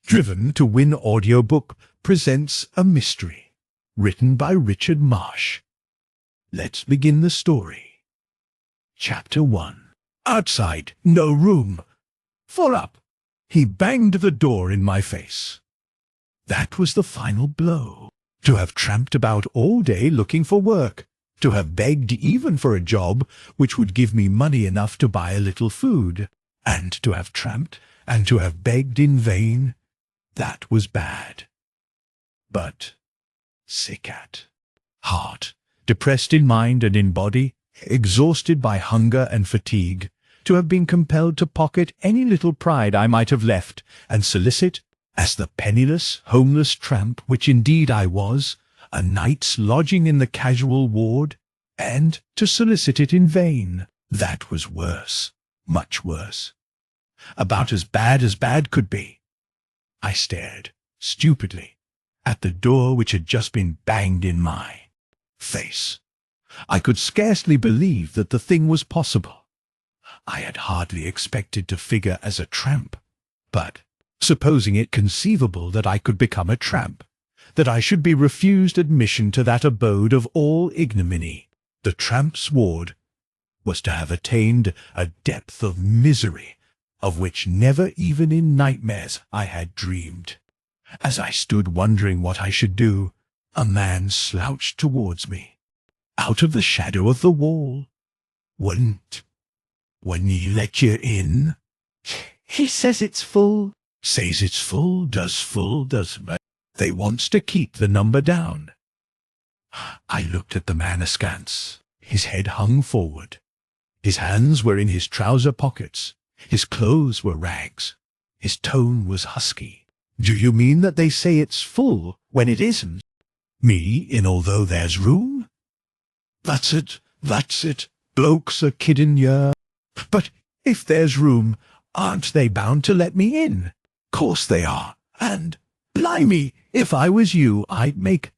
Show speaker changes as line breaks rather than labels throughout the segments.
Driven to Win Audiobook presents a mystery, written by Richard Marsh. Let's begin the story. Chapter 1. Outside, no room. Full up. He banged the door in my face. That was the final blow. To have tramped about all day looking for work, to have begged even for a job which would give me money enough to buy a little food, and to have tramped and to have begged in vain, that was bad. But sick at heart, depressed in mind and in body, exhausted by hunger and fatigue, to have been compelled to pocket any little pride I might have left, and solicit, as the penniless, homeless tramp which indeed I was, a night's lodging in the casual ward, and to solicit it in vain, that was worse, much worse. About as bad could be. I stared, stupidly, at the door which had just been banged in my face. I could scarcely believe that the thing was possible. I had hardly expected to figure as a tramp, but supposing it conceivable that I could become a tramp, that I should be refused admission to that abode of all ignominy, the tramp's ward, was to have attained a depth of misery of which never even in nightmares I had dreamed. As I stood wondering what I should do, a man slouched towards me, out of the shadow of the wall. "Wouldn't he let you in?" "He says it's full." "Says it's full, does they wants to keep the number down." I looked at the man askance. His head hung forward. His hands were in his trouser pockets. His clothes were rags. His tone was husky. "Do you mean that they say it's full when it isn't?" "Me in although there's room?" That's it. Blokes are kidding you." "But if there's room, aren't they bound to let me in?" "Course they are, and, blimey, if I was you, I'd make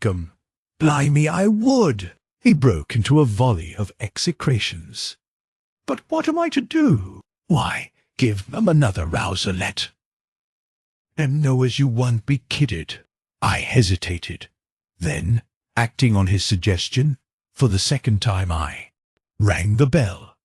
'em. Blimey, I would." He broke into a volley of execrations. "But what am I to do?" "Why, give 'em another rouselet. Them know as you won't be kidded." I hesitated. Then, acting on his suggestion, for the second time I rang the bell.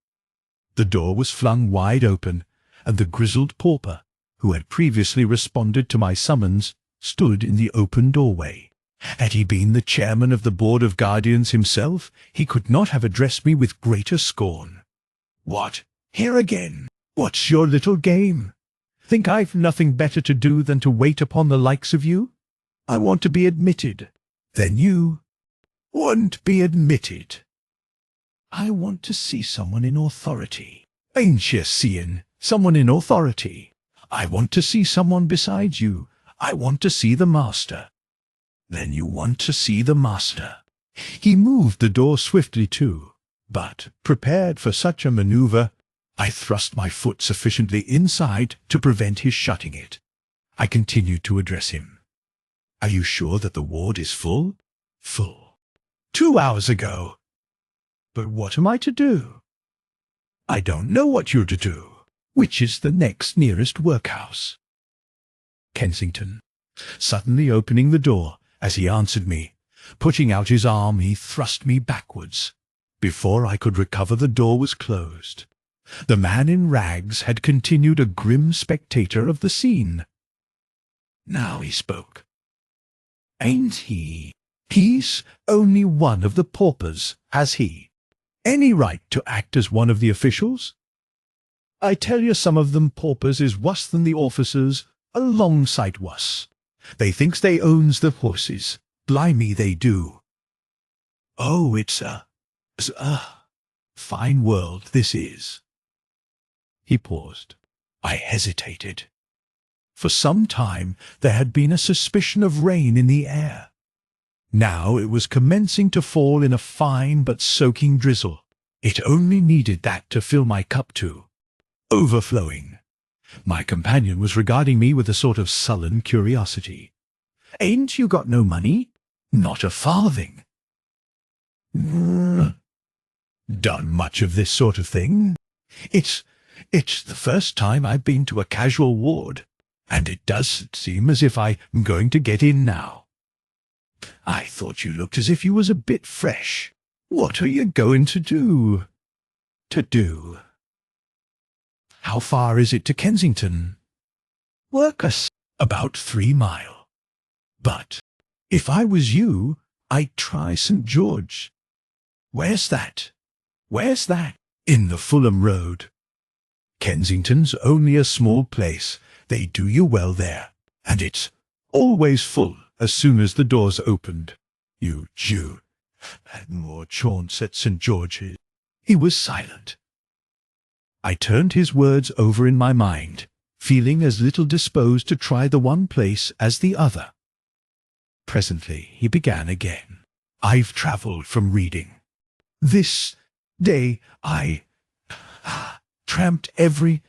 The door was flung wide open, and the grizzled pauper, who had previously responded to my summons, stood in the open doorway. Had he been the chairman of the Board of Guardians himself, he could not have addressed me with greater scorn. "What, here again? What's your little game? Think I've nothing better to do than to wait upon the likes of you? I want to be admitted. Then you won't be admitted." "I want to see someone in authority." "Ain't you seeing someone in authority?" "I want to see someone besides you. I want to see the master." "Then you want to see the master." He moved the door swiftly too. But, prepared for such a maneuver, I thrust my foot sufficiently inside to prevent his shutting it. I continued to address him. "Are you sure that the ward is full?" "Full. 2 hours ago." "But what am I to do?" "I don't know what you're to do." "Which is the next nearest workhouse?" "Kensington." Suddenly opening the door, as he answered me, putting out his arm, he thrust me backwards. Before I could recover, the door was closed. The man in rags had continued a grim spectator of the scene. Now he spoke. "Ain't he? He's only one of the paupers. Has he any right to act as one of the officials? I tell you, some of them paupers is wuss than the officers, a long sight wuss. They thinks they owns the horses. Blimey, they do. Oh, it's a fine world, this is." He paused. I hesitated. For some time there had been a suspicion of rain in the air. Now it was commencing to fall in a fine but soaking drizzle. It only needed that to fill my cup to overflowing. My companion was regarding me with a sort of sullen curiosity. "Ain't you got no money?" "Not a farthing." "Done much of this sort of thing?" It's the first time I've been to a casual ward." and it does seem as if I am going to get in now. I thought you looked as if you was a bit fresh. What are you going to do? How far is it to Kensington? Work us about 3 mile. But if I was you, I'd try St. George. Where's that? In the Fulham Road. Kensington's only a small place. They do you well there, and it's always full as soon as the door's opened. You Jew had more chance at St. George's. He was silent. I turned his words over in my mind, feeling as little disposed to try the one place as the other. Presently he began again. I've travelled from Reading. This day I tramped every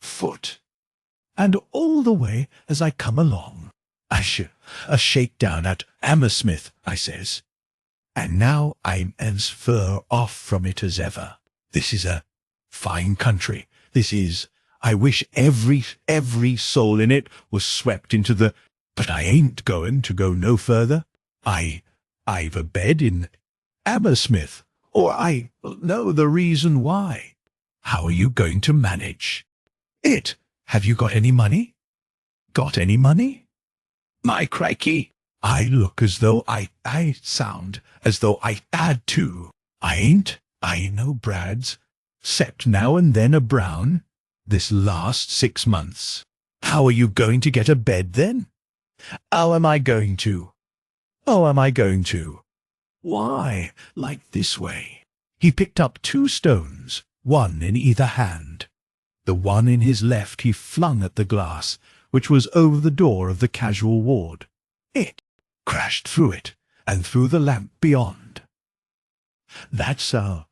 foot, and all the way as I come along, a shakedown at Hammersmith, I says, and now I'm as far off from it as ever. This is a fine country. This is. I wish every soul in it was swept into the. But I ain't going to go no further. I've a bed in Hammersmith, or I know the reason why. How are you going to manage it? Have you got any money? Got any money? My crikey, I look as though I sound as though I had to. I ain't. I know Brad's, 'cept now and then a brown, this last 6 months. How are you going to get a bed then? How am I going to? Why, like this way. He picked up 2 stones, one in either hand. The one in his left he flung at the glass, which was over the door of the casual ward. It crashed through it, and through the lamp beyond. That's how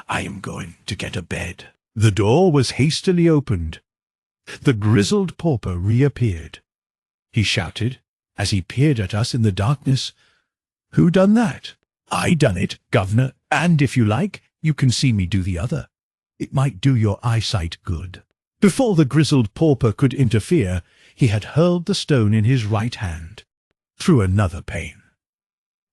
I am going to get a bed. The door was hastily opened. The grizzled pauper reappeared. He shouted, as he peered at us in the darkness, "Who done that?" "I done it, governor, and if you like, you can see me do the other. It might do your eyesight good." Before the grizzled pauper could interfere, he had hurled the stone in his right hand, through another pane.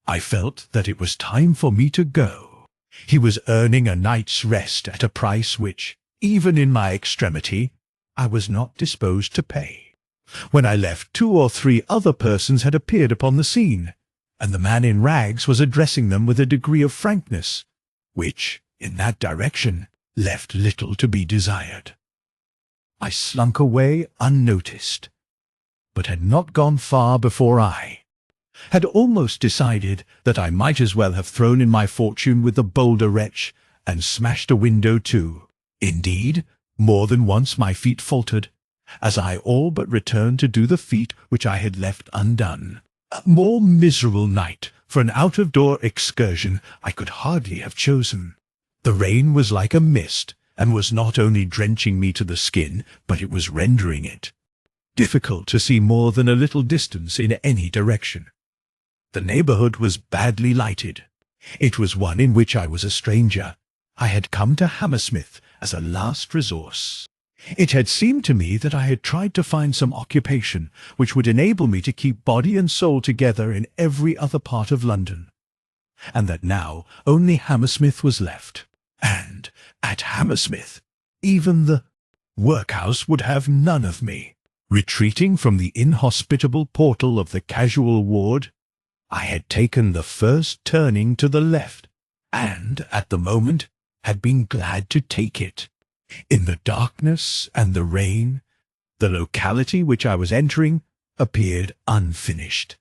I felt that it was time for me to go. He was earning a night's rest at a price which, even in my extremity, I was not disposed to pay. When I left, 2 or 3 other persons had appeared upon the scene, and the man in rags was addressing them with a degree of frankness, which, in that direction, left little to be desired. I slunk away unnoticed, but had not gone far before I had almost decided that I might as well have thrown in my fortune with the bolder wretch, and smashed a window too. Indeed, more than once my feet faltered, as I all but returned to do the feat which I had left undone. A more miserable night for an out-of-door excursion I could hardly have chosen. The rain was like a mist, and was not only drenching me to the skin, but it was rendering it difficult to see more than a little distance in any direction. The neighbourhood was badly lighted. It was one in which I was a stranger. I had come to Hammersmith as a last resource. It had seemed to me that I had tried to find some occupation which would enable me to keep body and soul together in every other part of London, and that now only Hammersmith was left. And at Hammersmith, even the workhouse would have none of me. Retreating from the inhospitable portal of the casual ward, I had taken the first turning to the left, and, at the moment, had been glad to take it. In the darkness and the rain, the locality which I was entering appeared unfinished.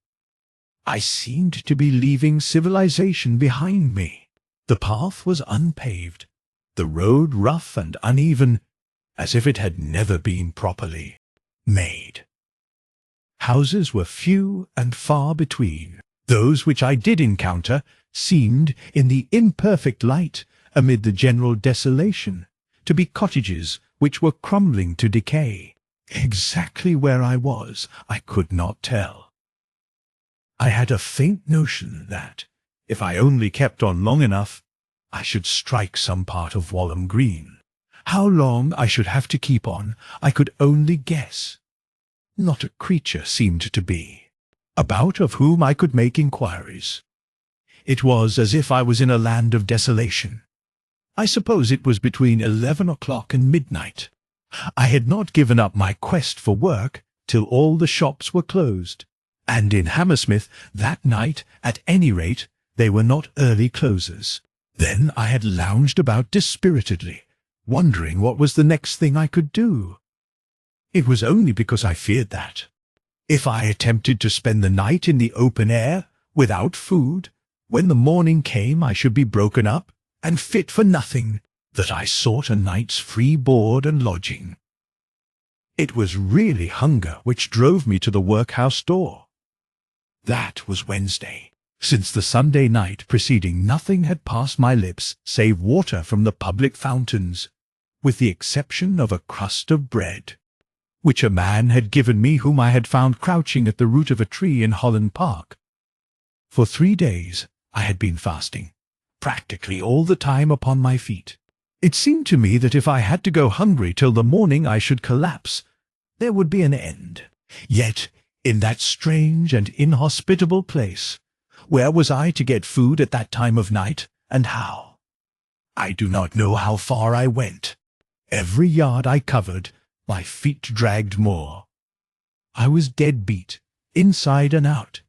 I seemed to be leaving civilization behind me. The path was unpaved, the road rough and uneven, as if it had never been properly made. Houses were few and far between. Those which I did encounter seemed, in the imperfect light, amid the general desolation, to be cottages which were crumbling to decay. Exactly where I was, I could not tell. I had a faint notion that, if I only kept on long enough, I should strike some part of Walham Green. How long I should have to keep on, I could only guess. Not a creature seemed to be about of whom I could make inquiries. It was as if I was in a land of desolation. I suppose it was between 11 o'clock and midnight. I had not given up my quest for work till all the shops were closed, and in Hammersmith that night, at any rate, they were not early closers. Then I had lounged about dispiritedly, wondering what was the next thing I could do. It was only because I feared that, if I attempted to spend the night in the open air, without food, when the morning came I should be broken up and fit for nothing, that I sought a night's free board and lodging. It was really hunger which drove me to the workhouse door. That was Wednesday. Since the Sunday night preceding, nothing had passed my lips save water from the public fountains, with the exception of a crust of bread, which a man had given me whom I had found crouching at the root of a tree in Holland Park. For 3 days I had been fasting, practically all the time upon my feet. It seemed to me that if I had to go hungry till the morning I should collapse. There would be an end. Yet, in that strange and inhospitable place, where was I to get food at that time of night, and how? I do not know how far I went. Every yard I covered, my feet dragged more. I was dead beat, inside and out.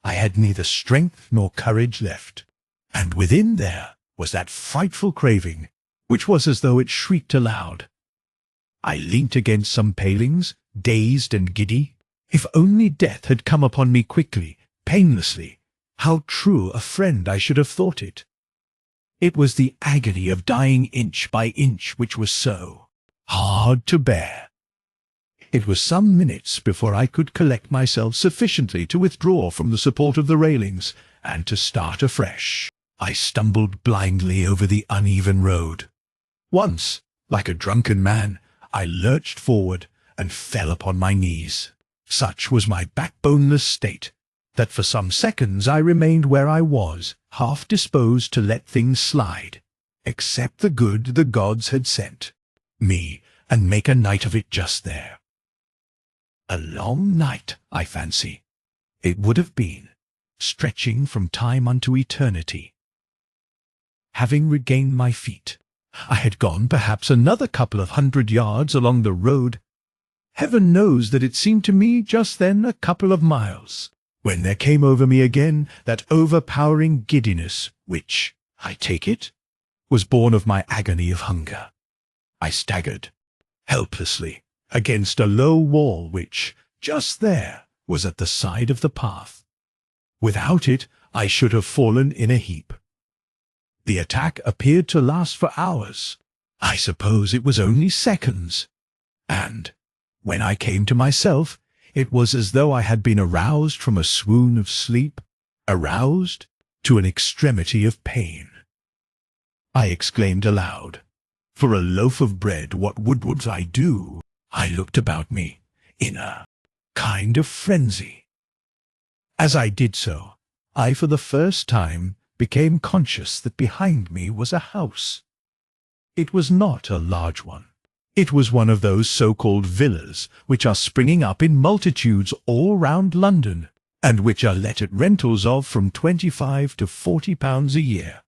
I had neither strength nor courage left, and within there was that frightful craving, which was as though it shrieked aloud. I leant against some palings, dazed and giddy. If only death had come upon me quickly, painlessly, how true a friend I should have thought it. It was the agony of dying inch by inch which was so hard to bear. It was some minutes before I could collect myself sufficiently to withdraw from the support of the railings and to start afresh. I stumbled blindly over the uneven road. Once, like a drunken man, I lurched forward and fell upon my knees. Such was my backboneless state, that for some seconds I remained where I was, half disposed to let things slide, accept the good the gods had sent me, and make a night of it just there. A long night, I fancy, it would have been, stretching from time unto eternity. Having regained my feet, I had gone perhaps another couple of 100 yards along the road. Heaven knows that it seemed to me just then a couple of miles, when there came over me again that overpowering giddiness which, I take it, was born of my agony of hunger. I staggered, helplessly, against a low wall which, just there, was at the side of the path. Without it, I should have fallen in a heap. The attack appeared to last for hours. I suppose it was only seconds. And, when I came to myself, it was as though I had been aroused from a swoon of sleep, aroused to an extremity of pain. I exclaimed aloud, "For a loaf of bread, what would I do?" I looked about me, in a kind of frenzy. As I did so, I for the first time became conscious that behind me was a house. It was not a large one. It was one of those so-called villas which are springing up in multitudes all round London, and which are let at rentals of from £25 to £40 a year.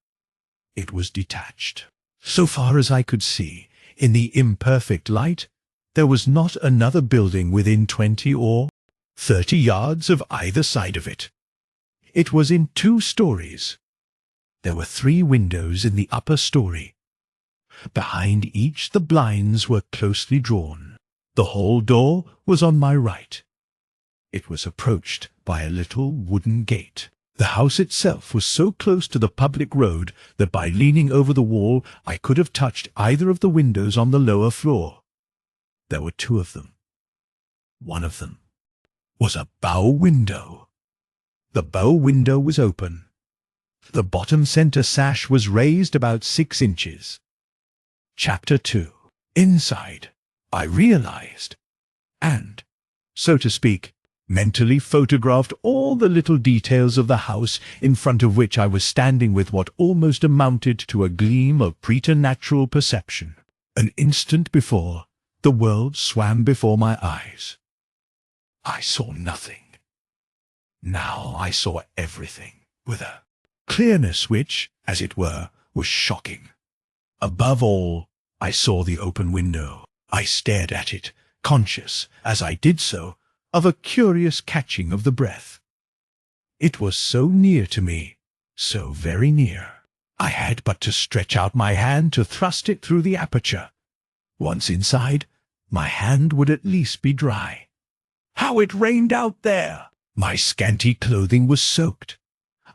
It was detached. So far as I could see, in the imperfect light, there was not another building within 20 or 30 yards of either side of it. It was in 2 stories. There were 3 windows in the upper story. Behind each the blinds were closely drawn. The hall door was on my right. It was approached by a little wooden gate. The house itself was so close to the public road that by leaning over the wall I could have touched either of the windows on the lower floor. There were 2 of them. One of them was a bow window. The bow window was open. The bottom centre sash was raised about 6 inches. Chapter 2. Inside, I realized, and, so to speak, mentally photographed all the little details of the house in front of which I was standing with what almost amounted to a gleam of preternatural perception. An instant before, the world swam before my eyes. I saw nothing. Now I saw everything, with a clearness which, as it were, was shocking. Above all, I saw the open window. I stared at it, conscious, as I did so, of a curious catching of the breath. It was so near to me, so very near. I had but to stretch out my hand to thrust it through the aperture. Once inside, my hand would at least be dry. How it rained out there! My scanty clothing was soaked.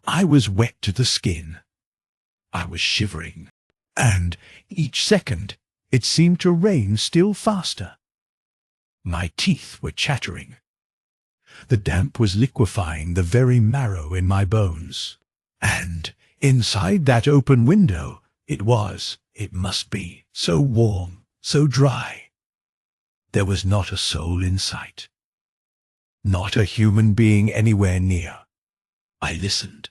I was wet to the skin. I was shivering, and each second it seemed to rain still faster. My teeth were chattering. The damp was liquefying the very marrow in my bones. And inside that open window it must be, so warm, so dry. There was not a soul in sight. Not a human being anywhere near. I listened.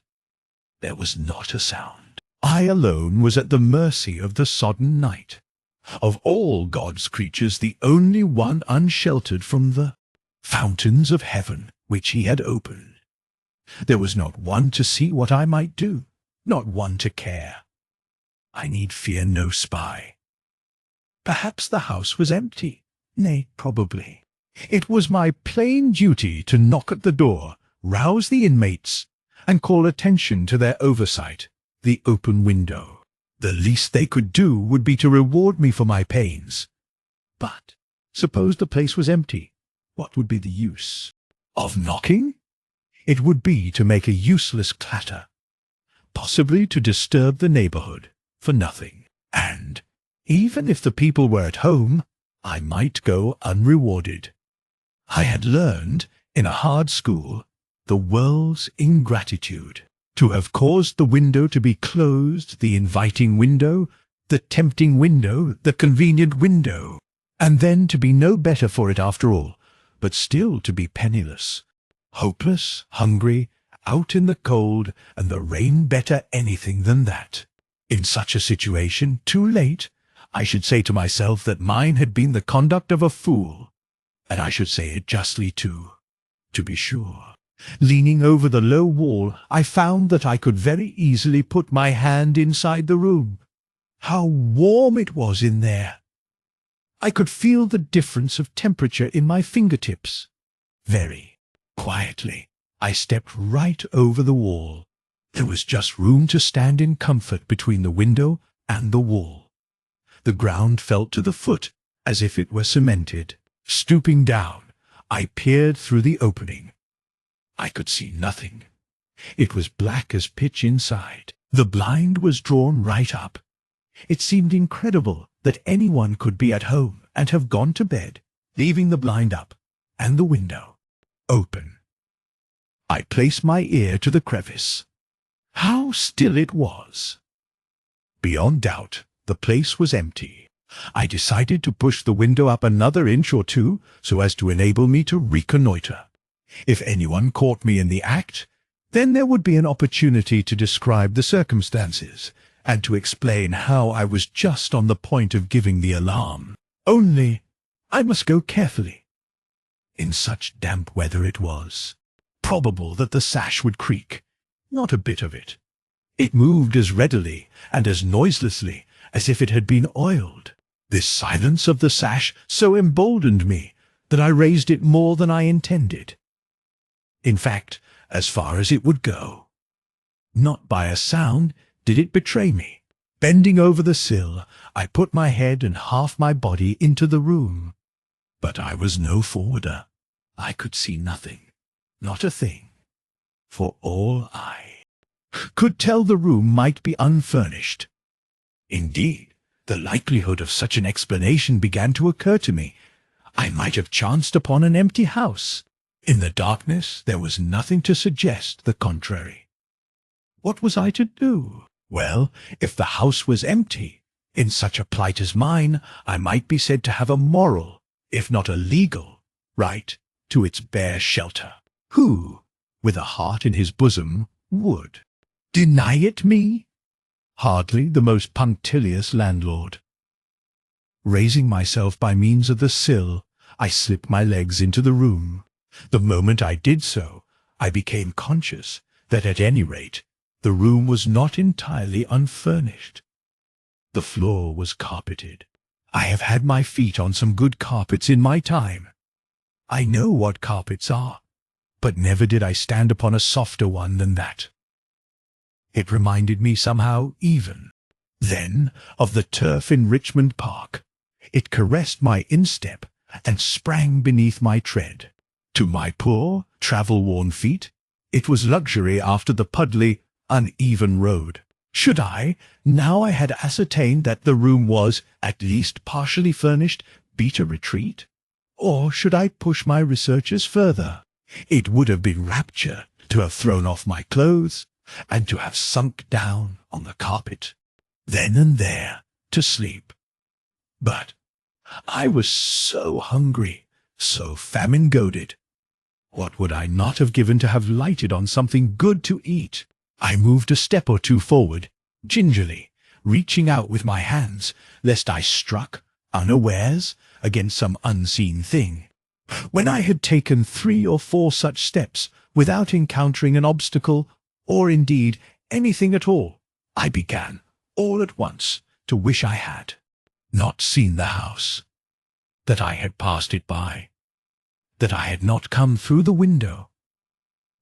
There was not a sound. I alone was at the mercy of the sodden night. Of all God's creatures, the only one unsheltered from the fountains of heaven which he had opened. There was not one to see what I might do, not one to care. I need fear no spy. Perhaps the house was empty. Nay, probably. It was my plain duty to knock at the door, rouse the inmates, and call attention to their oversight, the open window. The least they could do would be to reward me for my pains. But suppose the place was empty, what would be the use of knocking? It would be to make a useless clatter, possibly to disturb the neighborhood for nothing. And even if the people were at home, I might go unrewarded. I had learned, in a hard school, the world's ingratitude. To have caused the window to be closed, the inviting window, the tempting window, the convenient window, and then to be no better for it after all, but still to be penniless, hopeless, hungry, out in the cold, and the rain better anything than that. In such a situation, too late, I should say to myself that mine had been the conduct of a fool, and I should say it justly too, to be sure. Leaning over the low wall, I found that I could very easily put my hand inside the room. How warm it was in there! I could feel the difference of temperature in my fingertips. Very quietly, I stepped right over the wall. There was just room to stand in comfort between the window and the wall. The ground felt to the foot as if it were cemented. Stooping down, I peered through the opening. I could see nothing. It was black as pitch inside. The blind was drawn right up. It seemed incredible that anyone could be at home and have gone to bed, leaving the blind up and the window open. I placed my ear to the crevice. How still it was! Beyond doubt, the place was empty. I decided to push the window up another inch or two so as to enable me to reconnoitre. If anyone caught me in the act, then there would be an opportunity to describe the circumstances, and to explain how I was just on the point of giving the alarm. Only, I must go carefully. In such damp weather it was probable that the sash would creak. Not a bit of it. It moved as readily and as noiselessly as if it had been oiled. This silence of the sash so emboldened me that I raised it more than I intended. In fact, as far as it would go. Not by a sound did it betray me. Bending over the sill, I put my head and half my body into the room. But I was no forwarder. I could see nothing, not a thing. For all I could tell, the room might be unfurnished. Indeed, the likelihood of such an explanation began to occur to me. I might have chanced upon an empty house. In the darkness there was nothing to suggest the contrary. What was I to do? Well, if the house was empty, in such a plight as mine, I might be said to have a moral, if not a legal, right to its bare shelter. Who, with a heart in his bosom, would deny it me? Hardly the most punctilious landlord. Raising myself by means of the sill, I slipped my legs into the room. The moment I did so, I became conscious that at any rate the room was not entirely unfurnished. The floor was carpeted. I have had my feet on some good carpets in my time. I know what carpets are, but never did I stand upon a softer one than that. It reminded me somehow even then of the turf in Richmond Park. It caressed my instep and sprang beneath my tread. To my poor, travel-worn feet, it was luxury after the puddly, uneven road. Should I, now I had ascertained that the room was, at least partially furnished, beat a retreat? Or should I push my researches further? It would have been rapture to have thrown off my clothes, and to have sunk down on the carpet, then and there, to sleep. But I was so hungry, so famine-goaded. What would I not have given to have lighted on something good to eat? I moved a step or two forward, gingerly, reaching out with my hands, lest I struck, unawares, against some unseen thing. When I had taken 3 or 4 such steps, without encountering an obstacle, or indeed anything at all, I began, all at once, to wish I had not seen the house, that I had passed it by, that I had not come through the window,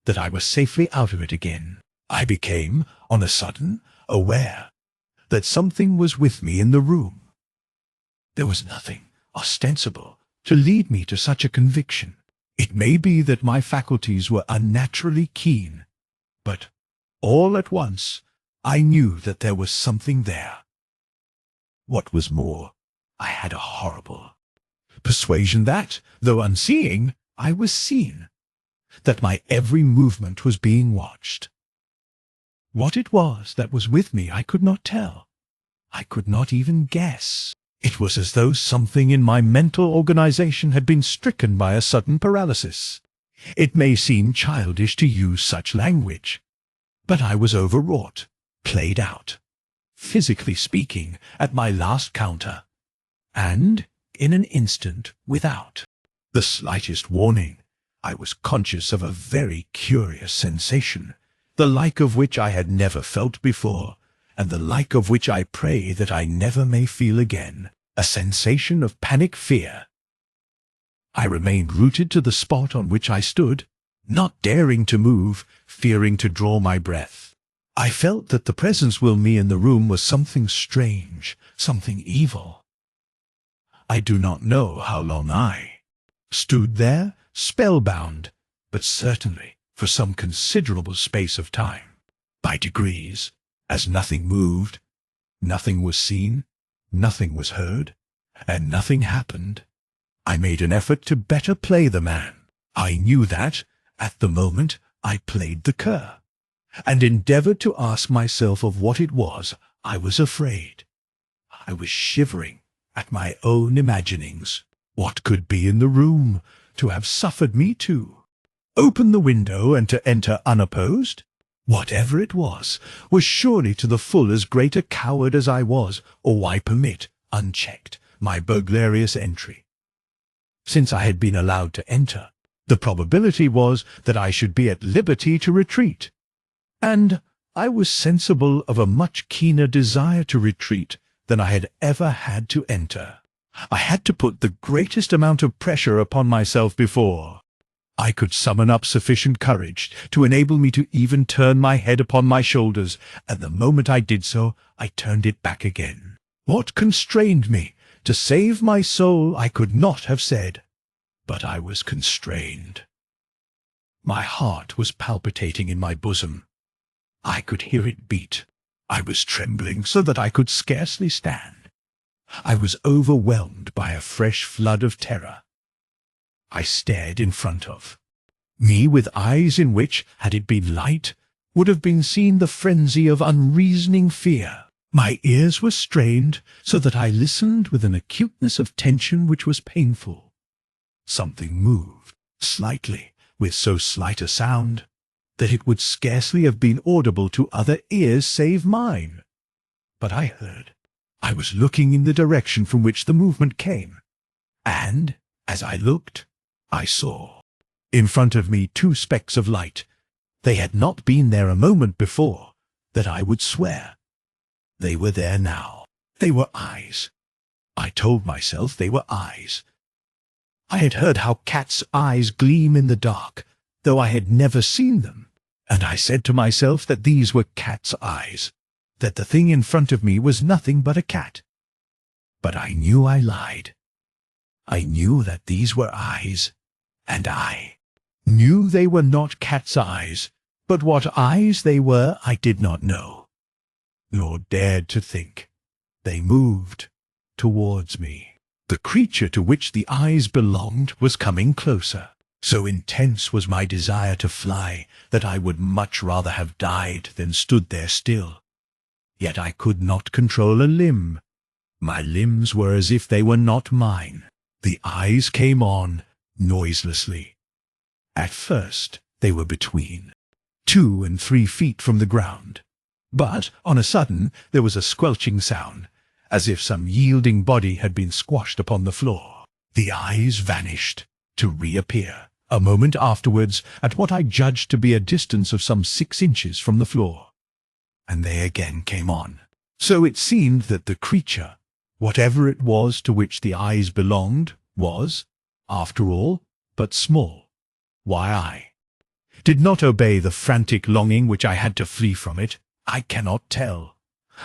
that I was safely out of it again. I became, on a sudden, aware that something was with me in the room. There was nothing ostensible to lead me to such a conviction. It may be that my faculties were unnaturally keen, but all at once I knew that there was something there. What was more, I had a horrible persuasion that, though unseeing, I was seen, that my every movement was being watched. What it was that was with me I could not tell. I could not even guess. It was as though something in my mental organization had been stricken by a sudden paralysis. It may seem childish to use such language, but I was overwrought, played out, physically speaking, at my last counter, and in an instant without the slightest warning, I was conscious of a very curious sensation, the like of which I had never felt before, and the like of which I pray that I never may feel again, a sensation of panic fear. I remained rooted to the spot on which I stood, not daring to move, fearing to draw my breath. I felt that the presence with me in the room was something strange, something evil. I do not know how long I stood there, spellbound, but certainly for some considerable space of time. By degrees, as nothing moved, nothing was seen, nothing was heard, and nothing happened, I made an effort to better play the man. I knew that, at the moment, I played the cur, and endeavored to ask myself of what it was I was afraid. I was shivering at my own imaginings. What could be in the room to have suffered me to open the window and to enter unopposed? Whatever it was surely to the full as great a coward as I was, or why permit, unchecked, my burglarious entry? Since I had been allowed to enter, the probability was that I should be at liberty to retreat, and I was sensible of a much keener desire to retreat than I had ever had to enter. I had to put the greatest amount of pressure upon myself before I could summon up sufficient courage to enable me to even turn my head upon my shoulders, and the moment I did so, I turned it back again. What constrained me? To save my soul I could not have said, but I was constrained. My heart was palpitating in my bosom. I could hear it beat. I was trembling so that I could scarcely stand. I was overwhelmed by a fresh flood of terror. I stared in front of me with eyes in which, had it been light, would have been seen the frenzy of unreasoning fear. My ears were strained so that I listened with an acuteness of tension which was painful. Something moved, slightly, with so slight a sound that it would scarcely have been audible to other ears save mine. But I heard. I was looking in the direction from which the movement came, and, as I looked, I saw, in front of me, two specks of light. They had not been there a moment before, that I would swear. They were there now. They were eyes. I told myself they were eyes. I had heard how cats' eyes gleam in the dark, though I had never seen them, and I said to myself that these were cat's eyes, that the thing in front of me was nothing but a cat. But I knew I lied. I knew that these were eyes, and I knew they were not cat's eyes, but what eyes they were I did not know, nor dared to think. They moved towards me. The creature to which the eyes belonged was coming closer. So intense was my desire to fly that I would much rather have died than stood there still. Yet I could not control a limb. My limbs were as if they were not mine. The eyes came on noiselessly. At first they were between 2 and 3 feet from the ground. But on a sudden there was a squelching sound, as if some yielding body had been squashed upon the floor. The eyes vanished, to reappear a moment afterwards at what I judged to be a distance of some 6 inches from the floor. And they again came on. So it seemed that the creature, whatever it was to which the eyes belonged, was, after all, but small. Why I did not obey the frantic longing which I had to flee from it, I cannot tell.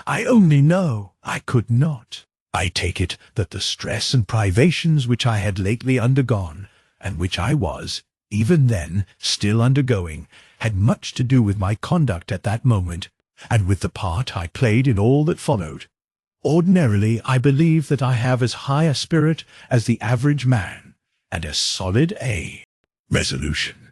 I only know I could not. I take it that the stress and privations which I had lately undergone, and which I was, even then, still undergoing, had much to do with my conduct at that moment, and with the part I played in all that followed. Ordinarily, I believe that I have as high a spirit as the average man, and as solid a resolution.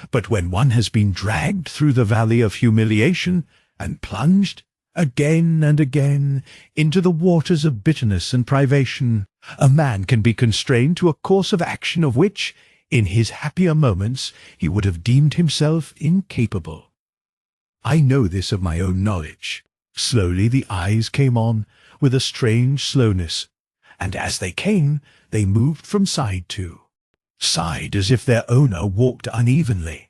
But when one has been dragged through the valley of humiliation, and plunged, again and again, into the waters of bitterness and privation, a man can be constrained to a course of action of which, in his happier moments, he would have deemed himself incapable. I know this of my own knowledge. Slowly the eyes came on, with a strange slowness, and as they came, they moved from side to side as if their owner walked unevenly.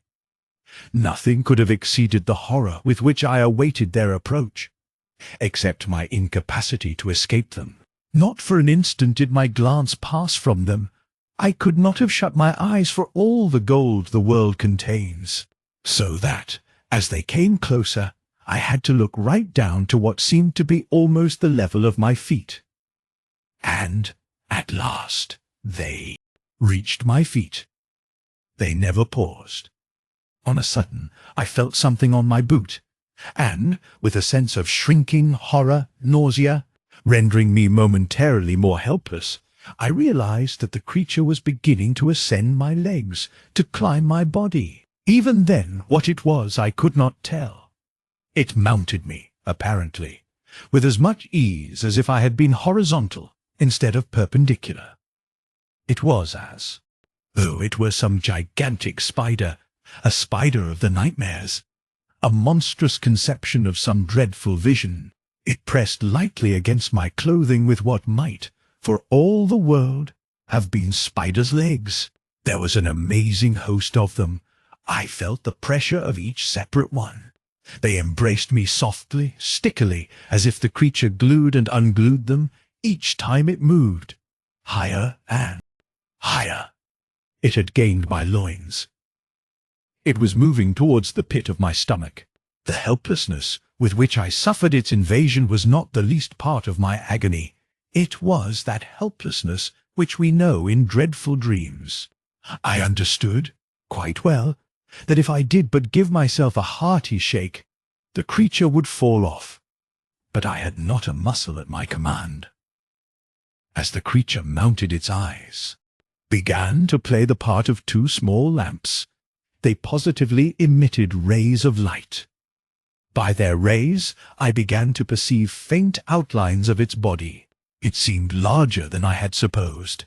Nothing could have exceeded the horror with which I awaited their approach, except my incapacity to escape them. Not for an instant did my glance pass from them. I could not have shut my eyes for all the gold the world contains. So that, as they came closer, I had to look right down to what seemed to be almost the level of my feet. And, at last, they reached my feet. They never paused. On a sudden, I felt something on my boot, and, with a sense of shrinking, horror, nausea, rendering me momentarily more helpless, I realized that the creature was beginning to ascend my legs, to climb my body. Even then, what it was I could not tell. It mounted me, apparently, with as much ease as if I had been horizontal instead of perpendicular. It was as though it were some gigantic spider, a spider of the nightmares, a monstrous conception of some dreadful vision. It pressed lightly against my clothing with what might, for all the world, have been spiders' legs. There was an amazing host of them. I felt the pressure of each separate one. They embraced me softly, stickily, as if the creature glued and unglued them each time it moved. Higher and higher. It had gained my loins. It was moving towards the pit of my stomach. The helplessness with which I suffered its invasion was not the least part of my agony. It was that helplessness which we know in dreadful dreams. I understood, quite well, that if I did but give myself a hearty shake, the creature would fall off. But I had not a muscle at my command. As the creature mounted its eyes, began to play the part of 2 small lamps, they positively emitted rays of light. By their rays I began to perceive faint outlines of its body. It seemed larger than I had supposed.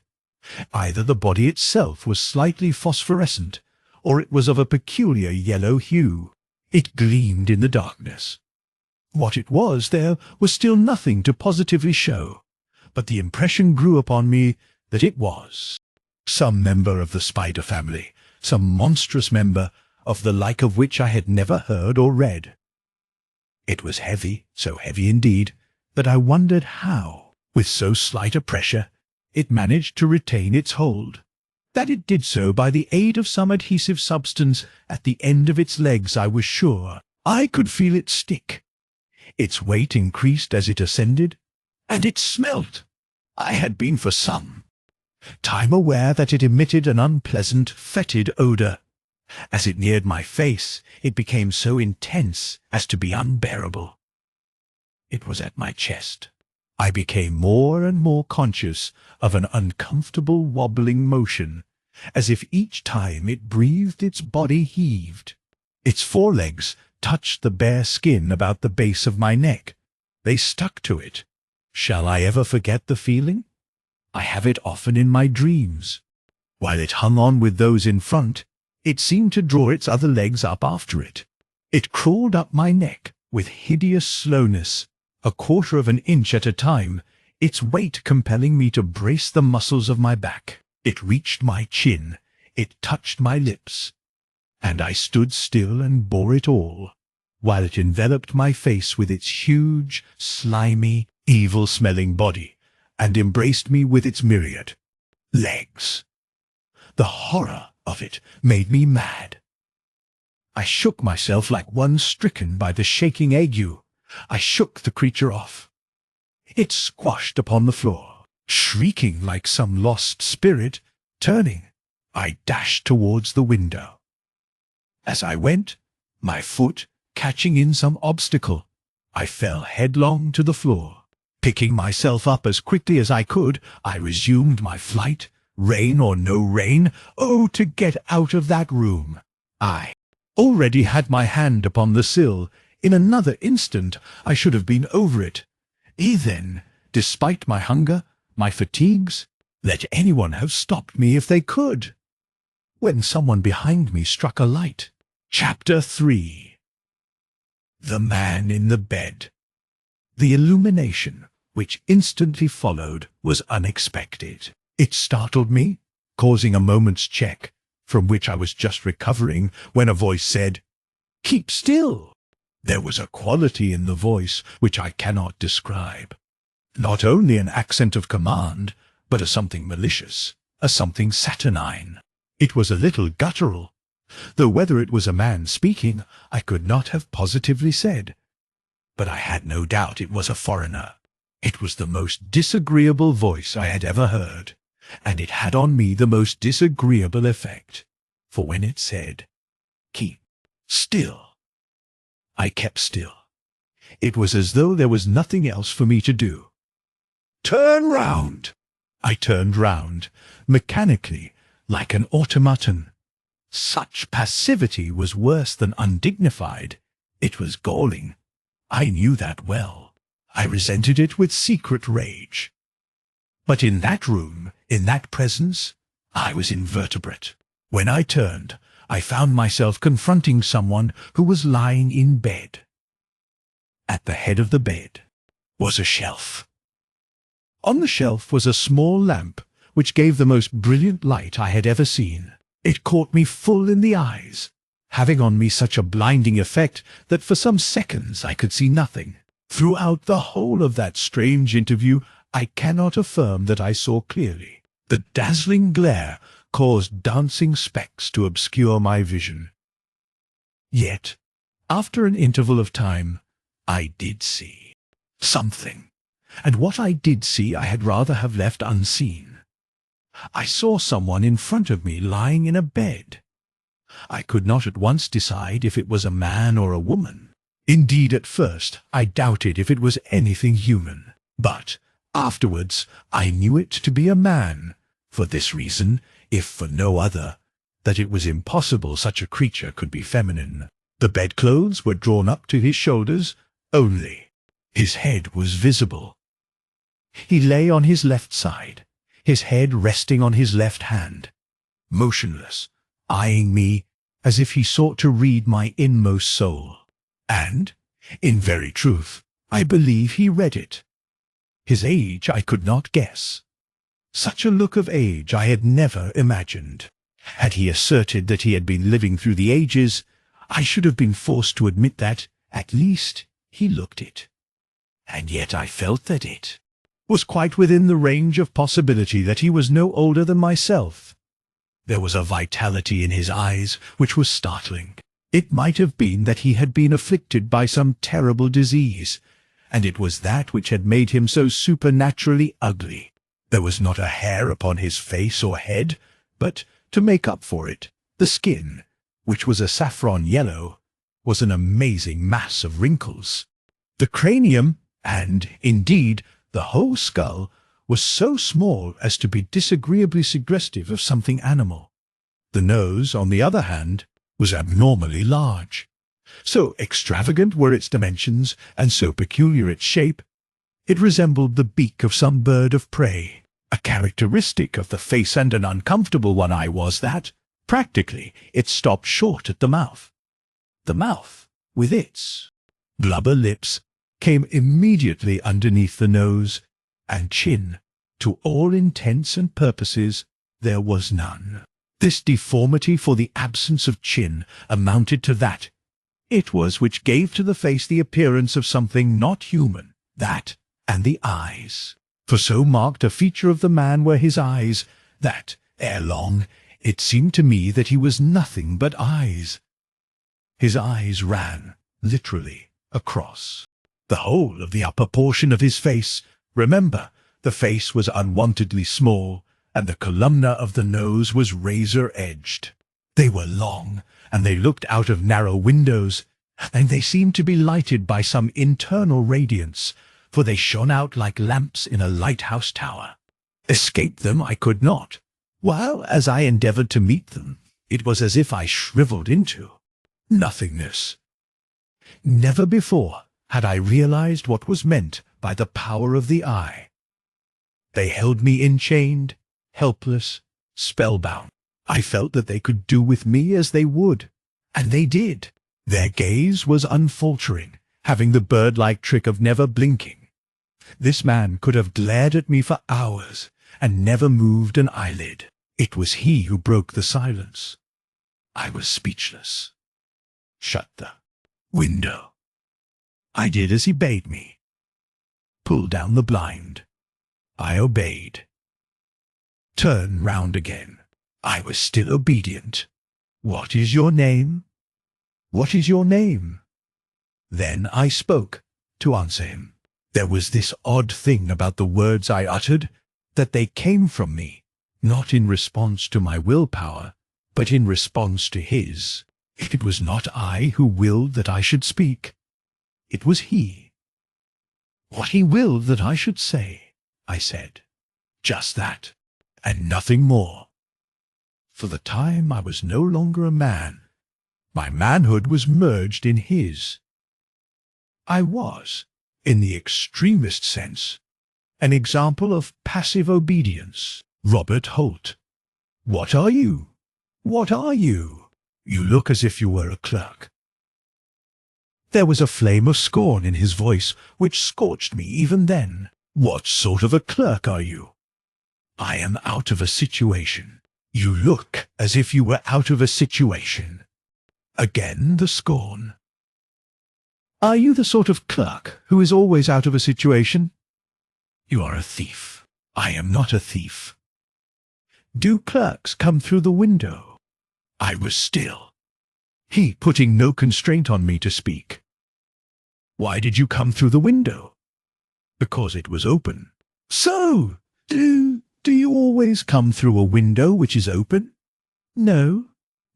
Either the body itself was slightly phosphorescent, or it was of a peculiar yellow hue. It gleamed in the darkness. What it was there was still nothing to positively show, but the impression grew upon me that it was some member of the spider family, some monstrous member of the like of which I had never heard or read. It was heavy, so heavy indeed, that I wondered how, with so slight a pressure, it managed to retain its hold. That it did so by the aid of some adhesive substance at the end of its legs I was sure. I could feel it stick. Its weight increased as it ascended, and it smelt. I had been for some time aware that it emitted an unpleasant, fetid odour. As it neared my face, it became so intense as to be unbearable. It was at my chest. I became more and more conscious of an uncomfortable wobbling motion, as if each time it breathed its body heaved. Its forelegs touched the bare skin about the base of my neck. They stuck to it. Shall I ever forget the feeling? I have it often in my dreams. While it hung on with those in front, it seemed to draw its other legs up after it. It crawled up my neck with hideous slowness, a quarter of an inch at a time, its weight compelling me to brace the muscles of my back. It reached my chin, it touched my lips, and I stood still and bore it all, while it enveloped my face with its huge, slimy, evil-smelling body, and embraced me with its myriad legs. The horror of it made me mad. I shook myself like one stricken by the shaking ague. I shook the creature off. It squashed upon the floor, shrieking like some lost spirit. Turning, I dashed towards the window. As I went, my foot catching in some obstacle, I fell headlong to the floor. Picking myself up as quickly as I could, I resumed my flight. Rain or no rain, oh, to get out of that room! I already had my hand upon the sill. In another instant I should have been over it. Then, despite my hunger, my fatigues, let anyone have stopped me if they could. When someone behind me struck a light. Chapter 3. The Man in the Bed. The illumination which instantly followed was unexpected. It startled me, causing a moment's check, from which I was just recovering when a voice said, "Keep still." There was a quality in the voice which I cannot describe. Not only an accent of command, but a something malicious, a something saturnine. It was a little guttural, though whether it was a man speaking I could not have positively said. But I had no doubt it was a foreigner. It was the most disagreeable voice I had ever heard, and it had on me the most disagreeable effect, for when it said, "Keep still," I kept still. It was as though there was nothing else for me to do. "Turn round!" I turned round, mechanically, like an automaton. Such passivity was worse than undignified. It was galling. I knew that well. I resented it with secret rage. But in that room, in that presence, I was invertebrate. When I turned, I found myself confronting someone who was lying in bed. At the head of the bed was a shelf. On the shelf was a small lamp, which gave the most brilliant light I had ever seen. It caught me full in the eyes, having on me such a blinding effect that for some seconds I could see nothing. Throughout the whole of that strange interview, I cannot affirm that I saw clearly. The dazzling glare caused dancing specks to obscure my vision. Yet, after an interval of time, I did see something, and what I did see I had rather have left unseen. I saw someone in front of me lying in a bed. I could not at once decide if it was a man or a woman. Indeed, at first, I doubted if it was anything human. But afterwards I knew it to be a man, for this reason, if for no other, that it was impossible such a creature could be feminine. The bedclothes were drawn up to his shoulders only. His head was visible. He lay on his left side, his head resting on his left hand, motionless, eyeing me as if he sought to read my inmost soul. And In very truth, I believe he read it. His age I could not guess. Such a look of age I had never imagined. Had he asserted that he had been living through the ages, I should have been forced to admit that, at least, he looked it. And yet I felt that it was quite within the range of possibility that he was no older than myself. There was a vitality in his eyes which was startling. It might have been that he had been afflicted by some terrible disease, and it was that which had made him so supernaturally ugly. There was not a hair upon his face or head, but, to make up for it, the skin, which was a saffron yellow, was an amazing mass of wrinkles. The cranium, and, indeed, the whole skull, was so small as to be disagreeably suggestive of something animal. The nose, on the other hand, was abnormally large. So extravagant were its dimensions, and so peculiar its shape, it resembled the beak of some bird of prey. A characteristic of the face, and an uncomfortable one, was that, practically, it stopped short at the mouth. The mouth, with its blubber lips, came immediately underneath the nose, and chin, to all intents and purposes, there was none. This deformity for the absence of chin amounted to that. It was which gave to the face the appearance of something not human, that, and the eyes. For so marked a feature of the man were his eyes, that, ere long, it seemed to me that he was nothing but eyes. His eyes ran, literally, across the whole of the upper portion of his face. Remember, the face was unwontedly small, and the columna of the nose was razor-edged. They were long, and they looked out of narrow windows, and they seemed to be lighted by some internal radiance, for they shone out like lamps in a lighthouse tower. Escape them I could not, while, as I endeavoured to meet them, it was as if I shrivelled into nothingness. Never before had I realized what was meant by the power of the eye. They held me enchained, helpless, spellbound. I felt that they could do with me as they would, and they did. Their gaze was unfaltering, having the bird-like trick of never blinking. This man could have glared at me for hours, and never moved an eyelid. It was he who broke the silence. I was speechless. Shut the window. I did as he bade me. Pull down the blind. I obeyed. Turn round again. I was still obedient. What is your name? What is your name? Then I spoke, to answer him. There was this odd thing about the words I uttered, that they came from me, not in response to my willpower, but in response to his. It was not I who willed that I should speak. It was he. What he willed that I should say, I said. Just that, and nothing more. For the time I was no longer a man. My manhood was merged in his. I was, in the extremest sense, an example of passive obedience. Robert Holt. What are you? What are you? You look as if you were a clerk. There was a flame of scorn in his voice which scorched me even then. What sort of a clerk are you? I am out of a situation. You look as if you were out of a situation. Again the scorn. Are you the sort of clerk who is always out of a situation? You are a thief. I am not a thief. Do clerks come through the window? I was still, he putting no constraint on me to speak. Why did you come through the window? Because it was open. So, do you always come through a window which is open? No.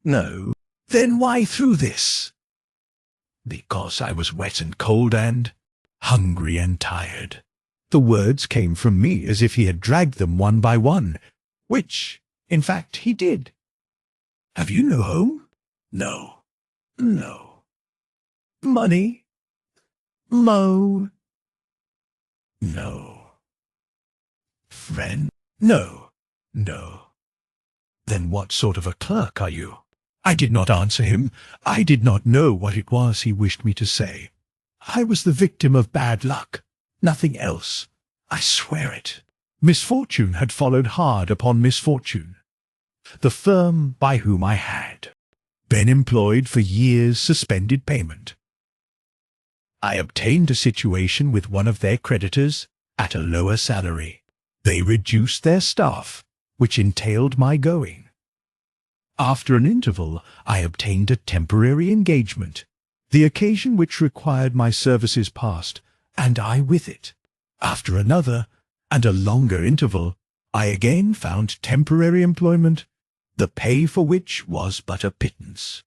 No. Then why through this? Because I was wet and cold and hungry and tired. The words came from me as if he had dragged them one by one, which, in fact, he did. Have you no home? No. No. Money? Mo? No. Friend? No. No. Then what sort of a clerk are you? I did not answer him. I did not know what it was he wished me to say. I was the victim of bad luck, nothing else. I swear it. Misfortune had followed hard upon misfortune. The firm by whom I had been employed for years suspended payment. I obtained a situation with one of their creditors at a lower salary. They reduced their staff, which entailed my going. After an interval, I obtained a temporary engagement, the occasion which required my services passed, and I with it. After another, and a longer interval, I again found temporary employment, the pay for which was but a pittance.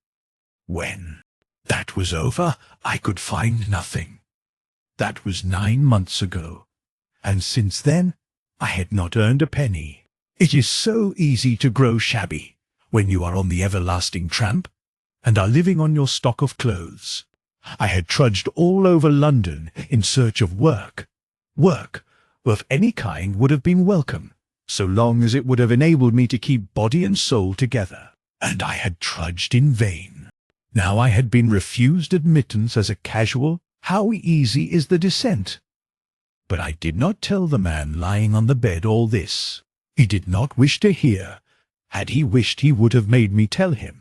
When that was over, I could find nothing. That was 9 months ago, and since then I had not earned a penny. It is so easy to grow shabby when you are on the everlasting tramp, and are living on your stock of clothes. I had trudged all over London in search of work. Work of any kind would have been welcome, so long as it would have enabled me to keep body and soul together. And I had trudged in vain. Now I had been refused admittance as a casual. How easy is the descent! But I did not tell the man lying on the bed all this. He did not wish to hear. Had he wished, he would have made me tell him.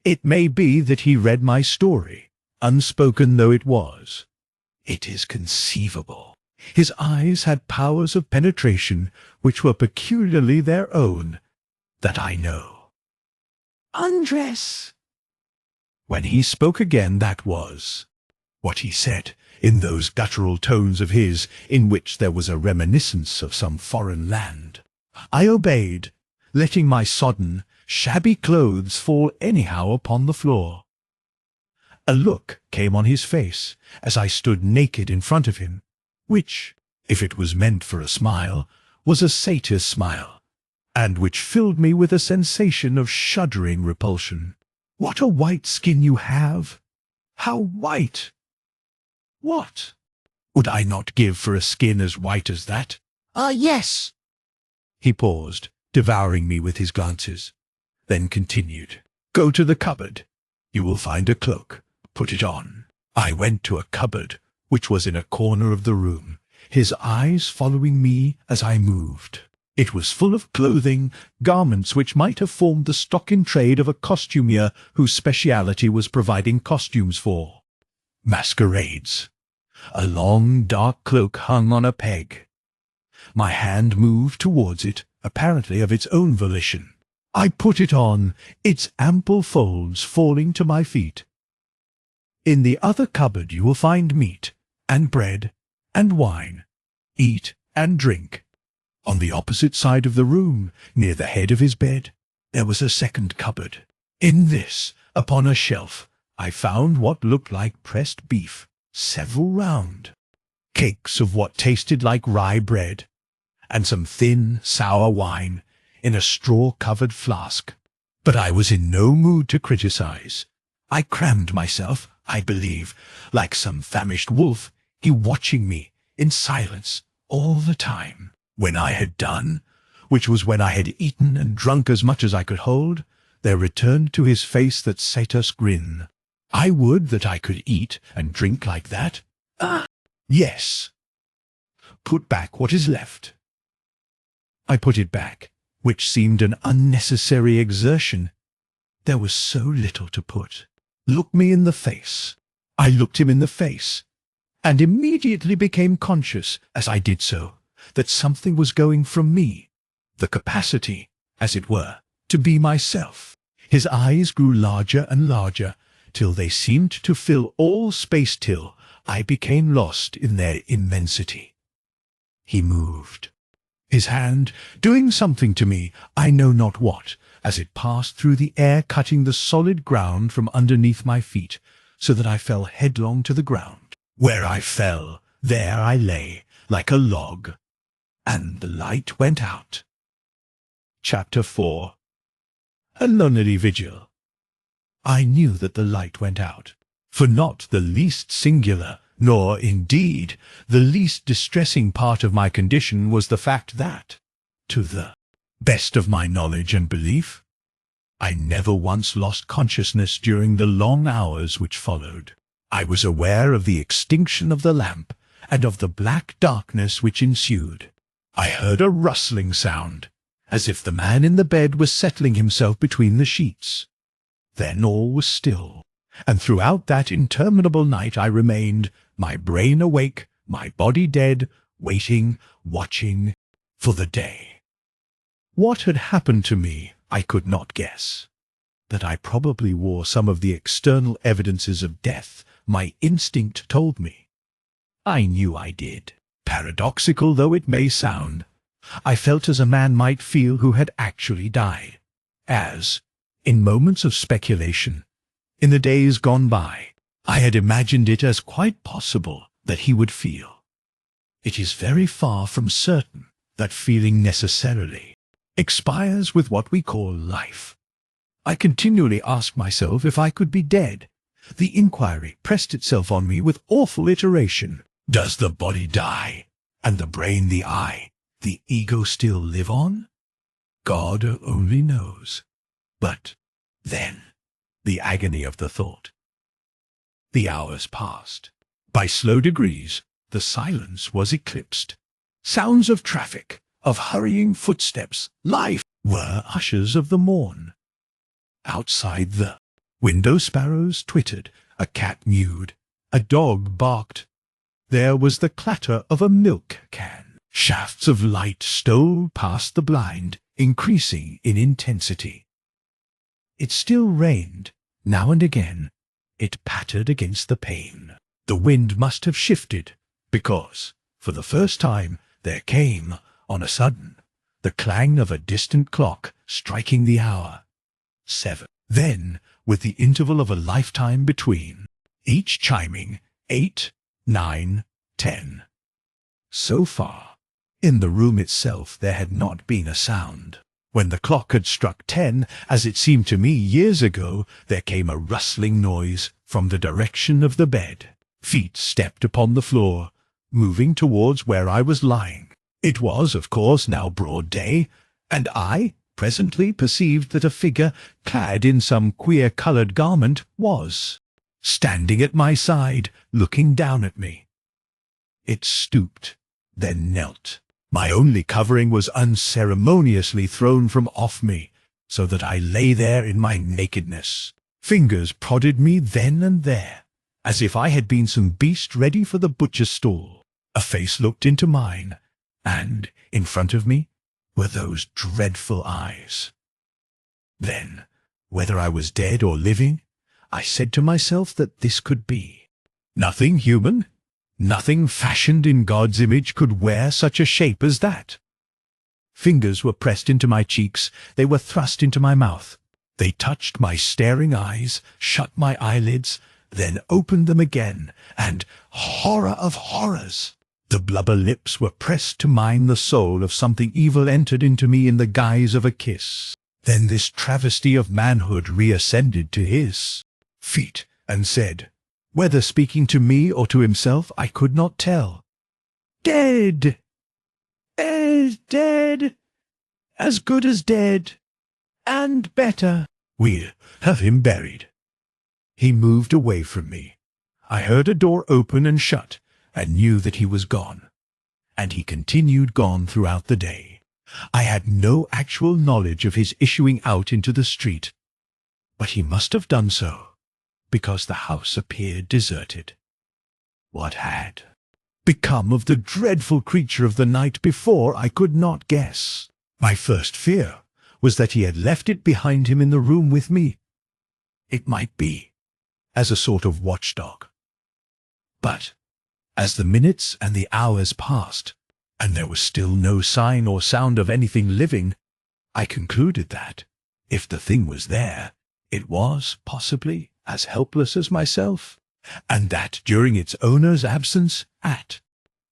It may be that he read my story, unspoken though it was. It is conceivable. His eyes had powers of penetration which were peculiarly their own, that I know. "Undress!" When he spoke again, that was what he said, in those guttural tones of his, in which there was a reminiscence of some foreign land. I obeyed, letting my sodden, shabby clothes fall anyhow upon the floor. A look came on his face as I stood naked in front of him, which, if it was meant for a smile, was a satyr's smile, and which filled me with a sensation of shuddering repulsion. "What a white skin you have! How white! What would I not give for a skin as white as that? Ah, yes!" He paused, devouring me with his glances, then continued, "Go to the cupboard. You will find a cloak. Put it on." I went to a cupboard which was in a corner of the room, his eyes following me as I moved. It was full of clothing, garments which might have formed the stock in trade of a costumier whose speciality was providing costumes for masquerades. A long, dark cloak hung on a peg. My hand moved towards it, apparently of its own volition. I put it on, its ample folds falling to my feet. In the other cupboard you will find meat, and bread, and wine. Eat and drink. On the opposite side of the room, near the head of his bed, there was a second cupboard. In this, upon a shelf, I found what looked like pressed beef, several round, cakes of what tasted like rye bread, and some thin, sour wine in a straw-covered flask. But I was in no mood to criticize. I crammed myself, I believe, like some famished wolf, he watching me in silence all the time. When I had done, which was when I had eaten and drunk as much as I could hold, there returned to his face that satyr's grin. I would that I could eat and drink like that. Ah, yes. Put back what is left. I put it back, which seemed an unnecessary exertion. There was so little to put. Look me in the face. I looked him in the face, and immediately became conscious, as I did so, that something was going from me, the capacity, as it were, to be myself. His eyes grew larger and larger, till they seemed to fill all space, till I became lost in their immensity. He moved, his hand doing something to me, I know not what, as it passed through the air, cutting the solid ground from underneath my feet, so that I fell headlong to the ground. Where I fell, there I lay, like a log, and the light went out. Chapter 4. A lonely vigil. I knew that the light went out, for not the least singular, nor, indeed, the least distressing part of my condition was the fact that, to the best of my knowledge and belief, I never once lost consciousness during the long hours which followed. I was aware of the extinction of the lamp and of the black darkness which ensued. I heard a rustling sound, as if the man in the bed was settling himself between the sheets. Then all was still, and throughout that interminable night I remained, my brain awake, my body dead, waiting, watching for the day. What had happened to me I could not guess. That I probably wore some of the external evidences of death, my instinct told me. I knew I did. Paradoxical though it may sound, I felt as a man might feel who had actually died, as, in moments of speculation, in the days gone by, I had imagined it as quite possible that he would feel. It is very far from certain that feeling necessarily expires with what we call life. I continually asked myself if I could be dead. The inquiry pressed itself on me with awful iteration. Does the body die, and the brain, the eye, the ego still live on? God only knows. But then, the agony of the thought. The hours passed. By slow degrees, the silence was eclipsed. Sounds of traffic, of hurrying footsteps, life, were ushers of the morn. Outside the window sparrows twittered, a cat mewed, a dog barked. There was the clatter of a milk can. Shafts of light stole past the blind, increasing in intensity. It still rained. Now and again, it pattered against the pane. The wind must have shifted, because, for the first time, there came, on a sudden, the clang of a distant clock striking the hour. 7. Then, with the interval of a lifetime between, each chiming 8, 9, 10. So far, in the room itself there had not been a sound. When the clock had struck 10, as it seemed to me years ago, there came a rustling noise from the direction of the bed. Feet stepped upon the floor, moving towards where I was lying. It was, of course, now broad day, and I presently perceived that a figure, clad in some queer-coloured garment, was standing at my side, looking down at me. It stooped, then knelt. My only covering was unceremoniously thrown from off me, so that I lay there in my nakedness. Fingers prodded me then and there, as if I had been some beast ready for the butcher's stall. A face looked into mine, and, in front of me, were those dreadful eyes. Then, whether I was dead or living, I said to myself that this could be. Nothing human, nothing fashioned in God's image could wear such a shape as that. Fingers were pressed into my cheeks, they were thrust into my mouth. They touched my staring eyes, shut my eyelids, then opened them again, and, horror of horrors, the blubber lips were pressed to mine. The soul of something evil entered into me in the guise of a kiss. Then this travesty of manhood reascended to his feet, and said, whether speaking to me or to himself, I could not tell, "Dead! Dead! As good as dead! And better! We'll have him buried." He moved away from me. I heard a door open and shut, and knew that he was gone. And he continued gone throughout the day. I had no actual knowledge of his issuing out into the street, but he must have done so, because the house appeared deserted. What had become of the dreadful creature of the night before I could not guess. My first fear was that he had left it behind him in the room with me. It might be, as a sort of watchdog. But, as the minutes and the hours passed, and there was still no sign or sound of anything living, I concluded that, if the thing was there, it was, possibly, as helpless as myself, and that during its owner's absence, at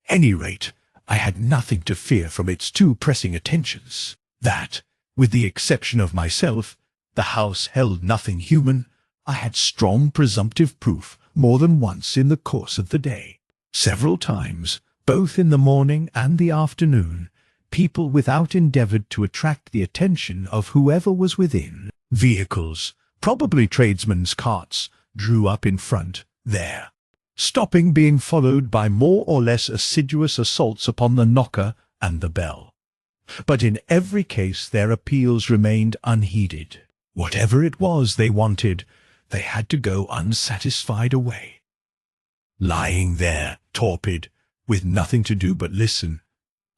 any rate, I had nothing to fear from its too pressing attentions, that, with the exception of myself, the house held nothing human. I had strong presumptive proof more than once in the course of the day. Several times, both in the morning and the afternoon, people without endeavoured to attract the attention of whoever was within. Vehicles, probably tradesmen's carts, drew up in front, there, stopping, being followed by more or less assiduous assaults upon the knocker and the bell. But in every case their appeals remained unheeded. Whatever it was they wanted, they had to go unsatisfied away. Lying there, torpid, with nothing to do but listen,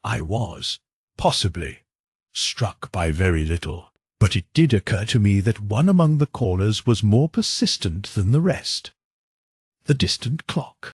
I was, possibly, struck by very little. But it did occur to me that one among the callers was more persistent than the rest. The distant clock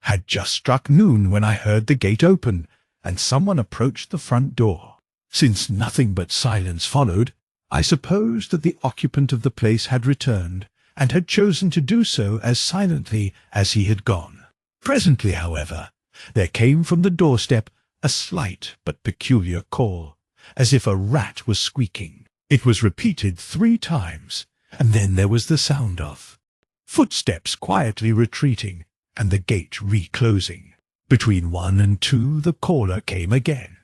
had just struck noon when I heard the gate open, and someone approached the front door. Since nothing but silence followed, I supposed that the occupant of the place had returned, and had chosen to do so as silently as he had gone. Presently, however, there came from the doorstep a slight but peculiar call, as if a rat was squeaking. It was repeated 3 times, and then there was the sound of footsteps quietly retreating, and the gate reclosing. Between 1 and 2 the caller came again.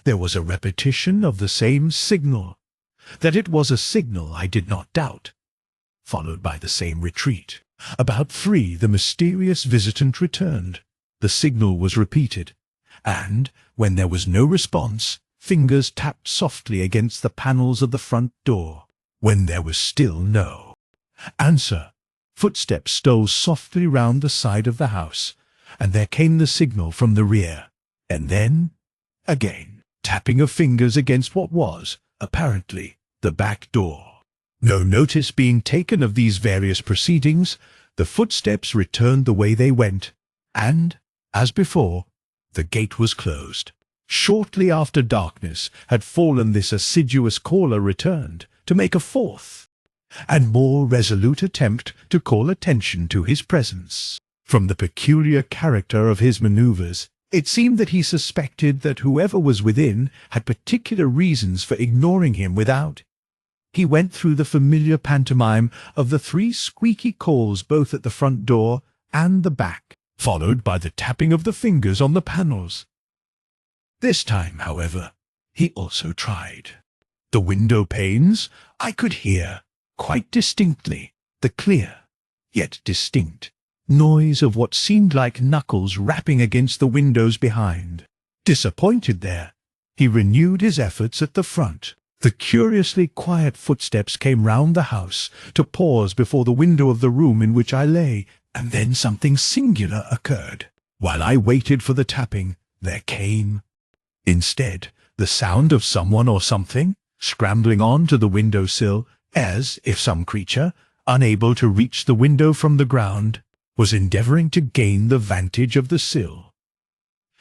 There was a repetition of the same signal. That it was a signal I did not doubt, followed by the same retreat. About 3 the mysterious visitant returned. The signal was repeated, and, when there was no response, fingers tapped softly against the panels of the front door. When there was still no answer, footsteps stole softly round the side of the house, and there came the signal from the rear. And then, again, tapping of fingers against what was, apparently, the back door. No notice being taken of these various proceedings, the footsteps returned the way they went, and, as before, the gate was closed. Shortly after darkness had fallen, this assiduous caller returned to make a 4th and more resolute attempt to call attention to his presence. From the peculiar character of his manoeuvres, it seemed that he suspected that whoever was within had particular reasons for ignoring him without. He went through the familiar pantomime of the 3 squeaky calls both at the front door and the back, followed by the tapping of the fingers on the panels. This time, however, he also tried. The window panes I could hear, quite distinctly, the clear, yet distinct, noise of what seemed like knuckles rapping against the windows behind. Disappointed there, he renewed his efforts at the front. The curiously quiet footsteps came round the house to pause before the window of the room in which I lay, and then something singular occurred. While I waited for the tapping, there came, instead, the sound of someone or something scrambling on to the window-sill, as if some creature, unable to reach the window from the ground, was endeavouring to gain the vantage of the sill.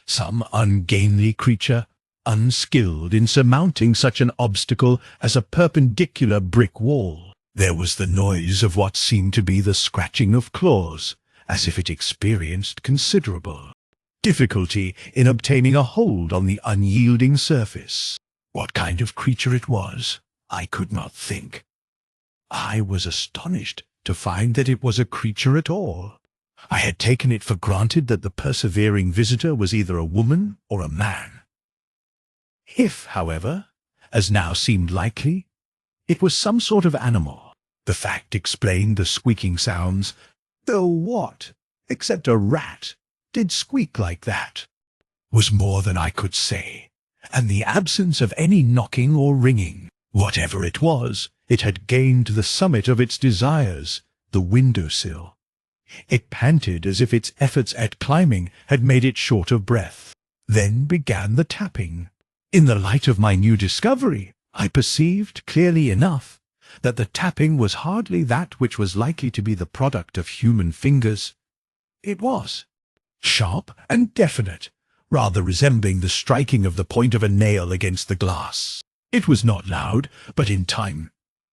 Some ungainly creature, unskilled in surmounting such an obstacle as a perpendicular brick wall. There was the noise of what seemed to be the scratching of claws, as if it experienced considerable difficulty in obtaining a hold on the unyielding surface. What kind of creature it was, I could not think. I was astonished to find that it was a creature at all. I had taken it for granted that the persevering visitor was either a woman or a man. If, however, as now seemed likely, it was some sort of animal, the fact explained the squeaking sounds, though what, except a rat, did squeak like that, was more than I could say, and the absence of any knocking or ringing. Whatever it was, it had gained the summit of its desires, the window-sill. It panted as if its efforts at climbing had made it short of breath. Then began the tapping. In the light of my new discovery, I perceived clearly enough that the tapping was hardly that which was likely to be the product of human fingers. It was sharp and definite, rather resembling the striking of the point of a nail against the glass. It was not loud, but in time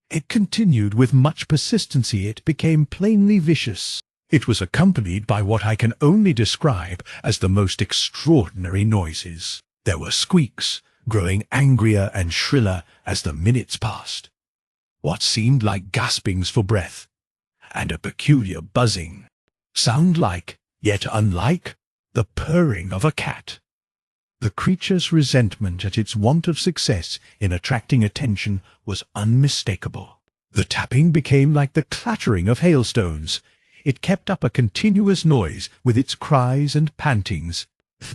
it continued with much persistency. It became plainly vicious. It was accompanied by what I can only describe as the most extraordinary noises. There were squeaks, growing angrier and shriller as the minutes passed, what seemed like gaspings for breath, and a peculiar buzzing, sound like, yet unlike, the purring of a cat. The creature's resentment at its want of success in attracting attention was unmistakable. The tapping became like the clattering of hailstones. it kept up a continuous noise with its cries and pantings.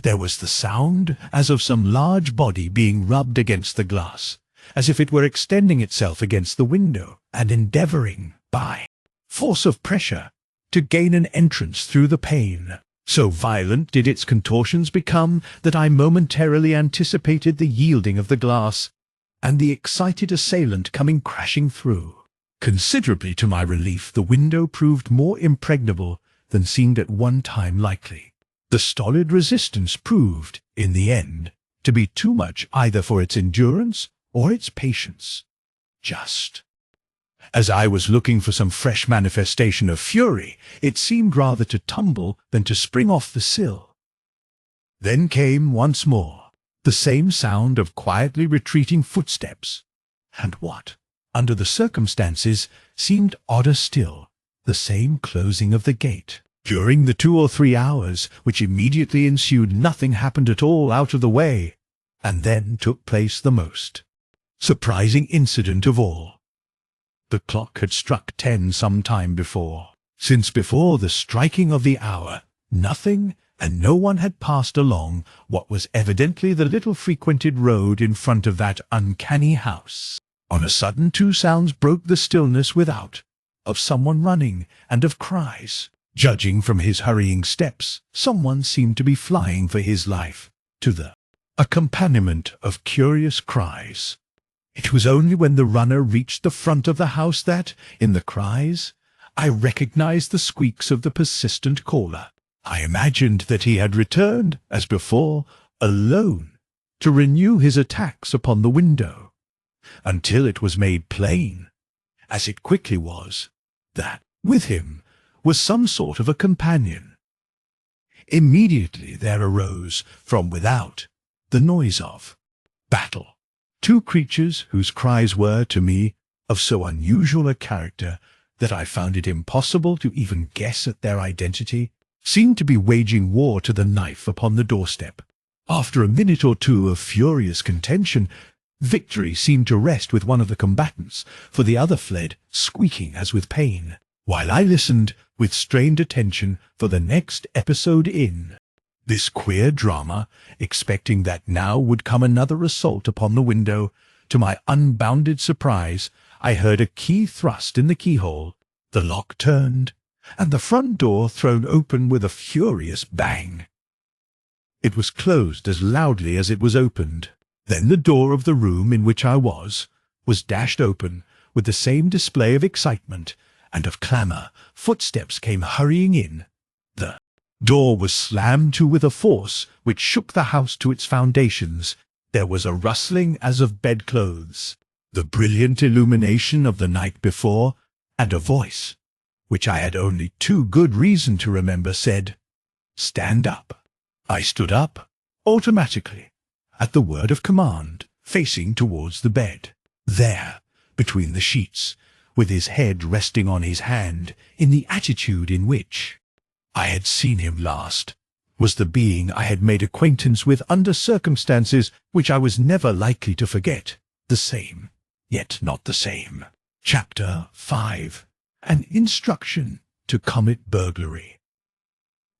There was the sound as of some large body being rubbed against the glass, as if it were extending itself against the window and endeavouring, by force of pressure, to gain an entrance through the pane. So violent did its contortions become that I momentarily anticipated the yielding of the glass, and the excited assailant coming crashing through. Considerably to my relief, the window proved more impregnable than seemed at one time likely. The stolid resistance proved, in the end, to be too much either for its endurance or its patience. Just as I was looking for some fresh manifestation of fury, it seemed rather to tumble than to spring off the sill. Then came once more the same sound of quietly retreating footsteps, and what, under the circumstances, seemed odder still, the same closing of the gate. During the 2 or 3 hours which immediately ensued, nothing happened at all out of the way, and then took place the most surprising incident of all. The clock had struck 10 some time before. Since before the striking of the hour, nothing and no one had passed along what was evidently the little frequented road in front of that uncanny house. On a sudden 2 sounds broke the stillness without, of someone running and of cries. Judging from his hurrying steps, someone seemed to be flying for his life, to the accompaniment of curious cries. It was only when the runner reached the front of the house that, in the cries, I recognized the squeaks of the persistent caller. I imagined that he had returned, as before, alone, to renew his attacks upon the window, until it was made plain, as it quickly was, that, with him, was some sort of a companion. Immediately there arose, from without, the noise of battle. 2 creatures whose cries were, to me, of so unusual a character that I found it impossible to even guess at their identity, seemed to be waging war to the knife upon the doorstep. After a minute or 2 of furious contention, victory seemed to rest with one of the combatants, for the other fled, squeaking as with pain, while I listened with strained attention for the next episode in this queer drama, expecting that now would come another assault upon the window. To my unbounded surprise, I heard a key thrust in the keyhole, the lock turned, and the front door thrown open with a furious bang. It was closed as loudly as it was opened. Then the door of the room in which I was dashed open with the same display of excitement and of clamour. Footsteps came hurrying in. The door was slammed to with a force which shook the house to its foundations. There was a rustling as of bedclothes, the brilliant illumination of the night before, and a voice, which I had only too good reason to remember, said, "Stand up." I stood up, automatically, at the word of command, facing towards the bed. There, between the sheets, with his head resting on his hand, in the attitude in which I had seen him last, was the being I had made acquaintance with under circumstances which I was never likely to forget. The same, yet not the same. Chapter 5. An instruction to commit burglary.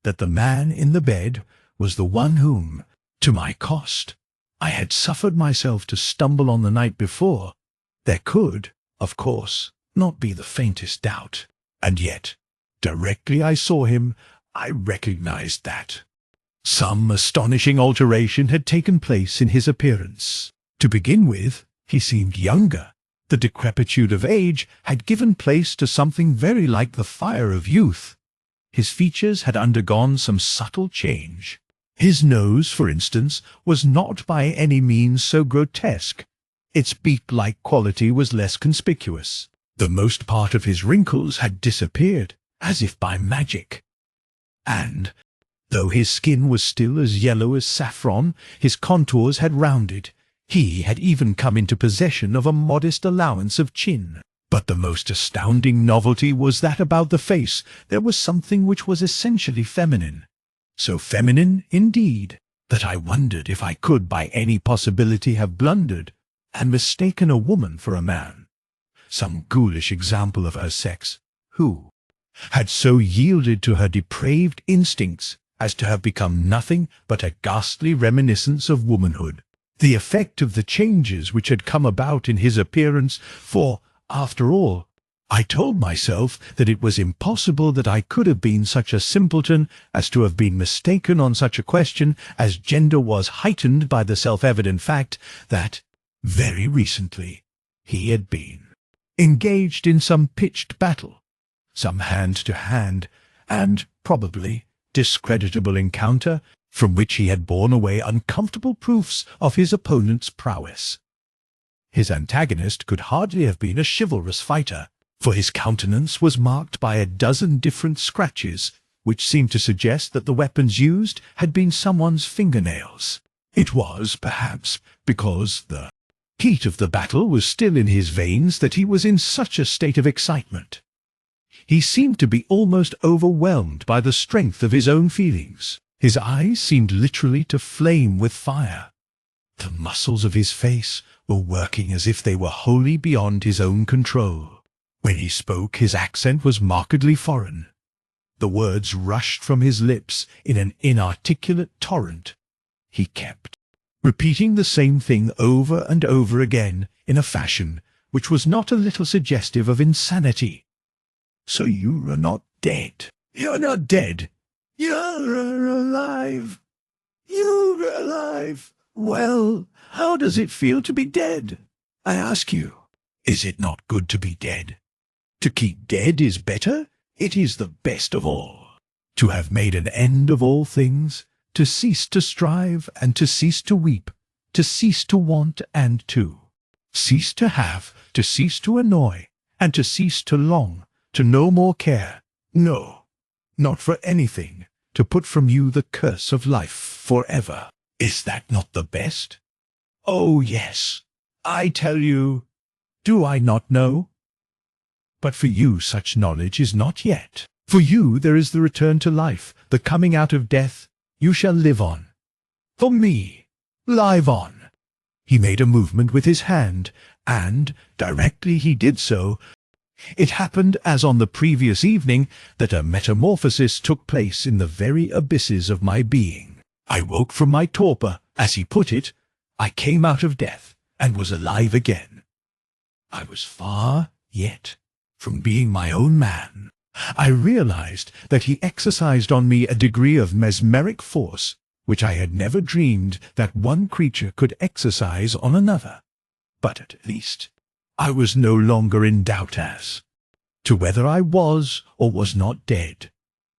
That the man in the bed was the one whom, to my cost, I had suffered myself to stumble on the night before, there could, of course, not be the faintest doubt. And yet, directly I saw him, I recognized that some astonishing alteration had taken place in his appearance. To begin with, he seemed younger. The decrepitude of age had given place to something very like the fire of youth. His features had undergone some subtle change. His nose, for instance, was not by any means so grotesque. Its beak-like quality was less conspicuous. The most part of his wrinkles had disappeared, as if by magic. And, though his skin was still as yellow as saffron, his contours had rounded. He had even come into possession of a modest allowance of chin. But the most astounding novelty was that about the face there was something which was essentially feminine. So feminine, indeed, that I wondered if I could by any possibility have blundered and mistaken a woman for a man, some ghoulish example of her sex, who, had so yielded to her depraved instincts as to have become nothing but a ghastly reminiscence of womanhood, the effect of the changes which had come about in his appearance, for, after all, I told myself that it was impossible that I could have been such a simpleton as to have been mistaken on such a question, as gender was heightened by the self-evident fact that, very recently, he had been engaged in some pitched battle, some hand-to-hand, and, probably, discreditable encounter, from which he had borne away uncomfortable proofs of his opponent's prowess. His antagonist could hardly have been a chivalrous fighter, for his countenance was marked by a dozen different scratches, which seemed to suggest that the weapons used had been someone's fingernails. It was, perhaps, because the heat of the battle was still in his veins that he was in such a state of excitement. He seemed to be almost overwhelmed by the strength of his own feelings. His eyes seemed literally to flame with fire. The muscles of his face were working as if they were wholly beyond his own control. When he spoke, his accent was markedly foreign. The words rushed from his lips in an inarticulate torrent. He kept repeating the same thing over and over again in a fashion which was not a little suggestive of insanity. "So you are not dead. You're not dead. You're alive. You're alive. Well, how does it feel to be dead? I ask you, is it not good to be dead? To keep dead is better. It is the best of all. To have made an end of all things, to cease to strive and to cease to weep, to cease to want and to cease to have, to cease to annoy, and to cease to long, to no more care, no, not for anything, to put from you the curse of life forever. Is that not the best? Oh, yes, I tell you, do I not know? But for you such knowledge is not yet. For you there is the return to life, the coming out of death. You shall live on. For me, live on." He made a movement with his hand, and, directly he did so, it happened, as on the previous evening, that a metamorphosis took place in the very abysses of my being. I woke from my torpor, as he put it. I came out of death, and was alive again. I was far, yet, from being my own man. I realized that he exercised on me a degree of mesmeric force which I had never dreamed that one creature could exercise on another. But at least I was no longer in doubt as to whether I was or was not dead.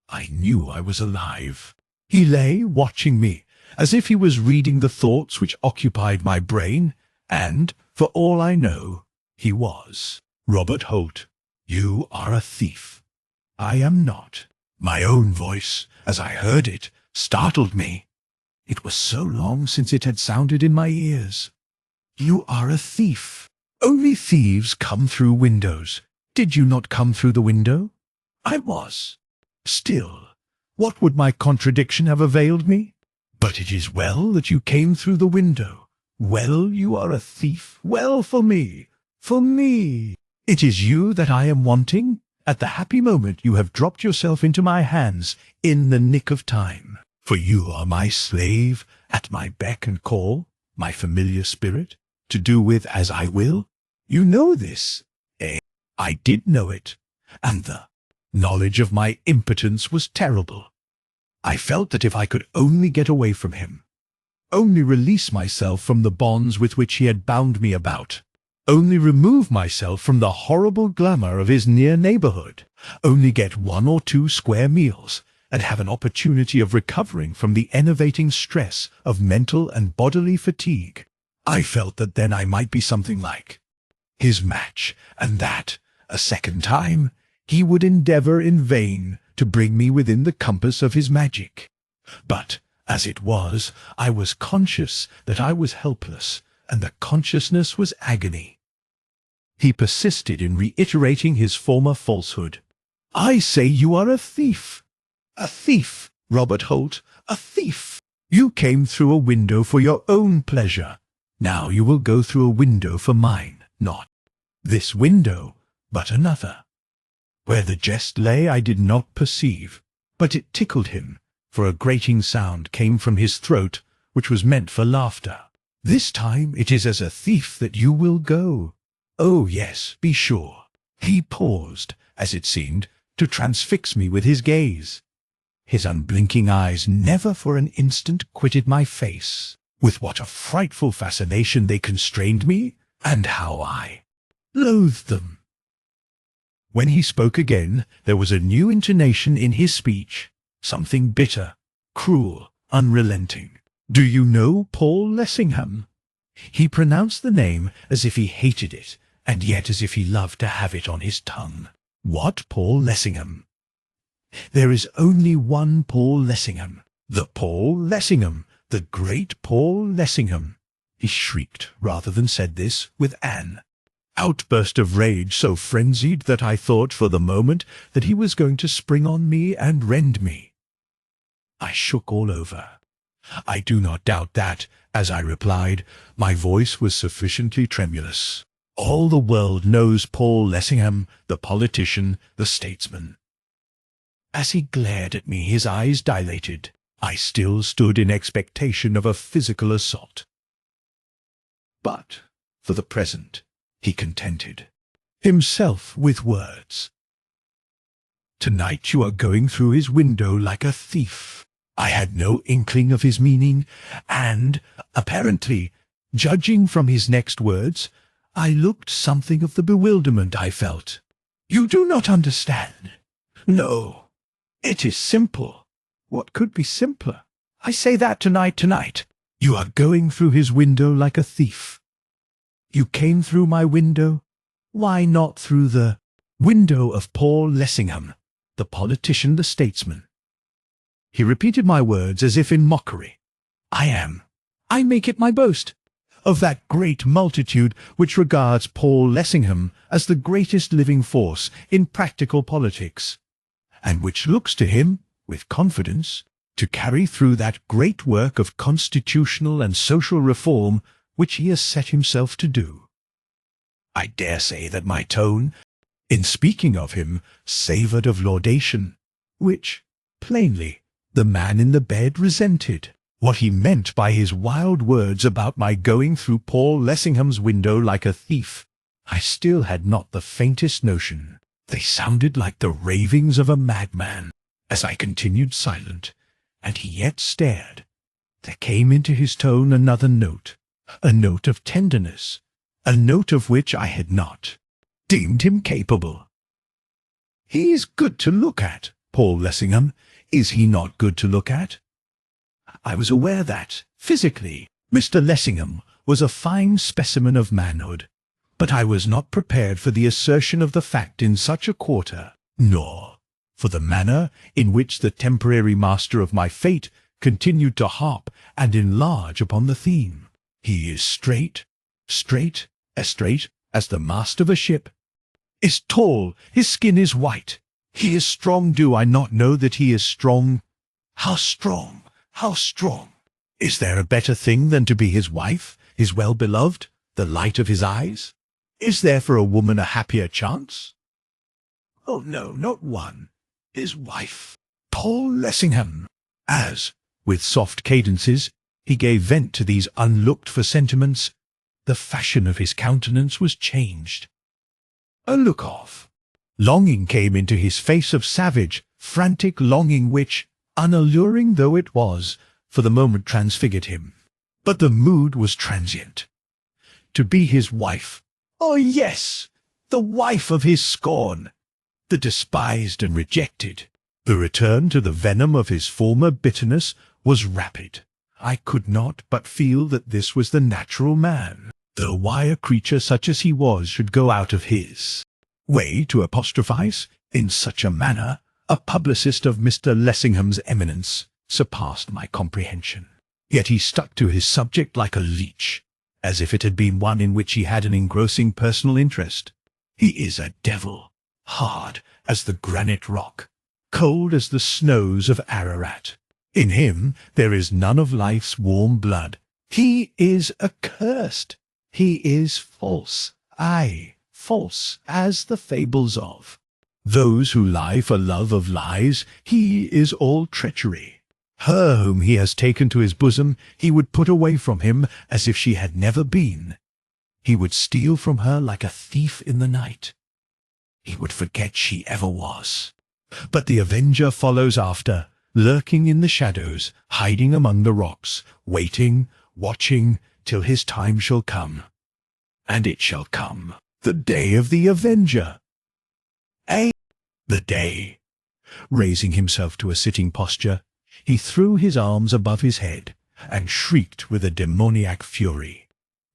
I knew I was alive. He lay watching me, as if he was reading the thoughts which occupied my brain, and, for all I know, he was. "Robert Holt, you are a thief." "I am not." My own voice, as I heard it, startled me. It was so long since it had sounded in my ears. "You are a thief. Only thieves come through windows. Did you not come through the window?" "I was." "Still, what would my contradiction have availed me? But it is well that you came through the window. Well, you are a thief. Well, for me. For me. It is you that I am wanting. At the happy moment you have dropped yourself into my hands in the nick of time. For you are my slave, at my beck and call, my familiar spirit, to do with as I will. You know this. I did know it, and the knowledge of my impotence was terrible. I felt that if I could only get away from him, only release myself from the bonds with which he had bound me about, only remove myself from the horrible glamour of his near neighborhood, only get 1 or 2 square meals, and have an opportunity of recovering from the enervating stress of mental and bodily fatigue, I felt that then I might be something like his match, and that, a second time, he would endeavor in vain to bring me within the compass of his magic. But, as it was, I was conscious that I was helpless, and the consciousness was agony. He persisted in reiterating his former falsehood. "I say you are a thief. A thief, Robert Holt, a thief. You came through a window for your own pleasure. Now you will go through a window for mine, not this window, but another. Where the jest lay I did not perceive, but it tickled him, for a grating sound came from his throat, which was meant for laughter. "This time it is as a thief that you will go." "Oh, yes, be sure." He paused, as it seemed, to transfix me with his gaze. His unblinking eyes never for an instant quitted my face. With what a frightful fascination they constrained me, and how I loathed them. When he spoke again, there was a new intonation in his speech, something bitter, cruel, unrelenting. "Do you know Paul Lessingham?" He pronounced the name as if he hated it, and yet as if he loved to have it on his tongue. "What Paul Lessingham?" "There is only one Paul Lessingham. The Paul Lessingham, the great Paul Lessingham." He shrieked, rather than said this, with an outburst of rage so frenzied that I thought for the moment that he was going to spring on me and rend me. I shook all over. I do not doubt that, as I replied, my voice was sufficiently tremulous. "All the world knows Paul Lessingham, the politician, the statesman." As he glared at me, his eyes dilated. I still stood in expectation of a physical assault. But, for the present, he contented himself with words. "Tonight you are going through his window like a thief." I had no inkling of his meaning, and, apparently, judging from his next words, I looked something of the bewilderment I felt. "You do not understand." "No, it is simple." "What could be simpler?" "I say that tonight. You are going through his window like a thief." "You came through my window? Why not through the window of Paul Lessingham, the politician, the statesman?" He repeated my words as if in mockery. I make it my boast, of that great multitude which regards Paul Lessingham as the greatest living force in practical politics, and which looks to him, with confidence, to carry through that great work of constitutional and social reform which he has set himself to do. I dare say that my tone, in speaking of him, savoured of laudation, which, plainly, the man in the bed resented. What he meant by his wild words about my going through Paul Lessingham's window like a thief, I still had not the faintest notion. They sounded like the ravings of a madman. As I continued silent, and he yet stared, there came into his tone another note, a note of tenderness, a note of which I had not deemed him capable. "He is good to look at, Paul Lessingham. Is he not good to look at?" I was aware that, physically, Mr. Lessingham was a fine specimen of manhood, but I was not prepared for the assertion of the fact in such a quarter, nor for the manner in which the temporary master of my fate continued to harp and enlarge upon the theme. "He is straight as the mast of a ship, is tall, his skin is white. He is strong. Do I not know that he is strong? How strong, how strong! Is there a better thing than to be his wife, his well-beloved, the light of his eyes? Is there for a woman a happier chance? Oh no, not one. His wife, Paul Lessingham." As, with soft cadences, he gave vent to these unlooked-for sentiments, the fashion of his countenance was changed. A look of longing came into his face, of savage, frantic longing which, unalluring though it was, for the moment transfigured him. But the mood was transient. To be his wife, oh yes, the wife of his scorn, the despised and rejected. The return to the venom of his former bitterness was rapid. I could not but feel that this was the natural man, though why a creature such as he was should go out of his way to apostrophize, in such a manner, a publicist of Mr. Lessingham's eminence, surpassed my comprehension. Yet he stuck to his subject like a leech, as if it had been one in which he had an engrossing personal interest. "He is a devil, hard as the granite rock, cold as the snows of Ararat. In him there is none of life's warm blood. He is accursed. He is false, aye, false as the fables of Those who lie for love of lies, he is all treachery. Her whom he has taken to his bosom, he would put away from him as if she had never been. He would steal from her like a thief in the night. He would forget she ever was. But the avenger follows after, lurking in the shadows, hiding among the rocks, waiting, watching, till his time shall come. And it shall come, the day of the avenger. The day. Raising himself to a sitting posture, he threw his arms above his head and shrieked with a demoniac fury.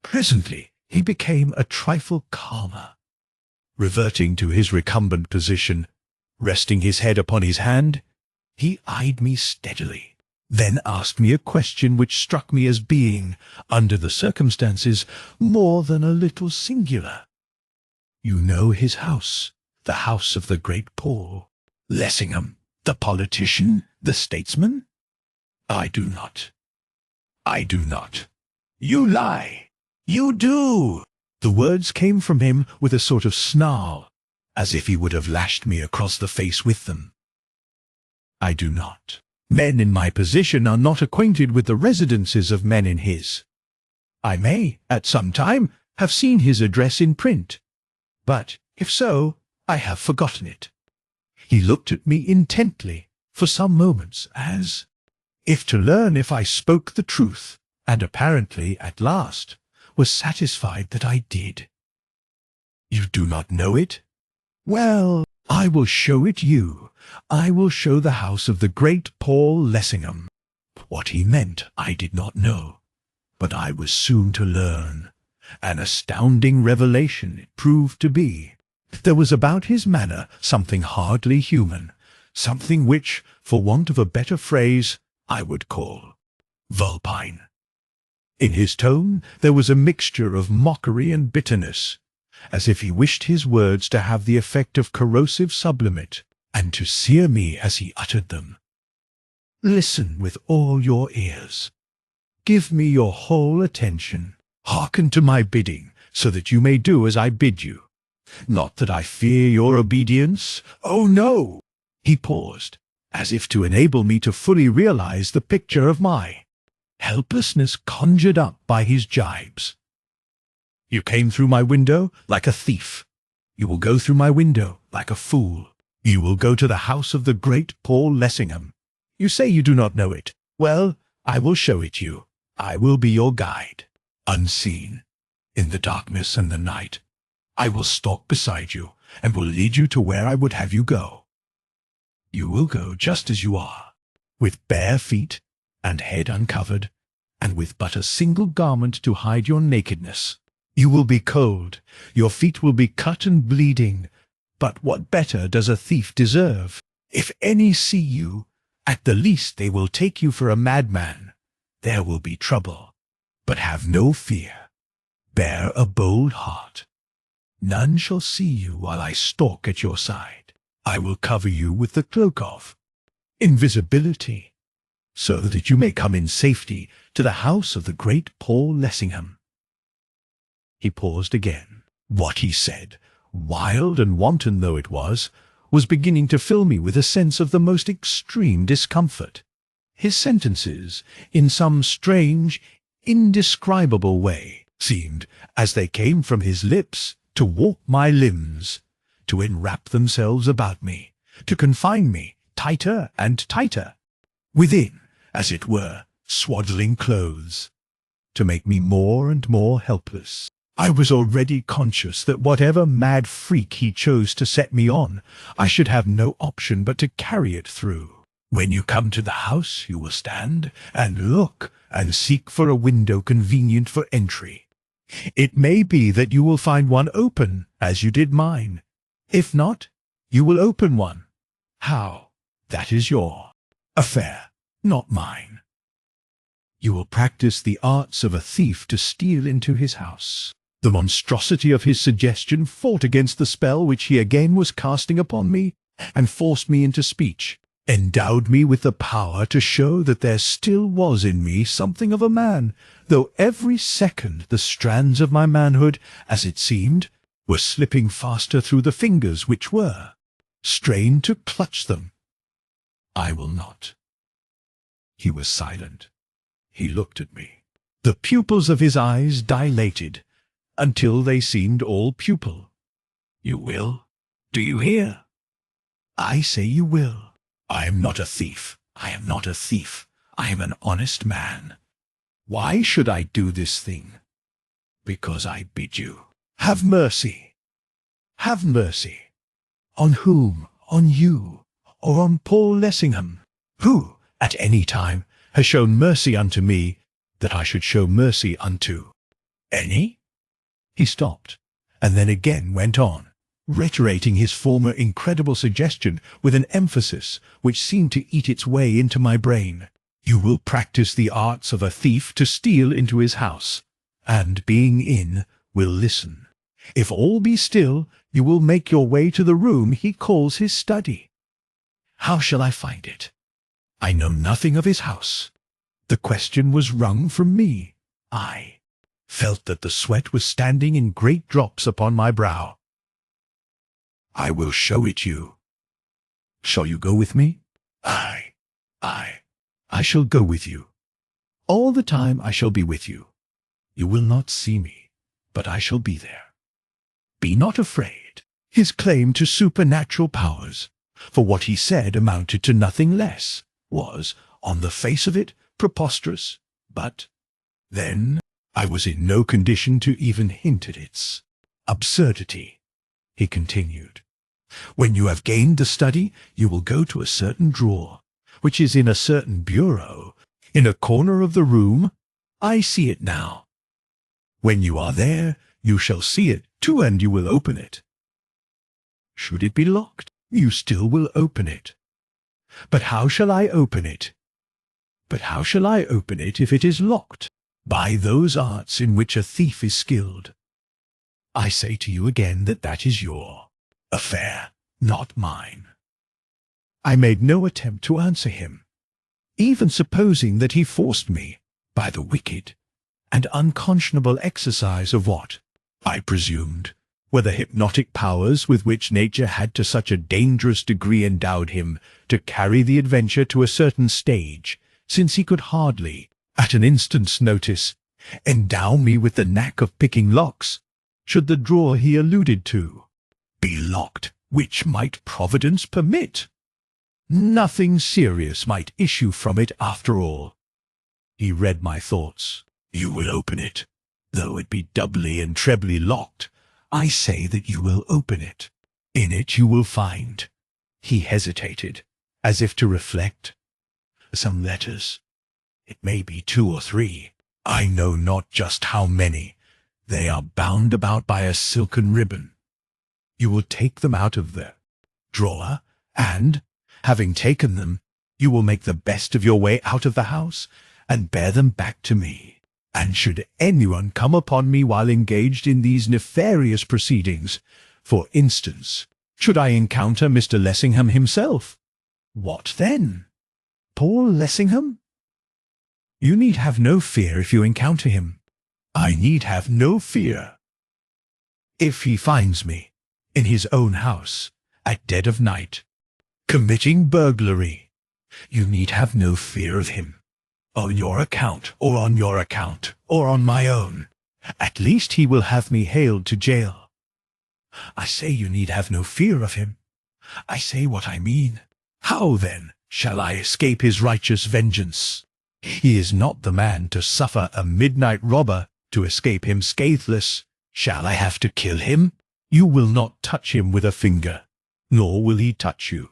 Presently he became a trifle calmer. Reverting to his recumbent position, resting his head upon his hand, he eyed me steadily, then asked me a question which struck me as being, under the circumstances, more than a little singular. "You know his house, the house of the great Paul Lessingham, the politician, the statesman?" "I do not." "I do not." "You lie." "You do." The words came from him with a sort of snarl, as if he would have lashed me across the face with them. "I do not. Men in my position are not acquainted with the residences of men in his. I may, at some time, have seen his address in print, but, if so, I have forgotten it." He looked at me intently for some moments, as if to learn if I spoke the truth, and apparently, at last, was satisfied that I did. "You do not know it? Well, I will show it you. I will show the house of the great Paul Lessingham." What he meant I did not know, but I was soon to learn. An astounding revelation it proved to be. There was about his manner something hardly human, something which, for want of a better phrase, I would call vulpine. In his tone there was a mixture of mockery and bitterness, as if he wished his words to have the effect of corrosive sublimate, and to sear me as he uttered them. "Listen with all your ears. Give me your whole attention. Hearken to my bidding, so that you may do as I bid you. Not that I fear your obedience. Oh, no!" He paused, as if to enable me to fully realize the picture of my helplessness conjured up by his jibes. "You came through my window like a thief. You will go through my window like a fool. You will go to the house of the great Paul Lessingham. You say you do not know it. Well, I will show it you. I will be your guide. Unseen, in the darkness and the night, I will stalk beside you, and will lead you to where I would have you go. You will go just as you are, with bare feet, and head uncovered, and with but a single garment to hide your nakedness. You will be cold, your feet will be cut and bleeding, but what better does a thief deserve? If any see you, at the least they will take you for a madman. There will be trouble, but have no fear. Bear a bold heart. None shall see you while I stalk at your side. I will cover you with the cloak of invisibility, so that you may come in safety to the house of the great Paul Lessingham." He paused again. What he said, wild and wanton though it was beginning to fill me with a sense of the most extreme discomfort. His sentences, in some strange, indescribable way, seemed, as they came from his lips, to warp my limbs, to enwrap themselves about me, to confine me tighter and tighter, within, as it were, swaddling clothes, to make me more and more helpless. I was already conscious that whatever mad freak he chose to set me on, I should have no option but to carry it through. "When you come to the house, you will stand and look and seek for a window convenient for entry. It may be that you will find one open, as you did mine. If not, you will open one. How? That is your affair, not mine. You will practice the arts of a thief to steal into his house." The monstrosity of his suggestion fought against the spell which he again was casting upon me, and forced me into speech, endowed me with the power to show that there still was in me something of a man, though every second the strands of my manhood, as it seemed, were slipping faster through the fingers which were strain to clutch them. I will not. He was silent. He looked at me. The pupils of his eyes dilated until they seemed all pupil. You will? Do you hear? I say you will. I am not a thief. I am not a thief. I am an honest man. Why should I do this thing? Because I bid you. Have mercy. Have mercy. On whom? On you, or on Paul Lessingham, who, at any time, has shown mercy unto me, that I should show mercy unto any? He stopped, and then again went on, reiterating his former incredible suggestion with an emphasis which seemed to eat its way into my brain. You will practice the arts of a thief to steal into his house, and, being in, will listen. If all be still, you will make your way to the room he calls his study. How shall I find it? I know nothing of his house. The question was wrung from me. I felt that the sweat was standing in great drops upon my brow. I will show it you. Shall you go with me? I shall go with you. All the time I shall be with you. You will not see me, but I shall be there. Be not afraid. His claim to supernatural powers, for what he said amounted to nothing less, was, on the face of it, preposterous, but then I was in no condition to even hint at its absurdity. He continued, when you have gained the study, you will go to a certain drawer, which is in a certain bureau, in a corner of the room. I see it now. When you are there, you shall see it too, and you will open it. Should it be locked, you still will open it. But how shall I open it? But how shall I open it if it is locked? By those arts in which a thief is skilled. I say to you again that that is your affair, not mine. I made no attempt to answer him, even supposing that he forced me, by the wicked and unconscionable exercise of what, I presumed, were the hypnotic powers with which nature had to such a dangerous degree endowed him to carry the adventure to a certain stage, since he could hardly, at an instant's notice, endow me with the knack of picking locks, should the drawer he alluded to be locked, which might Providence permit. Nothing serious might issue from it after all. He read my thoughts. You will open it, though it be doubly and trebly locked. I say that you will open it. In it you will find. He hesitated, as if to reflect. Some letters. It may be 2 or 3. I know not just how many. They are bound about by a silken ribbon. You will take them out of the drawer, and, having taken them, you will make the best of your way out of the house, and bear them back to me. And should anyone come upon me while engaged in these nefarious proceedings, for instance, should I encounter Mr. Lessingham himself, what then? Paul Lessingham? You need have no fear if you encounter him. I need have no fear. If he finds me, in his own house, at dead of night, committing burglary, you need have no fear of him. On your account, or on your account, or on my own. At least he will have me haled to jail. I say you need have no fear of him. I say what I mean. How, then, shall I escape his righteous vengeance? He is not the man to suffer a midnight robber to escape him scatheless. Shall I have to kill him? You will not touch him with a finger, nor will he touch you.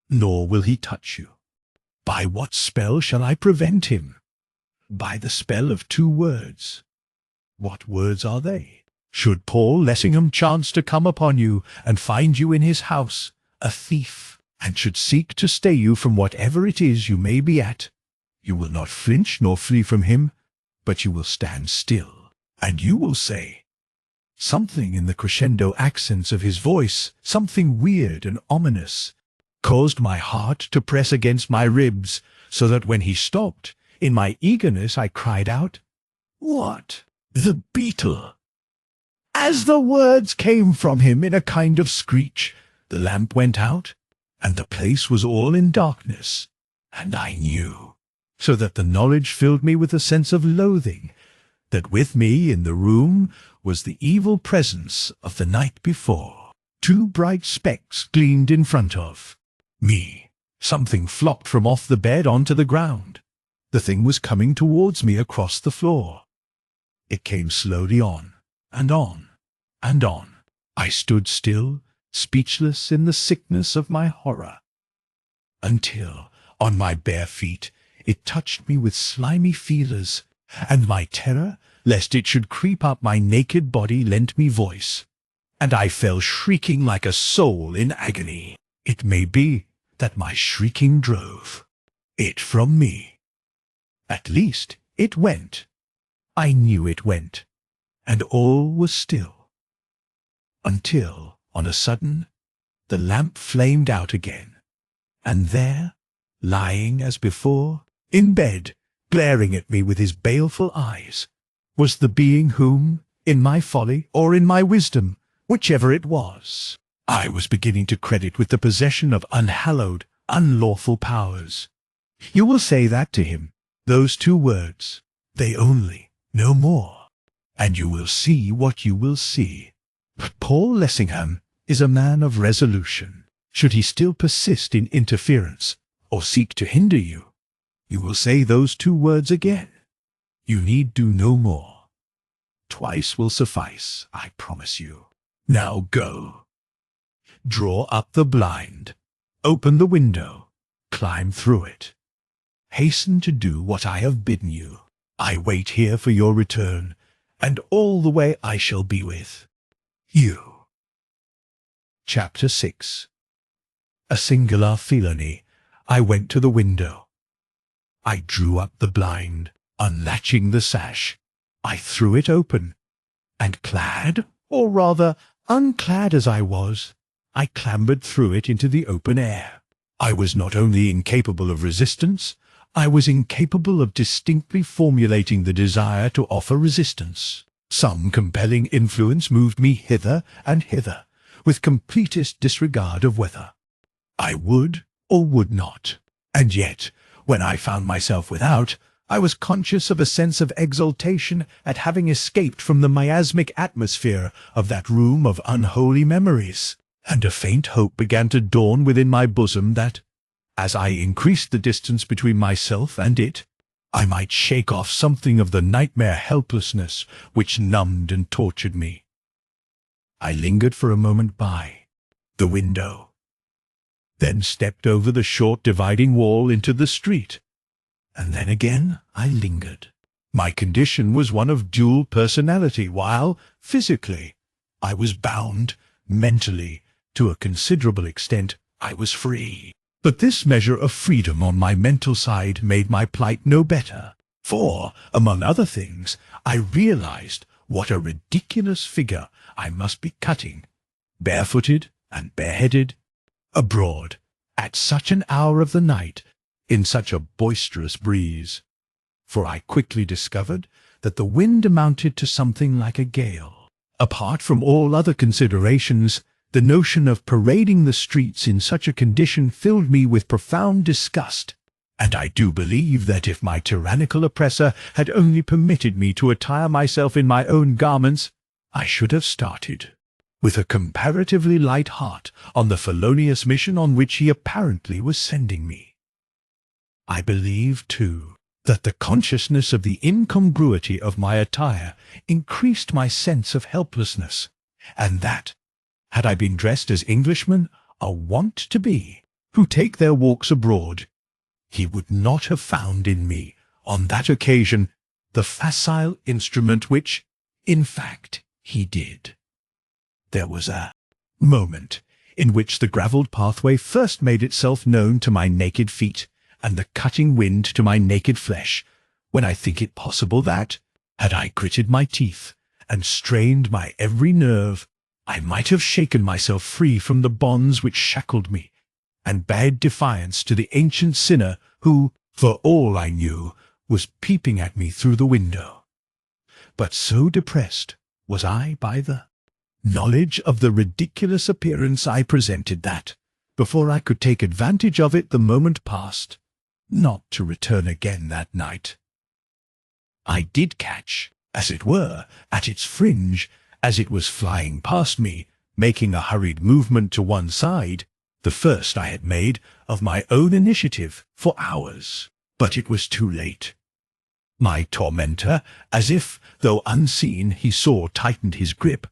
Nor will he touch you. By what spell shall I prevent him? By the spell of 2 words. What words are they? Should Paul Lessingham chance to come upon you and find you in his house, a thief, and should seek to stay you from whatever it is you may be at, you will not flinch nor flee from him, but you will stand still, and you will say, something in the crescendo accents of his voice, something weird and ominous, caused my heart to press against my ribs, so that when he stopped, in my eagerness I cried out, "What? The beetle!" As the words came from him in a kind of screech, the lamp went out, and the place was all in darkness, and I knew, so that the knowledge filled me with a sense of loathing, that with me in the room was the evil presence of the night before. Two bright specks gleamed in front of me. Something flopped from off the bed onto the ground. The thing was coming towards me across the floor. It came slowly on, and on, and on. I stood still, speechless in the sickness of my horror, until, on my bare feet, it touched me with slimy feelers, and my terror, lest it should creep up my naked body, lent me voice, and I fell shrieking like a soul in agony. It may be that my shrieking drove it from me. At least it went. I knew it went, and all was still, until, on a sudden, the lamp flamed out again, and there, lying as before, in bed, glaring at me with his baleful eyes, was the being whom, in my folly or in my wisdom, whichever it was, I was beginning to credit with the possession of unhallowed, unlawful powers. You will say that to him, those two words, they only, no more, and you will see what you will see. But Paul Lessingham is a man of resolution. Should he still persist in interference, or seek to hinder you, you will say those two words again. You need do no more. Twice will suffice, I promise you. Now go. Draw up the blind. Open the window. Climb through it. Hasten to do what I have bidden you. I wait here for your return, and all the way I shall be with you. Chapter 6. A singular felony. I went to the window. I drew up the blind, unlatching the sash. I threw it open, and clad, or rather unclad as I was, I clambered through it into the open air. I was not only incapable of resistance, I was incapable of distinctly formulating the desire to offer resistance. Some compelling influence moved me hither and hither, with completest disregard of whether I would or would not. And yet, when I found myself without, I was conscious of a sense of exultation at having escaped from the miasmic atmosphere of that room of unholy memories, and a faint hope began to dawn within my bosom that, as I increased the distance between myself and it, I might shake off something of the nightmare helplessness which numbed and tortured me. I lingered for a moment by the window, then stepped over the short dividing wall into the street, and then again I lingered. My condition was one of dual personality, while, physically, I was bound, mentally, to a considerable extent, I was free. But this measure of freedom on my mental side made my plight no better, for, among other things, I realized what a ridiculous figure I must be cutting, barefooted and bareheaded, abroad, at such an hour of the night, in such a boisterous breeze. For I quickly discovered that the wind amounted to something like a gale. Apart from all other considerations, the notion of parading the streets in such a condition filled me with profound disgust, and I do believe that if my tyrannical oppressor had only permitted me to attire myself in my own garments, I should have started, with a comparatively light heart, on the felonious mission on which he apparently was sending me. I believe, too, that the consciousness of the incongruity of my attire increased my sense of helplessness, and that, had I been dressed as Englishmen are wont to be, who take their walks abroad, he would not have found in me, on that occasion, the facile instrument which, in fact, he did. There was a moment in which the gravelled pathway first made itself known to my naked feet, and the cutting wind to my naked flesh, when I think it possible that, had I gritted my teeth and strained my every nerve, I might have shaken myself free from the bonds which shackled me, and bade defiance to the ancient sinner who, for all I knew, was peeping at me through the window. But so depressed was I by the knowledge of the ridiculous appearance I presented that, before I could take advantage of it, the moment passed, not to return again that night. I did catch, as it were, at its fringe, as it was flying past me, making a hurried movement to one side, the first I had made of my own initiative for hours. But it was too late. My tormentor, as if, though unseen, he saw tightened his grip,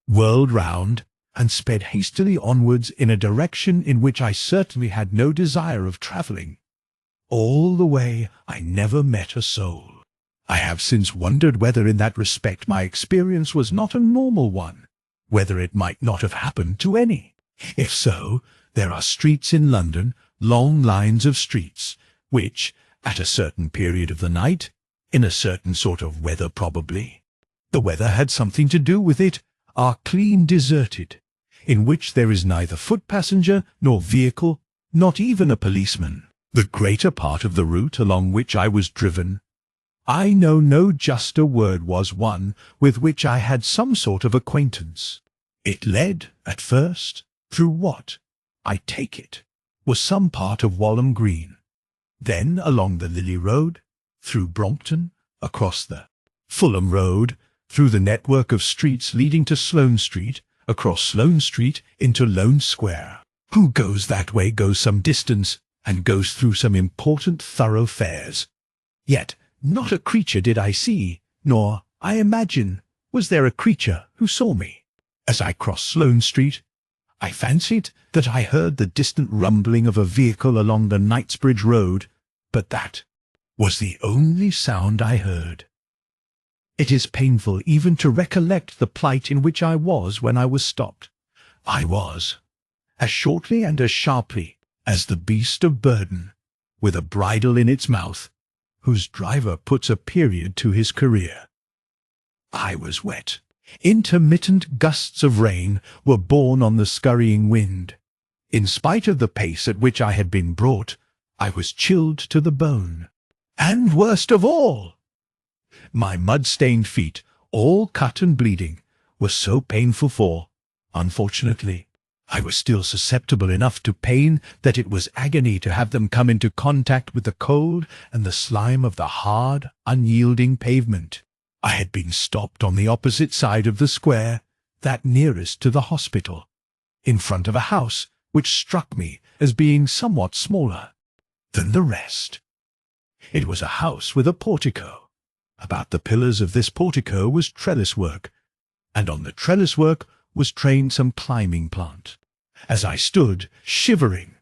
whirled round, and sped hastily onwards in a direction in which I certainly had no desire of travelling. All the way I never met a soul. I have since wondered whether in that respect my experience was not a normal one, whether it might not have happened to any. If so, there are streets in London, long lines of streets, which, at a certain period of the night, in a certain sort of weather probably, the weather had something to do with it, are clean deserted, in which there is neither foot passenger nor vehicle, not even a policeman. The greater part of the route along which I was driven, I know no juster word, was one with which I had some sort of acquaintance. It led, at first, through what, I take it, was some part of Walham Green, then along the Lily Road, through Brompton, across the Fulham Road, through the network of streets leading to Sloane Street, across Sloane Street into Lone Square. Who goes that way goes some distance, and goes through some important thoroughfares. Yet not a creature did I see, nor, I imagine, was there a creature who saw me. As I crossed Sloane Street, I fancied that I heard the distant rumbling of a vehicle along the Knightsbridge Road, but that was the only sound I heard. It is painful even to recollect the plight in which I was when I was stopped. I was, as shortly and as sharply as the beast of burden, with a bridle in its mouth, whose driver puts a period to his career. I was wet. Intermittent gusts of rain were borne on the scurrying wind. In spite of the pace at which I had been brought, I was chilled to the bone. And worst of all, my mud-stained feet, all cut and bleeding, were so painful, for, unfortunately, I was still susceptible enough to pain that it was agony to have them come into contact with the cold and the slime of the hard, unyielding pavement. I had been stopped on the opposite side of the square, that nearest to the hospital, in front of a house which struck me as being somewhat smaller than the rest. It was a house with a portico. About the pillars of this portico was trellis work, and on the trellis work was trained some climbing plant. As I stood, shivering,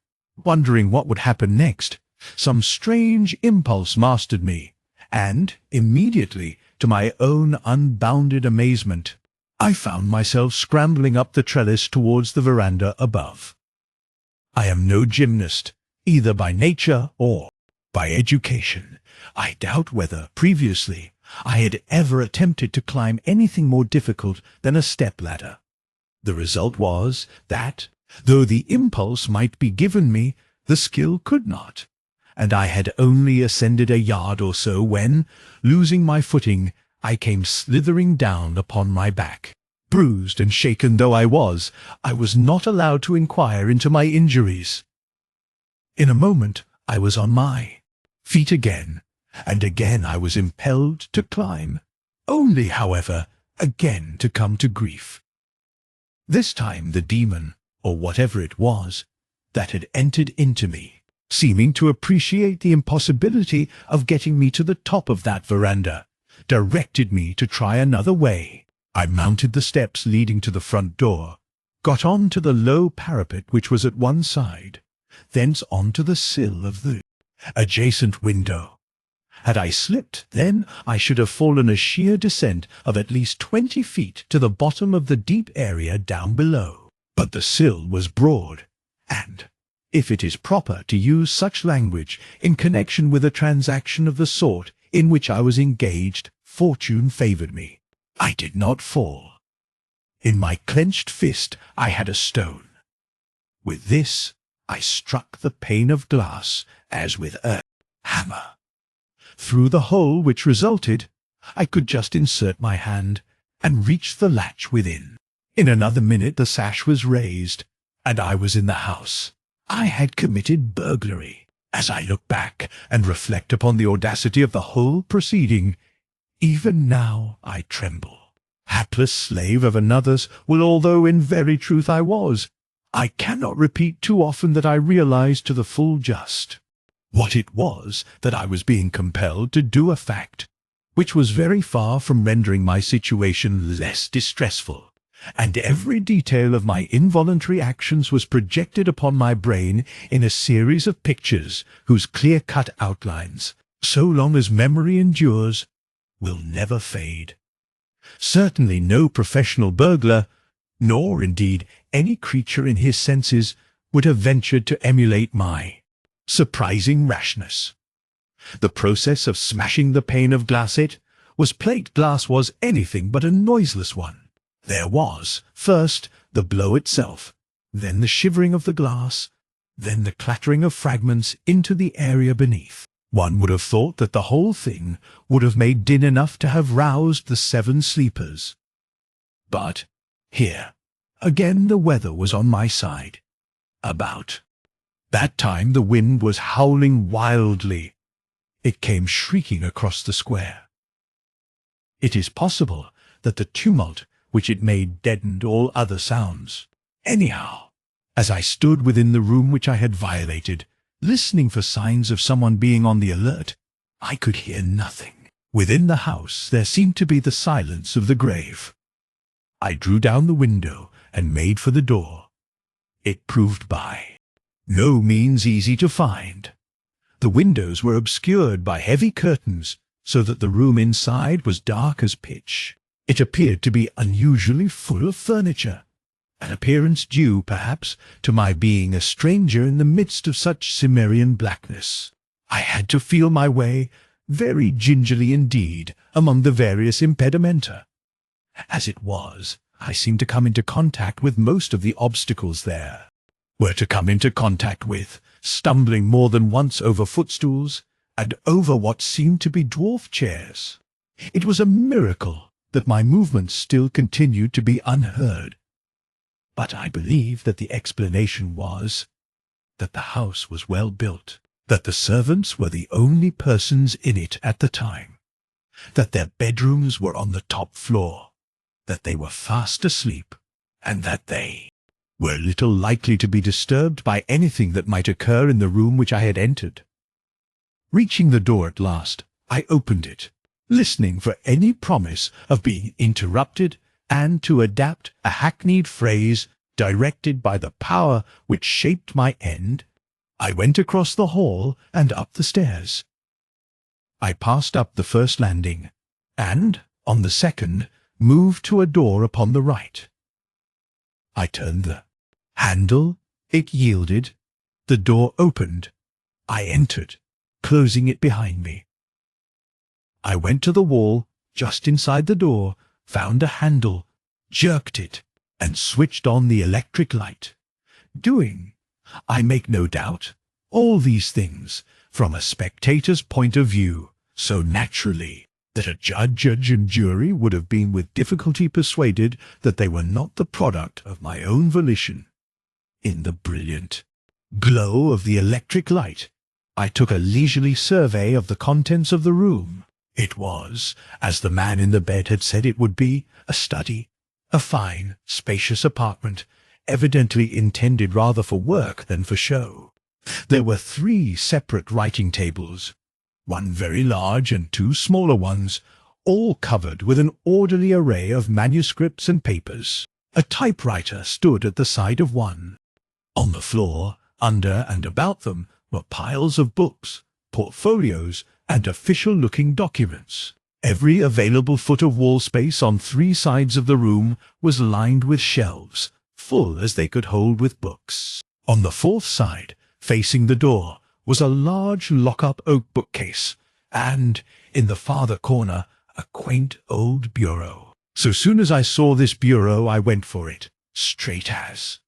wondering what would happen next, some strange impulse mastered me, and immediately, to my own unbounded amazement, I found myself scrambling up the trellis towards the veranda above. I am no gymnast, either by nature or by education. I doubt whether, previously, I had ever attempted to climb anything more difficult than a step-ladder. The result was that, though the impulse might be given me, the skill could not, and I had only ascended a yard or so when, losing my footing, I came slithering down upon my back. Bruised and shaken though I was not allowed to inquire into my injuries. In a moment I was on my feet again, and again I was impelled to climb, only, however, again to come to grief. This time the demon, or whatever it was, that had entered into me, seeming to appreciate the impossibility of getting me to the top of that veranda, directed me to try another way. I mounted the steps leading to the front door, got on to the low parapet which was at one side, thence on to the sill of the adjacent window. Had I slipped, then I should have fallen a sheer descent of at least 20 feet to the bottom of the deep area down below. But the sill was broad, and, if it is proper to use such language in connection with a transaction of the sort in which I was engaged, fortune favoured me. I did not fall. In my clenched fist I had a stone. With this I struck the pane of glass as with a hammer. Through the hole which resulted, I could just insert my hand, and reached the latch within. In another minute the sash was raised, and I was in the house. I had committed burglary. As I look back and reflect upon the audacity of the whole proceeding, even now I tremble. Hapless slave of another's, well, although in very truth I was, I cannot repeat too often that I realized to the full just what it was that I was being compelled to do, a fact which was very far from rendering my situation less distressful, and every detail of my involuntary actions was projected upon my brain in a series of pictures whose clear-cut outlines, so long as memory endures, will never fade. Certainly no professional burglar, nor indeed any creature in his senses, would have ventured to emulate my surprising rashness. The process of smashing the pane of glass plate glass was anything but a noiseless one. There was, first, the blow itself, then the shivering of the glass, then the clattering of fragments into the area beneath. One would have thought that the whole thing would have made din enough to have roused the 7 sleepers. But here, again the weather was on my side. About that time the wind was howling wildly. It came shrieking across the square. It is possible that the tumult which it made deadened all other sounds. Anyhow, as I stood within the room which I had violated, listening for signs of someone being on the alert, I could hear nothing. Within the house there seemed to be the silence of the grave. I drew down the window and made for the door. It proved by no means easy to find. The windows were obscured by heavy curtains, so that the room inside was dark as pitch. It appeared to be unusually full of furniture, an appearance due, perhaps, to my being a stranger in the midst of such Cimmerian blackness. I had to feel my way, very gingerly indeed, among the various impedimenta. As it was, I seemed to come into contact with most of the obstacles there were to come into contact with, stumbling more than once over footstools, and over what seemed to be dwarf chairs. It was a miracle that my movements still continued to be unheard. But I believe that the explanation was that the house was well built, that the servants were the only persons in it at the time, that their bedrooms were on the top floor, that they were fast asleep, and that they were little likely to be disturbed by anything that might occur in the room which I had entered. Reaching the door at last, I opened it, listening for any promise of being interrupted, and to adapt a hackneyed phrase directed by the power which shaped my end, I went across the hall and up the stairs. I passed up the first landing, and, on the second, moved to a door upon the right. I turned the handle, it yielded, the door opened, I entered, closing it behind me. I went to the wall, just inside the door, found a handle, jerked it, and switched on the electric light, doing, I make no doubt, all these things from a spectator's point of view, so naturally that a judge and jury would have been with difficulty persuaded that they were not the product of my own volition. In the brilliant glow of the electric light, I took a leisurely survey of the contents of the room. It was, as the man in the bed had said it would be, a study, a fine, spacious apartment, evidently intended rather for work than for show. There were 3 separate writing tables, one very large and 2 smaller ones, all covered with an orderly array of manuscripts and papers. A typewriter stood at the side of one. On the floor, under and about them, were piles of books, portfolios, and official-looking documents. Every available foot of wall space on 3 sides of the room was lined with shelves, full as they could hold with books. On the 4th side, facing the door, was a large lock-up oak bookcase, and, in the farther corner, a quaint old bureau. So soon as I saw this bureau, I went for it, straight as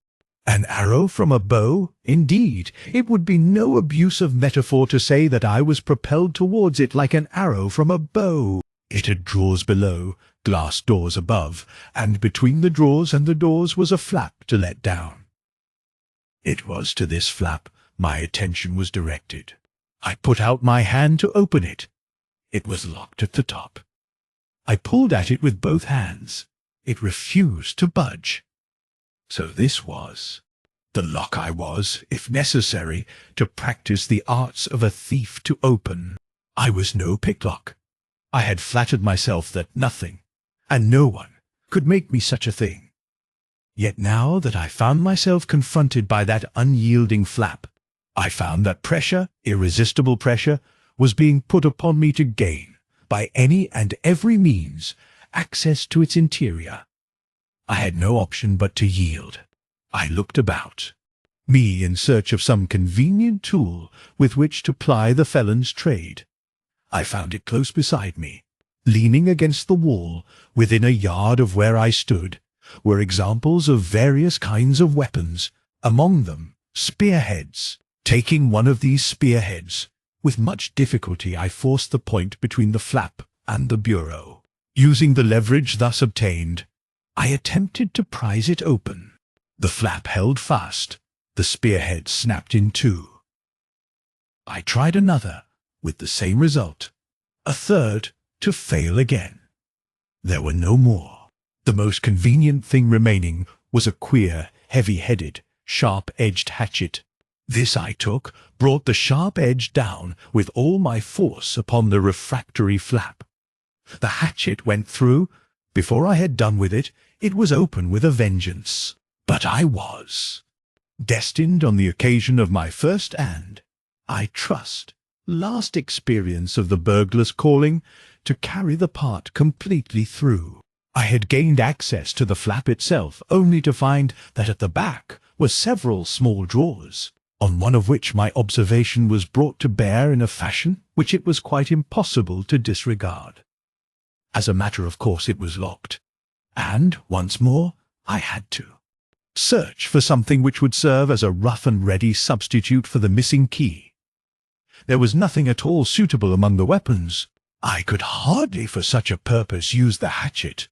an arrow from a bow. Indeed, it would be no abuse of metaphor to say that I was propelled towards it like an arrow from a bow. It had drawers below, glass doors above, and between the drawers and the doors was a flap to let down. It was to this flap my attention was directed. I put out my hand to open it. It was locked at the top. I pulled at it with both hands. It refused to budge. So this was the lock I was, if necessary, to practice the arts of a thief to open. I was no picklock. I had flattered myself that nothing, and no one, could make me such a thing. Yet now that I found myself confronted by that unyielding flap, I found that pressure, irresistible pressure, was being put upon me to gain, by any and every means, access to its interior. I had no option but to yield. I looked about me in search of some convenient tool with which to ply the felon's trade. I found it close beside me. Leaning against the wall, within a yard of where I stood, were examples of various kinds of weapons, among them spearheads. Taking one of these spearheads, with much difficulty I forced the point between the flap and the bureau. Using the leverage thus obtained, I attempted to prise it open. The flap held fast. The spearhead snapped in two. I tried another, with the same result. A third, to fail again. There were no more. The most convenient thing remaining was a queer, heavy-headed, sharp-edged hatchet. This I took, brought the sharp edge down with all my force upon the refractory flap. The hatchet went through. Before I had done with it, it was open with a vengeance. But I was destined on the occasion of my first and, I trust, last experience of the burglar's calling, to carry the part completely through. I had gained access to the flap itself, only to find that at the back were several small drawers, on one of which my observation was brought to bear in a fashion which it was quite impossible to disregard. As a matter of course it was locked, and, once more, I had to search for something which would serve as a rough-and-ready substitute for the missing key. There was nothing at all suitable among the weapons. I could hardly for such a purpose use the hatchet.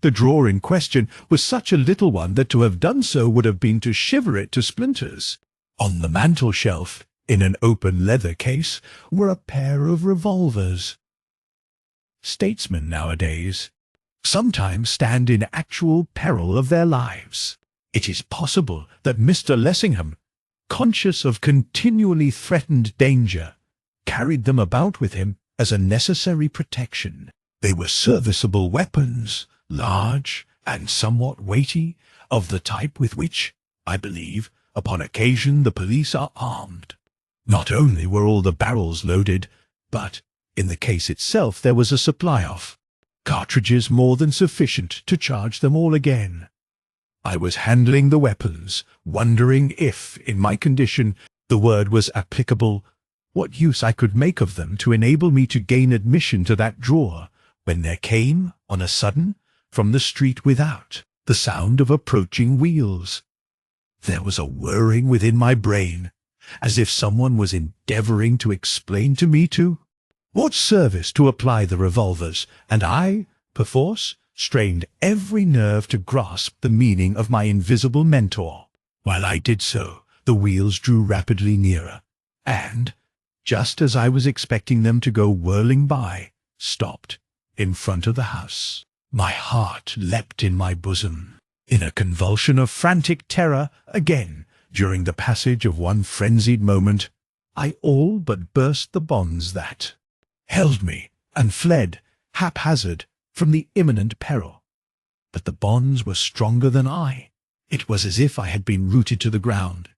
The drawer in question was such a little one that to have done so would have been to shiver it to splinters. On the mantel-shelf, in an open leather case, were a pair of revolvers. Statesmen nowadays sometimes stand in actual peril of their lives. It is possible that Mr. Lessingham, conscious of continually threatened danger, carried them about with him as a necessary protection. They were serviceable weapons, large and somewhat weighty, of the type with which, I believe, upon occasion the police are armed. Not only were all the barrels loaded, but, in the case itself, there was a supply of cartridges more than sufficient to charge them all again. I was handling the weapons, wondering if, in my condition, the word was applicable, what use I could make of them to enable me to gain admission to that drawer, when there came, on a sudden, from the street without, the sound of approaching wheels. There was a whirring within my brain, as if someone was endeavouring to explain to me to what service to apply the revolvers, and I, perforce, strained every nerve to grasp the meaning of my invisible mentor. While I did so, the wheels drew rapidly nearer, and, just as I was expecting them to go whirling by, stopped in front of the house. My heart leapt in my bosom. In a convulsion of frantic terror, again, during the passage of one frenzied moment, I all but burst the bonds that held me, and fled, haphazard, from the imminent peril. But the bonds were stronger than I. It was as if I had been rooted to the ground.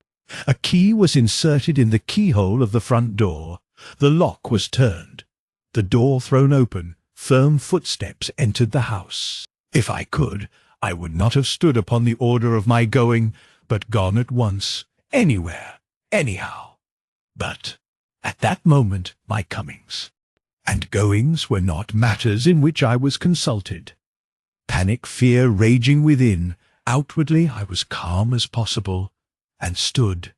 A key was inserted in the keyhole of the front door. The lock was turned. The door thrown open, firm footsteps entered the house. If I could, I would not have stood upon the order of my going, but gone at once, anywhere, anyhow. But, at that moment, my comings and goings were not matters in which I was consulted. Panic fear raging within, outwardly I was calm as possible, and stood,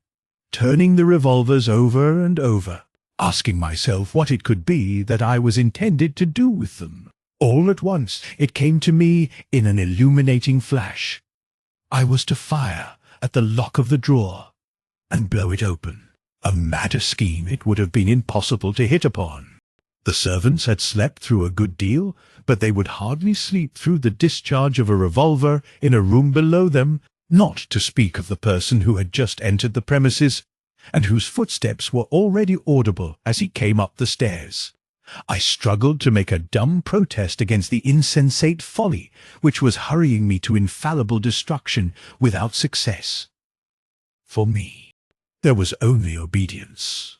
turning the revolvers over and over. asking myself what it could be that I was intended to do with them. All at once it came to me in an illuminating flash. I was to fire at the lock of the drawer and blow it open. A madder scheme it would have been impossible to hit upon. The servants had slept through a good deal, but they would hardly sleep through the discharge of a revolver in a room below them, not to speak of the person who had just entered the premises, and whose footsteps were already audible as he came up the stairs. I struggled to make a dumb protest against the insensate folly which was hurrying me to infallible destruction without success. For me, there was only obedience.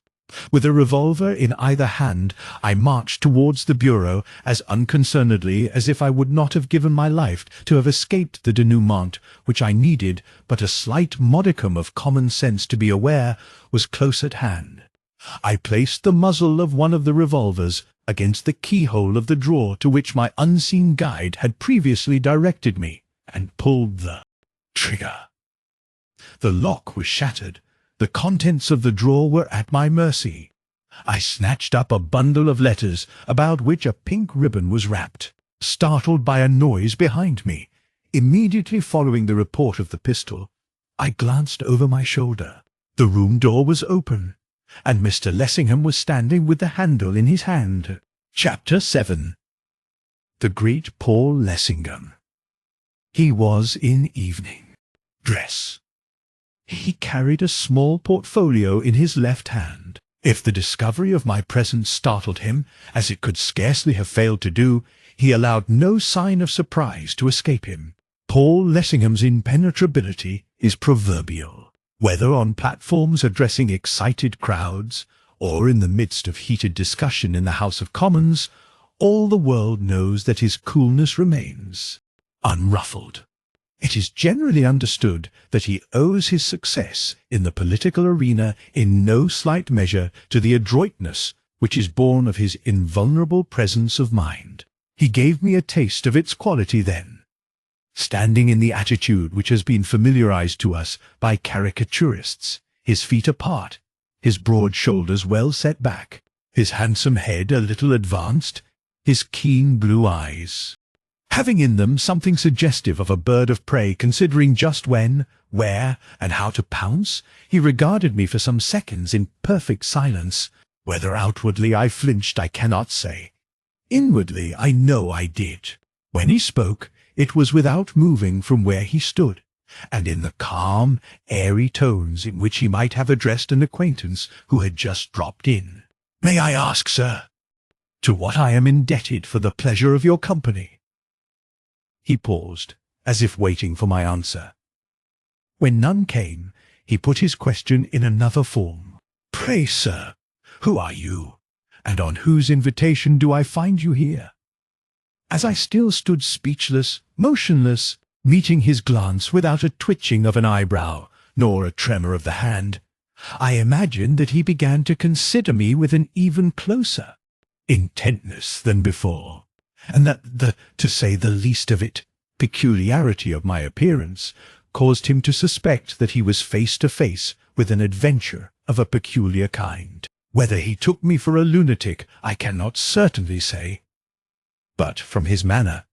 With a revolver in either hand, I marched towards the bureau as unconcernedly as if I would not have given my life to have escaped the denouement which I needed but a slight modicum of common sense to be aware was close at hand. I placed the muzzle of one of the revolvers against the keyhole of the drawer to which my unseen guide had previously directed me, and pulled the trigger. The lock was shattered. The contents of the drawer were at my mercy. I snatched up a bundle of letters about which a pink ribbon was wrapped, startled by a noise behind me. Immediately following the report of the pistol, I glanced over my shoulder. The room door was open, and Mr. Lessingham was standing with the handle in his hand. Chapter 7. The great Paul Lessingham. He was in evening dress. He carried a small portfolio in his left hand. If the discovery of my presence startled him, as it could scarcely have failed to do, he allowed no sign of surprise to escape him. Paul Lessingham's impenetrability is proverbial. Whether on platforms addressing excited crowds, or in the midst of heated discussion in the House of Commons, all the world knows that his coolness remains unruffled. It is generally understood that he owes his success in the political arena in no slight measure to the adroitness which is born of his invulnerable presence of mind. He gave me a taste of its quality then. Standing in the attitude which has been familiarized to us by caricaturists, his feet apart, his broad shoulders well set back, his handsome head a little advanced, his keen blue eyes having in them something suggestive of a bird of prey considering just when, where, and how to pounce, he regarded me for some seconds in perfect silence. Whether outwardly I flinched I cannot say. Inwardly I know I did. When he spoke, it was without moving from where he stood, and in the calm, airy tones in which he might have addressed an acquaintance who had just dropped in. "May I ask, sir, to what I am indebted for the pleasure of your company?" He paused, as if waiting for my answer. When none came, he put his question in another form. "Pray, sir, who are you, and on whose invitation do I find you here?" As I still stood speechless, motionless, meeting his glance without a twitching of an eyebrow, nor a tremor of the hand, I imagined that he began to consider me with an even closer intentness than before, and that the, to say the least of it, peculiarity of my appearance caused him to suspect that he was face to face with an adventure of a peculiar kind. Whether he took me for a lunatic I cannot certainly say, but from his manner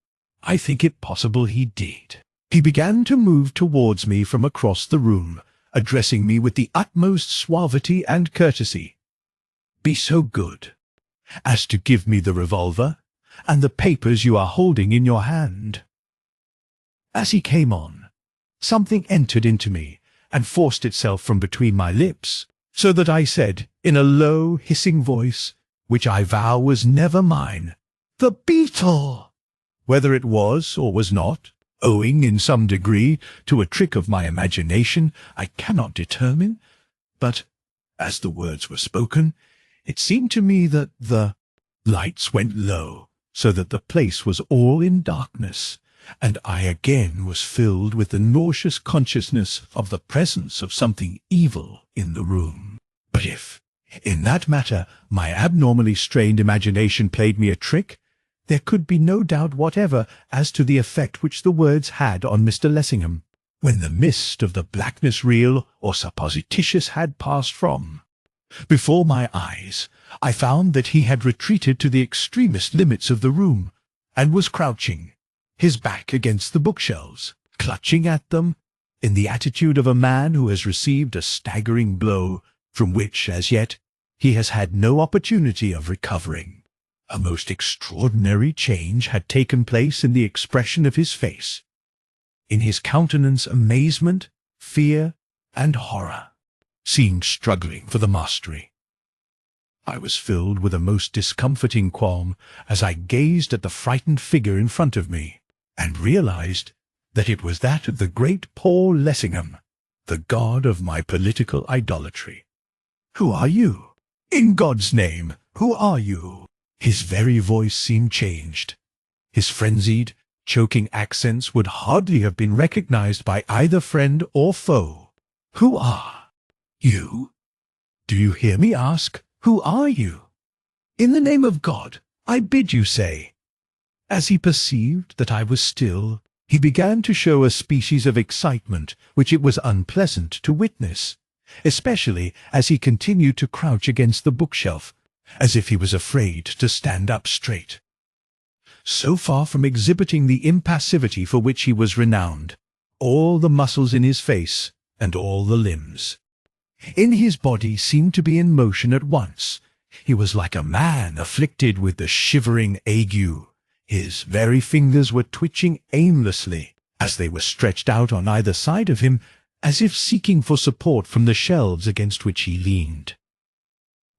I think it possible he did. He began to move towards me from across the room, addressing me with the utmost suavity and courtesy. "Be so good as to give me the revolver and the papers you are holding in your hand." As he came on, something entered into me and forced itself from between my lips, so that I said, in a low, hissing voice, which I vow was never mine, "The beetle!" Whether it was or was not, owing in some degree to a trick of my imagination, I cannot determine, but, as the words were spoken, it seemed to me that the lights went low, so that the place was all in darkness, and I again was filled with the nauseous consciousness of the presence of something evil in the room. But if, in that matter, my abnormally strained imagination played me a trick, there could be no doubt whatever as to the effect which the words had on Mr. Lessingham. When the mist of the blackness real or supposititious had passed from, Before my eyes, I found that he had retreated to the extremest limits of the room, and was crouching, his back against the bookshelves, clutching at them, in the attitude of a man who has received a staggering blow from which, as yet, he has had no opportunity of recovering. A most extraordinary change had taken place in the expression of his face. In his countenance amazement, fear, and horror seemed struggling for the mastery. I was filled with a most discomforting qualm as I gazed at the frightened figure in front of me, and realized that it was that of the great Paul Lessingham, the god of my political idolatry. "Who are you? In God's name, who are you?" His very voice seemed changed. His frenzied, choking accents would hardly have been recognized by either friend or foe. "Who are you? Do you hear me ask? Who are you? In the name of God, I bid you say." As he perceived that I was still, he began to show a species of excitement which it was unpleasant to witness, especially as he continued to crouch against the bookshelf, as if he was afraid to stand up straight. So far from exhibiting the impassivity for which he was renowned, all the muscles in his face and all the limbs in his body seemed to be in motion at once. He was like a man afflicted with the shivering ague. His very fingers were twitching aimlessly as they were stretched out on either side of him, as if seeking for support from the shelves against which he leaned.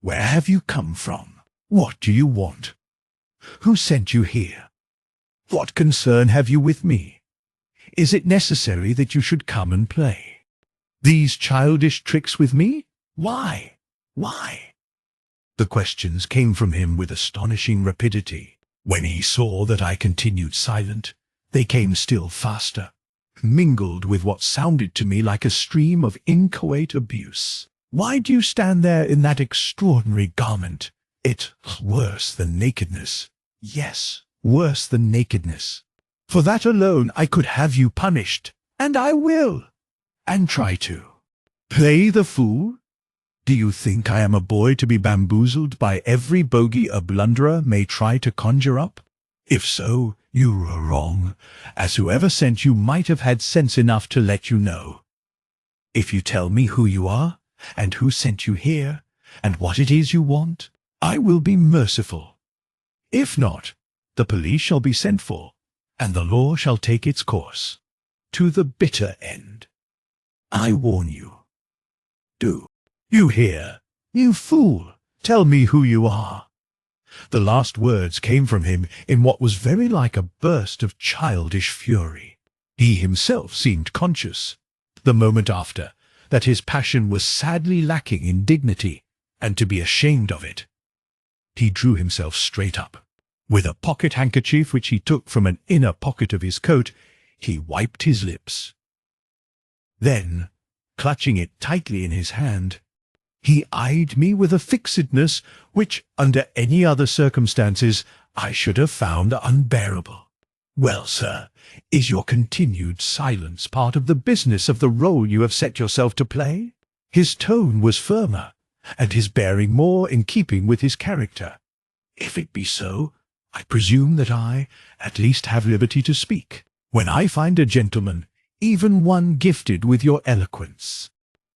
"Where have you come from? What do you want? Who sent you here? What concern have you with me? Is it necessary that you should come and play these childish tricks with me? Why? Why?" The questions came from him with astonishing rapidity. When he saw that I continued silent, they came still faster, mingled with what sounded to me like a stream of inchoate abuse. "Why do you stand there in that extraordinary garment? It's worse than nakedness. Yes, worse than nakedness. For that alone I could have you punished, and I will, and try to. Play the fool? Do you think I am a boy to be bamboozled by every bogey a blunderer may try to conjure up? If so, you are wrong, as whoever sent you might have had sense enough to let you know. If you tell me who you are, and who sent you here, and what it is you want, I will be merciful. If not, the police shall be sent for, and the law shall take its course, to the bitter end. I warn you. Do you hear? You fool, tell me who you are." The last words came from him in what was very like a burst of childish fury. He himself seemed conscious, the moment after, that his passion was sadly lacking in dignity, and to be ashamed of it. He drew himself straight up. With a pocket-handkerchief which he took from an inner pocket of his coat, he wiped his lips. Then, clutching it tightly in his hand, he eyed me with a fixedness which, under any other circumstances, I should have found unbearable. "Well, sir, is your continued silence part of the business of the role you have set yourself to play?" His tone was firmer, and his bearing more in keeping with his character. "If it be so, I presume that I, at least, have liberty to speak. When I find a gentleman, even one gifted with your eloquence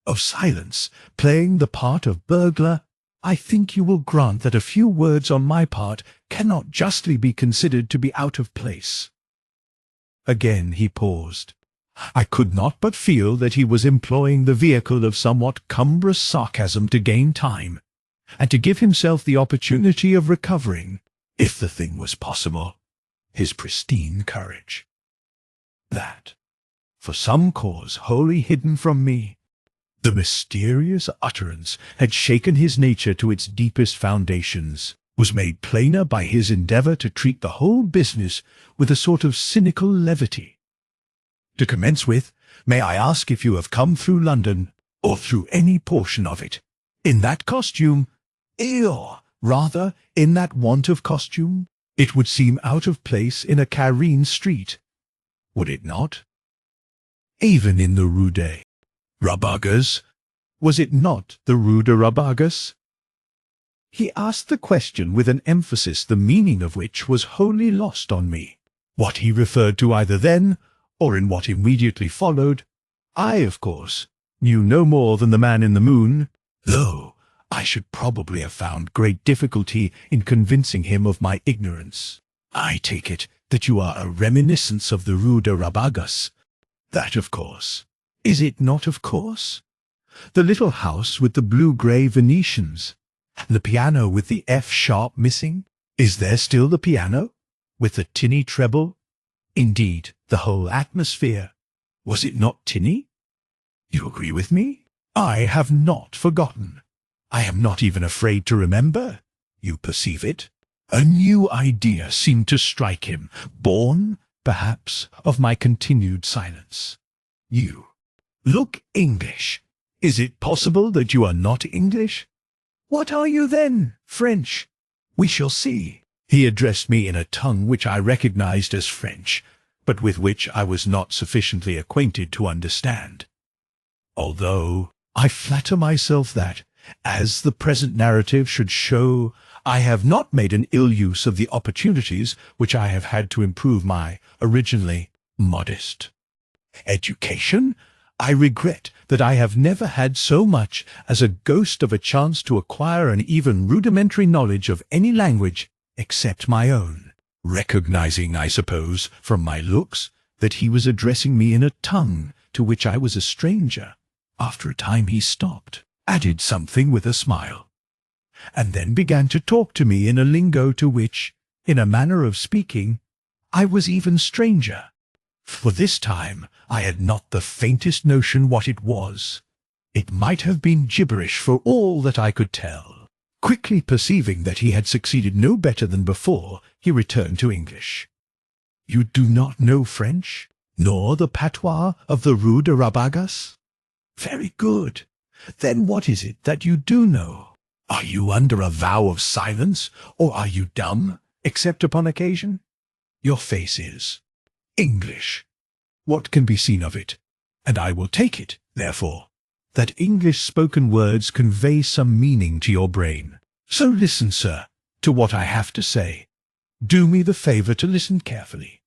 of silence, playing the part of burglar, I think you will grant that a few words on my part cannot justly be considered to be out of place." Again he paused. I could not but feel that he was employing the vehicle of somewhat cumbrous sarcasm to gain time, and to give himself the opportunity of recovering, if the thing was possible, his pristine courage. That, for some cause wholly hidden from me, the mysterious utterance had shaken his nature to its deepest foundations, was made plainer by his endeavour to treat the whole business with a sort of cynical levity. "To commence with, may I ask if you have come through London, or through any portion of it, in that costume, or rather in that want of costume? It would seem out of place in a Carine street, would it not? Even in the Rue des Rabagas, Was it not the Rue de Rabagas? He asked the question with an emphasis the meaning of which was wholly lost on me. What he referred to either then, or in what immediately followed, I, of course, knew no more than the man in the moon, though I should probably have found great difficulty in convincing him of my ignorance. I take it that you are a reminiscence of the Rue de Rabagas. That, of course. Is it not, of course? The little house with the blue-grey Venetians. The piano with the F-sharp missing? Is there still the piano? With the tinny treble? Indeed, the whole atmosphere. Was it not tinny? You agree with me? I have not forgotten. I am not even afraid to remember. You perceive it? A new idea seemed to strike him, born, perhaps, of my continued silence. You look English. Is it possible that you are not English? What are you then? French? We shall see. He addressed me in a tongue which I recognized as French, but with which I was not sufficiently acquainted to understand. Although I flatter myself that, as the present narrative should show, I have not made an ill use of the opportunities which I have had to improve my originally modest education, I regret that I have never had so much as a ghost of a chance to acquire an even rudimentary knowledge of any language except my own, recognizing, I suppose, from my looks, that he was addressing me in a tongue to which I was a stranger. After a time he stopped, added something with a smile, and then began to talk to me in a lingo to which, in a manner of speaking, I was even stranger. For this time I had not the faintest notion what it was. It might have been gibberish for all that I could tell. Quickly perceiving that he had succeeded no better than before, he returned to English. You do not know French, nor the patois of the Rue de Rabagas? Very good. Then what is it that you do know? Are you under a vow of silence, or are you dumb, except upon occasion? Your face is English. What can be seen of it? And I will take it, therefore, that English-spoken words convey some meaning to your brain. So listen, sir, to what I have to say. Do me the favor to listen carefully.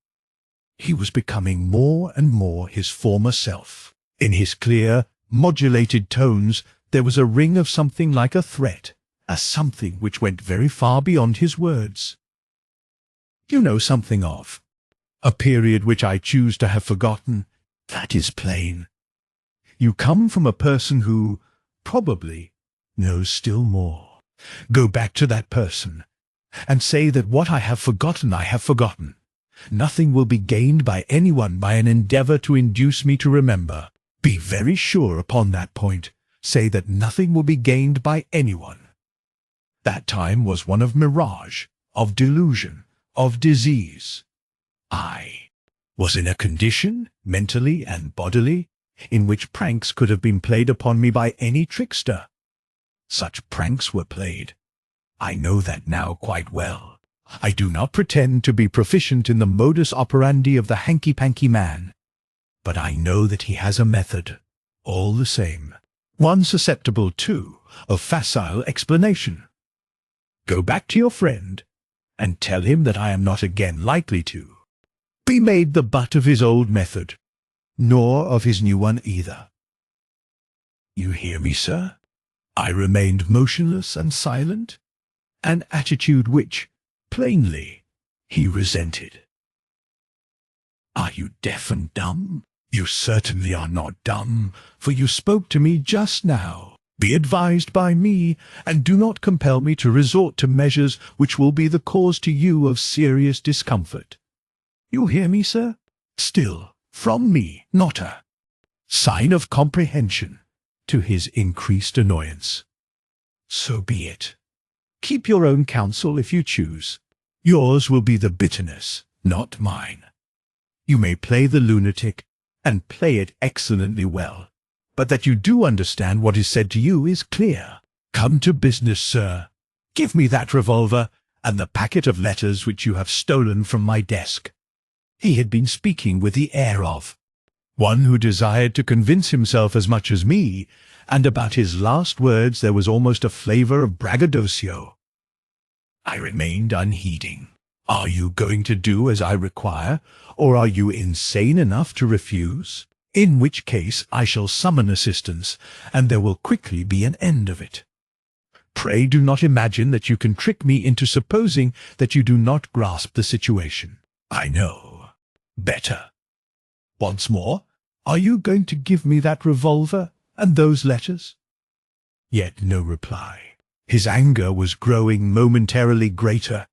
He was becoming more and more his former self. In his clear, modulated tones there was a ring of something like a threat, a something which went very far beyond his words. You know something of a period which I choose to have forgotten. That is plain. You come from a person who, probably, knows still more. Go back to that person, and say that what I have forgotten I have forgotten. Nothing will be gained by anyone by an endeavor to induce me to remember. Be very sure upon that point. Say that nothing will be gained by anyone. That time was one of mirage, of delusion, of disease. I was in a condition, mentally and bodily, in which pranks could have been played upon me by any trickster. Such pranks were played. I know that now quite well. I do not pretend to be proficient in the modus operandi of the hanky-panky man, but I know that he has a method, all the same, one susceptible, too, of facile explanation. Go back to your friend, and tell him that I am not again likely to be made the butt of his old method, nor of his new one either. You hear me, sir? I remained motionless and silent, an attitude which, plainly, he resented. Are you deaf and dumb? You certainly are not dumb, for you spoke to me just now. Be advised by me, and do not compel me to resort to measures which will be the cause to you of serious discomfort. You hear me, sir? Still, from me, not a sign of comprehension, to his increased annoyance. So be it. Keep your own counsel if you choose. Yours will be the bitterness, not mine. You may play the lunatic, and play it excellently well, but that you do understand what is said to you is clear. Come to business, sir. Give me that revolver, and the packet of letters which you have stolen from my desk. He had been speaking with the air of one who desired to convince himself as much as me, and about his last words there was almost a flavor of braggadocio. I remained unheeding. Are you going to do as I require, or are you insane enough to refuse? In which case I shall summon assistance, and there will quickly be an end of it. Pray do not imagine that you can trick me into supposing that you do not grasp the situation. I know. Better. Once more, are you going to give me that revolver and those letters? Yet no reply. His anger was growing momentarily greater,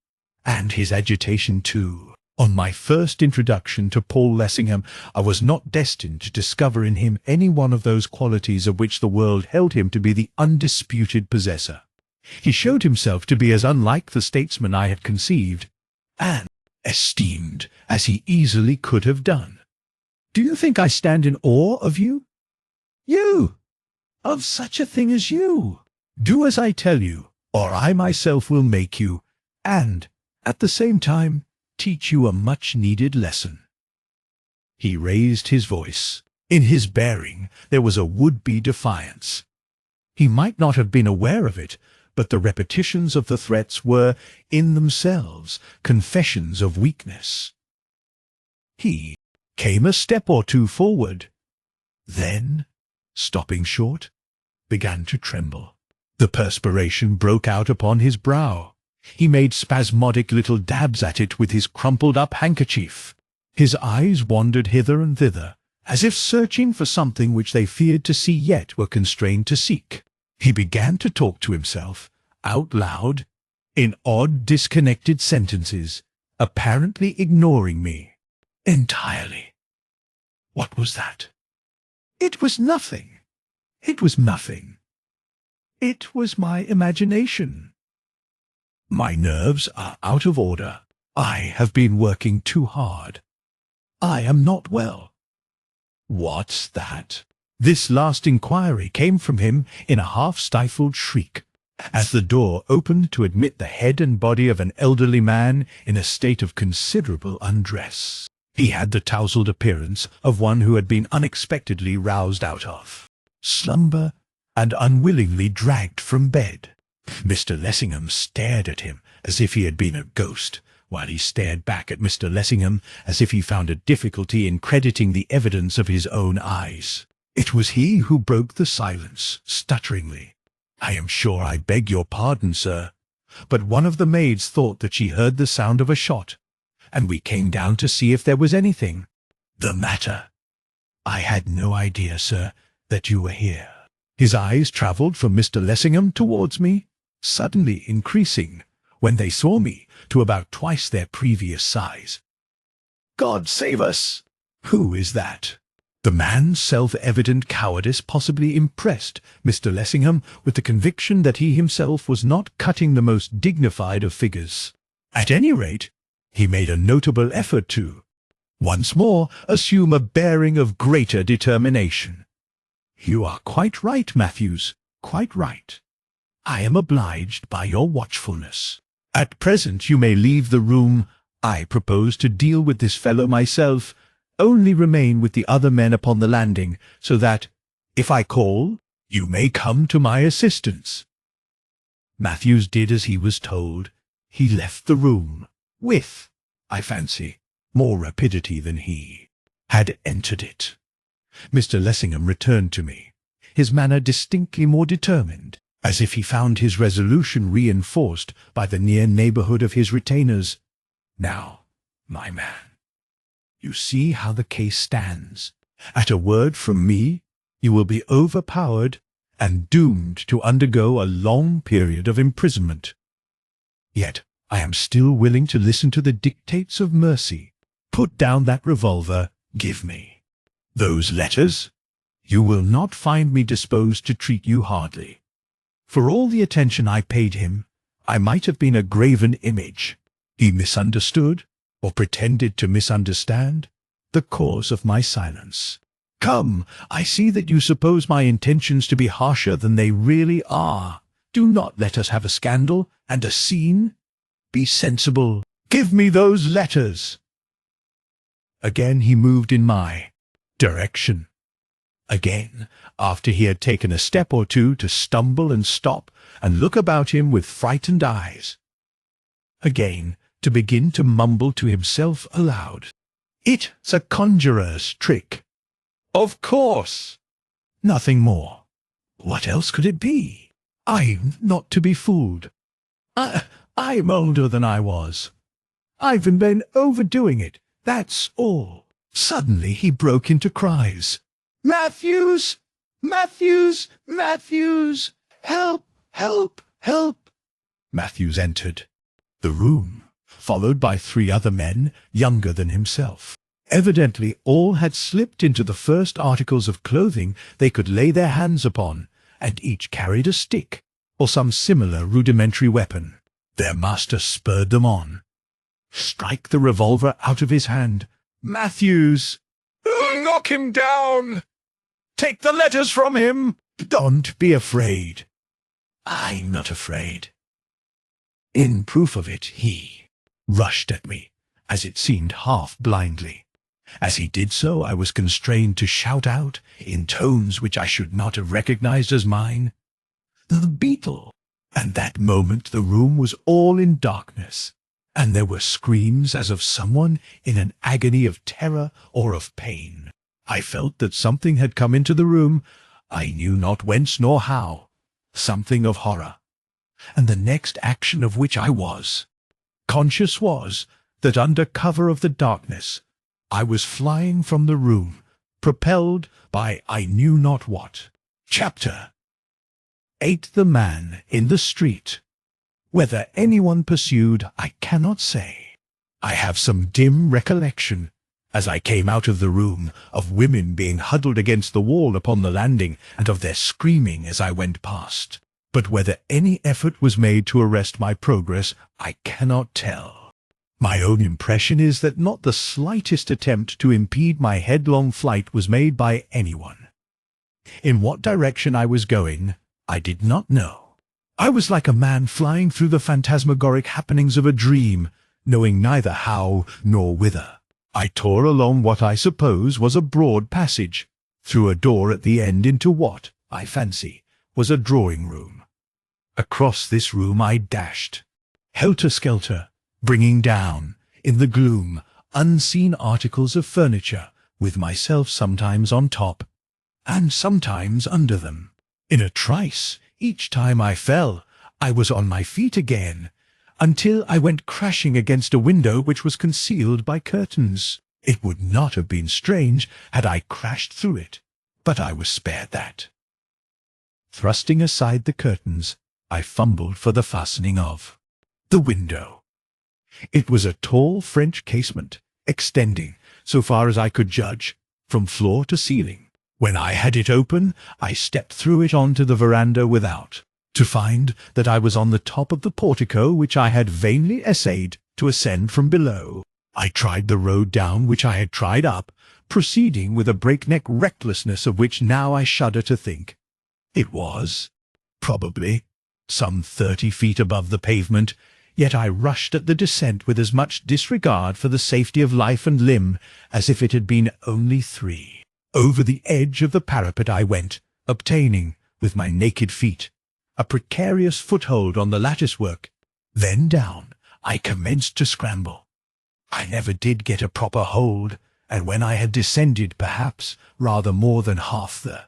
and his agitation too. On my first introduction to Paul Lessingham, I was not destined to discover in him any one of those qualities of which the world held him to be the undisputed possessor. He showed himself to be as unlike the statesman I had conceived, and esteemed, as he easily could have done. Do you think I stand in awe of you? You! Of such a thing as you! Do as I tell you, or I myself will make you, and, at the same time, teach you a much-needed lesson. He raised his voice. In his bearing there was a would-be defiance. He might not have been aware of it, but the repetitions of the threats were, in themselves, confessions of weakness. He came a step or two forward, then, stopping short, began to tremble. The perspiration broke out upon his brow. He made spasmodic little dabs at it with his crumpled-up handkerchief. His eyes wandered hither and thither, as if searching for something which they feared to see yet were constrained to seek. He began to talk to himself, out loud, in odd, disconnected sentences, apparently ignoring me entirely. What was that? It was nothing. It was nothing. It was my imagination. My nerves are out of order. I have been working too hard. I am not well. What's that? This last inquiry came from him in a half-stifled shriek, as the door opened to admit the head and body of an elderly man in a state of considerable undress. He had the tousled appearance of one who had been unexpectedly roused out of slumber and unwillingly dragged from bed. Mr. Lessingham stared at him as if he had been a ghost, while he stared back at Mr. Lessingham as if he found a difficulty in crediting the evidence of his own eyes. It was he who broke the silence, stutteringly. "I am sure I beg your pardon, sir, but one of the maids thought that she heard the sound of a shot, and we came down to see if there was anything the matter. I had no idea, sir, that you were here." His eyes travelled from Mr. Lessingham towards me, suddenly increasing, when they saw me, to about twice their previous size. "God save us! Who is that?" The man's self-evident cowardice possibly impressed Mr. Lessingham with the conviction that he himself was not cutting the most dignified of figures. At any rate, he made a notable effort to, once more, assume a bearing of greater determination. "You are quite right, Matthews, quite right. I am obliged by your watchfulness. At present you may leave the room. I propose to deal with this fellow myself. Only remain with the other men upon the landing, so that, if I call, you may come to my assistance." Matthews did as he was told. He left the room, with, I fancy, more rapidity than he had entered it. Mr. Lessingham returned to me, his manner distinctly more determined, as if he found his resolution reinforced by the near neighbourhood of his retainers. "Now, my man, you see how the case stands. At a word from me, you will be overpowered and doomed to undergo a long period of imprisonment. Yet I am still willing to listen to the dictates of mercy. Put down that revolver. Give me those letters. You will not find me disposed to treat you hardly. For all the attention I paid him, I might have been a graven image. He misunderstood, or pretended to misunderstand, the cause of my silence. Come, I see that you suppose my intentions to be harsher than they really are. Do not let us have a scandal and a scene. Be sensible. Give me those letters." Again he moved in my direction. Again, after he had taken a step or two, to stumble and stop and look about him with frightened eyes. Again, to begin to mumble to himself aloud, "It's a conjurer's trick. Of course." Nothing more. What else could it be? I'm not to be fooled. I'm older than I was. I've been overdoing it, that's all. Suddenly he broke into cries. "Matthews! Matthews! Matthews! Help! Help! Help!" Matthews entered the room, followed by 3 other men younger than himself. Evidently all had slipped into the first articles of clothing they could lay their hands upon, and each carried a stick, or some similar rudimentary weapon. Their master spurred them on. "Strike the revolver out of his hand, Matthews! Knock him down! Take the letters from him! Don't be afraid." I'm not afraid. In proof of it, he rushed at me, as it seemed half blindly. As he did so, I was constrained to shout out, in tones which I should not have recognized as mine, "The beetle!" And that moment the room was all in darkness, and there were screams as of someone in an agony of terror or of pain. I felt that something had come into the room, I knew not whence nor how, something of horror, and the next action of which I was conscious was that under cover of the darkness I was flying from the room, propelled by I knew not what. Chapter 8. The Man in the Street. Whether anyone pursued, I cannot say. I have some dim recollection, as I came out of the room, of women being huddled against the wall upon the landing, and of their screaming as I went past. But whether any effort was made to arrest my progress, I cannot tell. My own impression is that not the slightest attempt to impede my headlong flight was made by anyone. In what direction I was going, I did not know. I was like a man flying through the phantasmagoric happenings of a dream, knowing neither how nor whither. I tore along what I suppose was a broad passage, through a door at the end into what, I fancy, was a drawing-room. Across this room I dashed, helter-skelter, bringing down, in the gloom, unseen articles of furniture, with myself sometimes on top, and sometimes under them. In a trice, each time I fell, I was on my feet again, until I went crashing against a window which was concealed by curtains. It would not have been strange had I crashed through it, but I was spared that. Thrusting aside the curtains, I fumbled for the fastening of the window. It was a tall French casement, extending, so far as I could judge, from floor to ceiling. When I had it open, I stepped through it onto the veranda without, to find that I was on the top of the portico which I had vainly essayed to ascend from below. I tried the road down which I had tried up, proceeding with a breakneck recklessness of which now I shudder to think. It was, probably, some 30 feet above the pavement, yet I rushed at the descent with as much disregard for the safety of life and limb as if it had been only 3. Over the edge of the parapet I went, obtaining, with my naked feet, a precarious foothold on the lattice-work. Then down I commenced to scramble. I never did get a proper hold, and when I had descended perhaps rather more than half the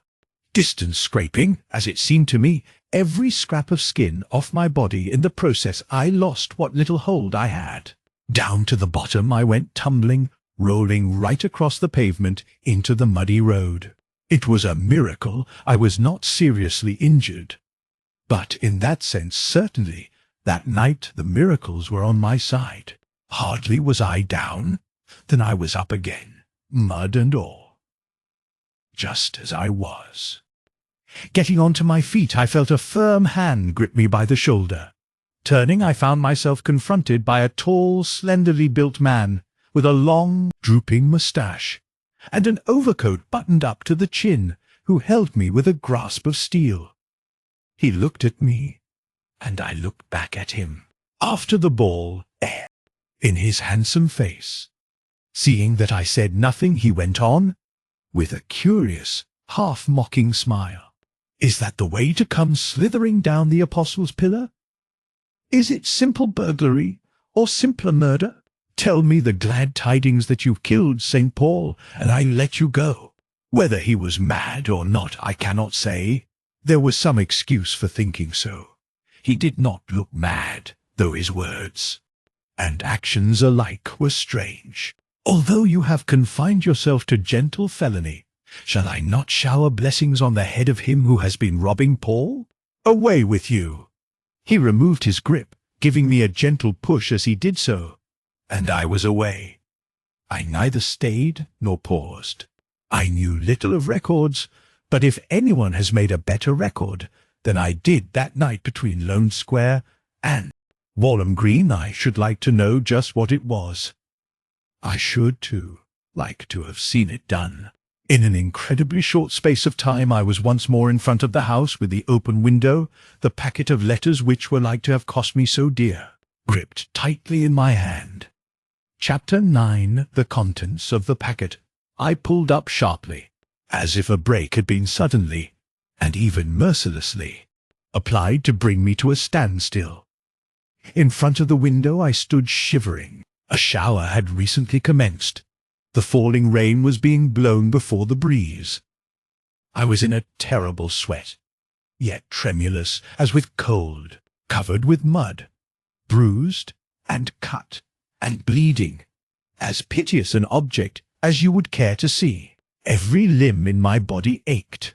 distance, scraping, as it seemed to me, every scrap of skin off my body in the process, I lost what little hold I had. Down to the bottom I went tumbling, rolling right across the pavement into the muddy road. It was a miracle I was not seriously injured. But in that sense, certainly, that night the miracles were on my side. Hardly was I down, than I was up again, mud and all, just as I was. Getting onto my feet, I felt a firm hand grip me by the shoulder. Turning, I found myself confronted by a tall, slenderly built man, with a long, drooping moustache, and an overcoat buttoned up to the chin, who held me with a grasp of steel. He looked at me, and I looked back at him. After the ball, in his handsome face. Seeing that I said nothing, he went on, with a curious, half-mocking smile. "Is that the way to come slithering down the Apostles' Pillar? Is it simple burglary, or simpler murder? Tell me the glad tidings that you've killed St. Paul, and I'll let you go. Whether he was mad or not, I cannot say. There was some excuse for thinking so. He did not look mad, though his words and actions alike were strange. Although you have confined yourself to gentle felony, shall I not shower blessings on the head of him who has been robbing Paul? Away with you!" He removed his grip, giving me a gentle push as he did so, and I was away. I neither stayed nor paused. I knew little of records, but if anyone has made a better record than I did that night between Lone Square and Walham Green, I should like to know just what it was. I should, too, like to have seen it done. In an incredibly short space of time I was once more in front of the house with the open window, the packet of letters which were like to have cost me so dear, gripped tightly in my hand. Chapter 9. The contents of the packet. I pulled up sharply, as if a brake had been suddenly, and even mercilessly, applied to bring me to a standstill. In front of the window I stood shivering. A shower had recently commenced. The falling rain was being blown before the breeze. I was in a terrible sweat, yet tremulous as with cold, covered with mud, bruised and cut and bleeding, as piteous an object as you would care to see. Every limb in my body ached.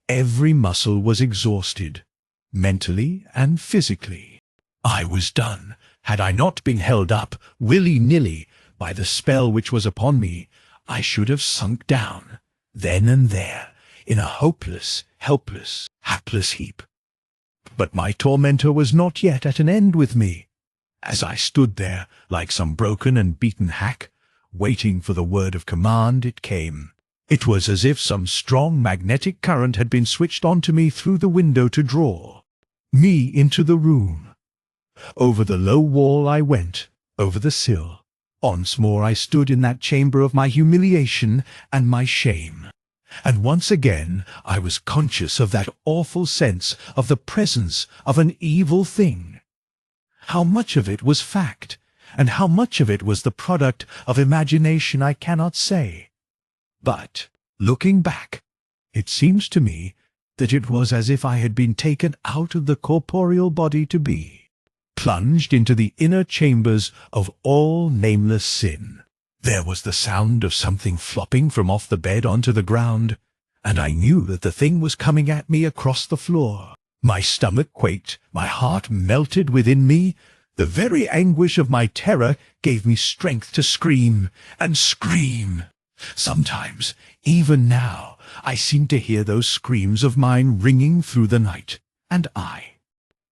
Every muscle was exhausted, mentally and physically. I was done. Had I not been held up, willy-nilly, by the spell which was upon me, I should have sunk down, then and there, in a hopeless, helpless, hapless heap. But my tormentor was not yet at an end with me. As I stood there, like some broken and beaten hack, waiting for the word of command, it came. It was as if some strong magnetic current had been switched on to me through the window to draw me into the room. Over the low wall I went, over the sill. Once more I stood in that chamber of my humiliation and my shame. And once again I was conscious of that awful sense of the presence of an evil thing. How much of it was fact, and how much of it was the product of imagination, I cannot say. But, looking back, it seems to me that it was as if I had been taken out of the corporeal body to be plunged into the inner chambers of all nameless sin. There was the sound of something flopping from off the bed onto the ground, and I knew that the thing was coming at me across the floor. My stomach quaked, my heart melted within me. The very anguish of my terror gave me strength to scream and scream. Sometimes, even now, I seem to hear those screams of mine ringing through the night, and I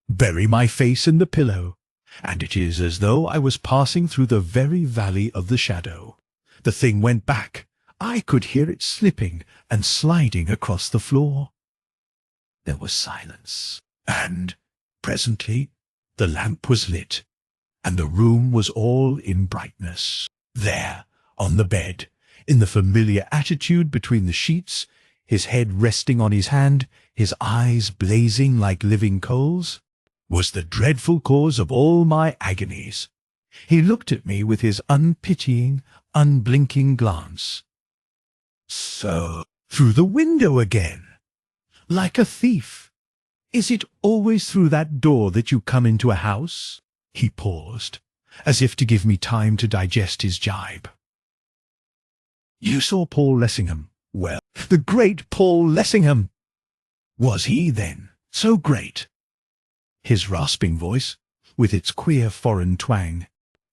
bury my face in the pillow, and it is as though I was passing through the very valley of the shadow. The thing went back. I could hear it slipping and sliding across the floor. There was silence, and presently the lamp was lit, and the room was all in brightness. There, on the bed, in the familiar attitude between the sheets, his head resting on his hand, his eyes blazing like living coals, was the dreadful cause of all my agonies. He looked at me with his unpitying, unblinking glance. So, through the window again, like a thief. Is it always through that door that you come into a house? He paused, as if to give me time to digest his jibe. You saw Paul Lessingham. Well, the great Paul Lessingham! Was he, then, so great? His rasping voice, with its queer foreign twang,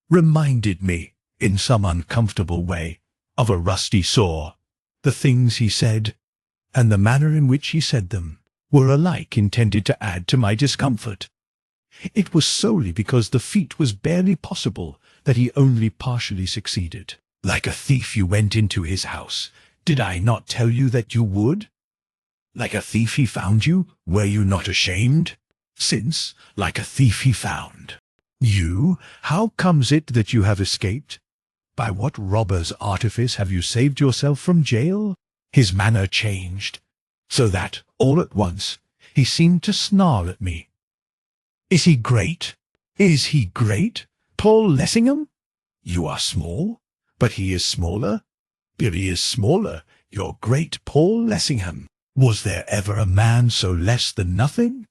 reminded me, in some uncomfortable way, of a rusty saw. The things he said, and the manner in which he said them, were alike intended to add to my discomfort. It was solely because the feat was barely possible that he only partially succeeded. Like a thief you went into his house. Did I not tell you that you would? Like a thief he found you. Were you not ashamed? Since, like a thief he found you, how comes it that you have escaped? By what robber's artifice have you saved yourself from jail? His manner changed, so that, all at once, he seemed to snarl at me. "Is he great? Is he great? Paul Lessingham? You are small, but he is smaller. Billy is smaller, your great Paul Lessingham. Was there ever a man so less than nothing?"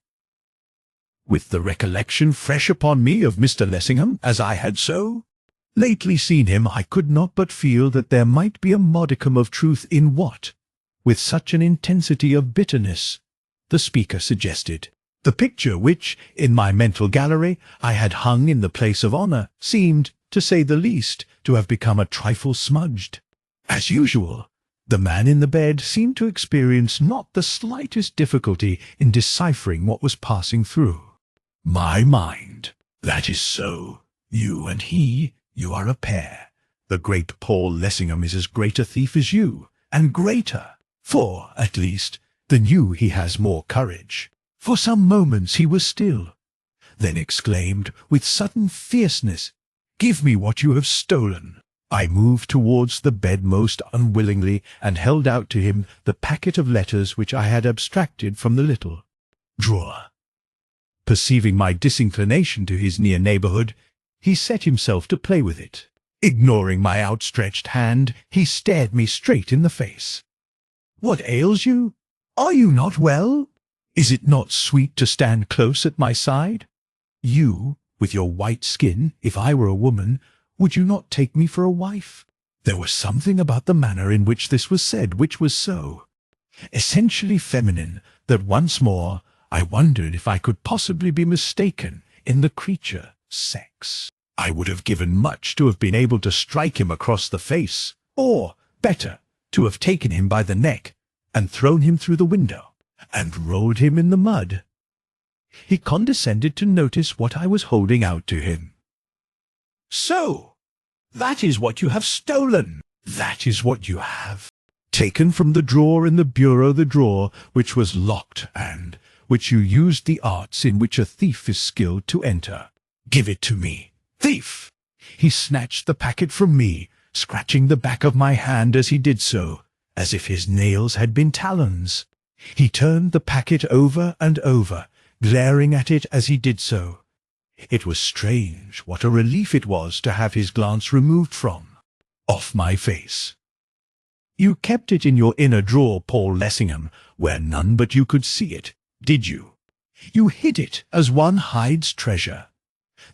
With the recollection fresh upon me of Mr. Lessingham, as I had so lately seen him, I could not but feel that there might be a modicum of truth in what, with such an intensity of bitterness, the speaker suggested. The picture which, in my mental gallery, I had hung in the place of honour, seemed, to say the least, to have become a trifle smudged. As usual, the man in the bed seemed to experience not the slightest difficulty in deciphering what was passing through my mind. "That is so. You and he, you are a pair. The great Paul Lessingham is as great a thief as you, and greater, for, at least, than you he has more courage." For some moments he was still, then exclaimed with sudden fierceness, "Give me what you have stolen." I moved towards the bed most unwillingly, and held out to him the packet of letters which I had abstracted from the little drawer. Perceiving my disinclination to his near neighbourhood, he set himself to play with it. Ignoring my outstretched hand, he stared me straight in the face. "What ails you? Are you not well? Is it not sweet to stand close at my side? You, with your white skin, if I were a woman, would you not take me for a wife?" There was something about the manner in which this was said which was so essentially feminine that once more I wondered if I could possibly be mistaken in the creature sex. I would have given much to have been able to strike him across the face, or, better, to have taken him by the neck and thrown him through the window, and rolled him in the mud. He condescended to notice what I was holding out to him. "So, that is what you have stolen. That is what you have taken from the drawer in the bureau, the drawer which was locked and which you used the arts in which a thief is skilled to enter. Give it to me, thief!" He snatched the packet from me, scratching the back of my hand as he did so, as if his nails had been talons. He turned the packet over and over, glaring at it as he did so. It was strange what a relief it was to have his glance removed from off my face. "You kept it in your inner drawer, Paul Lessingham, where none but you could see it, did you? You hid it as one hides treasure.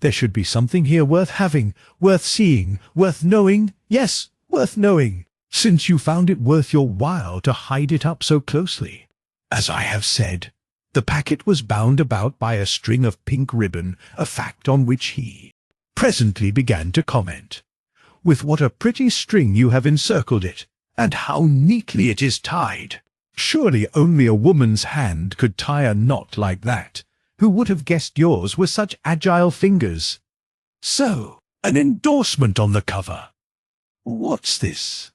There should be something here worth having, worth seeing, worth knowing, yes, worth knowing, since you found it worth your while to hide it up so closely. As I have said, the packet was bound about by a string of pink ribbon, a fact on which he presently began to comment. With what a pretty string you have encircled it, and how neatly it is tied. Surely only a woman's hand could tie a knot like that. Who would have guessed yours were such agile fingers? So, an endorsement on the cover. What's this?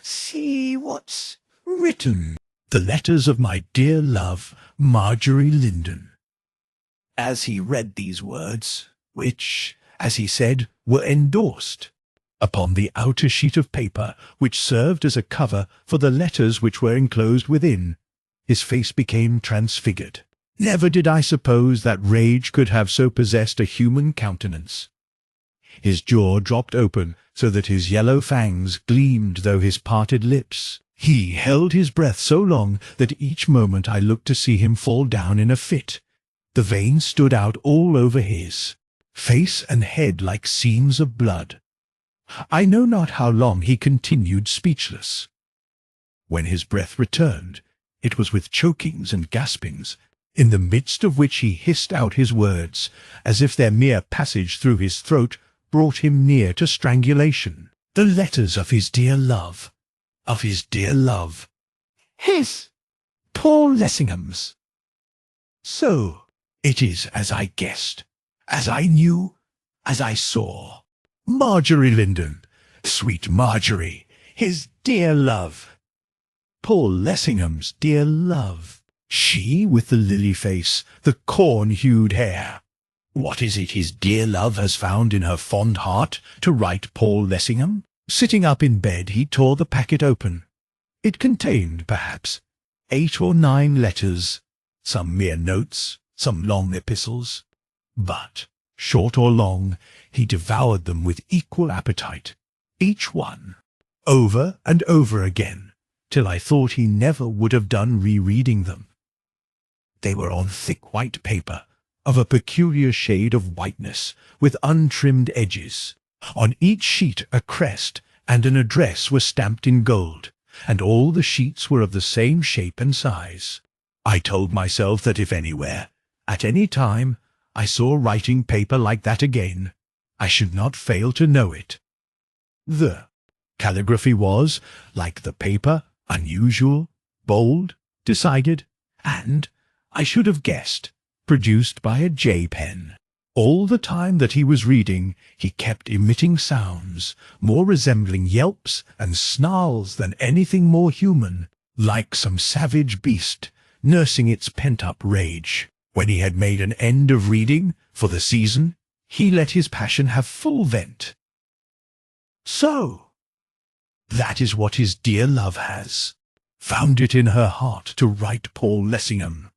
See what's written. The letters of my dear love, Marjorie Linden. As he read these words, which, as he said, were endorsed upon the outer sheet of paper which served as a cover for the letters which were enclosed within, his face became transfigured. Never did I suppose that rage could have so possessed a human countenance. His jaw dropped open so that his yellow fangs gleamed through his parted lips. He held his breath so long that each moment I looked to see him fall down in a fit. The veins stood out all over his face and head like seams of blood. I know not how long he continued speechless. When his breath returned, it was with chokings and gaspings, in the midst of which he hissed out his words, as if their mere passage through his throat brought him near to strangulation. The letters of his dear love, of his dear love. His, Paul Lessingham's. So, it is as I guessed, as I knew, as I saw. Marjorie Linden, sweet Marjorie, his dear love. Paul Lessingham's dear love. She with the lily face, the corn-hued hair. What is it his dear love has found in her fond heart to write Paul Lessingham? Sitting up in bed, he tore the packet open. It contained, perhaps, 8 or 9 letters, some mere notes, some long epistles. But, short or long, he devoured them with equal appetite, each one, over and over again, till I thought he never would have done rereading them. They were on thick white paper, of a peculiar shade of whiteness, with untrimmed edges. On each sheet a crest and an address were stamped in gold, and all the sheets were of the same shape and size. I told myself that if anywhere, at any time, I saw writing paper like that again, I should not fail to know it. The calligraphy was, like the paper, unusual, bold, decided, and, I should have guessed, produced by a J pen. All the time that he was reading, he kept emitting sounds, more resembling yelps and snarls than anything more human, like some savage beast, nursing its pent-up rage. When he had made an end of reading, for the season, he let his passion have full vent. So, that is what his dear love has. Found it in her heart to write Paul Lessingham.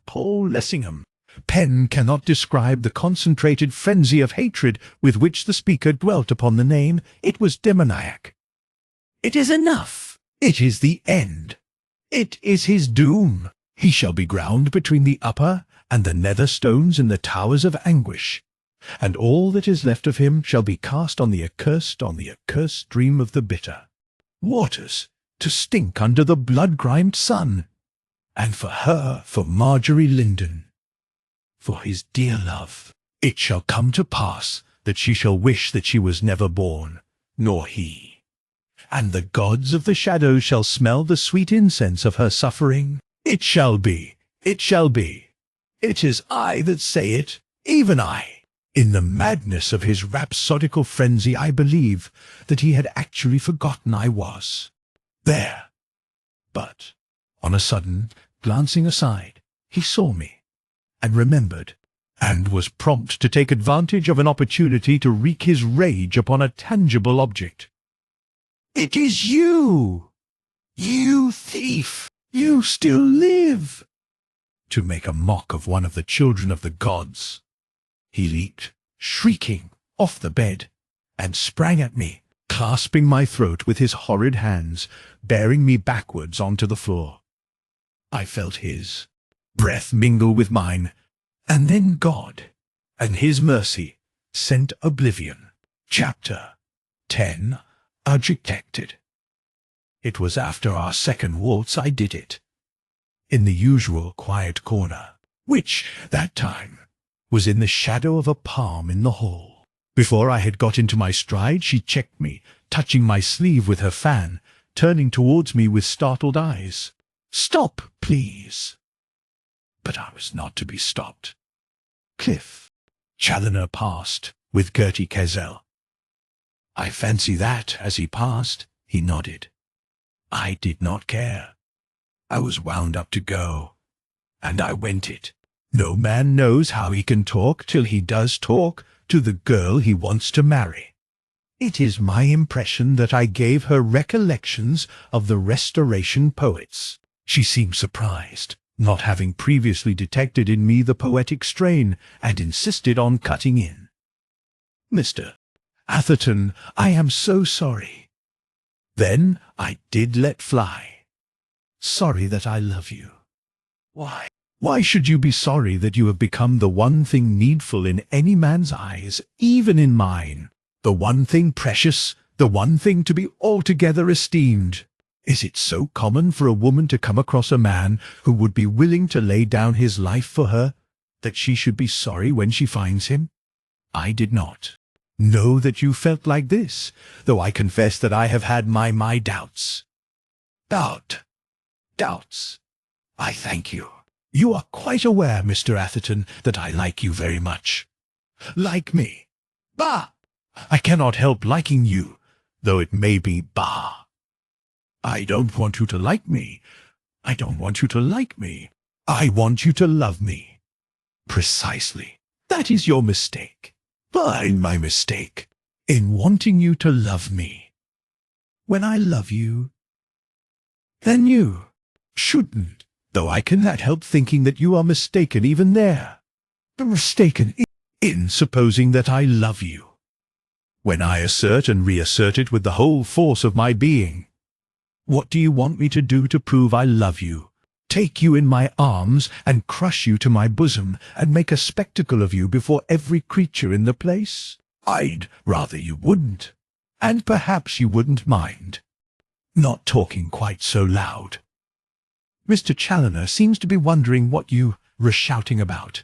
Paul Lessingham. Pen cannot describe the concentrated frenzy of hatred with which the speaker dwelt upon the name. It was demoniac. It is enough. It is the end. It is his doom. He shall be ground between the upper and the nether stones in the towers of anguish, and all that is left of him shall be cast on the accursed stream of the bitter waters, to stink under the blood-grimed sun. And for her, for Marjorie Linden, for his dear love, it shall come to pass that she shall wish that she was never born, nor he. And the gods of the shadows shall smell the sweet incense of her suffering. It shall be, it shall be. It is I that say it, even I. In the madness of his rhapsodical frenzy, I believe that he had actually forgotten I was there. But, on a sudden, glancing aside, he saw me, and remembered, and was prompt to take advantage of an opportunity to wreak his rage upon a tangible object. "It is you! You thief! You still live!" To make a mock of one of the children of the gods. He leaped, shrieking, off the bed, and sprang at me, clasping my throat with his horrid hands, bearing me backwards onto the floor. I felt his breath mingle with mine, and then God, and his mercy, sent oblivion. Chapter 10. Ejected. It was after our second waltz I did it, in the usual quiet corner, which, that time, was in the shadow of a palm in the hall. Before I had got into my stride, she checked me, touching my sleeve with her fan, turning towards me with startled eyes. "Stop, please." But I was not to be stopped. Cliff Challoner passed, with Gertie Kesel. I fancy that, as he passed, he nodded. I did not care. I was wound up to go, and I went it. No man knows how he can talk till he does talk to the girl he wants to marry. It is my impression that I gave her recollections of the Restoration poets. She seemed surprised, not having previously detected in me the poetic strain, and insisted on cutting in. "Mr. Atherton, I am so sorry." Then I did let fly. "Sorry that I love you." Why? Why should you be sorry that you have become the one thing needful in any man's eyes, even in mine? The one thing precious, the one thing to be altogether esteemed. Is it so common for a woman to come across a man who would be willing to lay down his life for her, that she should be sorry when she finds him? I did not know that you felt like this, though I confess that I have had my doubts. Doubts. I thank you. You are quite aware, Mr. Atherton, that I like you very much. Like me? Bah! I cannot help liking you, though it may be bah. I don't want you to like me. I don't want you to like me. I want you to love me. Precisely. That is your mistake. My mistake. In wanting you to love me. when I love you, then you shouldn't, though I cannot help thinking that you are mistaken even there. Mistaken in supposing that I love you, when I assert and reassert it with the whole force of my being. What do you want me to do to prove I love you? Take you in my arms and crush you to my bosom and make a spectacle of you before every creature in the place? I'd rather you wouldn't, and perhaps you wouldn't mind not talking quite so loud. Mr. Challoner seems to be wondering what you were shouting about.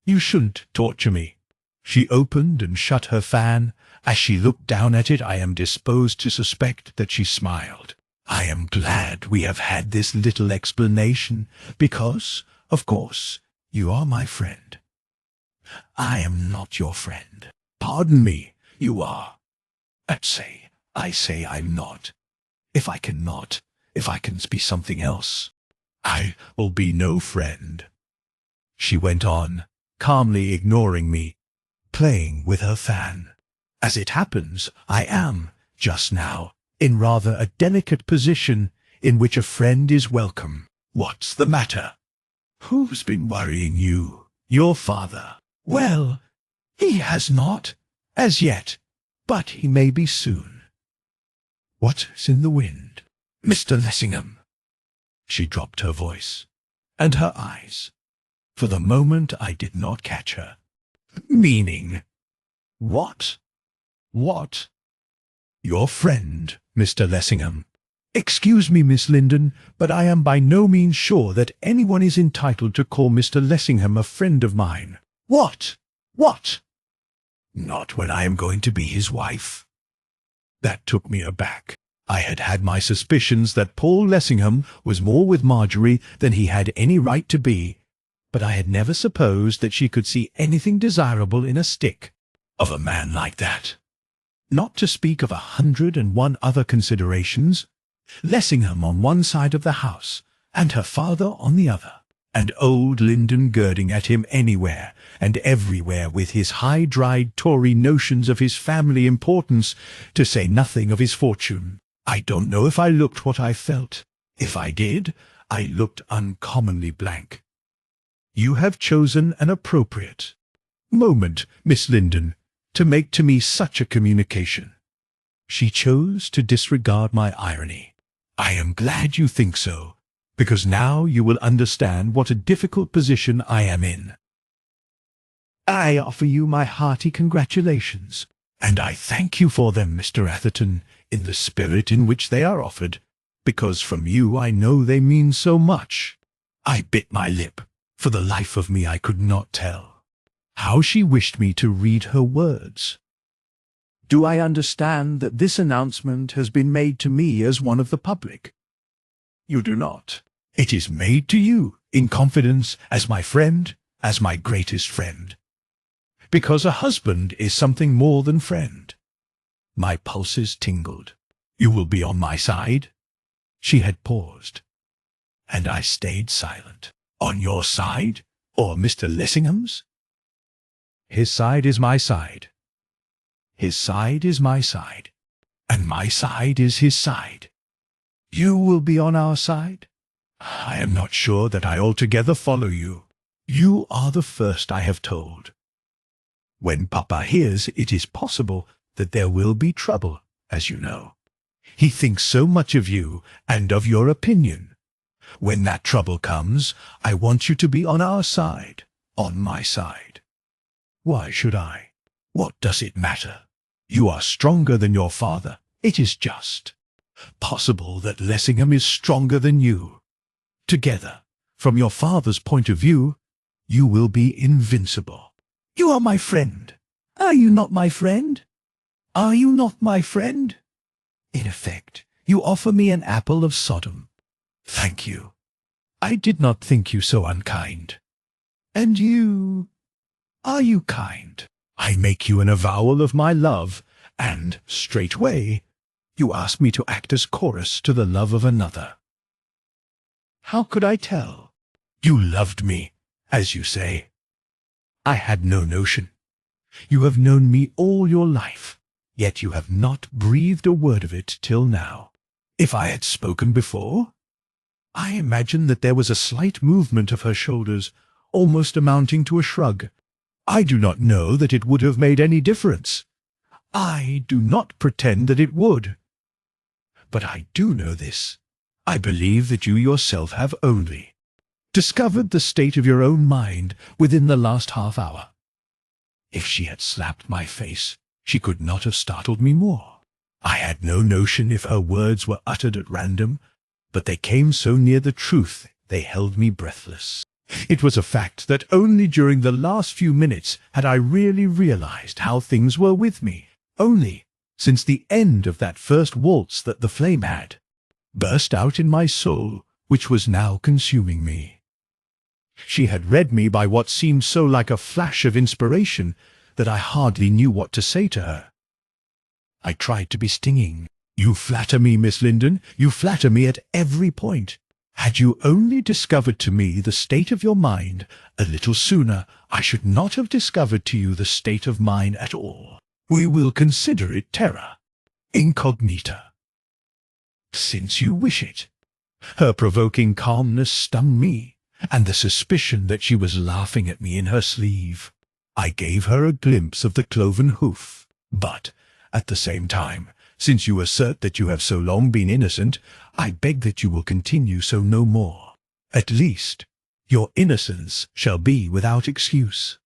You shouldn't torture me. She opened and shut her fan. As she looked down at it, I am disposed to suspect that she smiled. I am glad we have had this little explanation, because, of course, you are my friend. I am not your friend. Pardon me, you are. I say I'm not. If I can be something else, I will be no friend. She went on, calmly ignoring me, playing with her fan. As it happens, I am, just now, in rather a delicate position in which a friend is welcome. What's the matter? Who's been worrying you? Your father. Well, he has not, as yet, but he may be soon. What's in the wind? Mr. Lessingham. She dropped her voice, and her eyes. For the moment I did not catch her. Meaning? What? What? Your friend, Mr. Lessingham. Excuse me, Miss Linden, but I am by no means sure that anyone is entitled to call Mr. Lessingham a friend of mine. What? What? Not when I am going to be his wife. That took me aback. I had had my suspicions that Paul Lessingham was more with Marjorie than he had any right to be, but I had never supposed that she could see anything desirable in a stick of a man like that. Not to speak of 101 other considerations, Lessingham on one side of the house, and her father on the other, and old Linden girding at him anywhere and everywhere with his high-dried Tory notions of his family importance, to say nothing of his fortune. I don't know if I looked what I felt. If I did, I looked uncommonly blank. You have chosen an appropriate moment, Miss Linden, to make to me such a communication. She chose to disregard my irony. I am glad you think so, because now you will understand what a difficult position I am in. I offer you my hearty congratulations, and I thank you for them, Mr. Atherton, in the spirit in which they are offered, because from you I know they mean so much. I bit my lip. For the life of me I could not tell how she wished me to read her words. Do I understand that this announcement has been made to me as one of the public? You do not. It is made to you, in confidence, as my friend, as my greatest friend. Because a husband is something more than friend. My pulses tingled. You will be on my side? She had paused, and I stayed silent. On your side, or Mr. Lessingham's? His side is my side. His side is my side, and my side is his side. You will be on our side? I am not sure that I altogether follow you. You are the first I have told. When Papa hears, it is possible that there will be trouble, as you know. He thinks so much of you and of your opinion. When that trouble comes, I want you to be on our side, on my side. Why should I? What does it matter? You are stronger than your father. It is just possible that Lessingham is stronger than you. Together, from your father's point of view, you will be invincible. You are my friend. Are you not my friend? Are you not my friend? In effect, you offer me an apple of Sodom. Thank you. I did not think you so unkind. And you? Are you kind? I make you an avowal of my love, and, straightway, you ask me to act as chorus to the love of another. How could I tell? You loved me, as you say. I had no notion. You have known me all your life. yet you have not breathed a word of it till now. If I had spoken before? I imagine that there was a slight movement of her shoulders, almost amounting to a shrug. I do not know that it would have made any difference. I do not pretend that it would. But I do know this. I believe that you yourself have only discovered the state of your own mind within the last half hour. If she had slapped my face, she could not have startled me more. I had no notion if her words were uttered at random, but they came so near the truth they held me breathless. It was a fact that only during the last few minutes had I really realized how things were with me. Only since the end of that first waltz that the flame had burst out in my soul, which was now consuming me. She had read me by what seemed so like a flash of inspiration that I hardly knew what to say to her. I tried to be stinging. "You flatter me, Miss Linden. You flatter me at every point. Had you only discovered to me the state of your mind a little sooner, I should not have discovered to you the state of mine at all. We will consider it terra incognita, since you wish it." Her provoking calmness stung me, and the suspicion that she was laughing at me in her sleeve. I gave her a glimpse of the cloven hoof, but, at the same time, since you assert that you have so long been innocent, I beg that you will continue so no more. At least, your innocence shall be without excuse.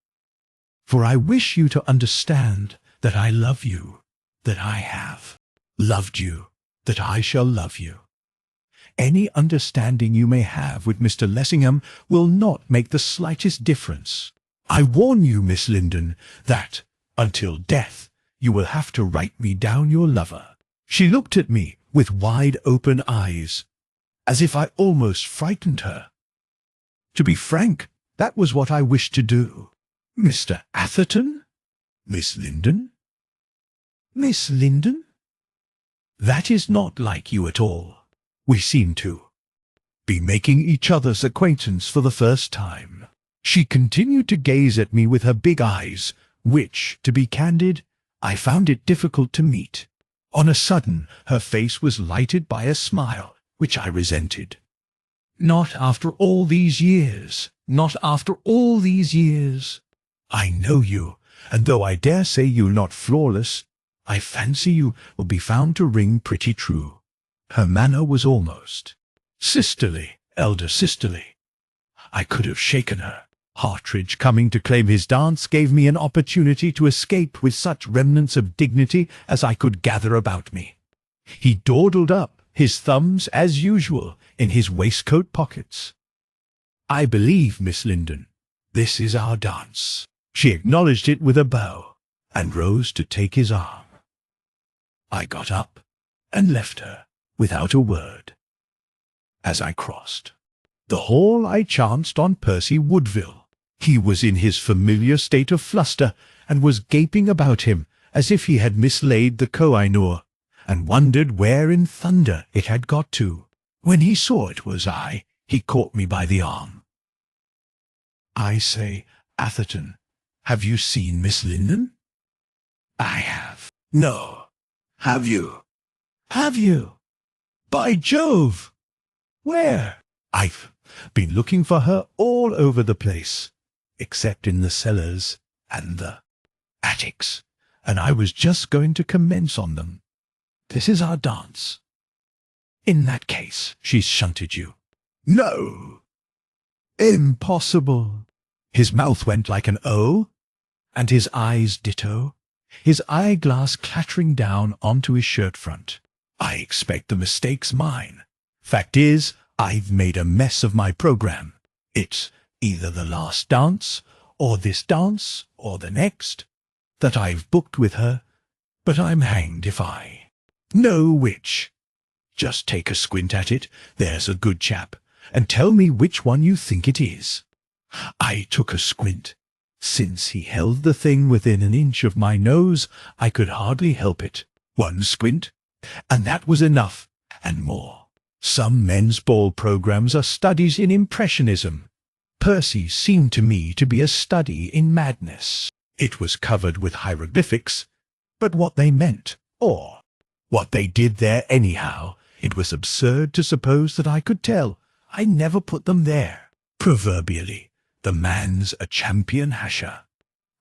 For I wish you to understand that I love you, that I have loved you, that I shall love you. Any understanding you may have with Mr. Lessingham will not make the slightest difference. I warn you, Miss Linden, that, until death, you will have to write me down your lover. She looked at me with wide-open eyes, as if I almost frightened her. To be frank, that was what I wished to do. "Mr. Atherton? Miss Linden? Miss Linden? That is not like you at all. We seem to be making each other's acquaintance for the first time." She continued to gaze at me with her big eyes, which, to be candid, I found it difficult to meet. On a sudden, her face was lighted by a smile, which I resented. "Not after all these years, not after all these years. I know you, and though I dare say you're not flawless, I fancy you will be found to ring pretty true." Her manner was almost sisterly, elder sisterly. I could have shaken her. Hartridge coming to claim his dance gave me an opportunity to escape with such remnants of dignity as I could gather about me. He dawdled up, his thumbs, as usual, in his waistcoat pockets. "I believe, Miss Linden, this is our dance." She acknowledged it with a bow, and rose to take his arm. I got up and left her without a word. As I crossed the hall, I chanced on Percy Woodville. He was in his familiar state of fluster, and was gaping about him as if he had mislaid the Koh-i-Noor, and wondered where in thunder it had got to. When he saw it was I, he caught me by the arm. "I say, Atherton, have you seen Miss Linden?" "I have." "No. Have you?" "Have you? By Jove! Where?" "I've been looking for her all over the place, except in the cellars and the attics, and I was just going to commence on them. This is our dance." "In that case, she's shunted you." "No." "Impossible." His mouth went like an O, and his eyes ditto, his eyeglass clattering down onto his shirt front. "I expect the mistake's mine. Fact is, I've made a mess of my program. It's either the last dance, or this dance, or the next, that I've booked with her, but I'm hanged if I know which. Just take a squint at it, there's a good chap, and tell me which one you think it is." I took a squint. Since he held the thing within an inch of my nose, I could hardly help it. One squint, and that was enough, and more. Some men's ball programs are studies in impressionism. Percy seemed to me to be a study in madness. It was covered with hieroglyphics, but what they meant, or what they did there anyhow, it was absurd to suppose that I could tell. I never put them there. Proverbially, the man's a champion hasher.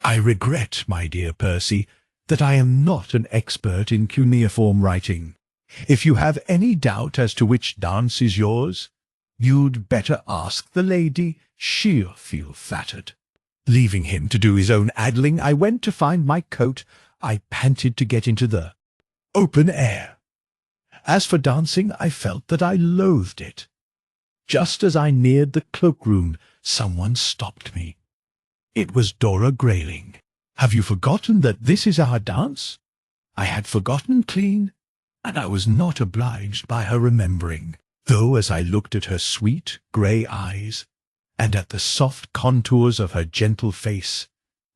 I regret, my dear Percy, that I am not an expert in cuneiform writing. If you have any doubt as to which dance is yours, you'd better ask the lady. She'll feel flattered. Leaving him to do his own addling, I went to find my coat. I panted to get into the open air. As for dancing, I felt that I loathed it. Just as I neared the cloakroom, someone stopped me. It was Dora Grayling. "Have you forgotten that this is our dance?" I had forgotten clean, and I was not obliged by her remembering, though as I looked at her sweet grey eyes, and at the soft contours of her gentle face,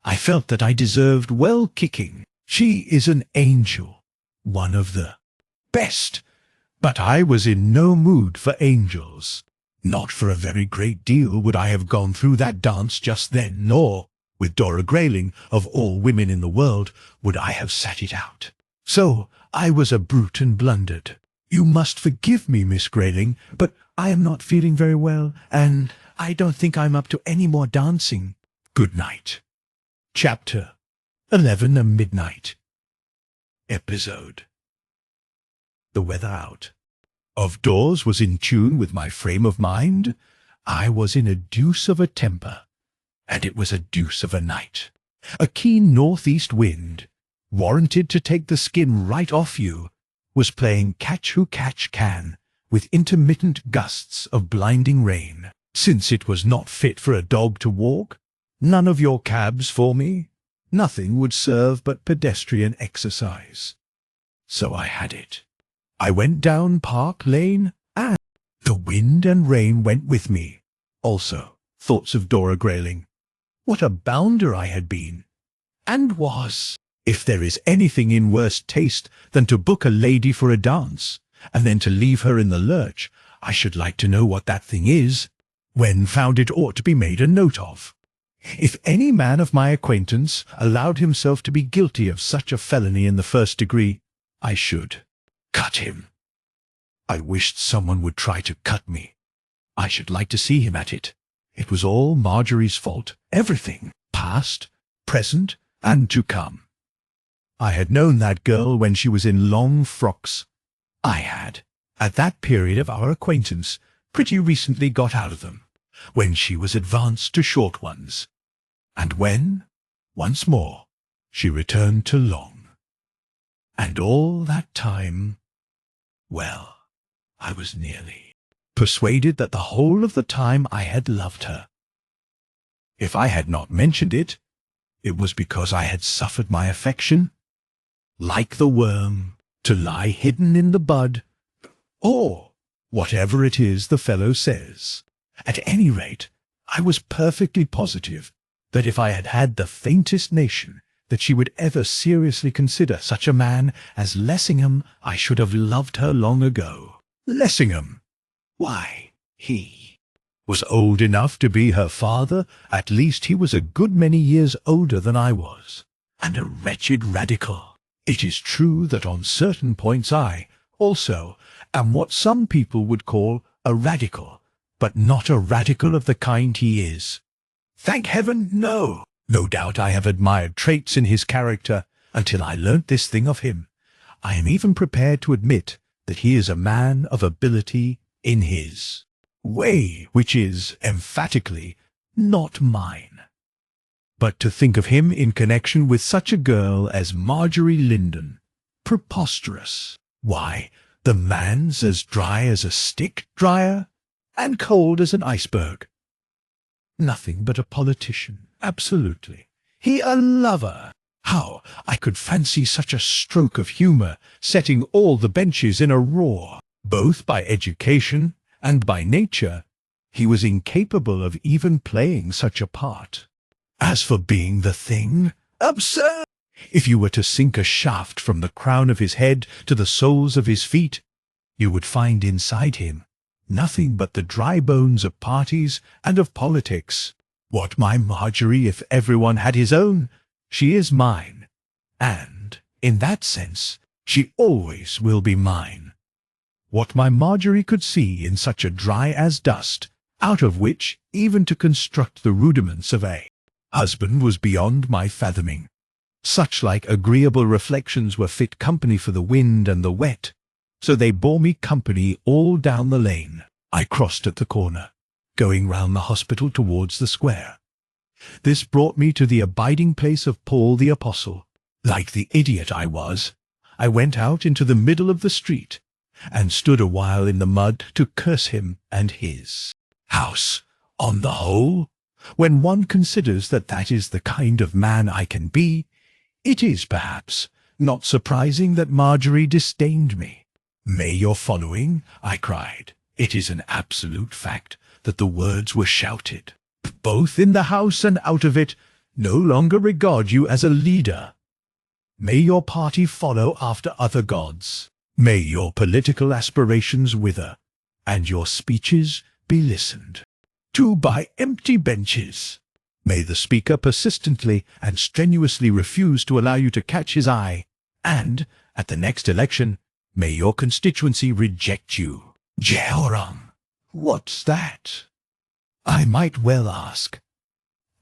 I felt that I deserved well kicking. She is an angel, one of the best, but I was in no mood for angels. Not for a very great deal would I have gone through that dance just then, nor, with Dora Grayling, of all women in the world, would I have sat it out. So I was a brute and blundered. "You must forgive me, Miss Grayling, but I am not feeling very well, and I don't think I'm up to any more dancing. Good night." Chapter 11. A Midnight Episode. The weather out. Of doors was in tune with my frame of mind. I was in a deuce of a temper, and it was a deuce of a night. A keen northeast wind, warranted to take the skin right off you, was playing catch who catch can, with intermittent gusts of blinding rain. Since it was not fit for a dog to walk, none of your cabs for me, nothing would serve but pedestrian exercise. So I had it. I went down Park Lane, and the wind and rain went with me. Also, thoughts of Dora Grayling. What a bounder I had been, and was. If there is anything in worse taste than to book a lady for a dance, and then to leave her in the lurch, I should like to know what that thing is. When found, it ought to be made a note of. If any man of my acquaintance allowed himself to be guilty of such a felony in the first degree, I should cut him. I wished someone would try to cut me. I should like to see him at it. It was all Marjorie's fault. Everything, past, present, and to come. I had known that girl when she was in long frocks. I had, at that period of our acquaintance, pretty recently got out of them, when she was advanced to short ones, and when, once more, she returned to long. And all that time, well, I was nearly persuaded that the whole of the time I had loved her. If I had not mentioned it, it was because I had suffered my affection, like the worm, to lie hidden in the bud, or whatever it is the fellow says. At any rate, I was perfectly positive that if I had had the faintest notion that she would ever seriously consider such a man as Lessingham, I should have loved her long ago. Lessingham! Why, he was old enough to be her father. At least he was a good many years older than I was, and a wretched radical. It is true that on certain points I, also, am what some people would call a radical, but not a radical of the kind he is. Thank heaven, no! No doubt I have admired traits in his character until I learnt this thing of him. I am even prepared to admit that he is a man of ability in his way, which is, emphatically, not mine. But to think of him in connection with such a girl as Marjorie Linden, preposterous. Why, the man's as dry as a stick dryer, and cold as an iceberg. Nothing but a politician, absolutely. He a lover. How I could fancy such a stroke of humour setting all the benches in a roar. Both by education and by nature, he was incapable of even playing such a part. As for being the thing, absurd! If you were to sink a shaft from the crown of his head to the soles of his feet, you would find inside him nothing but the dry bones of parties and of politics. What my Marjorie, if everyone had his own? She is mine, and In that sense, she always will be mine. What my Marjorie could see in such a dry as dust, out of which even to construct the rudiments of a husband was beyond my fathoming. Such like agreeable reflections were fit company for the wind and the wet, so they bore me company all down the lane. I crossed at the corner, going round the hospital towards the square. This brought me to the abiding place of Paul the Apostle. Like the idiot I was, I went out into the middle of the street, and stood a while in the mud to curse him and his house. On the whole, when one considers that that is the kind of man I can be, it is perhaps not surprising that Marjorie disdained me. "May your following," I cried. It is an absolute fact that the words were shouted, both in the house and out of it, no longer regard you as a leader. May your party follow after other gods. May your political aspirations wither, and your speeches be listened to by empty benches. May the speaker persistently and strenuously refuse to allow you to catch his eye, and, at the next election, may your constituency reject you. Jehoram, what's that? I might well ask.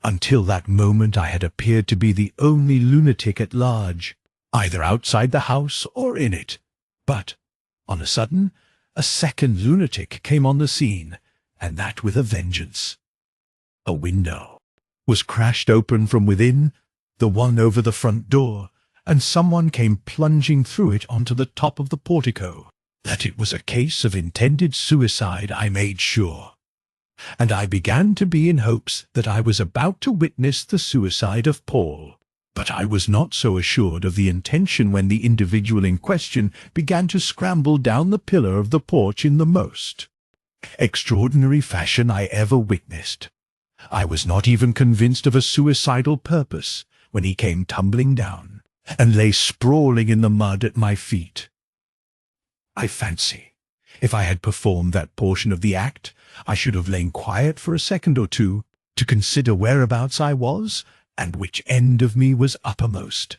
Until that moment I had appeared to be the only lunatic at large, either outside the house or in it. But, on a sudden, a second lunatic came on the scene, and that with a vengeance. A window was crashed open from within, the one over the front door, and someone came plunging through it onto the top of the portico. That it was a case of intended suicide I made sure, and I began to be in hopes that I was about to witness the suicide of Paul. But I was not so assured of the intention when the individual in question began to scramble down the pillar of the porch in the most extraordinary fashion I ever witnessed. I was not even convinced of a suicidal purpose when he came tumbling down and lay sprawling in the mud at my feet. I fancy, if I had performed that portion of the act, I should have lain quiet for a second or two to consider whereabouts I was and which end of me was uppermost.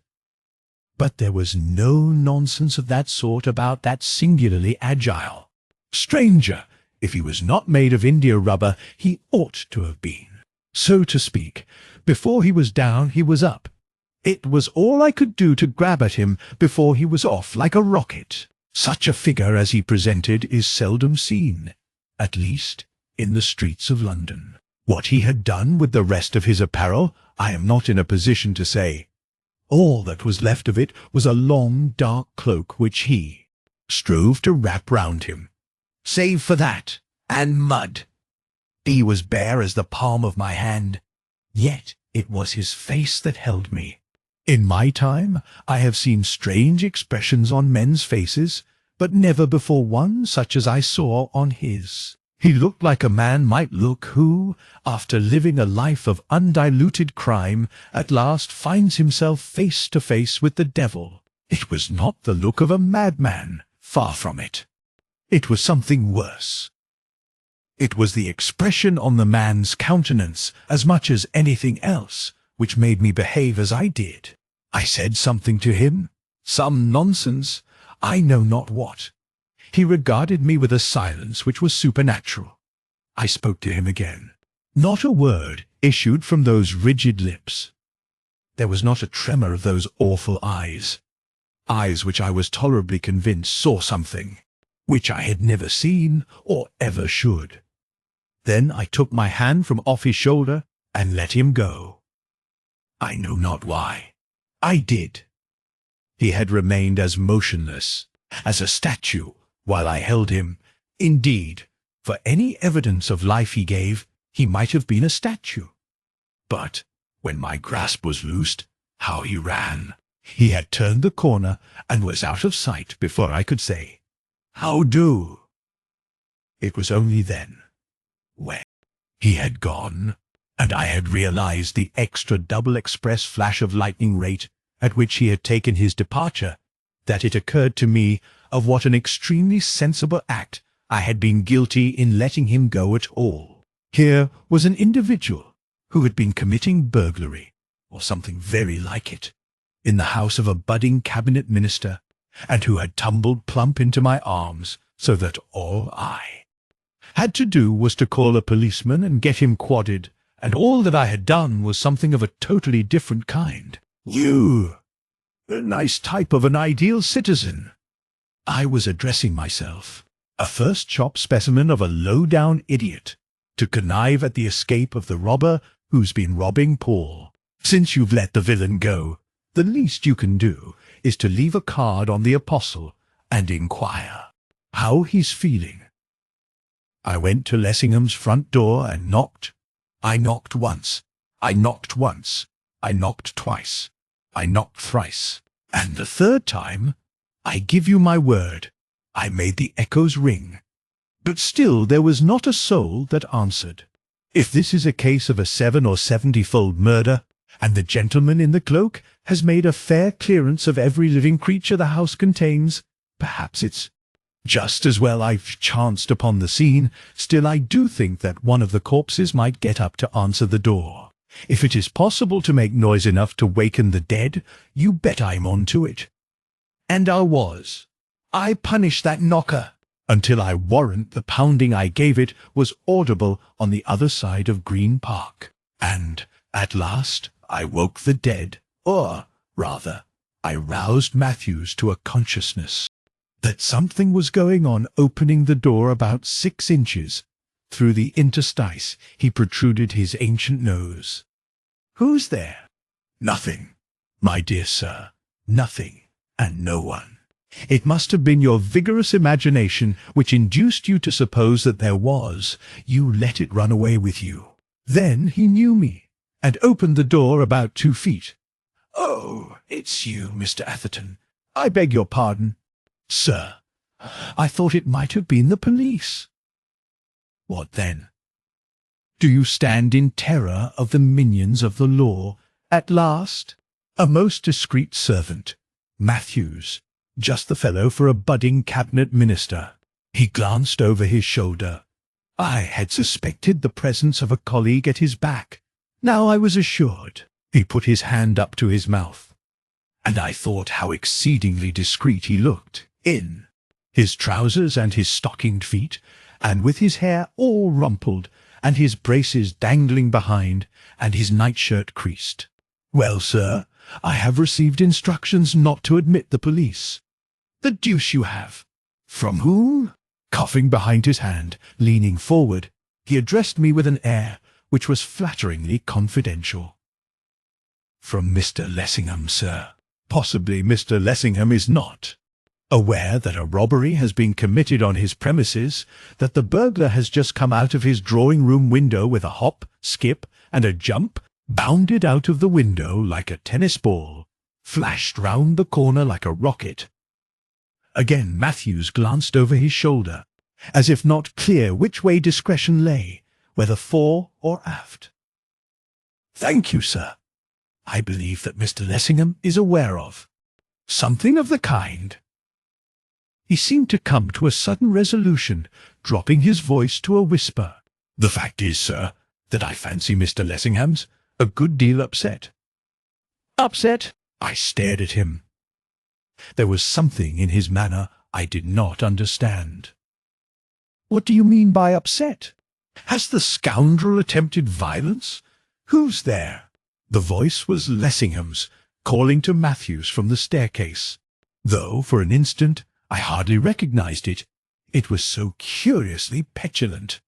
But there was no nonsense of that sort about that singularly agile stranger. If he was not made of India rubber, he ought to have been. So to speak, before he was down, he was up. It was all I could do to grab at him before he was off like a rocket. Such a figure as he presented is seldom seen, at least in the streets of London. What he had done with the rest of his apparel, I am not in a position to say. All that was left of it was a long, dark cloak which he strove to wrap round him. Save for that, and mud. He was bare as the palm of my hand, yet it was his face that held me. In my time I have seen strange expressions on men's faces, but never before one such as I saw on his. He looked like a man might look who, after living a life of undiluted crime, at last finds himself face to face with the devil. It was not the look of a madman, far from it. It was something worse. It was the expression on the man's countenance, as much as anything else, which made me behave as I did. I said something to him, some nonsense, I know not what. He regarded me with a silence which was supernatural. I spoke to him again. Not a word issued from those rigid lips. There was not a tremor of those awful eyes which I was tolerably convinced saw something which I had never seen or ever should. Then I took my hand from off his shoulder and let him go. I know not why. I did. He had remained as motionless as a statue while I held him. Indeed, for any evidence of life he gave, he might have been a statue. But when my grasp was loosed, how he ran! He had turned the corner and was out of sight before I could say, "How do?" It was only then, when he had gone, and I had realized the extra double express flash of lightning rate at which he had taken his departure, that it occurred to me of what an extremely sensible act I had been guilty in letting him go at all. Here was an individual who had been committing burglary, or something very like it, in the house of a budding cabinet minister, and who had tumbled plump into my arms, so that all I had to do was to call a policeman and get him quadded, and all that I had done was something of a totally different kind. You, a nice type of an ideal citizen. I was addressing myself, a first-chop specimen of a low-down idiot, to connive at the escape of the robber who's been robbing Paul. Since you've let the villain go, the least you can do is to leave a card on the apostle and inquire how he's feeling. I went to Lessingham's front door and knocked. I knocked once. I knocked once. I knocked twice. I knocked thrice. And the third time, I give you my word, I made the echoes ring. But still there was not a soul that answered. If this is a case of a 7 or 70-fold murder, and the gentleman in the cloak has made a fair clearance of every living creature the house contains, perhaps it's just as well I've chanced upon the scene. Still, I do think that one of the corpses might get up to answer the door. If it is possible to make noise enough to waken the dead, you bet I'm on to it. And I was. I punished that knocker, until I warrant the pounding I gave it was audible on the other side of Green Park. And, at last, I woke the dead, or, rather, I roused Matthews to a consciousness that something was going on. Opening the door about 6 inches, through the interstice he protruded his ancient nose. "Who's there?" "Nothing, my dear sir, nothing, and no one. It must have been your vigorous imagination which induced you to suppose that there was. You let it run away with you. Then he knew me, and opened the door about 2 feet. Oh, it's you, Mr. Atherton. I beg your pardon. Sir, I thought it might have been the police." "What then? Do you stand in terror of the minions of the law at last?" "A most discreet servant, Matthews, just the fellow for a budding cabinet minister." He glanced over his shoulder. I had suspected the presence of a colleague at his back. Now I was assured. He put his hand up to his mouth, and I thought how exceedingly discreet he looked, in his trousers and his stockinged feet, and with his hair all rumpled, and his braces dangling behind, and his nightshirt creased. "Well, sir, I have received instructions not to admit the police." "The deuce you have! From whom?" Coughing behind his hand, leaning forward, he addressed me with an air which was flatteringly confidential. "From Mr. Lessingham, sir. Possibly Mr. Lessingham is not aware that a robbery has been committed on his premises, that the burglar has just come out of his drawing-room window with a hop, skip, and a jump, bounded out of the window like a tennis ball, flashed round the corner like a rocket." Again Matthews glanced over his shoulder, as if not clear which way discretion lay, whether fore or aft. "Thank you, sir. I believe that Mr. Lessingham is aware of something of the kind." He seemed to come to a sudden resolution, dropping his voice to a whisper. "The fact is, sir, that I fancy Mr. Lessingham's a good deal upset." "Upset?" I stared at him. There was something in his manner I did not understand. "What do you mean by upset? Has the scoundrel attempted violence? Who's there?" The voice was Lessingham's, calling to Matthews from the staircase, though for an instant I hardly recognized it. It was so curiously petulant.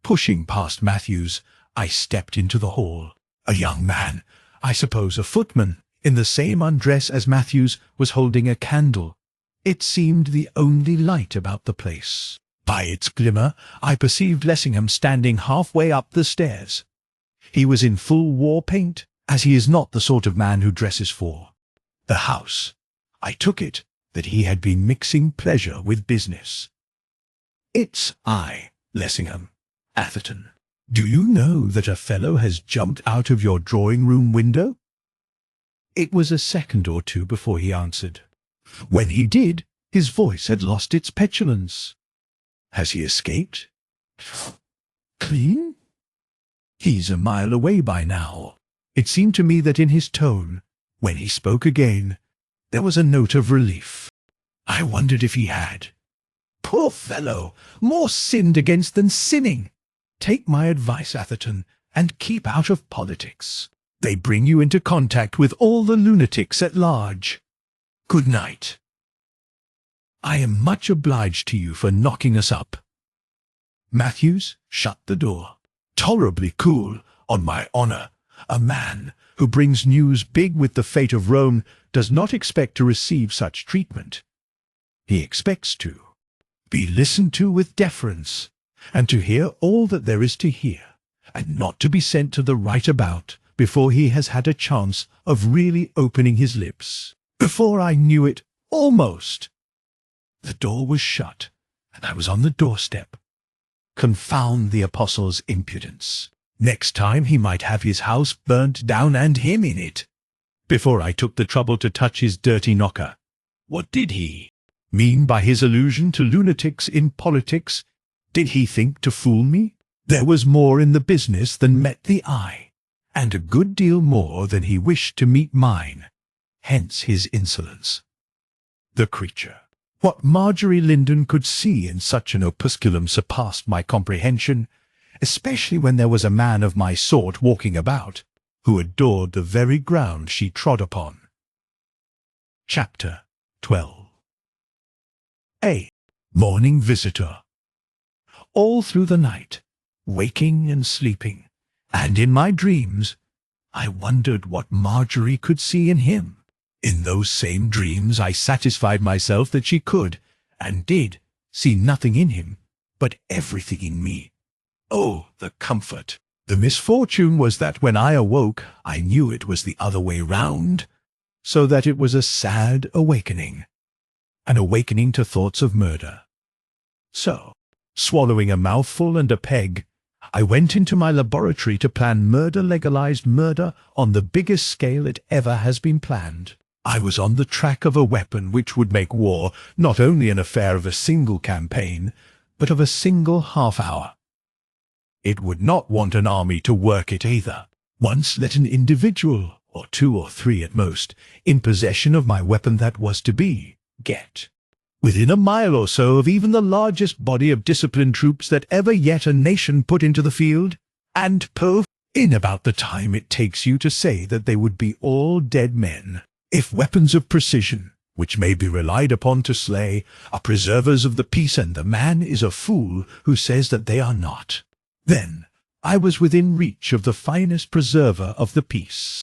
Pushing past Matthews, I stepped into the hall. A young man, I suppose a footman, in the same undress as Matthews, was holding a candle. It seemed the only light about the place. By its glimmer, I perceived Lessingham standing halfway up the stairs. He was in full war paint, as he is not the sort of man who dresses for the house. I took it that he had been mixing pleasure with business. "It's I, Lessingham. Atherton. Do you know that a fellow has jumped out of your drawing-room window?" It was a second or two before he answered. When he did, his voice had lost its petulance. "Has he escaped?" "Clean?" "He's a mile away by now." It seemed to me that in his tone When he spoke again, there was a note of relief. I wondered if he had. Poor fellow, more sinned against than sinning. Take my advice, Atherton, and keep out of politics. They bring you into contact with all the lunatics at large. Good night. I am much obliged to you for knocking us up. Matthews shut the door. Tolerably cool, on my honour. A man who brings news big with the fate of Rome does not expect to receive such treatment. He expects to be listened to with deference, and to hear all that there is to hear, and not to be sent to the right about before he has had a chance of really opening his lips. Before I knew it, almost, the door was shut, and I was on the doorstep. Confound the apostle's impudence. Next time he might have his house burnt down and him in it. Before I took the trouble to touch his dirty knocker, what did he mean by his allusion to lunatics in politics? Did he think to fool me? There was more in the business than met the eye, and a good deal more than he wished to meet mine. Hence his insolence. The creature. What Marjorie Linden could see in such an opusculum surpassed my comprehension, especially when there was a man of my sort walking about, who adored the very ground she trod upon. Chapter 12. A morning visitor. All through the night, waking and sleeping, and in my dreams, I wondered what Marjorie could see in him. In those same dreams I satisfied myself that she could, and did, see nothing in him, but everything in me. Oh, the comfort! The misfortune was that when I awoke, I knew it was the other way round, so that it was a sad awakening, an awakening to thoughts of murder. So, swallowing a mouthful and a peg, I went into my laboratory to plan legalized murder on the biggest scale it ever has been planned. I was on the track of a weapon which would make war not only an affair of a single campaign, but of a single half-hour. It would not want an army to work it either. Once let an individual, or 2 or 3 at most, in possession of my weapon that was to be, get within a mile or so of even the largest body of disciplined troops that ever yet a nation put into the field, and poof, in about the time it takes you to say that they would be all dead men. If weapons of precision, which may be relied upon to slay, are preservers of the peace, and the man is a fool who says that they are not, then I was within reach of the finest preserver of the peace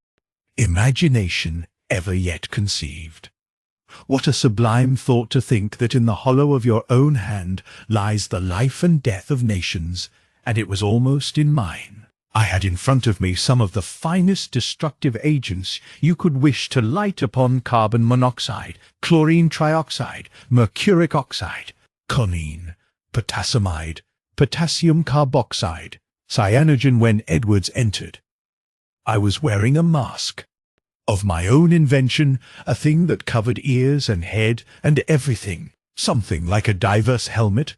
imagination ever yet conceived. What a sublime thought to think that in the hollow of your own hand lies the life and death of nations, and it was almost in mine. I had in front of me some of the finest destructive agents you could wish to light upon: carbon monoxide, chlorine trioxide, mercuric oxide, choline, potassamide, potassium carboxide, cyanogen. When Edwards entered, I was wearing a mask of my own invention, a thing that covered ears and head and everything, something like a diver's helmet.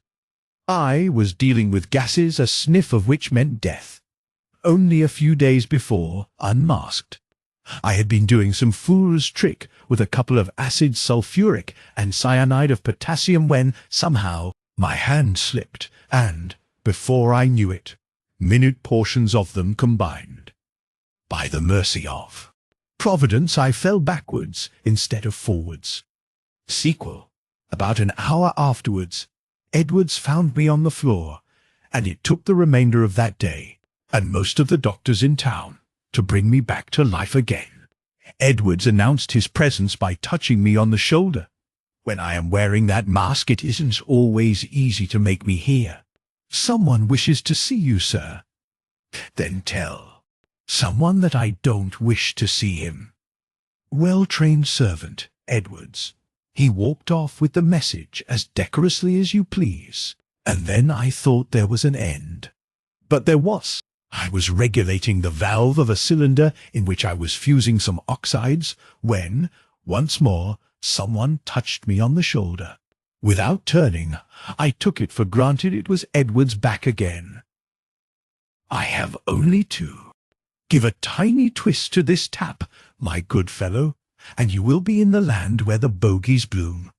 I was dealing with gases, a sniff of which meant death. Only a few days before, unmasked, I had been doing some fool's trick with a couple of acids sulfuric and cyanide of potassium when, somehow, my hand slipped, and, before I knew it, minute portions of them combined. By the mercy of Providence, I fell backwards instead of forwards. Sequel. About an hour afterwards, Edwards found me on the floor, and it took the remainder of that day, and most of the doctors in town, to bring me back to life again. Edwards announced his presence by touching me on the shoulder. When I am wearing that mask, it isn't always easy to make me hear. "Someone wishes to see you, sir." Then tell someone that I don't wish to see him. Well-trained servant, Edwards. He walked off with the message as decorously as you please, and then I thought there was an end. But there was. I was regulating the valve of a cylinder in which I was fusing some oxides when, once more, someone touched me on the shoulder. Without turning, I took it for granted it was Edwards back again. I have only to Give a tiny twist to this tap, my good fellow, and you will be in the land where the bogies bloom.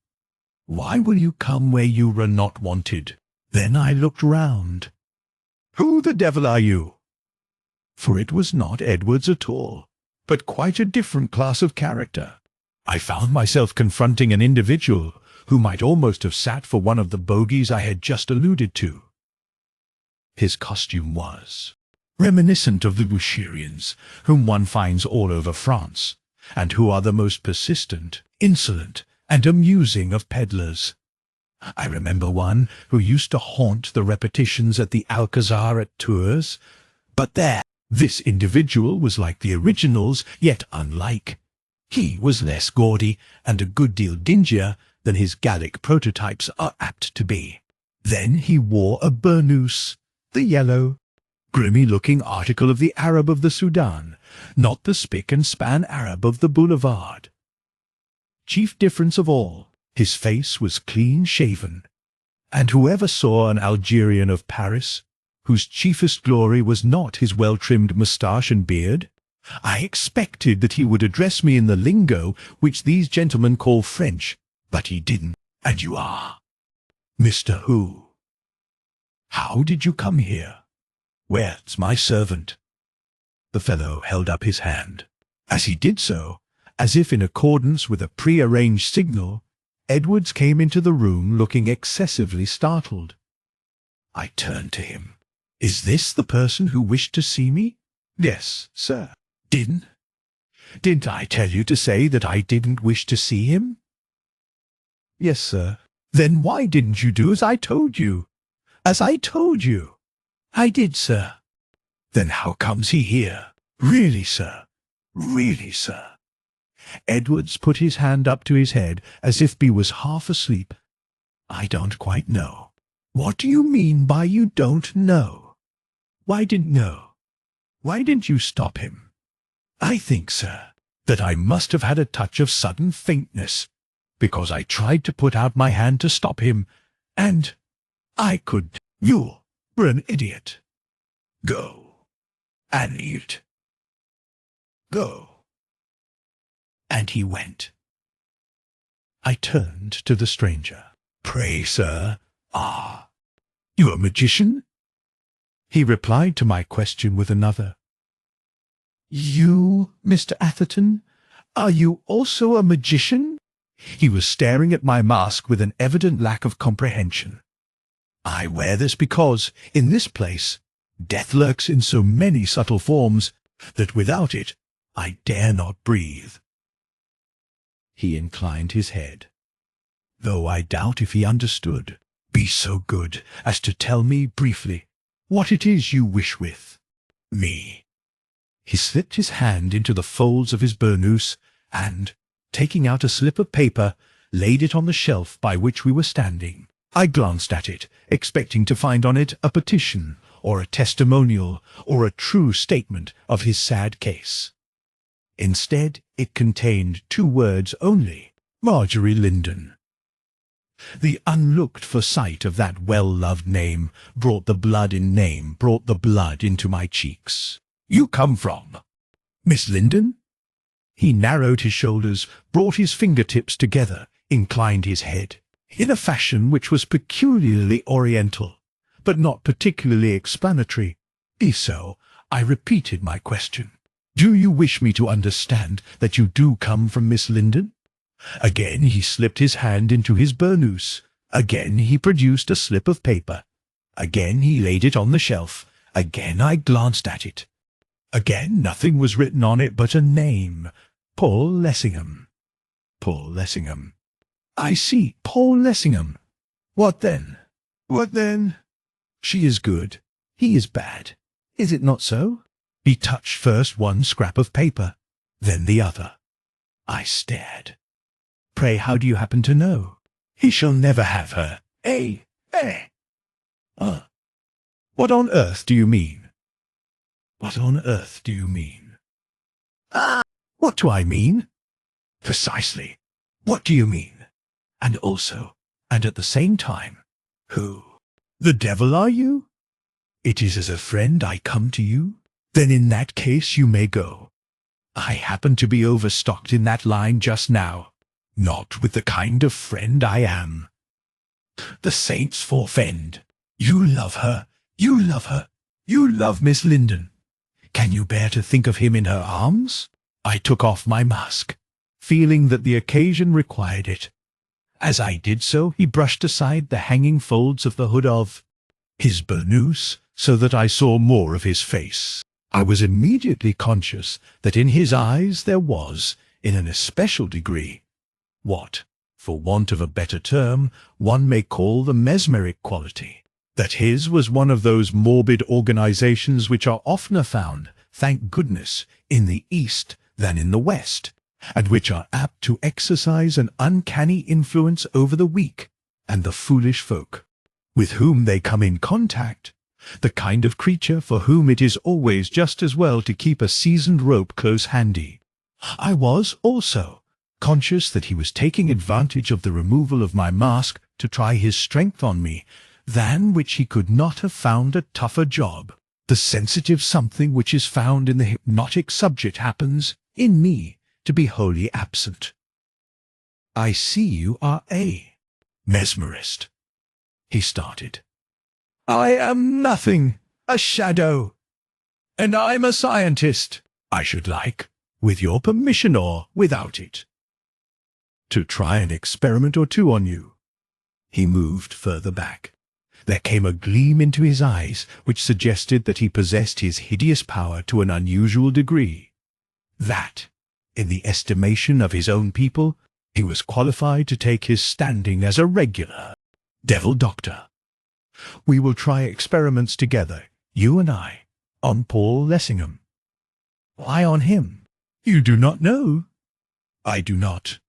Why will you come where you are not wanted?" Then I looked round. "Who the devil are you?" For it was not Edwards at all, but quite a different class of character. I found myself confronting an individual who might almost have sat for one of the bogies I had just alluded to. His costume was reminiscent of the Boucherians, whom one finds all over France, and who are the most persistent, insolent, and amusing of peddlers. I remember one who used to haunt the repetitions at the Alcazar at Tours, but there, this individual was like the originals, yet unlike. He was less gaudy and a good deal dingier than his Gallic prototypes are apt to be. Then he wore a burnous, the yellow, grimy-looking article of the Arab of the Sudan, not the spick-and-span Arab of the boulevard. Chief difference of all, his face was clean-shaven, and whoever saw an Algerian of Paris, whose chiefest glory was not his well-trimmed moustache and beard, I expected that he would address me in the lingo which these gentlemen call French, but he didn't. "And you are Mr. Who? How did you come here? Where's my servant?" The fellow held up his hand. As he did so, as if in accordance with a pre-arranged signal, Edwards came into the room looking excessively startled. I turned to him. "Is this the person who wished to see me?" "Yes, sir." Didn't I tell you to say that I didn't wish to see him?" "Yes, sir." "Then why didn't you do as I told you?" "As I told you?" "I did, sir." "Then how comes he here?" "Really, sir. Really, sir." Edwards put his hand up to his head as if he was half asleep. "I don't quite know." "What do you mean by you don't know?" Why didn't you stop him?" "I think, sir, that I must have had a touch of sudden faintness, because I tried to put out my hand to stop him, and I could." "You were an idiot. Go and eat. Go." And he went. I turned to the stranger. "Pray, sir, you a magician?" He replied to my question with another. "You, Mr. Atherton, are you also a magician?" He was staring at my mask with an evident lack of comprehension. "I wear this because, in this place, death lurks in so many subtle forms that without it I dare not breathe." He inclined his head, though I doubt if he understood. "Be so good as to tell me briefly what it is you wish with me." He slipped his hand into the folds of his burnous and, taking out a slip of paper, laid it on the shelf by which we were standing. I glanced at it, expecting to find on it a petition, or a testimonial, or a true statement of his sad case. Instead, it contained 2 words only: Marjorie Linden. The unlooked-for sight of that well-loved name brought the blood into my cheeks. "You come from Miss Linden?" He narrowed his shoulders, brought his fingertips together, inclined his head, in a fashion which was peculiarly oriental, but not particularly explanatory. So, I repeated my question. "Do you wish me to understand that you do come from Miss Linden?" Again he slipped his hand into his burnous. Again he produced a slip of paper. Again he laid it on the shelf. Again I glanced at it. Again nothing was written on it but a name: Paul Lessingham. Paul Lessingham. "I see, Paul Lessingham. What then?" "What then?" "She is good. He is bad. Is it not so?" He touched first one scrap of paper, then the other. I stared. "Pray, how do you happen to know?" "He shall never have her." What on earth do you mean?" "What on earth do you mean?" What do I mean?" "Precisely. What do you mean? And also, and at the same time, who the devil are you?" "It is as a friend I come to you." Then in that case you may go. I happen to be overstocked in that line just now, not with the kind of friend I am. The saints forfend. You love her, you love her, you love Miss Linden. Can you bear to think of him in her arms? I took off my mask, feeling that the occasion required it. As I did so, he brushed aside the hanging folds of the hood of his burnous, so that I saw more of his face. I was immediately conscious that in his eyes there was, in an especial degree, what, for want of a better term, one may call the mesmeric quality. That his was one of those morbid organizations which are oftener found, thank goodness, in the East than in the West, and which are apt to exercise an uncanny influence over the weak and the foolish folk with whom they come in contact, the kind of creature for whom it is always just as well to keep a seasoned rope close handy. I was, also, conscious that he was taking advantage of the removal of my mask to try his strength on me, than which he could not have found a tougher job. The sensitive something which is found in the hypnotic subject happens, in me, to be wholly absent. I see you are a mesmerist. He started. I am nothing, a shadow. And I'm a scientist. I should like, with your permission or without it, to try an experiment or two on you. He moved further back. There came a gleam into his eyes which suggested that he possessed his hideous power to an unusual degree. That, in the estimation of his own people, he was qualified to take his standing as a regular devil doctor. We will try experiments together, you and I, on Paul Lessingham. Why on him? You do not know. I do not.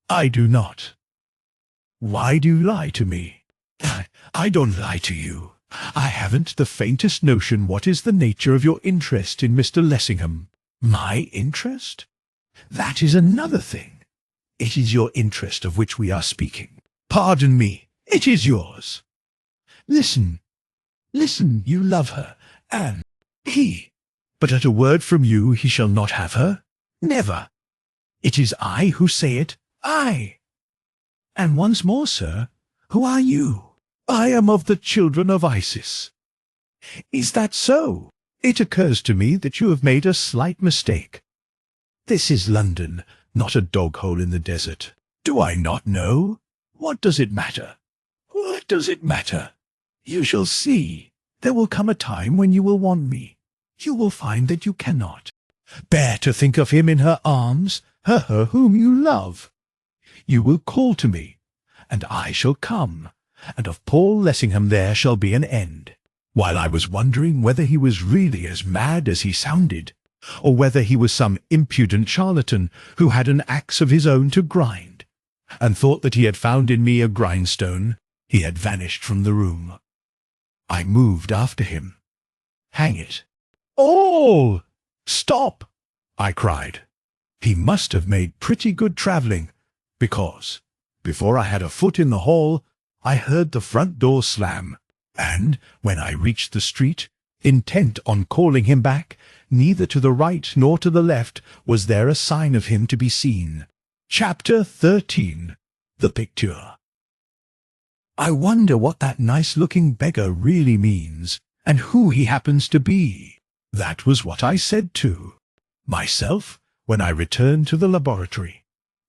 I do not. Why do you lie to me? I don't lie to you. I haven't the faintest notion what is the nature of your interest in Mr. Lessingham. My interest? That is another thing. It is your interest of which we are speaking. Pardon me, it is yours. Listen, listen, you love her, and he. But at a word from you he shall not have her? Never. It is I who say it, I. And once more, sir, who are you? I am of the children of Isis. Is that so? It occurs to me that you have made a slight mistake. This is London, not a dog-hole in the desert. Do I not know? What does it matter? What does it matter? You shall see. There will come a time when you will want me. You will find that you cannot bear to think of him in her arms, her whom you love. You will call to me, and I shall come, and of Paul Lessingham there shall be an end. While I was wondering whether he was really as mad as he sounded, or whether he was some impudent charlatan who had an axe of his own to grind, and thought that he had found in me a grindstone, he had vanished from the room. I moved after him. Hang it. All! Stop! I cried. He must have made pretty good travelling, because, before I had a foot in the hall, I heard the front door slam, and, when I reached the street, intent on calling him back, neither to the right nor to the left was there a sign of him to be seen. Chapter 13. The Picture. I wonder what that nice-looking beggar really means, and who he happens to be. That was what I said to myself when I returned to the laboratory.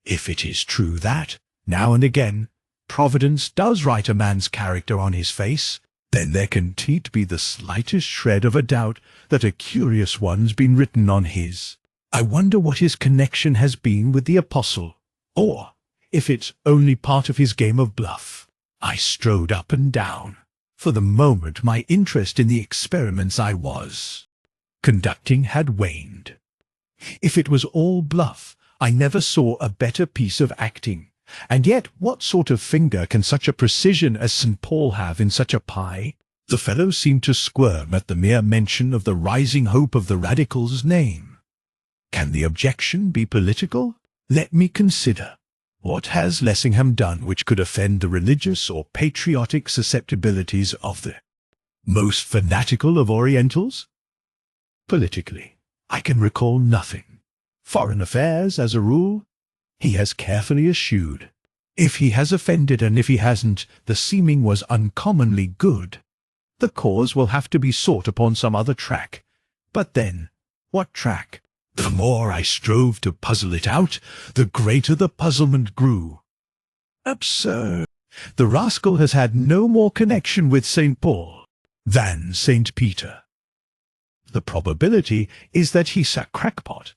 If it is true that, now and again, Providence does write a man's character on his face, then there can't be the slightest shred of a doubt that a curious one's been written on his. I wonder what his connection has been with the apostle, or if it's only part of his game of bluff. I strode up and down. For the moment my interest in the experiments I was conducting had waned. If it was all bluff, I never saw a better piece of acting. And yet what sort of finger can such a precision as St. Paul have in such a pie? The fellow seemed to squirm at the mere mention of the rising hope of the radical's name. Can the objection be political? Let me consider. What has Lessingham done which could offend the religious or patriotic susceptibilities of the most fanatical of Orientals? Politically, I can recall nothing. Foreign affairs, as a rule, he has carefully eschewed. If he has offended, and if he hasn't, the seeming was uncommonly good. The cause will have to be sought upon some other track. But then, what track? The more I strove to puzzle it out, the greater the puzzlement grew. Absurd. The rascal has had no more connection with St. Paul than St. Peter. The probability is that he's a crackpot,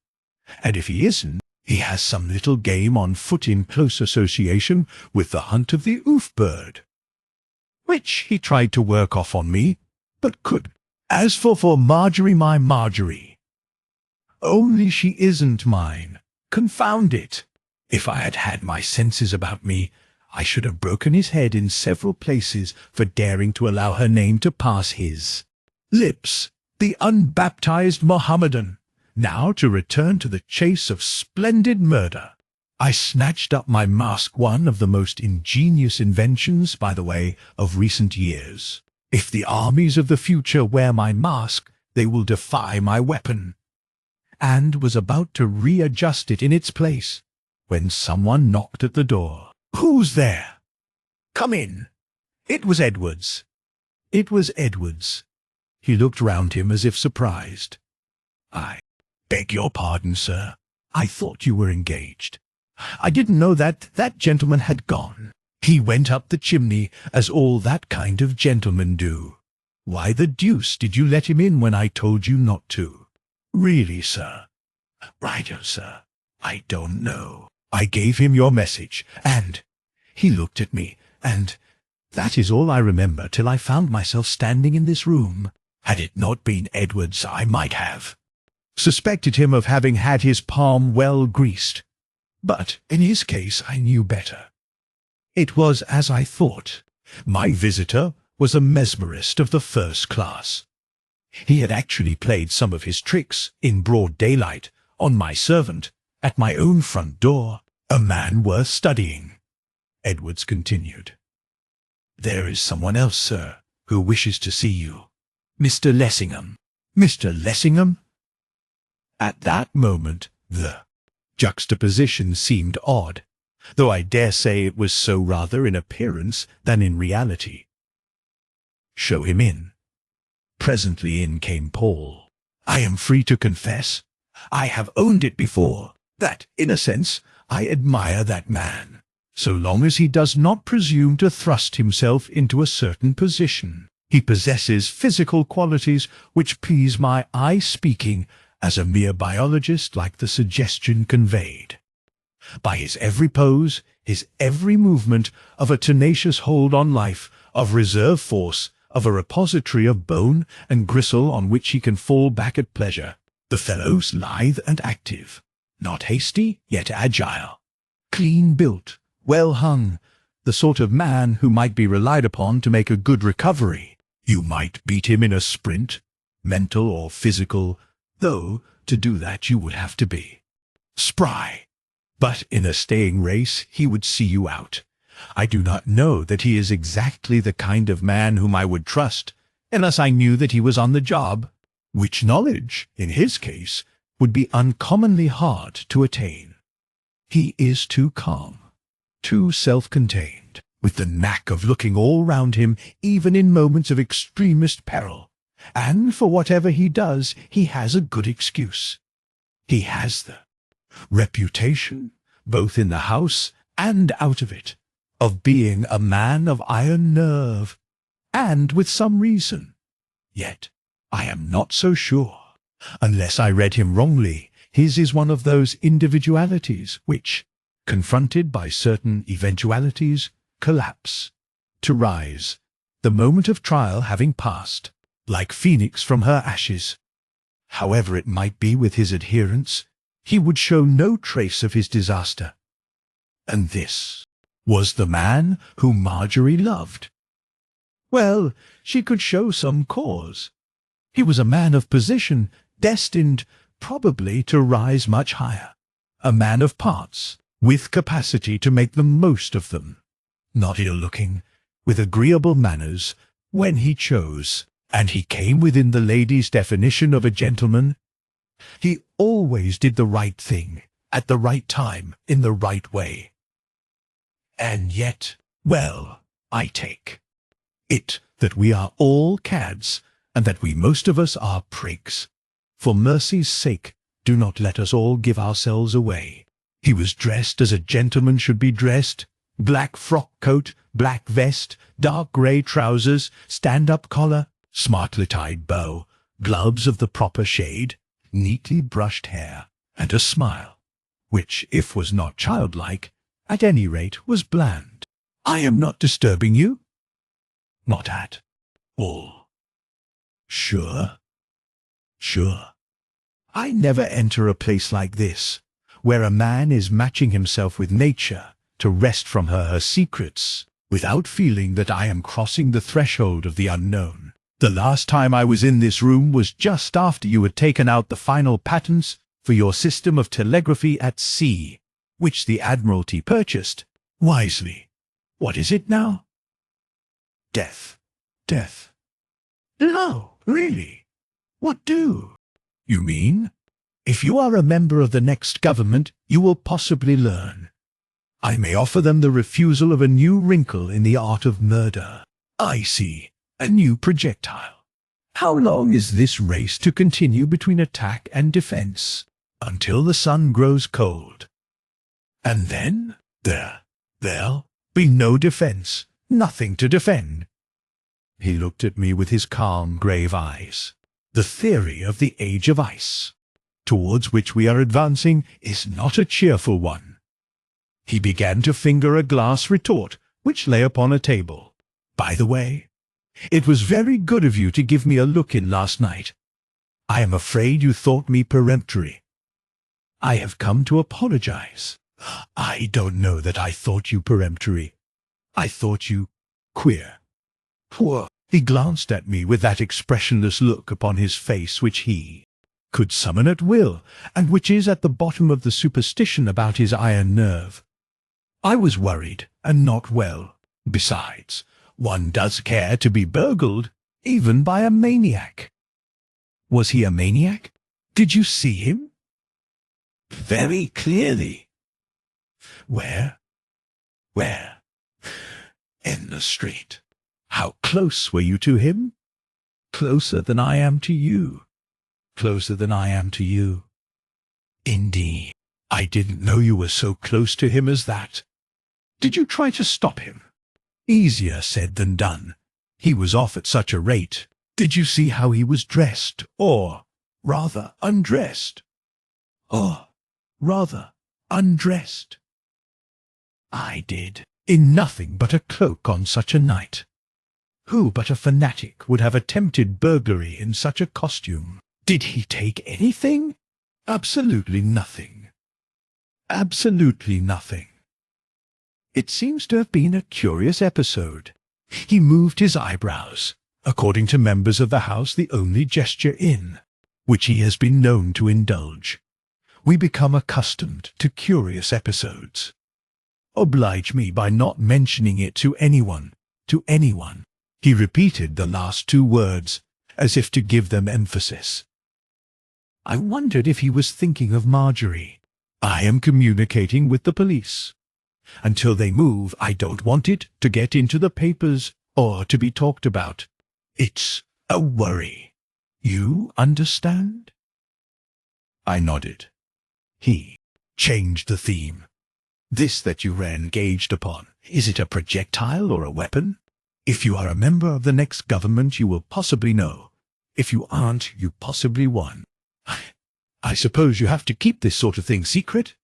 and if he isn't, he has some little game on foot in close association with the hunt of the oof-bird, which he tried to work off on me, but couldn't. As for Marjorie, my Marjorie, only she isn't mine. Confound it! If I had had my senses about me, I should have broken his head in several places for daring to allow her name to pass his lips. The unbaptized Mohammedan. Now to return to the chase of splendid murder. I snatched up my mask, one of the most ingenious inventions, by the way, of recent years. If the armies of the future wear my mask, they will defy my weapon. And was about to readjust it in its place, when someone knocked at the door. "Who's there?" "Come in." It was Edwards. It was Edwards. He looked round him as if surprised. "I beg your pardon, sir. I thought you were engaged. I didn't know that gentleman had gone. He went up the chimney, as all that kind of gentlemen do." "Why the deuce did you let him in when I told you not to?" "Really, sir." "Righto, sir. I don't know. I gave him your message, and he looked at me, and that is all I remember till I found myself standing in this room. Had it not been Edwards, I might have suspected him of having had his palm well greased. But in his case I knew better. It was as I thought. My visitor was a mesmerist of the first class. He had actually played some of his tricks in broad daylight on my servant at my own front door. A man worth studying. Edwards continued. "There is someone else, sir, who wishes to see you. Mr. Lessingham." "Mr. Lessingham?" At that moment the juxtaposition seemed odd, though I dare say it was so rather in appearance than in reality. "Show him in." Presently in came Paul. I am free to confess, I have owned it before, that, in a sense, I admire that man, so long as he does not presume to thrust himself into a certain position. He possesses physical qualities which please my eye, speaking as a mere biologist, like the suggestion conveyed. By his every pose, his every movement, of a tenacious hold on life, of reserve force, of a repository of bone and gristle on which he can fall back at pleasure, the fellow's lithe and active, not hasty, yet agile, clean built, well hung, the sort of man who might be relied upon to make a good recovery. You might beat him in a sprint, mental or physical, though to do that you would have to be spry. But in a staying race he would see you out. I do not know that he is exactly the kind of man whom I would trust, unless I knew that he was on the job, which knowledge, in his case, would be uncommonly hard to attain. He is too calm, too self-contained, with the knack of looking all round him even in moments of extremest peril, and for whatever he does he has a good excuse. He has the reputation, both in the house and out of it, of being a man of iron nerve, and with some reason. Yet I am not so sure. Unless I read him wrongly, his is one of those individualities which, confronted by certain eventualities, collapse, to rise, the moment of trial having passed, like Phoenix from her ashes. However it might be with his adherents, he would show no trace of his disaster. And this was the man whom Marjorie loved. Well, she could show some cause. He was a man of position, destined, probably, to rise much higher. A man of parts, with capacity to make the most of them. Not ill-looking, with agreeable manners, when he chose, and he came within the lady's definition of a gentleman. He always did the right thing, at the right time, in the right way. And yet, well, I take it that we are all cads, and that we most of us are prigs. For mercy's sake, do not let us all give ourselves away. He was dressed as a gentleman should be dressed, black frock coat, black vest, dark grey trousers, stand-up collar, smartly tied bow, gloves of the proper shade, neatly brushed hair, and a smile, which, if was not childlike, at any rate was bland. I am not disturbing you? Not at all. Sure? Sure. I never enter a place like this, where a man is matching himself with nature to wrest from her secrets, without feeling that I am crossing the threshold of the unknown. The last time I was in this room was just after you had taken out the final patents for your system of telegraphy at sea, which the Admiralty purchased wisely. What is it now? Death. Death. No, really. What do? You mean? If you are a member of the next government, you will possibly learn. I may offer them the refusal of a new wrinkle in the art of murder. I see. A new projectile. How long is this race to continue between attack and defense? Until the sun grows cold. And then, there'll be no defense, nothing to defend. He looked at me with his calm, grave eyes. The theory of the age of ice, towards which we are advancing, is not a cheerful one. He began to finger a glass retort, which lay upon a table. By the way, it was very good of you to give me a look in last night. I am afraid you thought me peremptory. I have come to apologize. I don't know that I thought you peremptory. I thought you queer. Poor. He glanced at me with that expressionless look upon his face which he could summon at will, and which is at the bottom of the superstition about his iron nerve. I was worried, and not well. Besides, one does care to be burgled, even by a maniac. Was he a maniac? Did you see him? Very clearly. Where? Where? In the street. How close were you to him? Closer than I am to you. Closer than I am to you. Indeed, I didn't know you were so close to him as that. Did you try to stop him? Easier said than done. He was off at such a rate. Did you see how he was dressed, or, rather, undressed? Or, rather, undressed? I did. In nothing but a cloak on such a night. Who but a fanatic would have attempted burglary in such a costume? Did he take anything? Absolutely nothing. Absolutely nothing. It seems to have been a curious episode. He moved his eyebrows, according to members of the House the only gesture in which he has been known to indulge. We become accustomed to curious episodes. Oblige me by not mentioning it to anyone, to anyone. He repeated the last two words, as if to give them emphasis. I wondered if he was thinking of Marjorie. I am communicating with the police. Until they move, I don't want it to get into the papers or to be talked about. It's a worry. You understand? I nodded. He changed the theme. This that you were engaged upon, is it a projectile or a weapon? If you are a member of the next government, you will possibly know. If you aren't, you possibly won. I suppose you have to keep this sort of thing secret?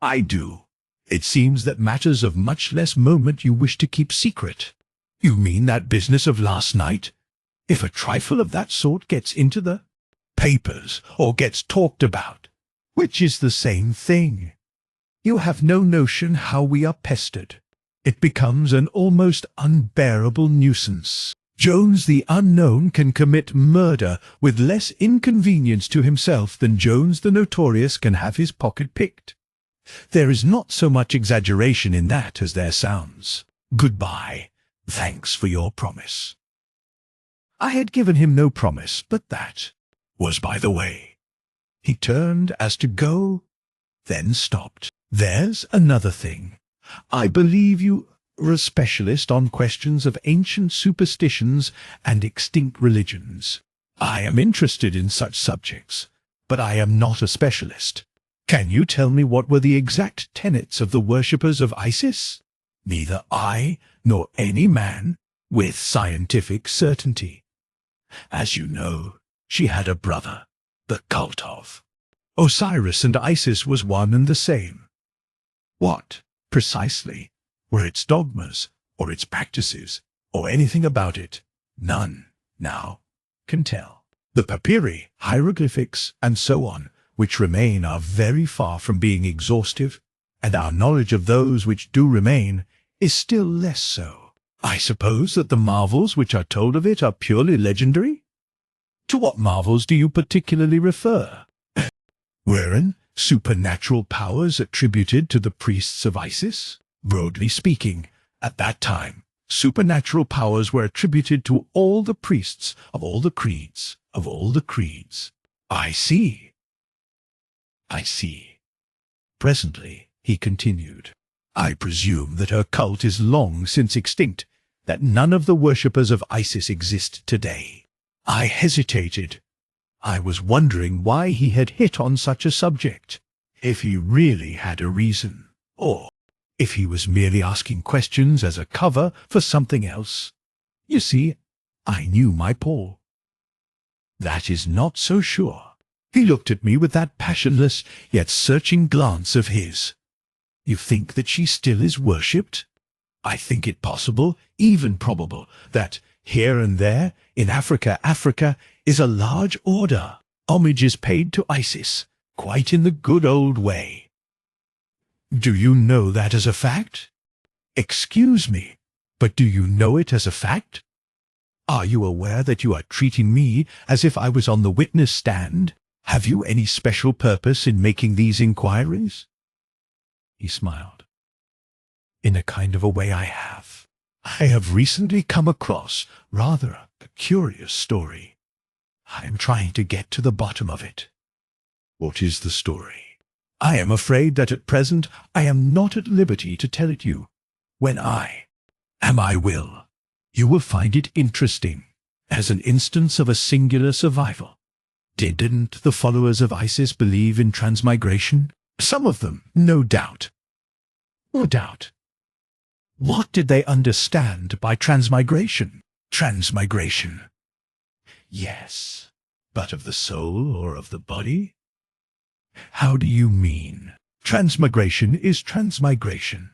I do. It seems that matters of much less moment you wish to keep secret. You mean that business of last night? If a trifle of that sort gets into the papers, or gets talked about, which is the same thing, you have no notion how we are pestered. It becomes an almost unbearable nuisance. Jones the unknown can commit murder with less inconvenience to himself than Jones the notorious can have his pocket picked. There is not so much exaggeration in that as there sounds. Goodbye. Thanks for your promise. I had given him no promise, but that was by the way. He turned as to go, then stopped. There's another thing. I believe you are a specialist on questions of ancient superstitions and extinct religions. I am interested in such subjects, but I am not a specialist. Can you tell me what were the exact tenets of the worshippers of Isis? Neither I nor any man with scientific certainty. As you know, she had a brother, the cult of Osiris, and Isis was one and the same. What, precisely, were its dogmas, or its practices, or anything about it? None, now, can tell. The papyri, hieroglyphics, and so on, which remain, are very far from being exhaustive, and our knowledge of those which do remain is still less so. I suppose that the marvels which are told of it are purely legendary? To what marvels do you particularly refer? Wherein supernatural powers attributed to the priests of Isis? Broadly speaking, at that time, supernatural powers were attributed to all the priests of all the creeds, I see. I see. Presently, he continued, I presume that her cult is long since extinct, that none of the worshippers of Isis exist today. I hesitated. I was wondering why he had hit on such a subject, if he really had a reason, or if he was merely asking questions as a cover for something else. You see, I knew my Paul. That is not so sure. He looked at me with that passionless yet searching glance of his. You think that she still is worshipped? I think it possible, even probable, that here and there, in Africa is a large order. Homage is paid to Isis, quite in the good old way. Do you know that as a fact? Excuse me, but do you know it as a fact? Are you aware that you are treating me as if I was on the witness stand? Have you any special purpose in making these inquiries? He smiled. In a kind of a way I have. I have recently come across rather a curious story. I am trying to get to the bottom of it. What is the story? I am afraid that at present I am not at liberty to tell it you. When I will, you will find it interesting, as an instance of a singular survival. Didn't the followers of Isis believe in transmigration? Some of them, no doubt. No doubt. What did they understand by transmigration? Transmigration. Yes, but of the soul or of the body? How do you mean? Transmigration is transmigration.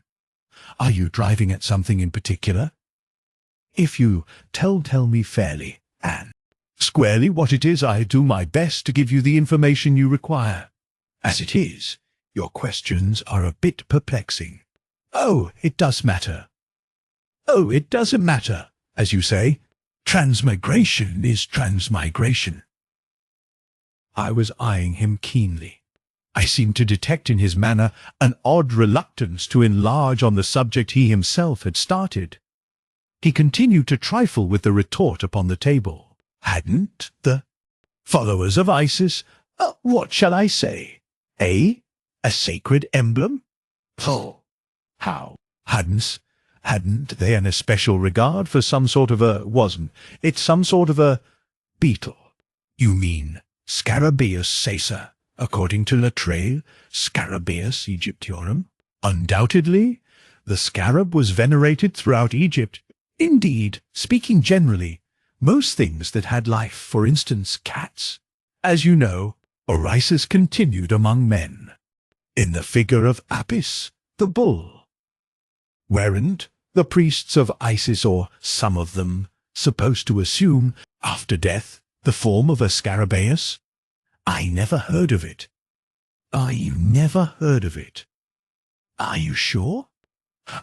Are you driving at something in particular? If you tell me fairly and squarely what it is, I do my best to give you the information you require. As it is, your questions are a bit perplexing. Oh, it does matter. Oh, it doesn't matter, as you say. Transmigration is transmigration. I was eyeing him keenly. I seemed to detect in his manner an odd reluctance to enlarge on the subject he himself had started. He continued to trifle with the retort upon the table. Hadn't the followers of Isis, what shall I say, a sacred emblem? Oh, how? Hadn't they an especial regard for some sort of wasn't it some sort of a beetle? You mean Scarabaeus caesar, according to Latreille, Scarabaeus aegyptiorum? Undoubtedly, the scarab was venerated throughout Egypt. Indeed, speaking generally, most things that had life, for instance cats. As you know, Osiris continued among men, in the figure of Apis, the bull. Weren't the priests of Isis, or some of them, supposed to assume, after death, the form of a Scarabaeus? I never heard of it. You never heard of it? Are you sure?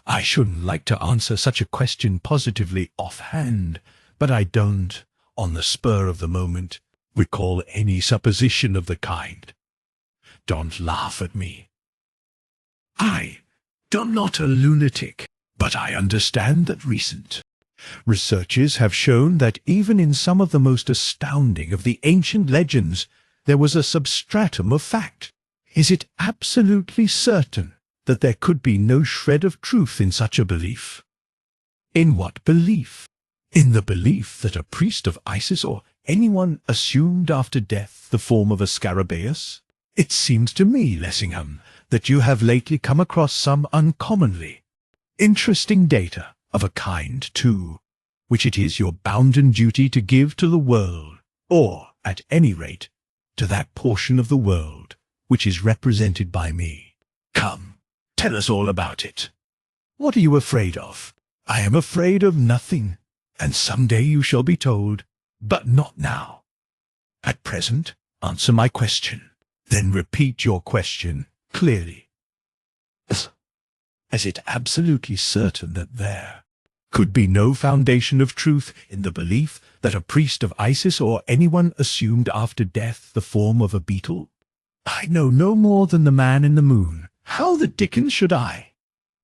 I shouldn't like to answer such a question positively offhand, but I don't, on the spur of the moment, recall any supposition of the kind. Don't laugh at me. I'm not a lunatic, but I understand that recent Researchers have shown that even in some of the most astounding of the ancient legends, there was a substratum of fact. Is it absolutely certain that there could be no shred of truth in such a belief? In what belief? In the belief that a priest of Isis or anyone assumed after death the form of a scarabaeus? It seems to me, Lessingham, that you have lately come across some uncommonly interesting data of a kind, too, which it is your bounden duty to give to the world, or, at any rate, to that portion of the world which is represented by me. Come, tell us all about it. What are you afraid of? I am afraid of nothing, and some day you shall be told, but not now. At present, answer my question, then repeat your question clearly. Is it absolutely certain that there could be no foundation of truth in the belief that a priest of Isis or anyone assumed after death the form of a beetle? I know no more than the man in the moon. How the dickens should I?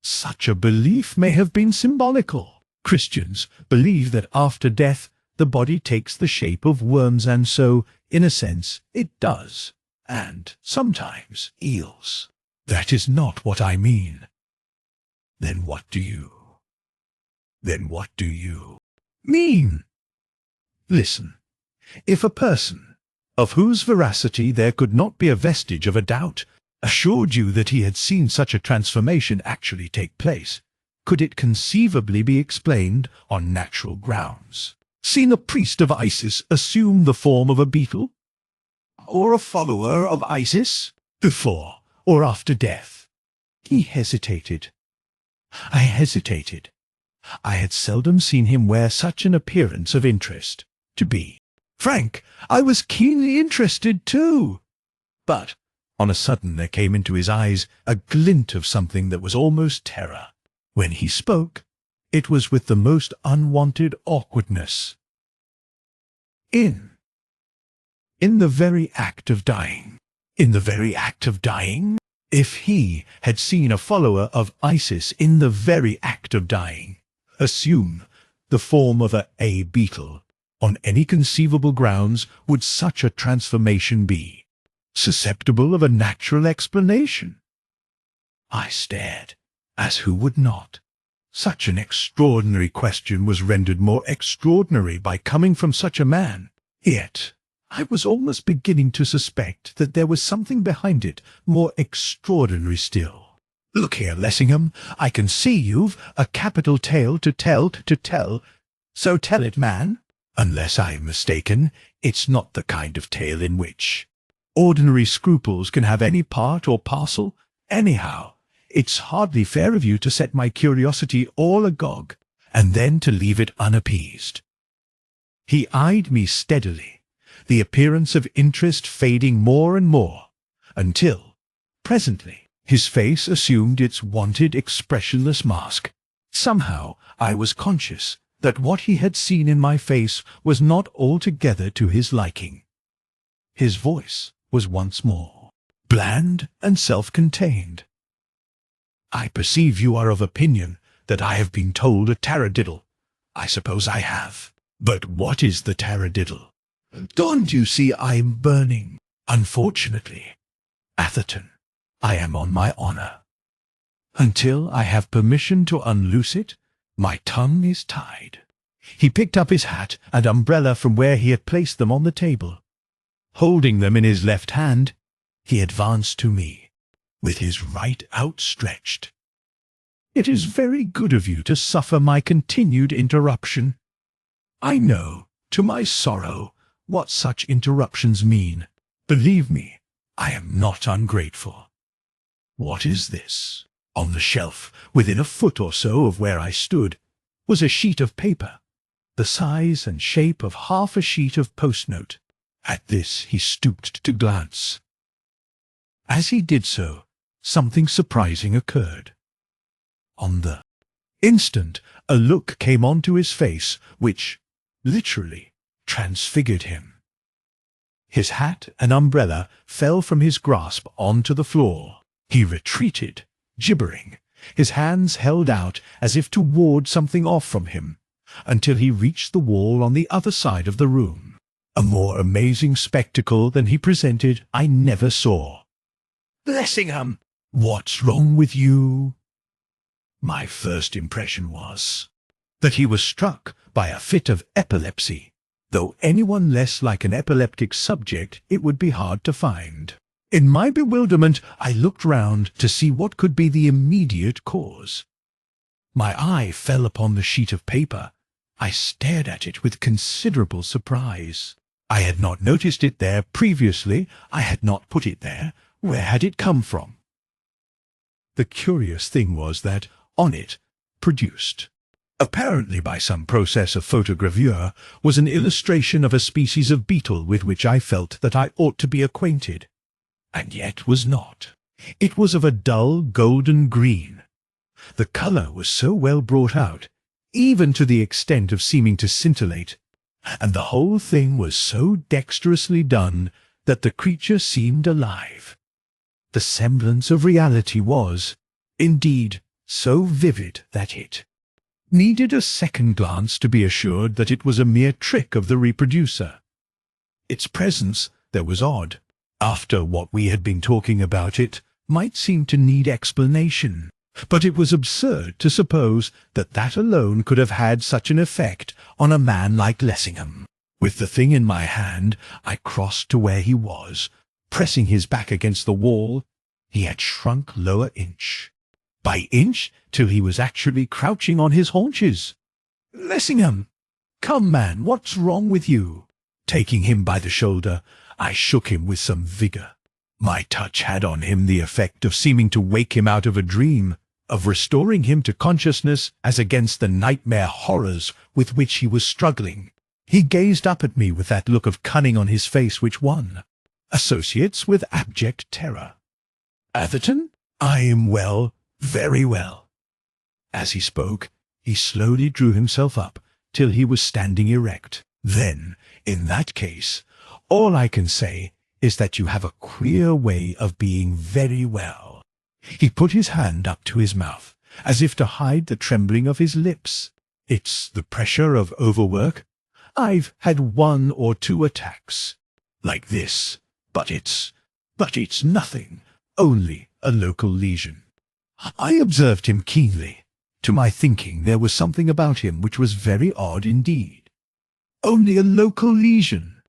Such a belief may have been symbolical. Christians believe that after death the body takes the shape of worms, and so, in a sense, it does, and sometimes eels. That is not what I mean. Then what do you mean? Listen, if a person, of whose veracity there could not be a vestige of a doubt, assured you that he had seen such a transformation actually take place, could it conceivably be explained on natural grounds? Seen a priest of Isis assume the form of a beetle? Or a follower of Isis? Before or after death? He hesitated. I hesitated. I had seldom seen him wear such an appearance of interest. To be frank, I was keenly interested too. But on a sudden there came into his eyes a glint of something that was almost terror. When he spoke, it was with the most unwonted awkwardness. In the very act of dying. In the very act of dying? If he had seen a follower of Isis in the very act of dying assume the form of a beetle, on any conceivable grounds would such a transformation be susceptible of a natural explanation? I stared, as who would not? Such an extraordinary question was rendered more extraordinary by coming from such a man. Yet I was almost beginning to suspect that there was something behind it more extraordinary still. Look here, Lessingham, I can see you've a capital tale to tell, so tell it, man. Unless I'm mistaken, it's not the kind of tale in which ordinary scruples can have any part or parcel. Anyhow, it's hardly fair of you to set my curiosity all agog, and then to leave it unappeased. He eyed me steadily, the appearance of interest fading more and more, until, presently, his face assumed its wonted expressionless mask. Somehow I was conscious that what he had seen in my face was not altogether to his liking. His voice was once more bland and self-contained. I perceive you are of opinion that I have been told a taradiddle. I suppose I have. But what is the taradiddle? Don't you see I'm burning? Unfortunately, Atherton, I am on my honor. Until I have permission to unloose it, my tongue is tied. He picked up his hat and umbrella from where he had placed them on the table. Holding them in his left hand, he advanced to me, with his right outstretched. It is very good of you to suffer my continued interruption. I know, to my sorrow, what such interruptions mean. Believe me, I am not ungrateful. What is this? On the shelf, within a foot or so of where I stood, was a sheet of paper, the size and shape of half a sheet of post-note. At this he stooped to glance. As he did so, something surprising occurred. On the instant, a look came onto his face which, literally, transfigured him. His hat and umbrella fell from his grasp onto the floor. He retreated, gibbering, his hands held out as if to ward something off from him, until he reached the wall on the other side of the room. A more amazing spectacle than he presented I never saw. "Lessingham, what's wrong with you?" My first impression was that he was struck by a fit of epilepsy, though anyone less like an epileptic subject it would be hard to find. In my bewilderment, I looked round to see what could be the immediate cause. My eye fell upon the sheet of paper. I stared at it with considerable surprise. I had not noticed it there previously. I had not put it there. Where had it come from? The curious thing was that on it, produced, apparently by some process of photogravure, was an illustration of a species of beetle with which I felt that I ought to be acquainted, and yet was not. It was of a dull golden green. The colour was so well brought out, even to the extent of seeming to scintillate, and the whole thing was so dexterously done that the creature seemed alive. The semblance of reality was, indeed, so vivid that it needed a second glance to be assured that it was a mere trick of the reproducer. Its presence there was odd. After what we had been talking about, it might seem to need explanation, but it was absurd to suppose that that alone could have had such an effect on a man like Lessingham. With the thing in my hand, I crossed to where he was. Pressing his back against the wall, he had shrunk lower inch by inch till he was actually crouching on his haunches. "Lessingham, come, man, what's wrong with you?" Taking him by the shoulder, I shook him with some vigour. My touch had on him the effect of seeming to wake him out of a dream, of restoring him to consciousness as against the nightmare horrors with which he was struggling. He gazed up at me with that look of cunning on his face which one associates with abject terror. "Atherton, I am well, very well." As he spoke, he slowly drew himself up till he was standing erect. "Then, in that case, all I can say is that you have a queer way of being very well." He put his hand up to his mouth, as if to hide the trembling of his lips. "It's the pressure of overwork. I've had 1 or 2 attacks like this, but it's nothing, only a local lesion." I observed him keenly. To my thinking, there was something about him which was very odd indeed. "Only a local lesion?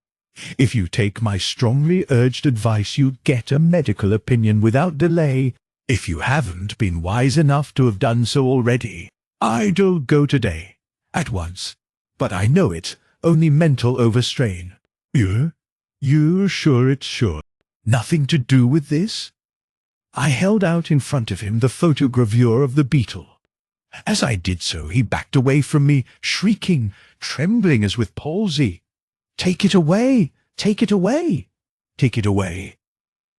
If you take my strongly urged advice, you'll get a medical opinion without delay. If you haven't been wise enough to have done so already, I'd go today, at once. But I know it's only mental overstrain." You're sure it's sure? Nothing to do with this?" I held out in front of him the photogravure of the beetle. As I did so, he backed away from me, shrieking, trembling as with palsy. "Take it away! Take it away! Take it away!"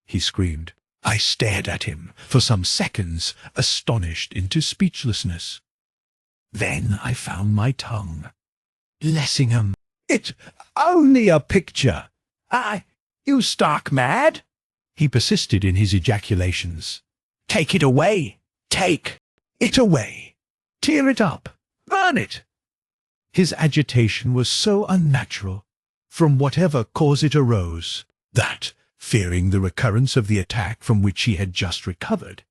he screamed. I stared at him for some seconds, astonished into speechlessness. Then I found my tongue. "Lessingham, it's only a picture. You stark mad?" He persisted in his ejaculations. "Take it away! Take it away! Tear it up! Burn it!" His agitation was so unnatural, from whatever cause it arose, that, fearing the recurrence of the attack from which he had just recovered,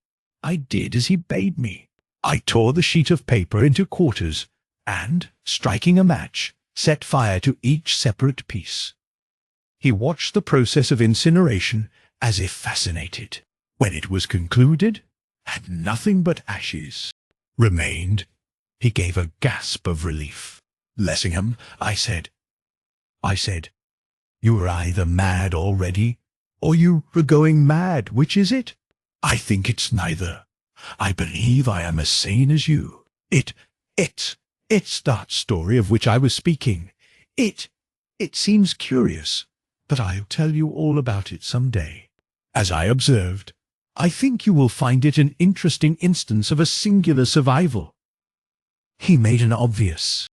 I did as he bade me. I tore the sheet of paper into quarters, and, striking a match, set fire to each separate piece. He watched the process of incineration as if fascinated. When it was concluded, and nothing but ashes remained, he gave a gasp of relief. "Lessingham," I said, "you are either mad already, or you are going mad. Which is it?" "I think it's neither. I believe I am as sane as you. It's that story of which I was speaking. It seems curious, but I'll tell you all about it some day. As I observed, I think you will find it an interesting instance of a singular survival." He made an obvious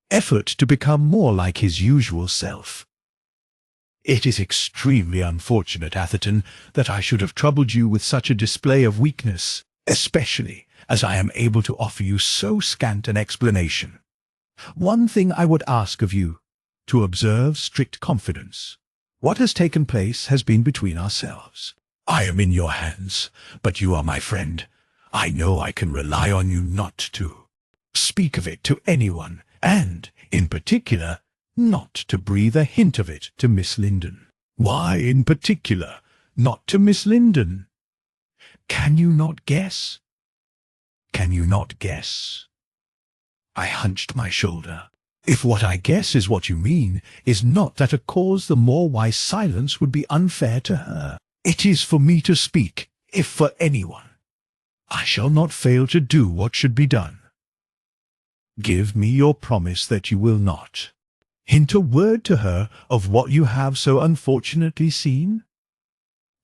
effort to become more like his usual self. "It is extremely unfortunate, Atherton, that I should have troubled you with such a display of weakness, especially as I am able to offer you so scant an explanation. One thing I would ask of you, to observe strict confidence. What has taken place has been between ourselves. I am in your hands, but you are my friend. I know I can rely on you not to speak of it to anyone, and, in particular, not to breathe a hint of it to Miss Linden. Why, in particular, not to Miss Linden? Can you not guess? Can you not guess? I hunched my shoulder. If what I guess is what you mean, is not that a cause the more why silence would be unfair to her. It is for me to speak, if for anyone. I shall not fail to do what should be done. Give me your promise that you will not hint a word to her of what you have so unfortunately seen.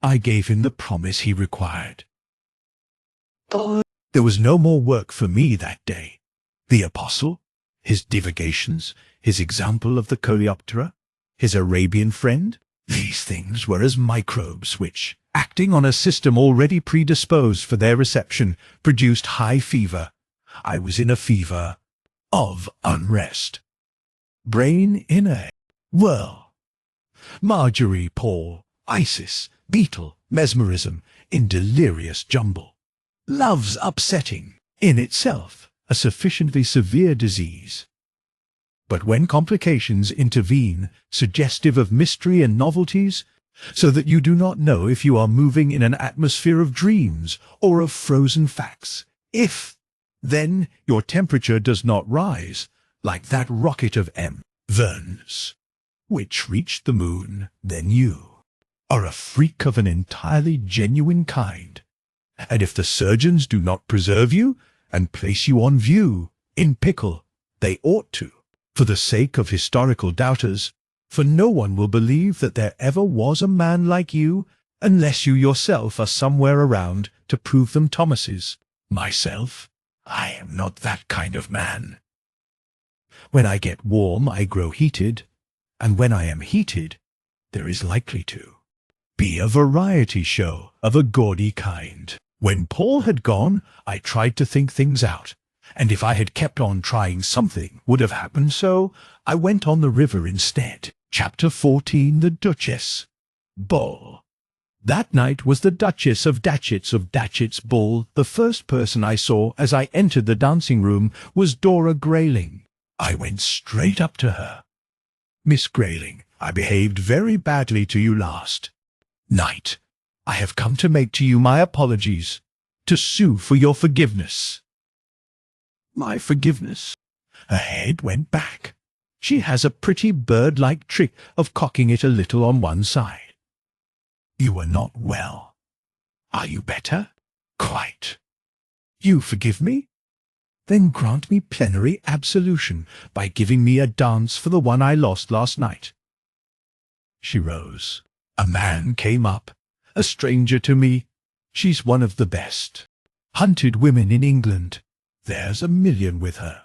I gave him the promise he required. There was no more work for me that day. The apostle, his divagations, his example of the coleoptera, his Arabian friend, these things were as microbes which, acting on a system already predisposed for their reception, produced high fever. I was in a fever of unrest. Brain in a whirl. Marjorie, Paul, Isis, Beetle, mesmerism, in delirious jumble. Love's upsetting, in itself, a sufficiently severe disease. But when complications intervene, suggestive of mystery and novelties, so that you do not know if you are moving in an atmosphere of dreams or of frozen facts, if, then, your temperature does not rise, like that rocket of M. Verne's, which reached the moon, then you are a freak of an entirely genuine kind. And if the surgeons do not preserve you, and place you on view, in pickle, they ought to, for the sake of historical doubters, for no one will believe that there ever was a man like you, unless you yourself are somewhere around to prove them Thomas's. Myself, I am not that kind of man. When I get warm, I grow heated, and when I am heated, there is likely to be a variety show of a gaudy kind. When Paul had gone, I tried to think things out, and if I had kept on trying, something would have happened, so I went on the river instead. Chapter 14. The Duchess. Ball. That night was the Duchess of Datchet's ball. The first person I saw as I entered the dancing room was Dora Grayling. I went straight up to her. Miss Grayling, I behaved very badly to you last night. I have come to make to you my apologies, to sue for your forgiveness. My forgiveness? Her head went back. She has a pretty bird-like trick of cocking it a little on one side. You were not well. Are you better? Quite. You forgive me? Then grant me plenary absolution by giving me a dance for the one I lost last night. She rose. A man came up. A stranger to me. She's one of the best hunted women in England. There's 1,000,000 with her.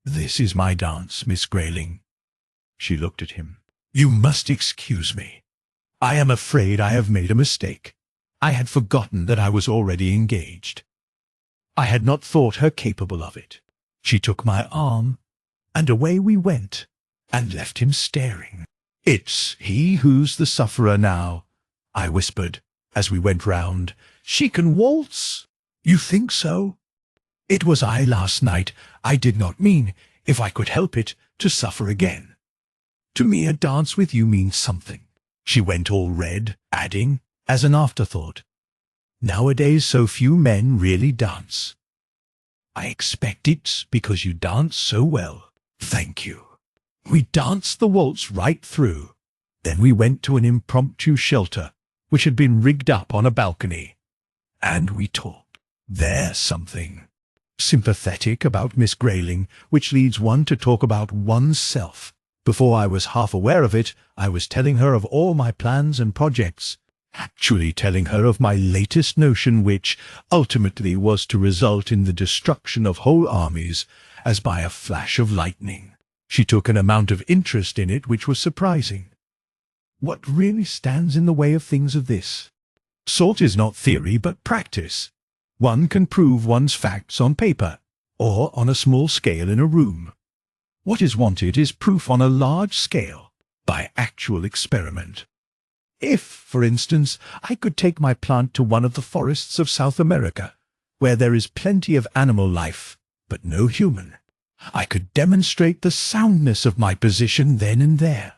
This is my dance, Miss Grayling. She looked at him. You must excuse me. I am afraid I have made a mistake. I had forgotten that I was already engaged. I had not thought her capable of it. She took my arm, and away we went, and left him staring. It's he who's the sufferer now, I whispered, as we went round. She can waltz. You think so? It was I last night. I did not mean, if I could help it, to suffer again. To me a dance with you means something. She went all red, adding, as an afterthought, nowadays so few men really dance. I expect it's because you dance so well. Thank you. We danced the waltz right through. Then we went to an impromptu shelter, which had been rigged up on a balcony, and we talked. There's something sympathetic about Miss Grayling, which leads one to talk about one's self. Before I was half aware of it, I was telling her of all my plans and projects, actually telling her of my latest notion, which ultimately was to result in the destruction of whole armies, as by a flash of lightning. She took an amount of interest in it which was surprising. What really stands in the way of things of this sort is not theory but practice. One can prove one's facts on paper, or on a small scale in a room. What is wanted is proof on a large scale, by actual experiment. If, for instance, I could take my plant to one of the forests of South America, where there is plenty of animal life, but no human, I could demonstrate the soundness of my position then and there.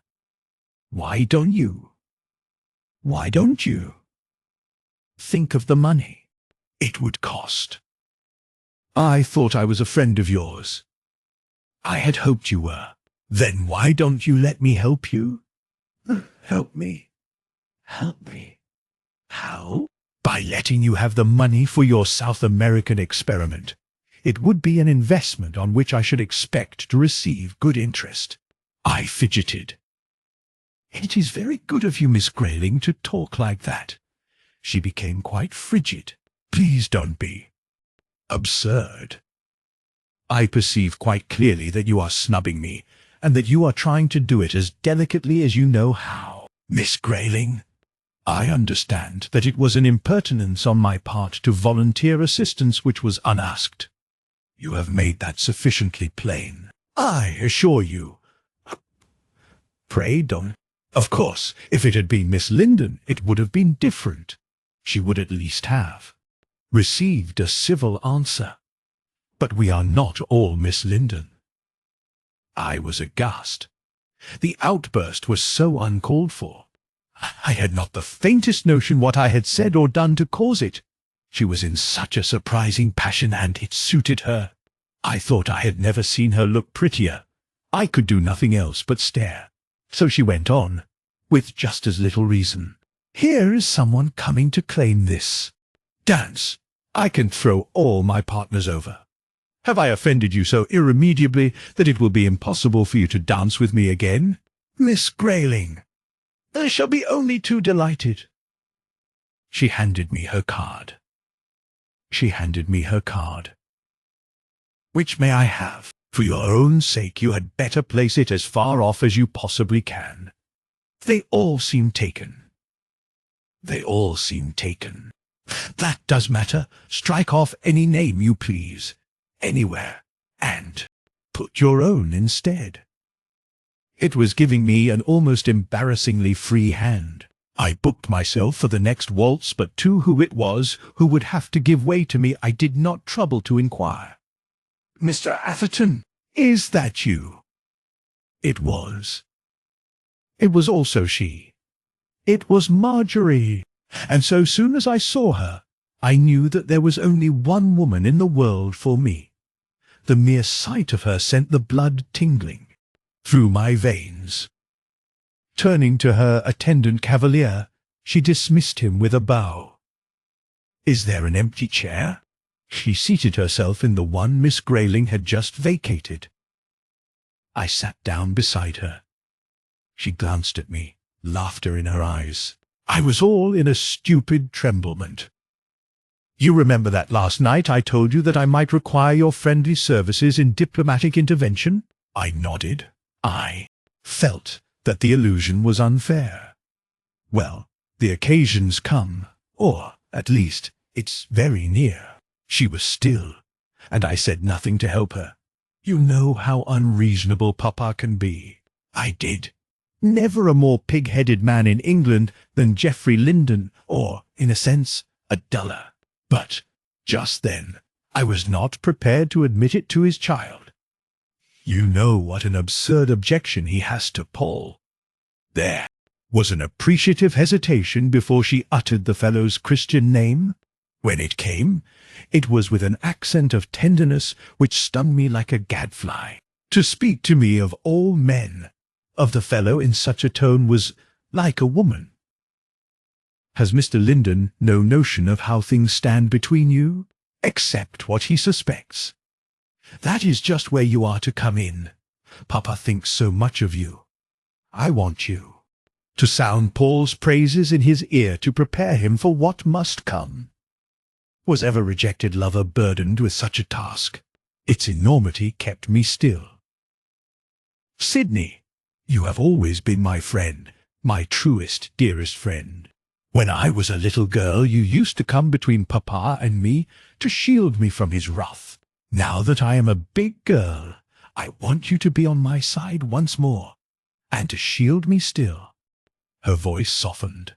Why don't you? Why don't you? Think of the money it would cost. I thought I was a friend of yours. I had hoped you were. Then why don't you let me help you? Help me? Help me? How? By letting you have the money for your South American experiment. It would be an investment on which I should expect to receive good interest. I fidgeted. It is very good of you, Miss Grayling, to talk like that. She became quite frigid. Please don't be. Absurd. I perceive quite clearly that you are snubbing me, and that you are trying to do it as delicately as you know how. Miss Grayling, I understand that it was an impertinence on my part to volunteer assistance which was unasked. You have made that sufficiently plain. I assure you. Pray don't. Of course, if it had been Miss Linden, it would have been different. She would at least have received a civil answer. But we are not all Miss Linden. I was aghast. The outburst was so uncalled for. I had not the faintest notion what I had said or done to cause it. She was in such a surprising passion, and it suited her. I thought I had never seen her look prettier. I could do nothing else but stare. So she went on, with just as little reason. Here is someone coming to claim this. Dance. I can throw all my partners over. Have I offended you so irremediably that it will be impossible for you to dance with me again? Miss Grayling, I shall be only too delighted. She handed me her card. Which may I have? For your own sake, you had better place it as far off as you possibly can. They all seem taken. That does matter. Strike off any name you please, anywhere, and put your own instead. It was giving me an almost embarrassingly free hand. I booked myself for the next waltz, but to who it was who would have to give way to me I did not trouble to inquire. Mr. Atherton, is that you? It was. It was also she. It was Marjorie. And so soon as I saw her, I knew that there was only one woman in the world for me. The mere sight of her sent the blood tingling through my veins. Turning to her attendant cavalier, she dismissed him with a bow. Is there an empty chair? She seated herself in the one Miss Grayling had just vacated. I sat down beside her. She glanced at me, laughter in her eyes. I was all in a stupid tremblement. You remember that last night I told you that I might require your friendly services in diplomatic intervention? I nodded. I felt that the illusion was unfair. Well, the occasion's come, or, at least, it's very near. She was still, and I said nothing to help her. You know how unreasonable Papa can be. I did. Never a more pig-headed man in England than Geoffrey Linden, or, in a sense, a duller. But, just then, I was not prepared to admit it to his child. You know what an absurd objection he has to Paul. There was an appreciative hesitation before she uttered the fellow's Christian name. When it came, it was with an accent of tenderness which stung me like a gadfly. To speak to me of all men, of the fellow in such a tone was like a woman. Has Mr. Linden no notion of how things stand between you, except what he suspects? That is just where you are to come in. Papa thinks so much of you. I want you to sound Paul's praises in his ear to prepare him for what must come. Was ever rejected lover burdened with such a task? Its enormity kept me still. Sidney, you have always been my friend, my truest, dearest friend. When I was a little girl, you used to come between Papa and me to shield me from his wrath. Now that I am a big girl, I want you to be on my side once more, and to shield me still." Her voice softened.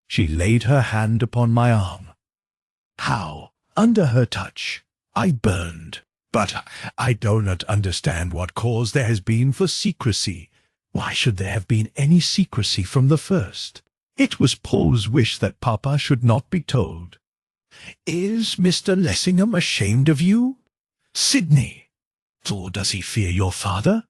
She laid her hand upon my arm. How, under her touch, I burned. "But I do not understand what cause there has been for secrecy. Why should there have been any secrecy from the first? It was Paul's wish that Papa should not be told. Is Mr. Lessingham ashamed of you, Sidney? Or does he fear your father?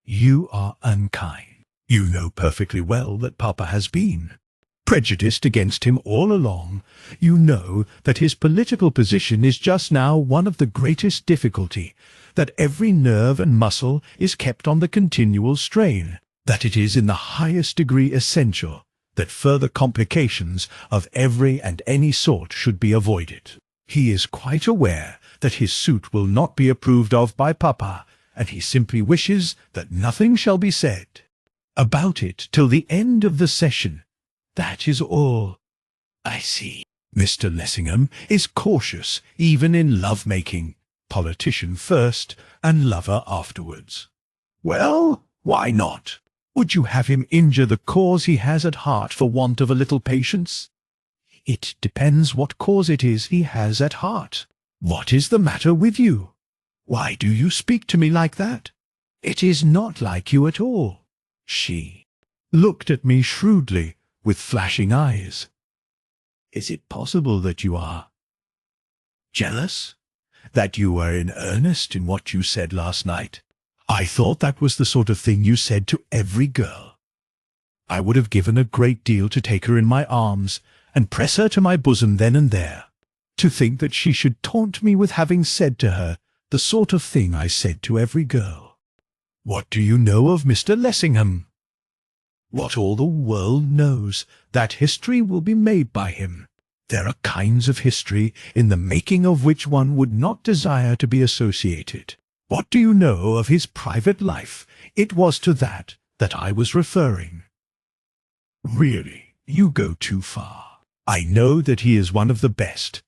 You are unkind. You know perfectly well that Papa has been prejudiced against him all along. You know that his political position is just now one of the greatest difficulty, that every nerve and muscle is kept on the continual strain, that it is in the highest degree essential that further complications of every and any sort should be avoided. He is quite aware that his suit will not be approved of by Papa, and he simply wishes that nothing shall be said about it till the end of the session. That is all." "I see. Mr. Lessingham is cautious even in love-making, politician first and lover afterwards." "Well, why not? Would you have him injure the cause he has at heart for want of a little patience?" "It depends what cause it is he has at heart." "What is the matter with you? Why do you speak to me like that? It is not like you at all." She looked at me shrewdly, with flashing eyes. "Is it possible that you are jealous? That you were in earnest in what you said last night? I thought that was the sort of thing you said to every girl. I would have given a great deal to take her in my arms and press her to my bosom then and there. To think that she should taunt me with having said to her the sort of thing I said to every girl. What do you know of Mr. Lessingham? What all the world knows, that history will be made by him. There are kinds of history in the making of which one would not desire to be associated. What do you know of his private life? It was to that I was referring." "Really, you go too far. I know that he is one of the best,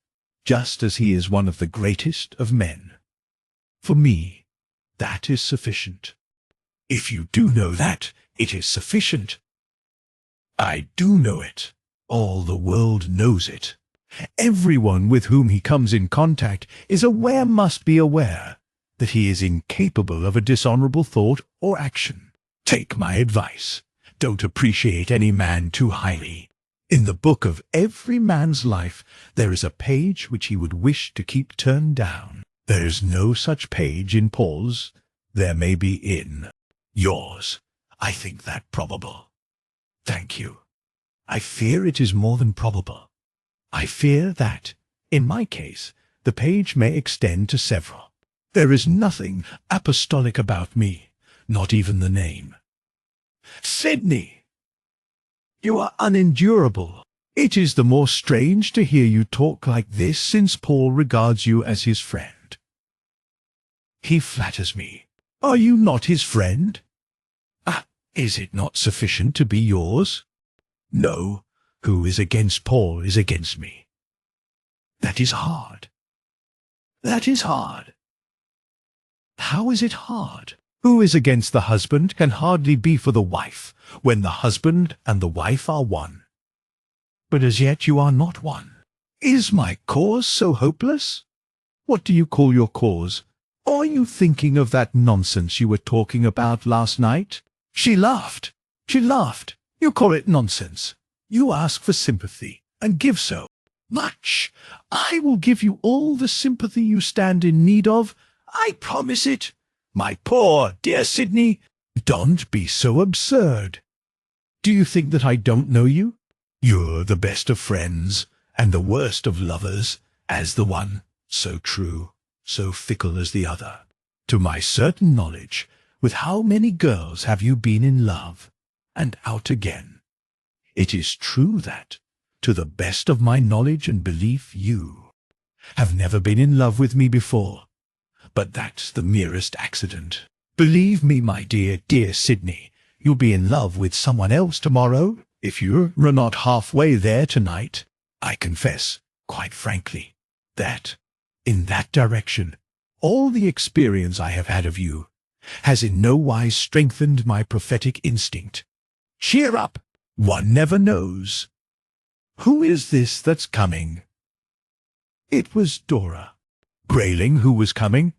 just as he is one of the greatest of men. For me, that is sufficient." "If you do know that, it is sufficient." "I do know it. All the world knows it. Everyone with whom he comes in contact must be aware, that he is incapable of a dishonorable thought or action. Take my advice. Don't appreciate any man too highly. In the book of every man's life there is a page which he would wish to keep turned down. There is no such page in Paul's. There may be in yours. I think that probable." "Thank you. I fear it is more than probable. I fear that, in my case, the page may extend to several. There is nothing apostolic about me, not even the name." "Sidney, you are unendurable. It is the more strange to hear you talk like this since Paul regards you as his friend." "He flatters me. Are you not his friend? Is it not sufficient to be yours? No, who is against Paul is against me." "That is hard. That is hard." "How is it hard? Who is against the husband can hardly be for the wife, when the husband and the wife are one. But as yet you are not one. Is my cause so hopeless? What do you call your cause? Are you thinking of that nonsense you were talking about last night?" She laughed. "You call it nonsense. You ask for sympathy, and give so much. I will give you all the sympathy you stand in need of. I promise it. My poor, dear Sidney, don't be so absurd. Do you think that I don't know you? You're the best of friends, and the worst of lovers, as the one, so true, so fickle as the other. To my certain knowledge, with how many girls have you been in love, and out again? It is true that, to the best of my knowledge and belief, you have never been in love with me before, but that's the merest accident. Believe me, my dear, dear Sidney, you'll be in love with someone else tomorrow, if you're not halfway there tonight. I confess, quite frankly, that in that direction. All the experience I have had of you has in no wise strengthened my prophetic instinct. Cheer up! One never knows. Who is this that's coming?" It was Dora. Grayling who was coming.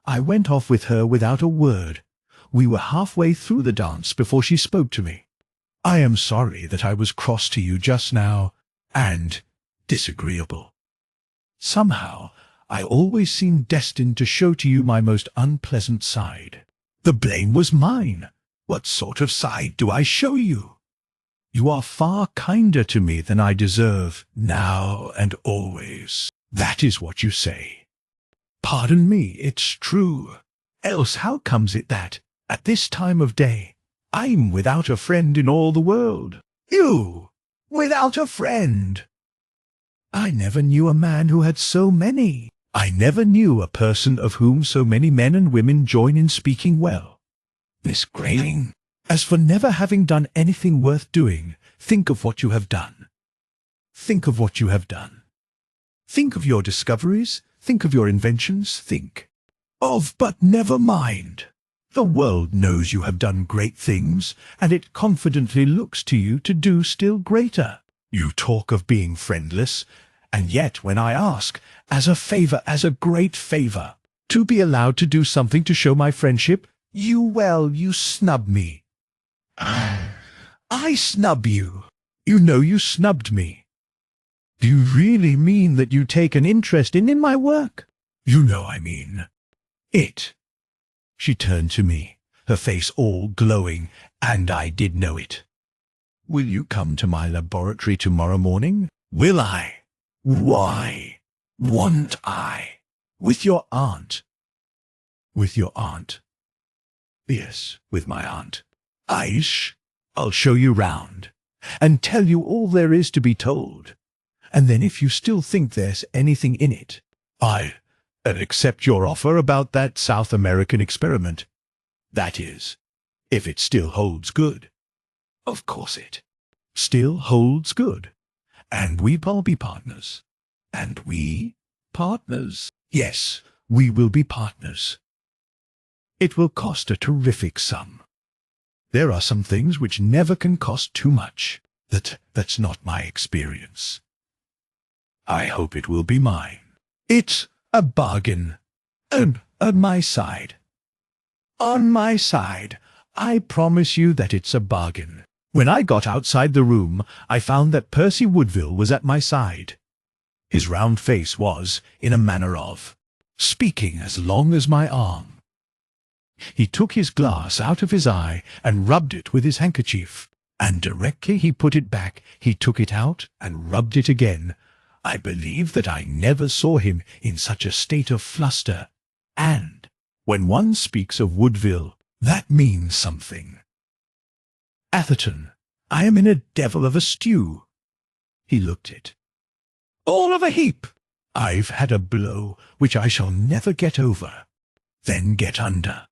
I went off with her without a word. We were halfway through the dance before she spoke to me. "I am sorry that I was cross to you just now, and disagreeable. Somehow, I always seemed destined to show to you my most unpleasant side. The blame was mine. What sort of side do I show you? You are far kinder to me than I deserve, now and always. That is what you say. Pardon me, it's true. Else how comes it that, at this time of day, I'm without a friend in all the world? You, without a friend! I never knew a man who had so many. I never knew a person of whom so many men and women join in speaking well. Miss Grayling, as for never having done anything worth doing, think of what you have done. Think of what you have done. Think of your discoveries, think of your inventions, think of, but never mind. The world knows you have done great things, and it confidently looks to you to do still greater. You talk of being friendless, and yet when I ask, as a favour, as a great favour, to be allowed to do something to show my friendship, you snub me. I snub you. You know you snubbed me. Do you really mean that you take an interest in my work? You know I mean it. She turned to me, her face all glowing, and I did know it. Will you come to my laboratory tomorrow morning? Will I? Why, won't I? With your aunt. With your aunt? Yes, with my aunt. I'll show you round, and tell you all there is to be told. And then if you still think there's anything in it, I'll accept your offer about that South American experiment. That is, if it still holds good. Of course it still holds good. And we'll be partners. And we? Partners? Yes, we will be partners. It will cost a terrific sum. There are some things which never can cost too much. That's not my experience. I hope it will be mine. It's a bargain. On my side. On my side. I promise you that it's a bargain. When I got outside the room, I found that Percy Woodville was at my side. His round face was, in a manner of speaking, as long as my arm. He took his glass out of his eye and rubbed it with his handkerchief, and directly he put it back, he took it out and rubbed it again. I believe that I never saw him in such a state of fluster. And when one speaks of Woodville, that means something. Atherton, I am in a devil of a stew. He looked it. All of a heap. I've had a blow which I shall never get over. Then get under.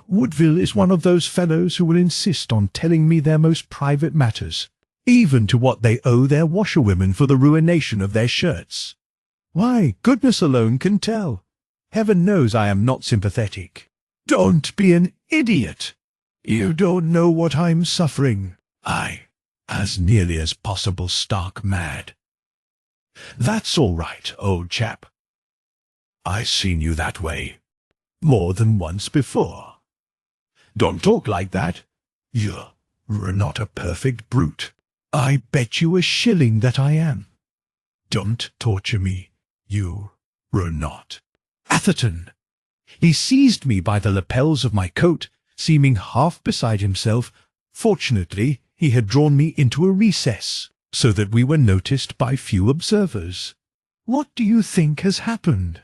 Woodville is one of those fellows who will insist on telling me their most private matters, even to what they owe their washerwomen for the ruination of their shirts. Why, goodness alone can tell. Heaven knows I am not sympathetic. Don't be an idiot. You don't know what I'm suffering. I, as nearly as possible, stark mad. That's all right, old chap. I've seen you that way more than once before. Don't talk like that. You're not a perfect brute. I bet you a shilling that I am. Don't torture me. You're not. Atherton! He seized me by the lapels of my coat, seeming half beside himself. Fortunately, he had drawn me into a recess, so that we were noticed by few observers. What do you think has happened?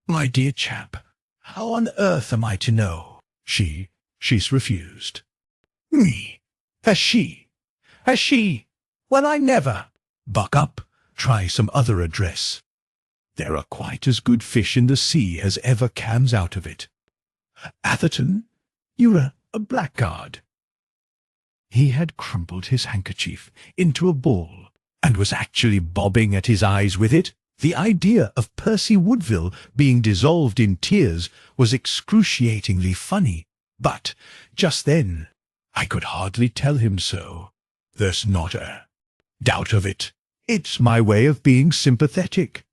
My dear chap, how on earth am I to know? She's refused. Me? Has she? Has she? Well, I never. Buck up. Try some other address. There are quite as good fish in the sea as ever comes out of it. Atherton, you're a blackguard. He had crumpled his handkerchief into a ball, and was actually bobbing at his eyes with it. The idea of Percy Woodville being dissolved in tears was excruciatingly funny, but just then I could hardly tell him so. There's not a doubt of it. It's my way of being sympathetic.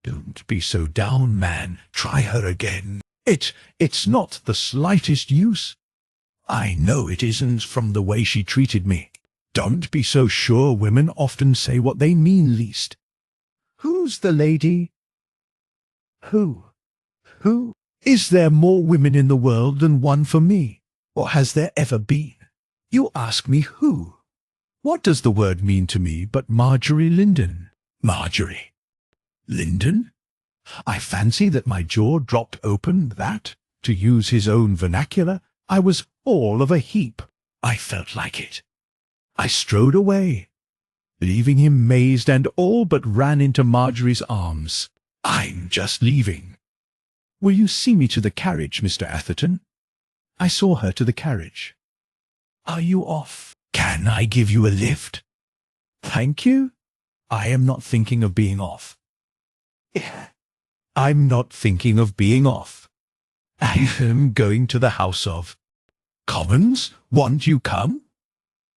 Don't be so down, man. Try her again. It's not the slightest use. I know it isn't from the way she treated me. Don't be so sure. Women often say what they mean least. Who's the lady? Who? Is there more women in the world than one for me? Or has there ever been? You ask me who? What does the word mean to me but Marjorie Linden? Marjorie Linden? I fancy that my jaw dropped open, that, to use his own vernacular, I was all of a heap. I felt like it. I strode away, leaving him mazed, and all but ran into Marjorie's arms. I'm just leaving. Will you see me to the carriage, Mr. Atherton? I saw her to the carriage. Are you off? Can I give you a lift? Thank you. I am not thinking of being off. I'm not thinking of being off. I am going to the House of Commons. Won't you come?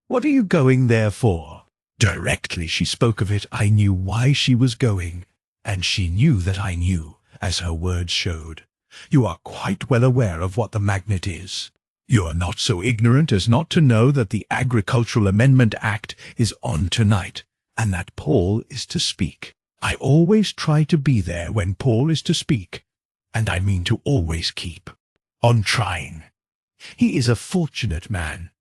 What are you going there for? Directly she spoke of it, I knew why she was going, and she knew that I knew, as her words showed. You are quite well aware of what the magnet is. You are not so ignorant as not to know that the Agricultural Amendment Act is on tonight, and that Paul is to speak. I always try to be there when Paul is to speak, and I mean to always keep on trying. He is a fortunate man.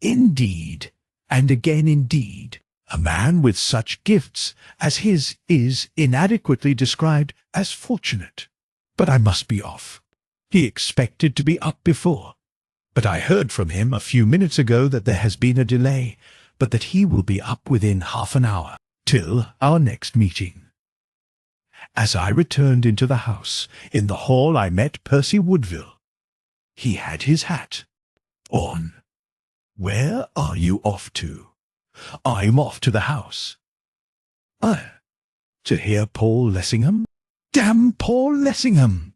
Indeed, and again indeed, a man with such gifts as his is inadequately described as fortunate. But I must be off. He expected to be up before, but I heard from him a few minutes ago that there has been a delay, but that he will be up within half an hour, till our next meeting. As I returned into the house, in the hall I met Percy Woodville. He had his hat on. Where are you off to? I'm off to the House. To hear Paul Lessingham? Damn Paul Lessingham!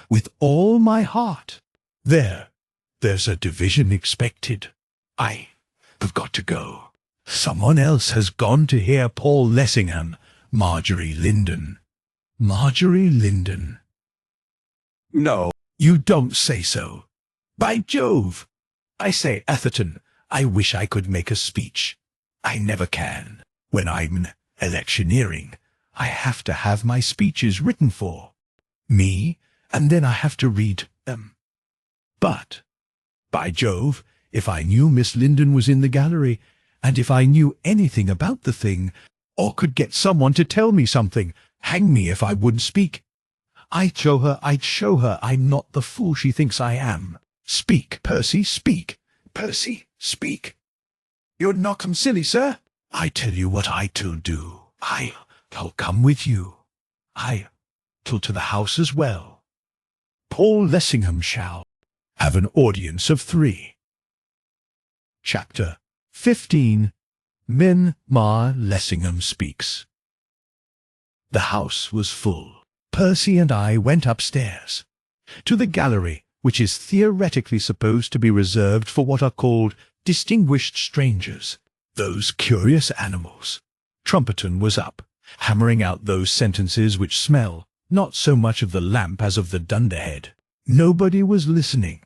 With all my heart. There's a division expected. I have got to go. Someone else has gone to hear Paul Lessingham. Marjorie Linden. Marjorie Linden. No, you don't say so. By Jove! I say, Atherton, I wish I could make a speech. I never can. When I'm electioneering, I have to have my speeches written for me, and then I have to read them. But, by Jove, if I knew Miss Linden was in the gallery, and if I knew anything about the thing, or could get someone to tell me something, hang me if I wouldn't speak. I'd show her I'm not the fool she thinks I am. Speak, Percy, speak. Percy, speak. You're knockin' silly, sir. I tell you what I'll do. I'll come with you. I'll to the House as well. Paul Lessingham shall have an audience of 3. Chapter 15. Marsh Lessingham Speaks. The house was full. Percy and I went upstairs to the gallery, which is theoretically supposed to be reserved for what are called distinguished strangers, those curious animals. Trumpeton was up, hammering out those sentences which smell not so much of the lamp as of the dunderhead. Nobody was listening,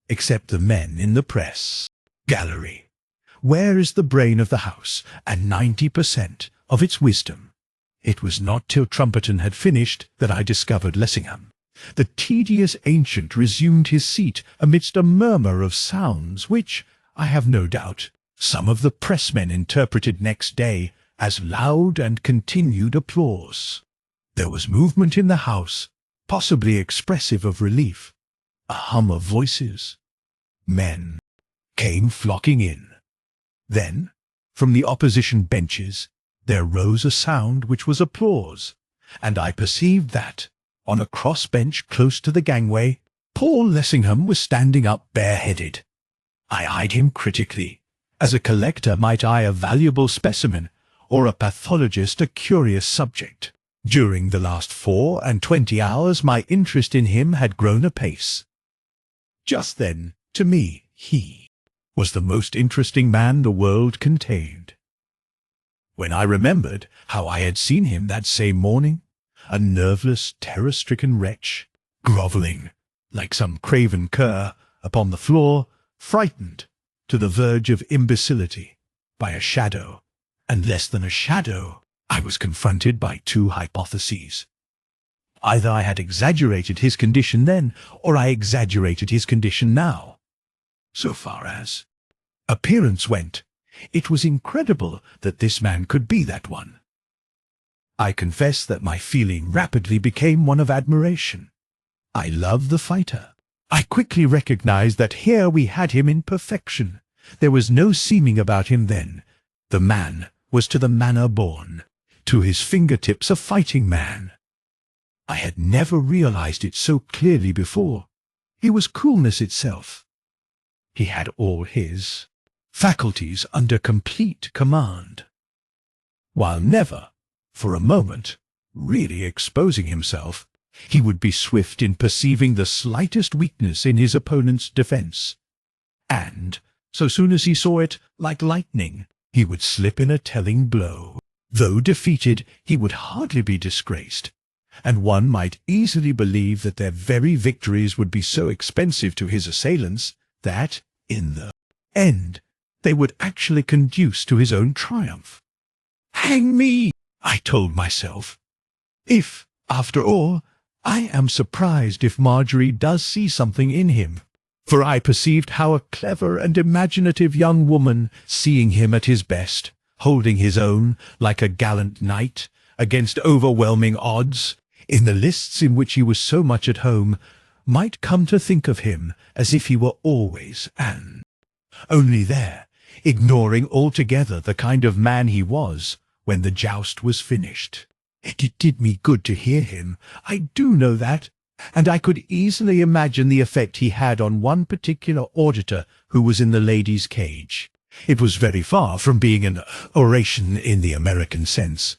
except the men in the press gallery. Where is the brain of the house, and 90% of its wisdom? It was not till Trumpeton had finished that I discovered Lessingham. The tedious ancient resumed his seat amidst a murmur of sounds which, I have no doubt, some of the pressmen interpreted next day as loud and continued applause. There was movement in the house, possibly expressive of relief. A hum of voices. Men came flocking in. Then, from the opposition benches, there rose a sound which was applause, and I perceived that, on a cross-bench close to the gangway, Paul Lessingham was standing up bareheaded. I eyed him critically, as a collector might eye a valuable specimen, or a pathologist a curious subject. During the last 24 hours my interest in him had grown apace. Just then, to me, he was the most interesting man the world contained. When I remembered how I had seen him that same morning, a nerveless, terror-stricken wretch, grovelling, like some craven cur, upon the floor, frightened to the verge of imbecility by a shadow, and less than a shadow, I was confronted by two hypotheses. Either I had exaggerated his condition then, or I exaggerated his condition now. So far as appearance went, it was incredible that this man could be that one. I confess that my feeling rapidly became one of admiration. I loved the fighter. I quickly recognized that here we had him in perfection. There was no seeming about him then. The man was to the manner born, to his fingertips a fighting man. I had never realized it so clearly before. He was coolness itself. He had all his faculties under complete command, while never, for a moment, really exposing himself. He would be swift in perceiving the slightest weakness in his opponent's defense, and, so soon as he saw it, like lightning, he would slip in a telling blow. Though defeated, he would hardly be disgraced, and one might easily believe that their very victories would be so expensive to his assailants that, in the end, they would actually conduce to his own triumph. Hang me, I told myself. If, after all, I am surprised if Marjorie does see something in him, for I perceived how a clever and imaginative young woman, seeing him at his best, holding his own like a gallant knight against overwhelming odds, in the lists in which he was so much at home, might come to think of him as if he were always and only there, ignoring altogether the kind of man he was when the joust was finished. It did me good to hear him, I do know that, and I could easily imagine the effect he had on one particular auditor who was in the ladies' cage. It was very far from being an oration in the American sense.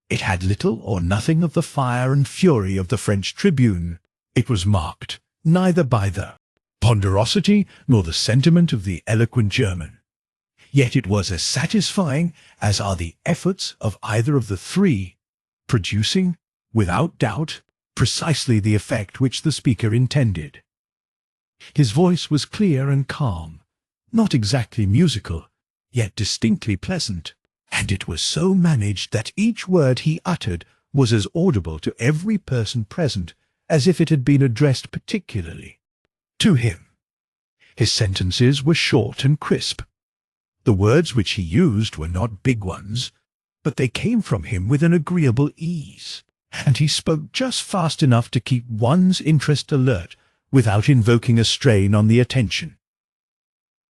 It had little or nothing of the fire and fury of the French tribune. It was marked neither by the ponderosity nor the sentiment of the eloquent German. Yet it was as satisfying as are the efforts of either of the three, producing, without doubt, precisely the effect which the speaker intended. His voice was clear and calm, not exactly musical, yet distinctly pleasant, and it was so managed that each word he uttered was as audible to every person present as if it had been addressed particularly to him. His sentences were short and crisp. The words which he used were not big ones, but they came from him with an agreeable ease, and he spoke just fast enough to keep one's interest alert without invoking a strain on the attention.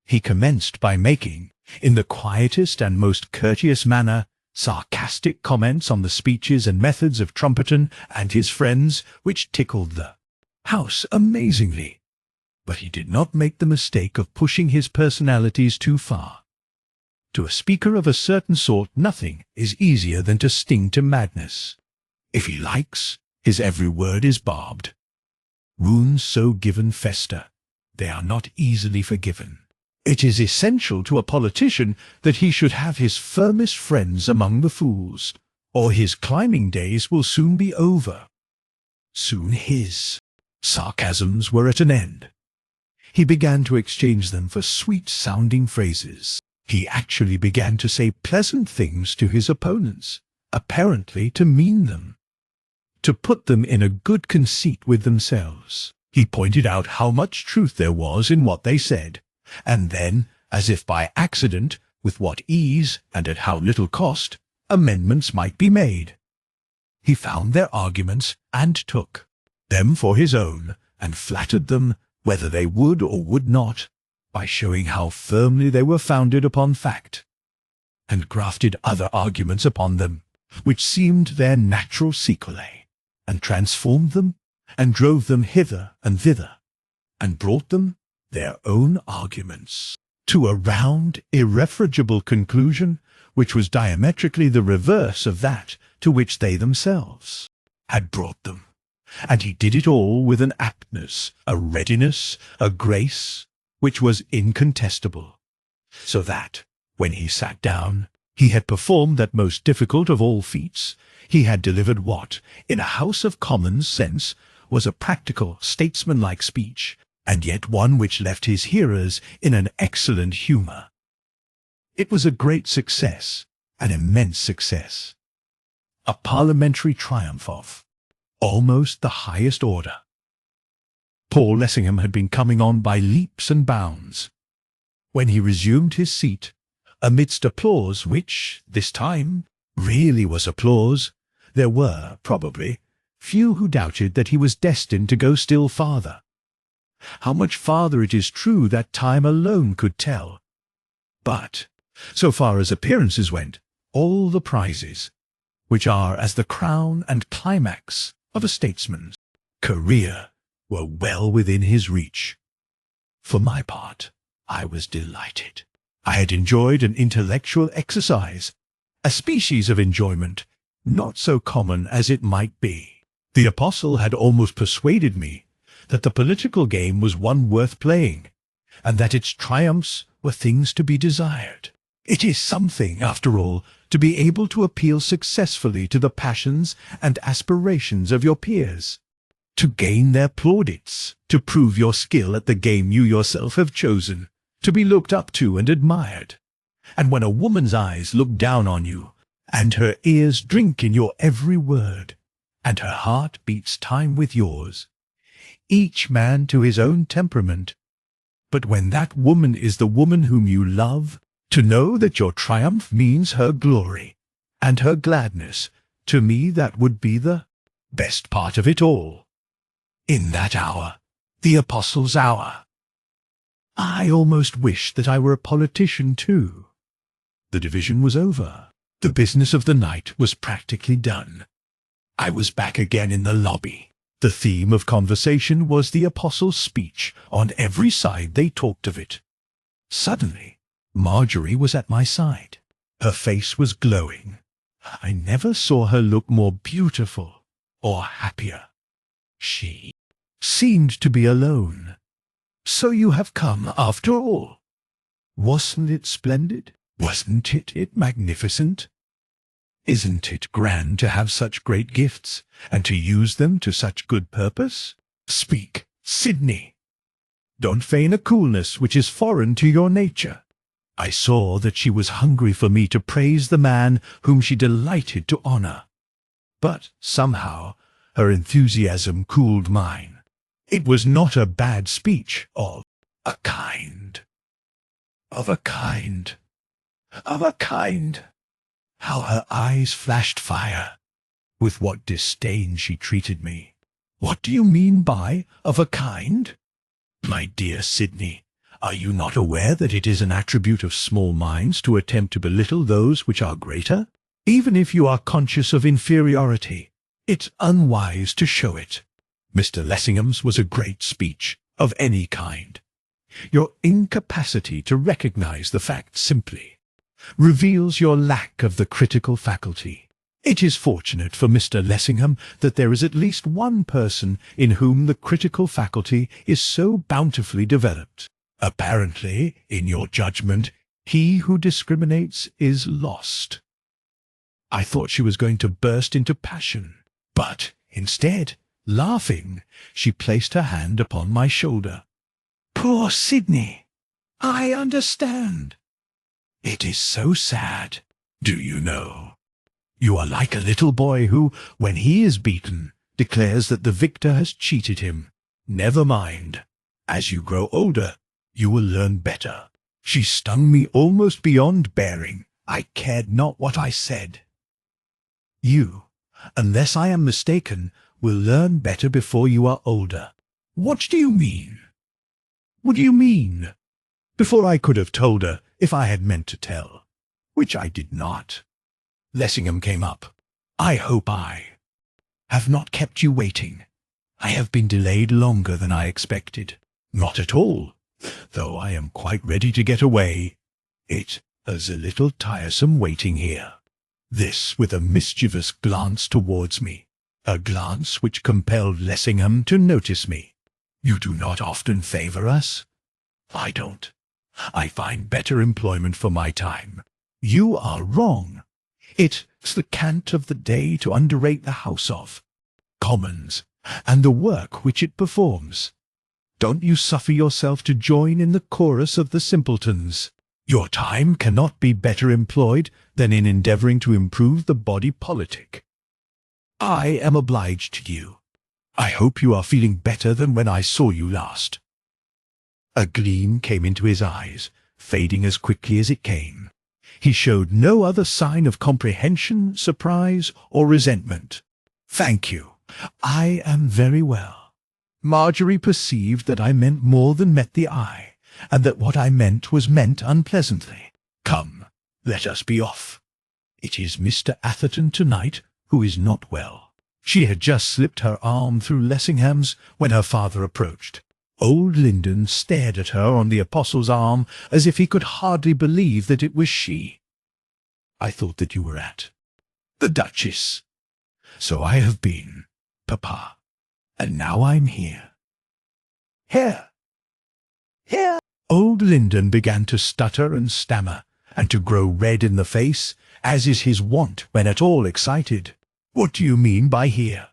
He commenced by making, in the quietest and most courteous manner, sarcastic comments on the speeches and methods of Trumpeton and his friends, which tickled the house amazingly. But he did not make the mistake of pushing his personalities too far. To a speaker of a certain sort nothing is easier than to sting to madness. If he likes, his every word is barbed. Wounds so given fester, they are not easily forgiven. It is essential to a politician that he should have his firmest friends among the fools, or his climbing days will soon be over. Soon his sarcasms were at an end. He began to exchange them for sweet-sounding phrases. He actually began to say pleasant things to his opponents, apparently to mean them, to put them in a good conceit with themselves. He pointed out how much truth there was in what they said, and then, as if by accident, with what ease and at how little cost, amendments might be made. He found their arguments and took them for his own, and flattered them, whether they would or would not, by showing how firmly they were founded upon fact, and grafted other arguments upon them, which seemed their natural sequelae, and transformed them, and drove them hither and thither, and brought them, their own arguments, to a round, irrefragable conclusion, which was diametrically the reverse of that to which they themselves had brought them. And he did it all with an aptness, a readiness, a grace, which was incontestable, so that, when he sat down, he had performed that most difficult of all feats. He had delivered what, in a House of Commons sense, was a practical, statesmanlike speech, and yet one which left his hearers in an excellent humour. It was a great success, an immense success, a parliamentary triumph of almost the highest order. Paul Lessingham had been coming on by leaps and bounds. When he resumed his seat, amidst applause which, this time, really was applause, there were, probably, few who doubted that he was destined to go still farther. How much farther it is true that time alone could tell. But, so far as appearances went, all the prizes, which are as the crown and climax of a statesman's career, were well within his reach. For my part, I was delighted. I had enjoyed an intellectual exercise, a species of enjoyment not so common as it might be. The apostle had almost persuaded me that the political game was one worth playing, and that its triumphs were things to be desired. It is something, after all, to be able to appeal successfully to the passions and aspirations of your peers, to gain their plaudits, to prove your skill at the game you yourself have chosen, to be looked up to and admired. And when a woman's eyes look down on you, and her ears drink in your every word, and her heart beats time with yours, each man to his own temperament, but when that woman is the woman whom you love, to know that your triumph means her glory and her gladness, to me that would be the best part of it all. In that hour, the apostle's hour, I almost wished that I were a politician too. The division was over. The business of the night was practically done. I was back again in the lobby. The theme of conversation was the apostle's speech. On every side they talked of it. Suddenly, Marjorie was at my side. Her face was glowing. I never saw her look more beautiful or happier. She seemed to be alone. "So you have come, after all. Wasn't it splendid? Wasn't it magnificent? Isn't it grand to have such great gifts, and to use them to such good purpose? Speak, Sidney. Don't feign a coolness which is foreign to your nature." I saw that she was hungry for me to praise the man whom she delighted to honour. But, somehow, her enthusiasm cooled mine. It was not a bad speech, of a kind. Of a kind. Of a kind. How her eyes flashed fire! With what disdain she treated me! What do you mean by "of a kind"? My dear Sidney, are you not aware that it is an attribute of small minds to attempt to belittle those which are greater? Even if you are conscious of inferiority, it's unwise to show it. Mr. Lessingham's was a great speech, of any kind. Your incapacity to recognize the fact simply reveals your lack of the critical faculty. It is fortunate for Mr. Lessingham that there is at least one person in whom the critical faculty is so bountifully developed. Apparently, in your judgment, he who discriminates is lost. I thought she was going to burst into passion, but, instead, laughing, she placed her hand upon my shoulder. "Poor Sidney! I understand. It is so sad, do you know? You are like a little boy who, when he is beaten, declares that the victor has cheated him. Never mind. As you grow older, you will learn better." She stung me almost beyond bearing. I cared not what I said. "You, unless I am mistaken, will learn better before you are older." "What do you mean?" "What do you mean?" Before I could have told her, if I had meant to tell, which I did not, Lessingham came up. "I hope I have not kept you waiting. I have been delayed longer than I expected." "Not at all, though I am quite ready to get away. It "As a little tiresome waiting here." This with a mischievous glance towards me, a glance which compelled Lessingham to notice me. "You do not often favour us?" "I don't. I find better employment for my time." "You are wrong. It's the cant of the day to underrate the House of Commons, and the work which it performs. Don't you suffer yourself to join in the chorus of the simpletons. Your time cannot be better employed than in endeavouring to improve the body politic. I am obliged to you. I hope you are feeling better than when I saw you last." A gleam came into his eyes, fading as quickly as it came. He showed no other sign of comprehension, surprise, or resentment. "Thank you. I am very well." Marjorie perceived that I meant more than met the eye, and that what I meant was meant unpleasantly. "Come, let us be off. It is Mr. Atherton tonight who is not well." She had just slipped her arm through Lessingham's when her father approached. Old Linden stared at her on the Apostle's arm as if he could hardly believe that it was she. "I thought that you were at the Duchess." "So I have been, Papa, and now I'm here." "Here! Here!" Old Linden began to stutter and stammer, and to grow red in the face, as is his wont when at all excited. "What do you mean by here?"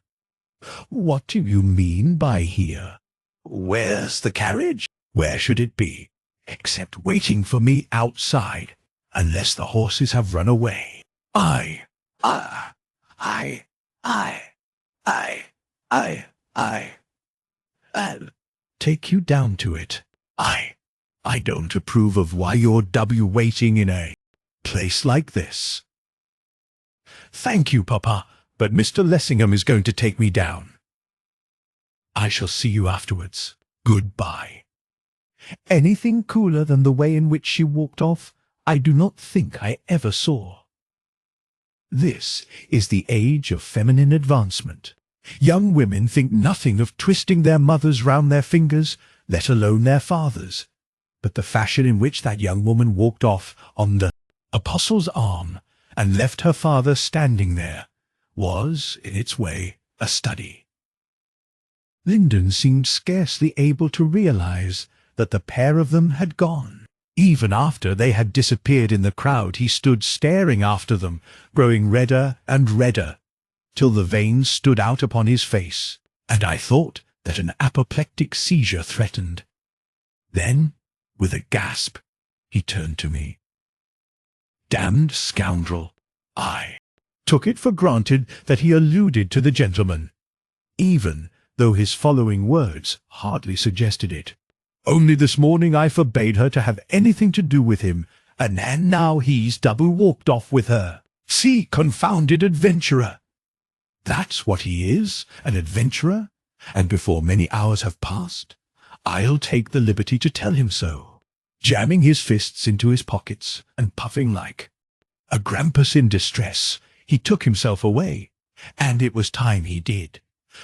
"What do you mean by here? Where's the carriage?" "Where should it be, except waiting for me outside, unless the horses have run away?" I'll take you down to it. I don't approve of why you're waiting in a place like this." "Thank you, Papa, but Mr. Lessingham is going to take me down." "I shall see you afterwards. Goodbye." Anything cooler than the way in which she walked off, I do not think I ever saw. This is the age of feminine advancement. Young women think nothing of twisting their mothers round their fingers, let alone their fathers. But the fashion in which that young woman walked off on the Apostle's arm and left her father standing there was, in its way, a study. Linden seemed scarcely able to realize that the pair of them had gone. Even after they had disappeared in the crowd, he stood staring after them, growing redder and redder, till the veins stood out upon his face, and I thought that an apoplectic seizure threatened. Then, with a gasp, he turned to me. "Damned scoundrel!" I took it for granted that he alluded to the gentleman, even though his following words hardly suggested it. "Only this morning I forbade her to have anything to do with him, and now he's walked off with her. See, confounded adventurer! That's what he is, an adventurer, and before many hours have passed, I'll take the liberty to tell him so." Jamming his fists into his pockets and puffing like a grampus in distress, he took himself away, and it was time he did,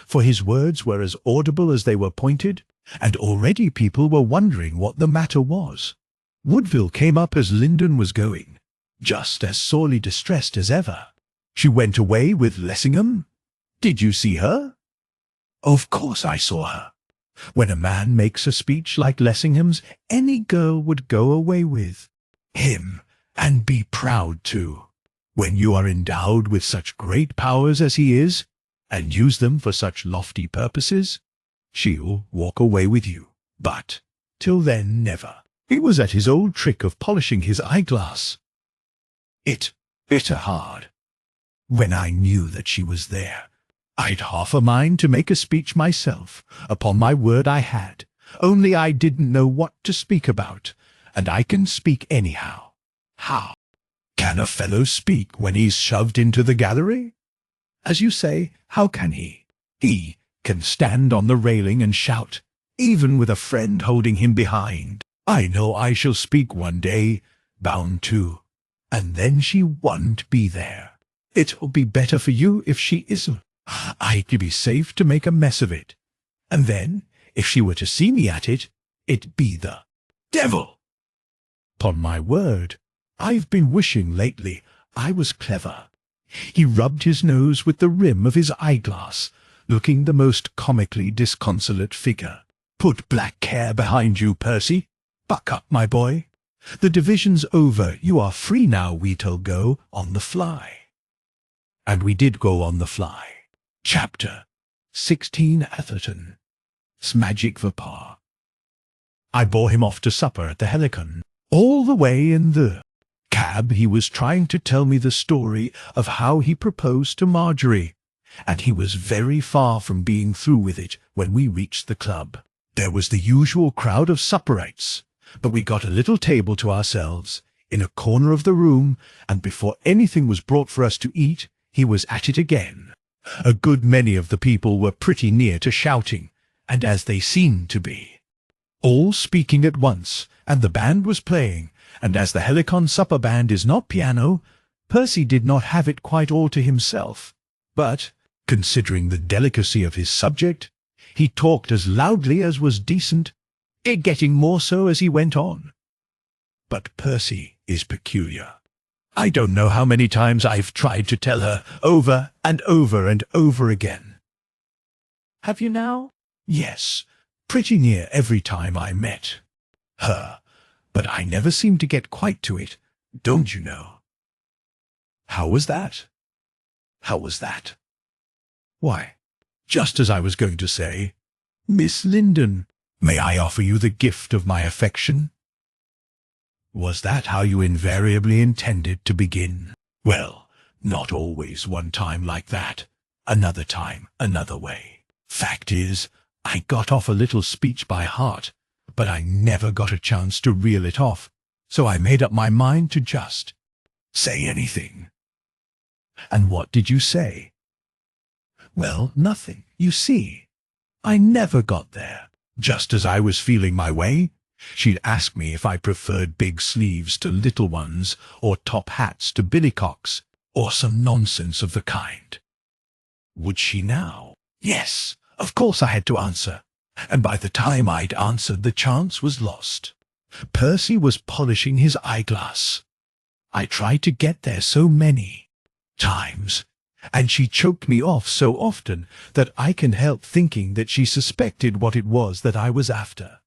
for his words were as audible as they were pointed, and already people were wondering what the matter was. Woodville came up as Linden was going, just as sorely distressed as ever. "She went away with Lessingham? Did you see her?" "Of course I saw her. When a man makes a speech like Lessingham's, any girl would go away with him, and be proud too. When you are endowed with such great powers as he is, and use them for such lofty purposes, she'll walk away with you. But till then, never." He was at his old trick of polishing his eyeglass. It bit her hard. When I knew that she was there, I'd half a mind to make a speech myself. Upon my word I had, only I didn't know what to speak about, and I can speak anyhow. How can a fellow speak when he's shoved into the gallery? As you say, how can he? He can stand on the railing and shout, even with a friend holding him behind. I know I shall speak one day, bound to, and then she won't be there. It'll be better for you if she isn't. I'd be safe to make a mess of it. And then, if she were to see me at it, it'd be the devil. 'Pon my word, I've been wishing lately I was clever." He rubbed his nose with the rim of his eyeglass, looking the most comically disconsolate figure. "Put black care behind you, Percy. Buck up, my boy. The division's over. You are free now. We'll go on the fly." And we did go on the fly. Chapter 16. Atherton's Magic Vapor. I bore him off to supper at the Helicon. All the way in the cab he was trying to tell me the story of how he proposed to Marjorie, and he was very far from being through with it when we reached the club. There was the usual crowd of supperites, but we got a little table to ourselves in a corner of the room, and before anything was brought for us to eat, he was at it again. A good many of the people were pretty near to shouting, and as they seemed to be, all speaking at once, and the band was playing, and as the Helicon supper band is not piano, Percy did not have it quite all to himself, but, considering the delicacy of his subject, he talked as loudly as was decent, getting more so as he went on. But Percy is peculiar. I don't know how many times I've tried to tell her over and over and over again. "Have you now?" "Yes, pretty near every time I met her, but I never seemed to get quite to it, don't you know." "How was that?" "How was that?" "Why, just as I was going to say, Miss Linden, may I offer you the gift of my affection?" Was that how you invariably intended to begin? Well, not always one time like that, another time another way. Fact is, I got off a little speech by heart, but I never got a chance to reel it off, so I made up my mind to just say anything. "And what did you say?" "Well, nothing, you see. I never got there. Just as I was feeling my way, she'd ask me if I preferred big sleeves to little ones, or top hats to billycocks, or some nonsense of the kind." "Would she now?" "Yes, of course I had to answer, and by the time I'd answered the chance was lost." Percy was polishing his eyeglass. "I tried to get there so many times, and she choked me off so often that I can help thinking that she suspected what it was that I was after."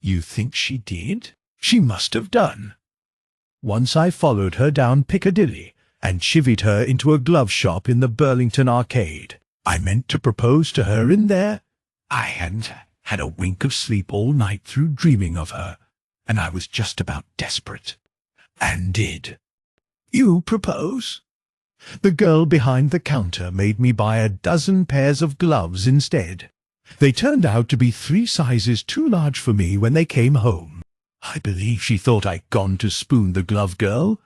"You think she did?" "She must have done. Once I followed her down Piccadilly and chivied her into a glove shop in the Burlington Arcade. I meant to propose to her in there. I hadn't had a wink of sleep all night through dreaming of her, and I was just about desperate. And did." "You propose?" "The girl behind the counter made me buy a dozen pairs of gloves instead. They turned out to be 3 sizes too large for me when they came home. I believe she thought I'd gone to spoon the glove girl.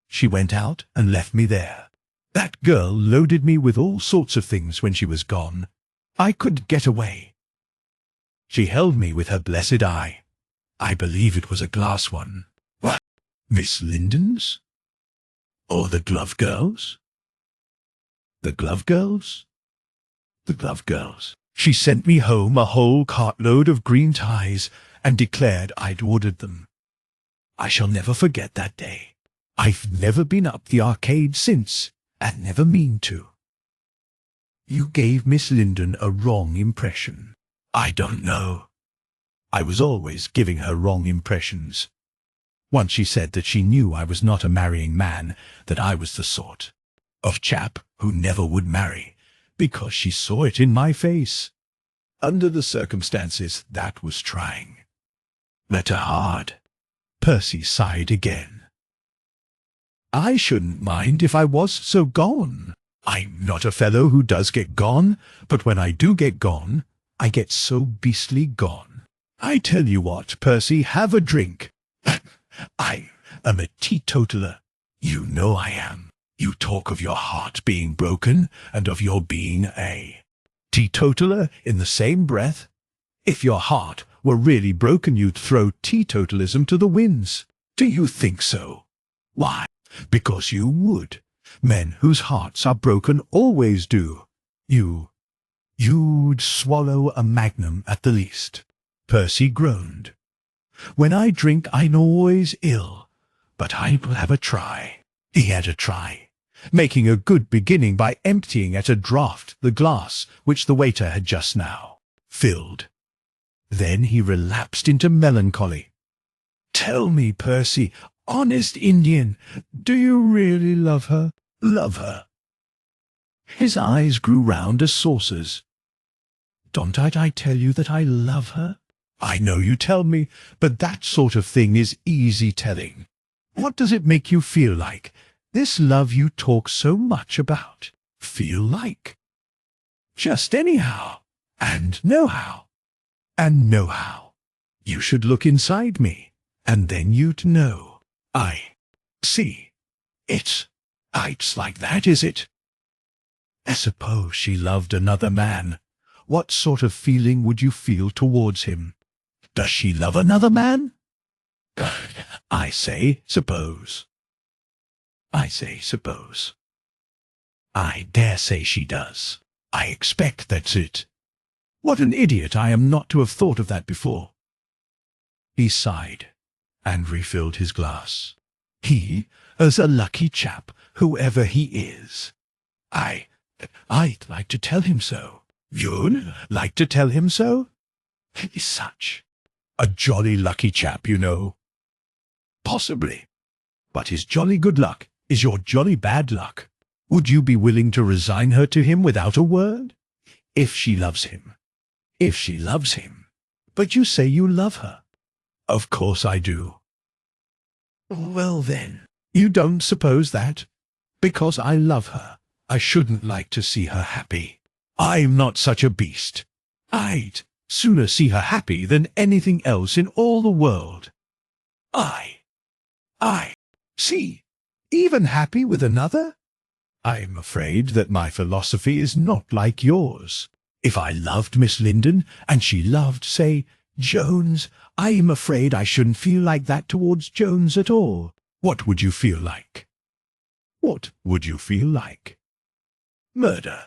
She went out and left me there. That girl loaded me with all sorts of things when she was gone. I couldn't get away. She held me with her blessed eye. I believe it was a glass one." "What? Miss Linden's? Or the glove girl's?" "The glove girl's? The glove girl's. She sent me home a whole cartload of green ties and declared I'd ordered them. I shall never forget that day. I've never been up the arcade since, and never mean to." "You gave Miss Linden a wrong impression." "I don't know. I was always giving her wrong impressions. Once she said that she knew I was not a marrying man, that I was the sort of chap who never would marry, because she saw it in my face. Under the circumstances, that was trying. Let her hard." Percy sighed again. "I shouldn't mind if I was so gone. I'm not a fellow who does get gone, but when I do get gone, I get so beastly gone. I tell you what, Percy, have a drink. I am a teetotaler. You know I am. You talk of your heart being broken, and of your being a teetotaler in the same breath. If your heart were really broken, you'd throw teetotalism to the winds. Do you think so?" "Why?" "Because you would. Men whose hearts are broken always do. You'd swallow a magnum at the least." Percy groaned. "When I drink I'm always ill, but I will have a try." He had a try, making a good beginning by emptying at a draught the glass which the waiter had just now filled. Then he relapsed into melancholy. "Tell me, Percy, honest Indian, do you really love her?" "Love her?" His eyes grew round as saucers. "Don't I tell you that I love her?" "I know you tell me, but that sort of thing is easy telling. What does it make you feel like, this love you talk so much about?" "Feel like?" "Just anyhow, and nohow, and nohow. You should look inside me, and then you'd know." "I see. It's like that, is it?" "I suppose she loved another man. What sort of feeling would you feel towards him?" "Does she love another man?" I say suppose. I say suppose. I dare say she does. I expect that's it. What an idiot I am not to have thought of that before." He sighed and refilled his glass. "He is a lucky chap, whoever he is. I'd like to tell him so." "You'd like to tell him so?" "He's such a jolly lucky chap, you know." "Possibly. But his jolly good luck is your jolly bad luck. Would you be willing to resign her to him without a word? If she loves him. If she loves him. But you say you love her." "Of course I do." "Well then, you don't suppose that, because I love her, I shouldn't like to see her happy. I'm not such a beast. I'd sooner see her happy than anything else in all the world. I see, even happy with another? I'm afraid that my philosophy is not like yours. If I loved Miss Linden, and she loved, say, Jones, I'm afraid I shouldn't feel like that towards Jones at all." "What would you feel like?" "What would you feel like?" "Murder.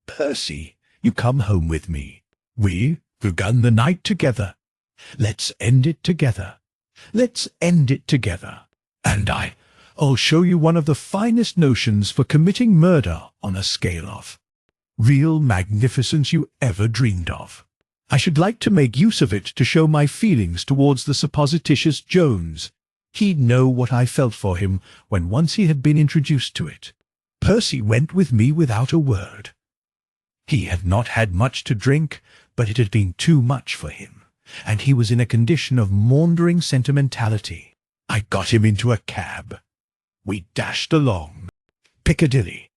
Percy, you come home with me. We've begun the night together. Let's end it together. Let's end it together. And I'll show you one of the finest notions for committing murder on a scale of real magnificence you ever dreamed of. I should like to make use of it to show my feelings towards the supposititious Jones. He'd know what I felt for him when once he had been introduced to it. Percy went with me without a word. He had not had much to drink, but it had been too much for him, and he was in a condition of maundering sentimentality. I got him into a cab. We dashed along Piccadilly.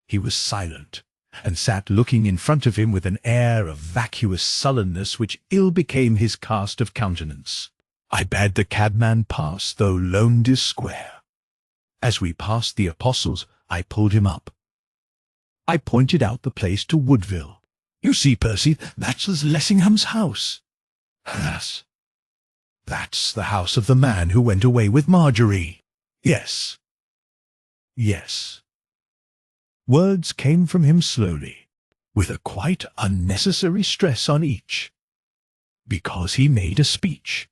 He was silent, and sat looking in front of him with an air of vacuous sullenness which ill became his cast of countenance. I bade the cabman pass, though loaned his square. As we passed the Apostles, I pulled him up. I pointed out the place to Woodville. "You see, Percy, that's Lessingham's house." That's the house of the man who went away with Marjorie." "Yes. Yes." Words came from him slowly, with a quite unnecessary stress on each. "Because he made a speech.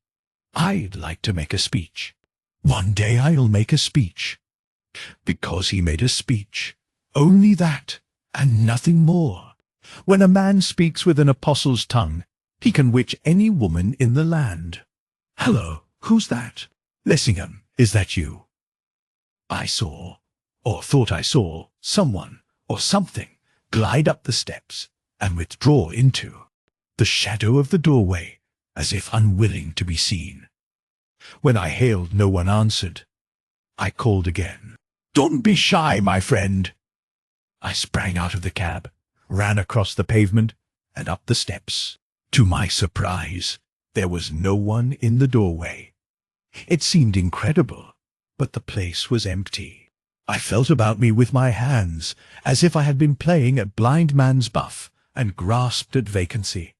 I'd like to make a speech. One day I'll make a speech. Because he made a speech. Only that, and nothing more. When a man speaks with an apostle's tongue, he can witch any woman in the land. Hello, who's that? Lessingham, is that you?" I saw, or thought I saw, someone, or something, glide up the steps, and withdraw into the shadow of the doorway, as if unwilling to be seen. When I hailed, no one answered. I called again. "Don't be shy, my friend." I sprang out of the cab, ran across the pavement, and up the steps. To my surprise, there was no one in the doorway. It seemed incredible, but the place was empty. I felt about me with my hands, as if I had been playing at blind man's buff, and grasped at vacancy.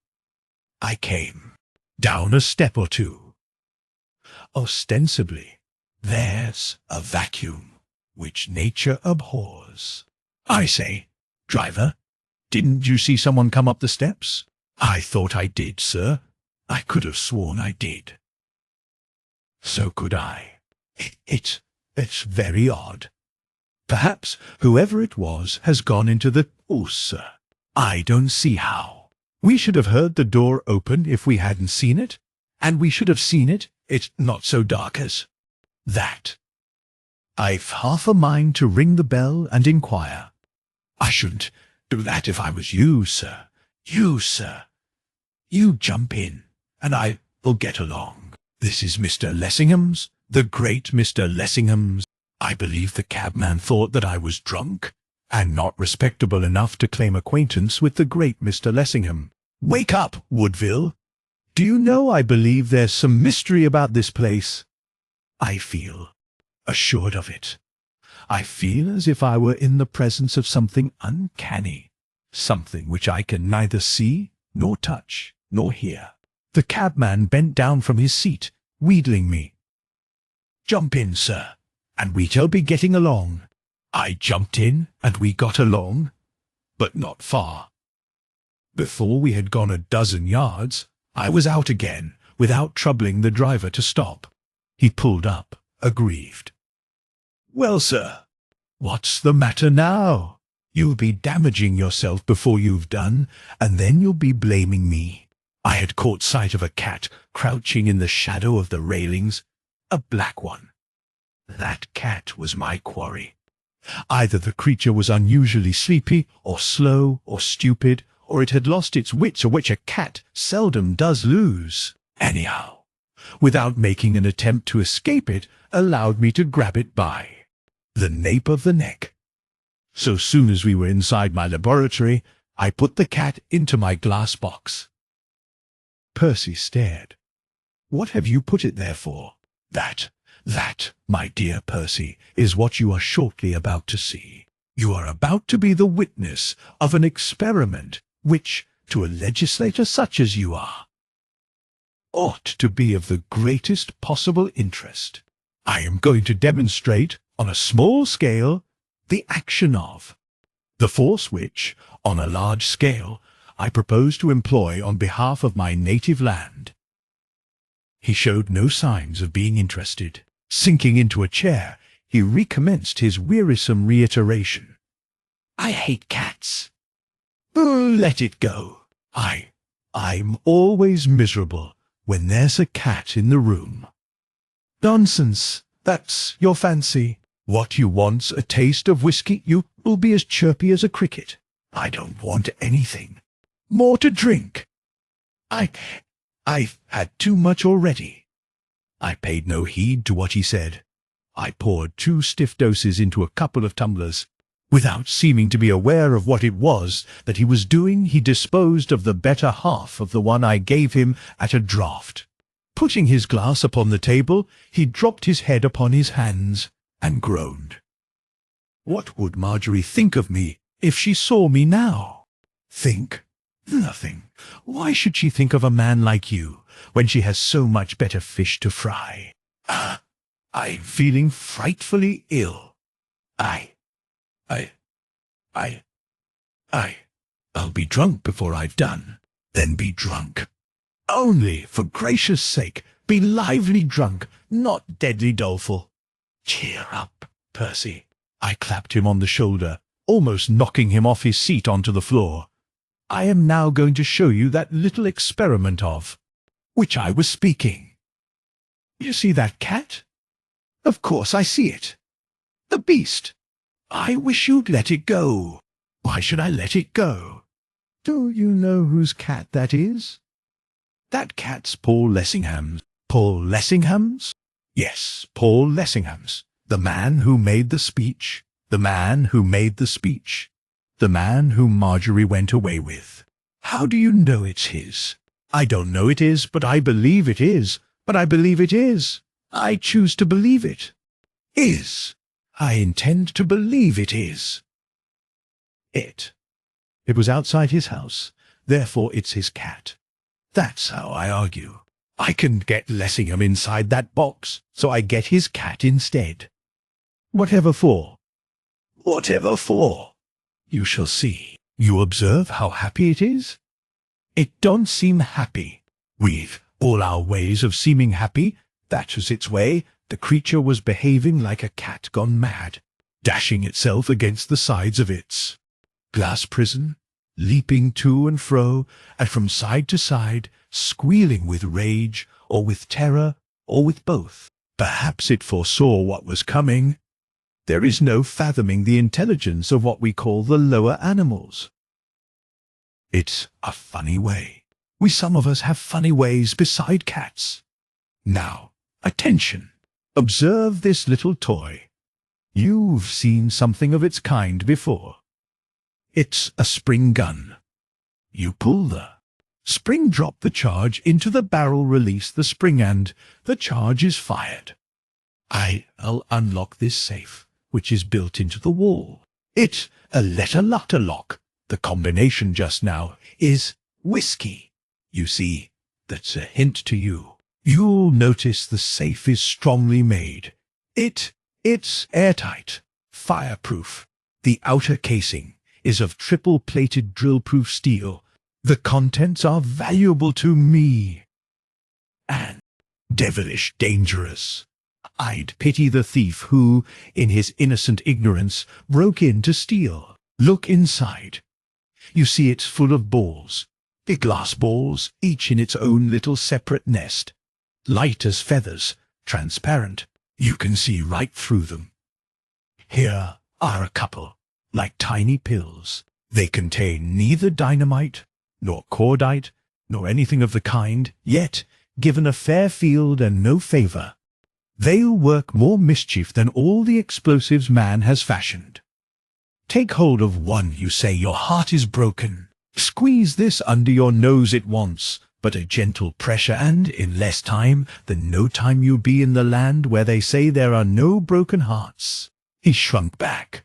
I came down a step or two. Ostensibly, there's a vacuum which nature abhors. I say, driver, didn't you see someone come up the steps? I thought I did, sir. I could have sworn I did. So could I. It's very odd. Perhaps whoever it was has gone into the... Oh, sir, I don't see how. We should have heard the door open if we hadn't seen it, and we should have seen it. It's not so dark as that. I've half a mind to ring the bell and inquire. I shouldn't do that if I was you, sir. You, sir. You jump in, and I will get along. This is Mr. Lessingham's, the great Mr. Lessingham's. I believe the cabman thought that I was drunk, and not respectable enough to claim acquaintance with the great Mr. Lessingham. Wake up, Woodville. Do you know I believe there's some mystery about this place? I feel assured of it. I feel as if I were in the presence of something uncanny, something which I can neither see, nor touch, nor hear. The cabman bent down from his seat, wheedling me. Jump in, sir, and we shall be getting along. I jumped in, and we got along, but not far. Before we had gone a dozen yards, I was out again, without troubling the driver to stop. He pulled up, aggrieved. Well, sir, what's the matter now? You'll be damaging yourself before you've done, and then you'll be blaming me. I had caught sight of a cat crouching in the shadow of the railings, a black one. That cat was my quarry. Either the creature was unusually sleepy, or slow, or stupid, or it had lost its wits, of which a cat seldom does lose. Anyhow, without making an attempt to escape it, allowed me to grab it by the nape of the neck. So soon as we were inside my laboratory, I put the cat into my glass box. Percy stared. What have you put it there for? That, my dear Percy, is what you are shortly about to see. You are about to be the witness of an experiment which, to a legislator such as you are, ought to be of the greatest possible interest. I am going to demonstrate, on a small scale, the action of the force which, on a large scale, I propose to employ on behalf of my native land. He showed no signs of being interested. Sinking into a chair, he recommenced his wearisome reiteration. I hate cats. Oh, let it go. I'm always miserable when there's a cat in the room. Nonsense. That's your fancy. What you want's a taste of whiskey. You will be as chirpy as a cricket. I don't want anything more to drink. I've had too much already. I paid no heed to what he said. I poured 2 stiff doses into a couple of tumblers. Without seeming to be aware of what it was that he was doing, he disposed of the better half of the one I gave him at a draught. Putting his glass upon the table, he dropped his head upon his hands and groaned. What would Marjorie think of me if she saw me now? Think? Nothing. Why should she think of a man like you when she has so much better fish to fry? I'm feeling frightfully ill. I'll be drunk before I've done. Then be drunk. Only, for gracious sake, be lively drunk, not deadly doleful. Cheer up, Percy. I clapped him on the shoulder, almost knocking him off his seat onto the floor. I am now going to show you that little experiment of which I was speaking. You see that cat? Of course I see it. The beast. I wish you'd let it go. Why should I let it go? Do you know whose cat that is? That cat's Paul Lessingham's. Paul Lessingham's? Yes, Paul Lessingham's. The man who made the speech. The man who made the speech. The man whom Marjorie went away with. How do you know it's his? I don't know it is, but I believe it is. But I believe it is. I choose to believe it. Is. I intend to believe it is. It was outside his house, therefore it's his cat. That's how I argue. I can get Lessingham inside that box, so I get his cat instead. Whatever for? Whatever for? You shall see. You observe how happy it is? It don't seem happy. We've all our ways of seeming happy. That was its way, The creature was behaving like a cat gone mad, dashing itself against the sides of its glass prison, leaping to and fro, and from side to side, squealing with rage, or with terror, or with both. Perhaps it foresaw what was coming. There is no fathoming the intelligence of what we call the lower animals. It's a funny way. We some of us have funny ways beside cats. Now, attention. Observe this little toy. You've seen something of its kind before. It's a spring gun. You pull the spring, drop the charge into the barrel, release the spring, and the charge is fired. I'll unlock this safe, which is built into the wall. It's a letter-lutter lock. The combination just now is whiskey. You see, that's a hint to you. You'll notice the safe is strongly made. It's airtight, fireproof. The outer casing is of triple-plated drill-proof steel. The contents are valuable to me, and devilish dangerous. I'd pity the thief who, in his innocent ignorance, broke in to steal. Look inside. You see it's full of balls, big glass balls, each in its own little separate nest. Light as feathers, transparent. You can see right through them. Here are a couple, like tiny pills. They contain neither dynamite, nor cordite, nor anything of the kind, yet, given a fair field and no favour, they'll work more mischief than all the explosives man has fashioned. Take hold of one, you say your heart is broken. Squeeze this under your nose, it wants but a gentle pressure, and in less time than no time you'll be in the land where they say there are no broken hearts. He shrunk back.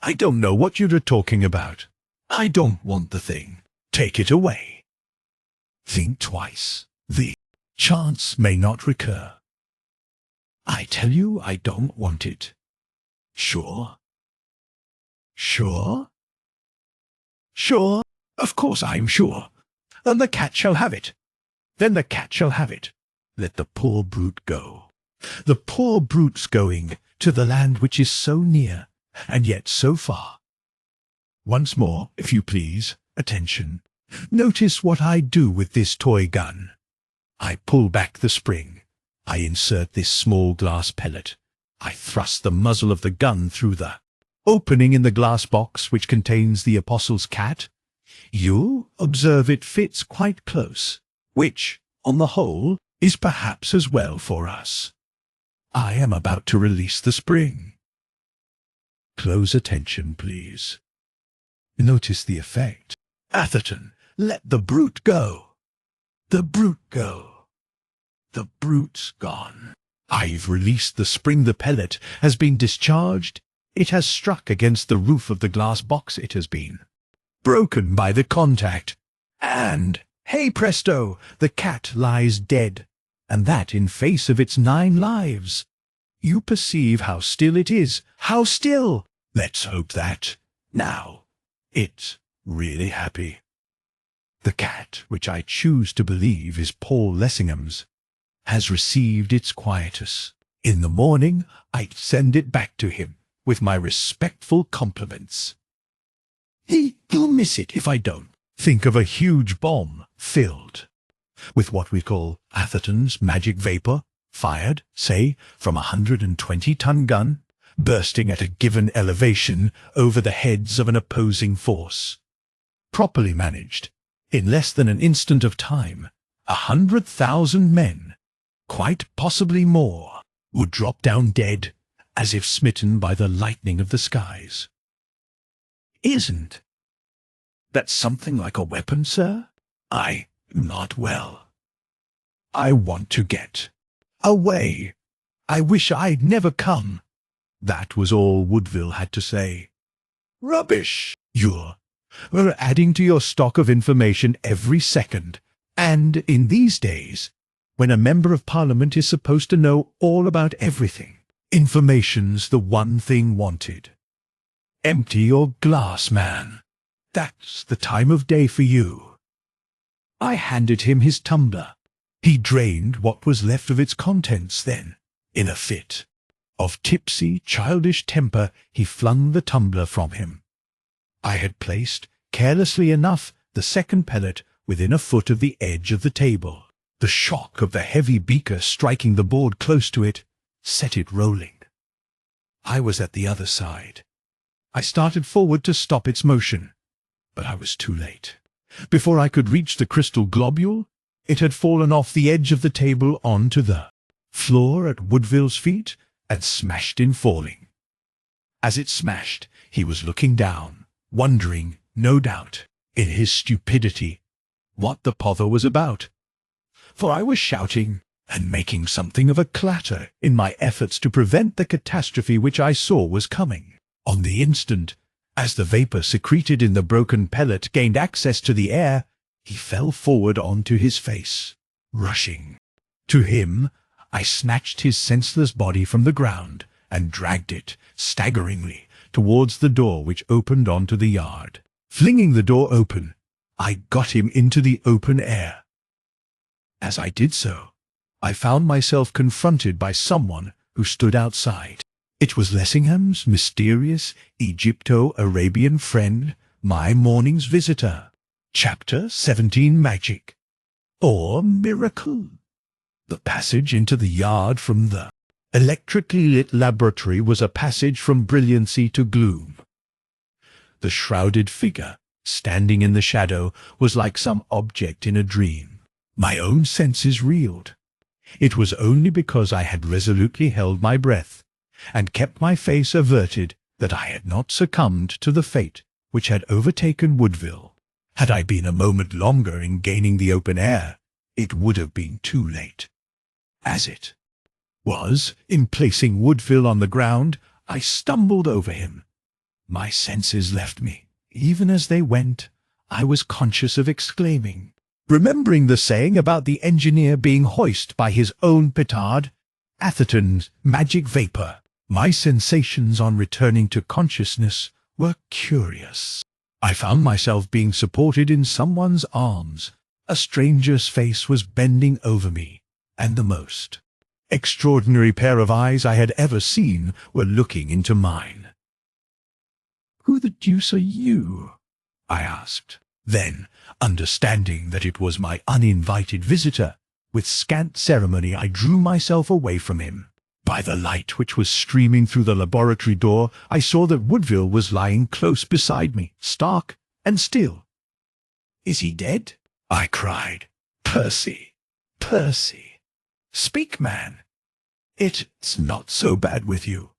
I don't know what you're talking about. I don't want the thing. Take it away. Think twice. The chance may not recur. I tell you I don't want it. Sure? Sure? Sure? Of course I'm sure. Then the cat shall have it. Then the cat shall have it. Let the poor brute go. The poor brute's going to the land which is so near, and yet so far. Once more, if you please, attention. Notice what I do with this toy gun. I pull back the spring. I insert this small glass pellet. I thrust the muzzle of the gun through the opening in the glass box which contains the apostle's cat. You'll observe it fits quite close, which, on the whole, is perhaps as well for us. I am about to release the spring. Close attention, please. Notice the effect. Atherton, let the brute go. The brute go. The brute's gone. I've released the spring. The pellet has been discharged. It has struck against the roof of the glass box. It has been broken by the contact. And, hey presto, the cat lies dead, and that in face of its 9 lives. You perceive how still it is. How still! Let's hope that, now, it's really happy. The cat, which I choose to believe is Paul Lessingham's, has received its quietus. In the morning, I send it back to him, with my respectful compliments. He'll miss it if I don't. Think of a huge bomb filled with what we call Atherton's magic vapour, fired, say, from a 120-ton gun, bursting at a given elevation over the heads of an opposing force. Properly managed, in less than an instant of time, 100,000 men, quite possibly more, would drop down dead, as if smitten by the lightning of the skies. Isn't that something like a weapon, sir? Not well. I want to get away. I wish I'd never come. That was all Woodville had to say. Rubbish! You're adding to your stock of information every second. And in these days, when a member of Parliament is supposed to know all about everything, information's the one thing wanted. Empty your glass, man. That's the time of day for you. I handed him his tumbler. He drained what was left of its contents then. In a fit of tipsy, childish temper, he flung the tumbler from him. I had placed, carelessly enough, the second pellet within a foot of the edge of the table. The shock of the heavy beaker striking the board close to it set it rolling. I was at the other side. I started forward to stop its motion, but I was too late. Before I could reach the crystal globule, it had fallen off the edge of the table onto the floor at Woodville's feet and smashed in falling. As it smashed, he was looking down, wondering, no doubt, in his stupidity, what the pother was about. For I was shouting and making something of a clatter in my efforts to prevent the catastrophe which I saw was coming. On the instant, as the vapour secreted in the broken pellet gained access to the air, he fell forward onto his face. Rushing to him, I snatched his senseless body from the ground and dragged it, staggeringly, towards the door which opened onto the yard. Flinging the door open, I got him into the open air. As I did so, I found myself confronted by someone who stood outside. It was Lessingham's mysterious Egypto-Arabian friend, my morning's visitor. Chapter 17, Magic, or Miracle. The passage into the yard from the electrically lit laboratory was a passage from brilliancy to gloom. The shrouded figure, standing in the shadow, was like some object in a dream. My own senses reeled. It was only because I had resolutely held my breath and kept my face averted that I had not succumbed to the fate which had overtaken Woodville. Had I been a moment longer in gaining the open air, it would have been too late. As it was, in placing Woodville on the ground, I stumbled over him. My senses left me. Even as they went, I was conscious of exclaiming, remembering the saying about the engineer being hoist by his own petard, Atherton's magic vapour. My sensations on returning to consciousness were curious. I found myself being supported in someone's arms. A stranger's face was bending over me, and the most extraordinary pair of eyes I had ever seen were looking into mine. "Who the deuce are you?" I asked. Then, understanding that it was my uninvited visitor, with scant ceremony I drew myself away from him. By the light which was streaming through the laboratory door, I saw that Woodville was lying close beside me, stark and still. "Is he dead?" I cried. "Percy! Percy! Speak, man! It's not so bad with you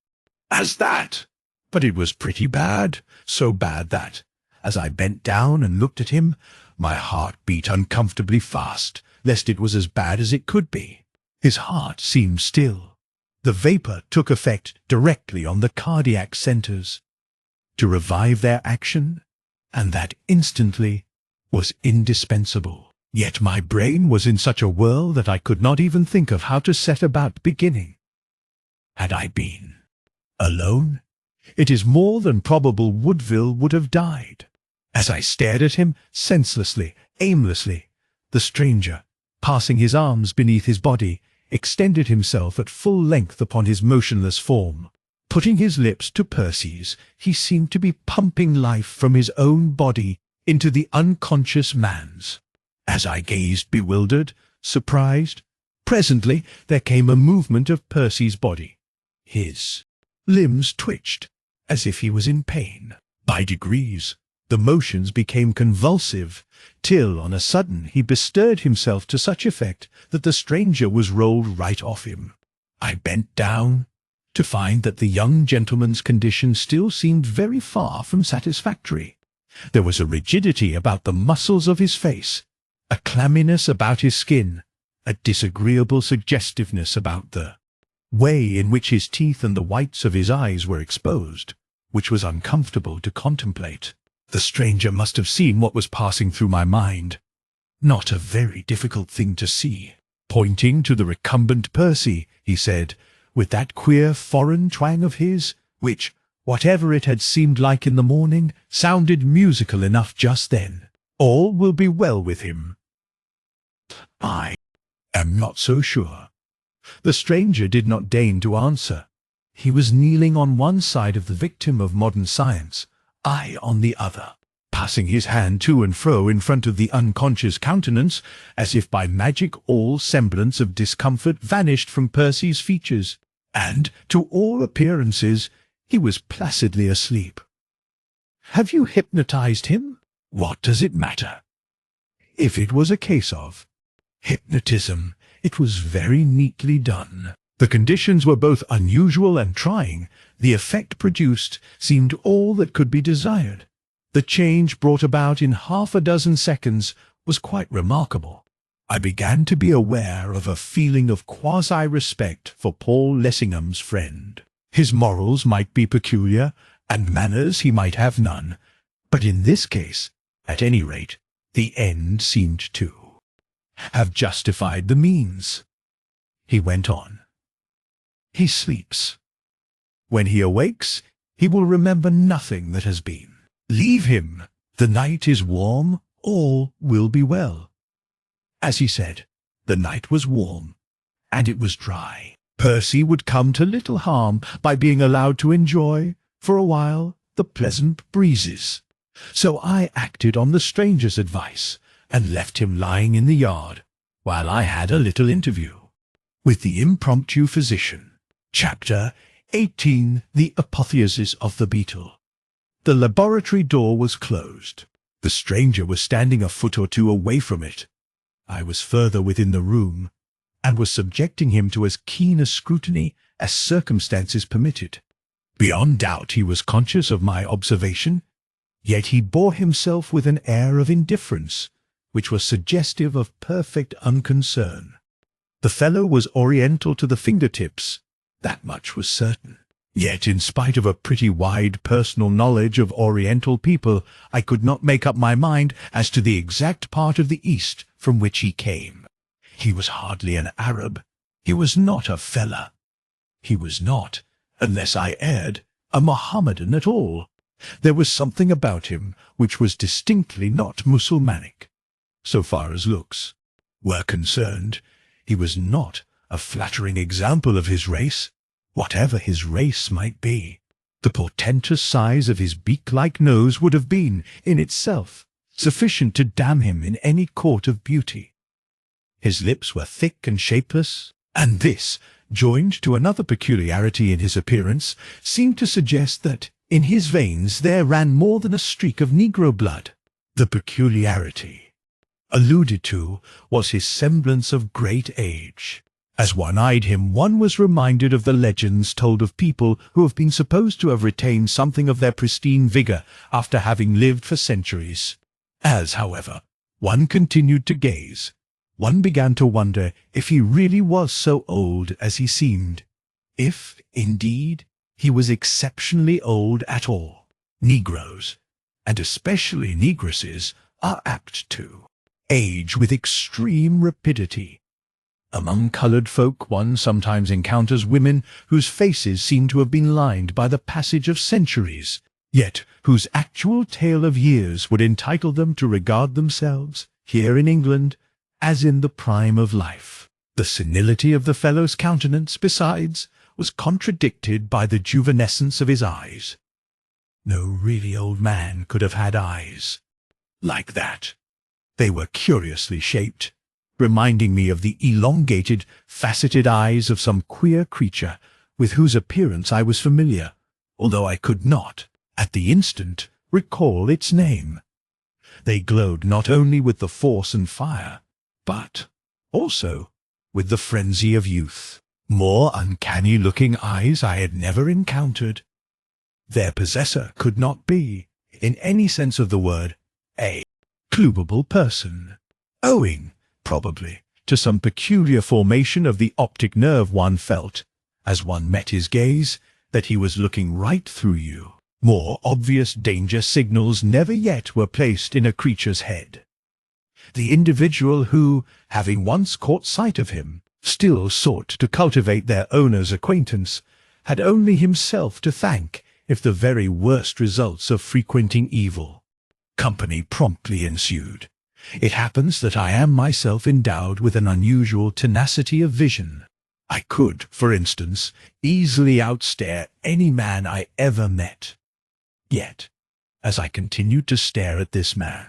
as that." But it was pretty bad, so bad that, as I bent down and looked at him, my heart beat uncomfortably fast, lest it was as bad as it could be. His heart seemed still. The vapour took effect directly on the cardiac centres, to revive their action, and that instantly was indispensable. Yet my brain was in such a whirl that I could not even think of how to set about beginning. Had I been alone, it is more than probable Woodville would have died. As I stared at him, senselessly, aimlessly, the stranger, passing his arms beneath his body, extended himself at full length upon his motionless form. Putting his lips to Percy's, he seemed to be pumping life from his own body into the unconscious man's. As I gazed bewildered, surprised, presently there came a movement of Percy's body. His limbs twitched, as if he was in pain. By degrees, the motions became convulsive, till on a sudden he bestirred himself to such effect that the stranger was rolled right off him. I bent down to find that the young gentleman's condition still seemed very far from satisfactory. There was a rigidity about the muscles of his face, a clamminess about his skin, a disagreeable suggestiveness about the way in which his teeth and the whites of his eyes were exposed, which was uncomfortable to contemplate. The stranger must have seen what was passing through my mind. Not a very difficult thing to see. Pointing to the recumbent Percy, he said, with that queer foreign twang of his, which, whatever it had seemed like in the morning, sounded musical enough just then. "All will be well with him." I am not so sure. The stranger did not deign to answer. He was kneeling on one side of the victim of modern science, I on the other, passing his hand to and fro in front of the unconscious countenance, as if by magic all semblance of discomfort vanished from Percy's features, and, to all appearances, he was placidly asleep. "Have you hypnotized him? What does it matter?" If it was a case of hypnotism, it was very neatly done. The conditions were both unusual and trying. The effect produced seemed all that could be desired. The change brought about in 6 seconds was quite remarkable. I began to be aware of a feeling of quasi-respect for Paul Lessingham's friend. His morals might be peculiar, and manners he might have none, but in this case, at any rate, the end seemed to have justified the means. He went on. He sleeps. When he awakes, he will remember nothing that has been. Leave him. The night is warm. All will be well. As he said, the night was warm, and it was dry. Percy would come to little harm by being allowed to enjoy, for a while, the pleasant breezes. So I acted on the stranger's advice, and left him lying in the yard, while I had a little interview with the impromptu physician. Chapter 18. The Apotheosis of the Beetle. The laboratory door was closed. The stranger was standing a foot or two away from it. I was further within the room, and was subjecting him to as keen a scrutiny as circumstances permitted. Beyond doubt he was conscious of my observation, yet he bore himself with an air of indifference, which was suggestive of perfect unconcern. The fellow was oriental to the fingertips, that much was certain. Yet, in spite of a pretty wide personal knowledge of Oriental people, I could not make up my mind as to the exact part of the East from which he came. He was hardly an Arab. He was not a Fella. He was not, unless I erred, a Mohammedan at all. There was something about him which was distinctly not Mussulmanic. So far as looks were concerned, he was not a flattering example of his race, whatever his race might be. The portentous size of his beak-like nose would have been, in itself, sufficient to damn him in any court of beauty. His lips were thick and shapeless, and this, joined to another peculiarity in his appearance, seemed to suggest that, in his veins there ran more than a streak of Negro blood. The peculiarity alluded to was his semblance of great age. As one eyed him, one was reminded of the legends told of people who have been supposed to have retained something of their pristine vigor after having lived for centuries. As, however, one continued to gaze, one began to wonder if he really was so old as he seemed, if, indeed, he was exceptionally old at all. Negroes, and especially negresses, are apt to age with extreme rapidity. Among colored folk one sometimes encounters women whose faces seem to have been lined by the passage of centuries, yet whose actual tale of years would entitle them to regard themselves, here in England, as in the prime of life. The senility of the fellow's countenance, besides, was contradicted by the juvenescence of his eyes. No really old man could have had eyes like that. They were curiously shaped, reminding me of the elongated, faceted eyes of some queer creature with whose appearance I was familiar, although I could not, at the instant, recall its name. They glowed not only with the force and fire, but also with the frenzy of youth. More uncanny-looking eyes I had never encountered. Their possessor could not be, in any sense of the word, a clubable person, owing, probably, to some peculiar formation of the optic nerve. One felt, as one met his gaze, that he was looking right through you. More obvious danger signals never yet were placed in a creature's head. The individual who, having once caught sight of him, still sought to cultivate their owner's acquaintance, had only himself to thank if the very worst results of frequenting evil. Company promptly ensued. It happens that I am myself endowed with an unusual tenacity of vision. I could, for instance, easily outstare any man I ever met. Yet, as I continued to stare at this man,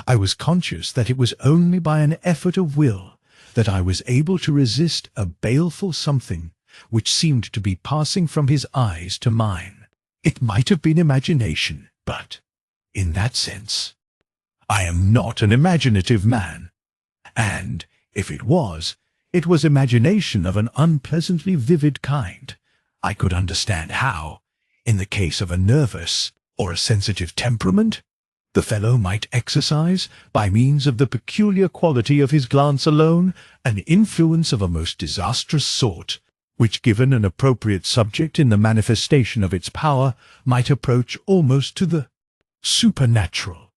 I was conscious that it was only by an effort of will that I was able to resist a baleful something which seemed to be passing from his eyes to mine. It might have been imagination, but, in that sense, I am not an imaginative man, and, if it was imagination of an unpleasantly vivid kind. I could understand how, in the case of a nervous or a sensitive temperament, the fellow might exercise, by means of the peculiar quality of his glance alone, an influence of a most disastrous sort, which, given an appropriate subject in the manifestation of its power, might approach almost to the supernatural.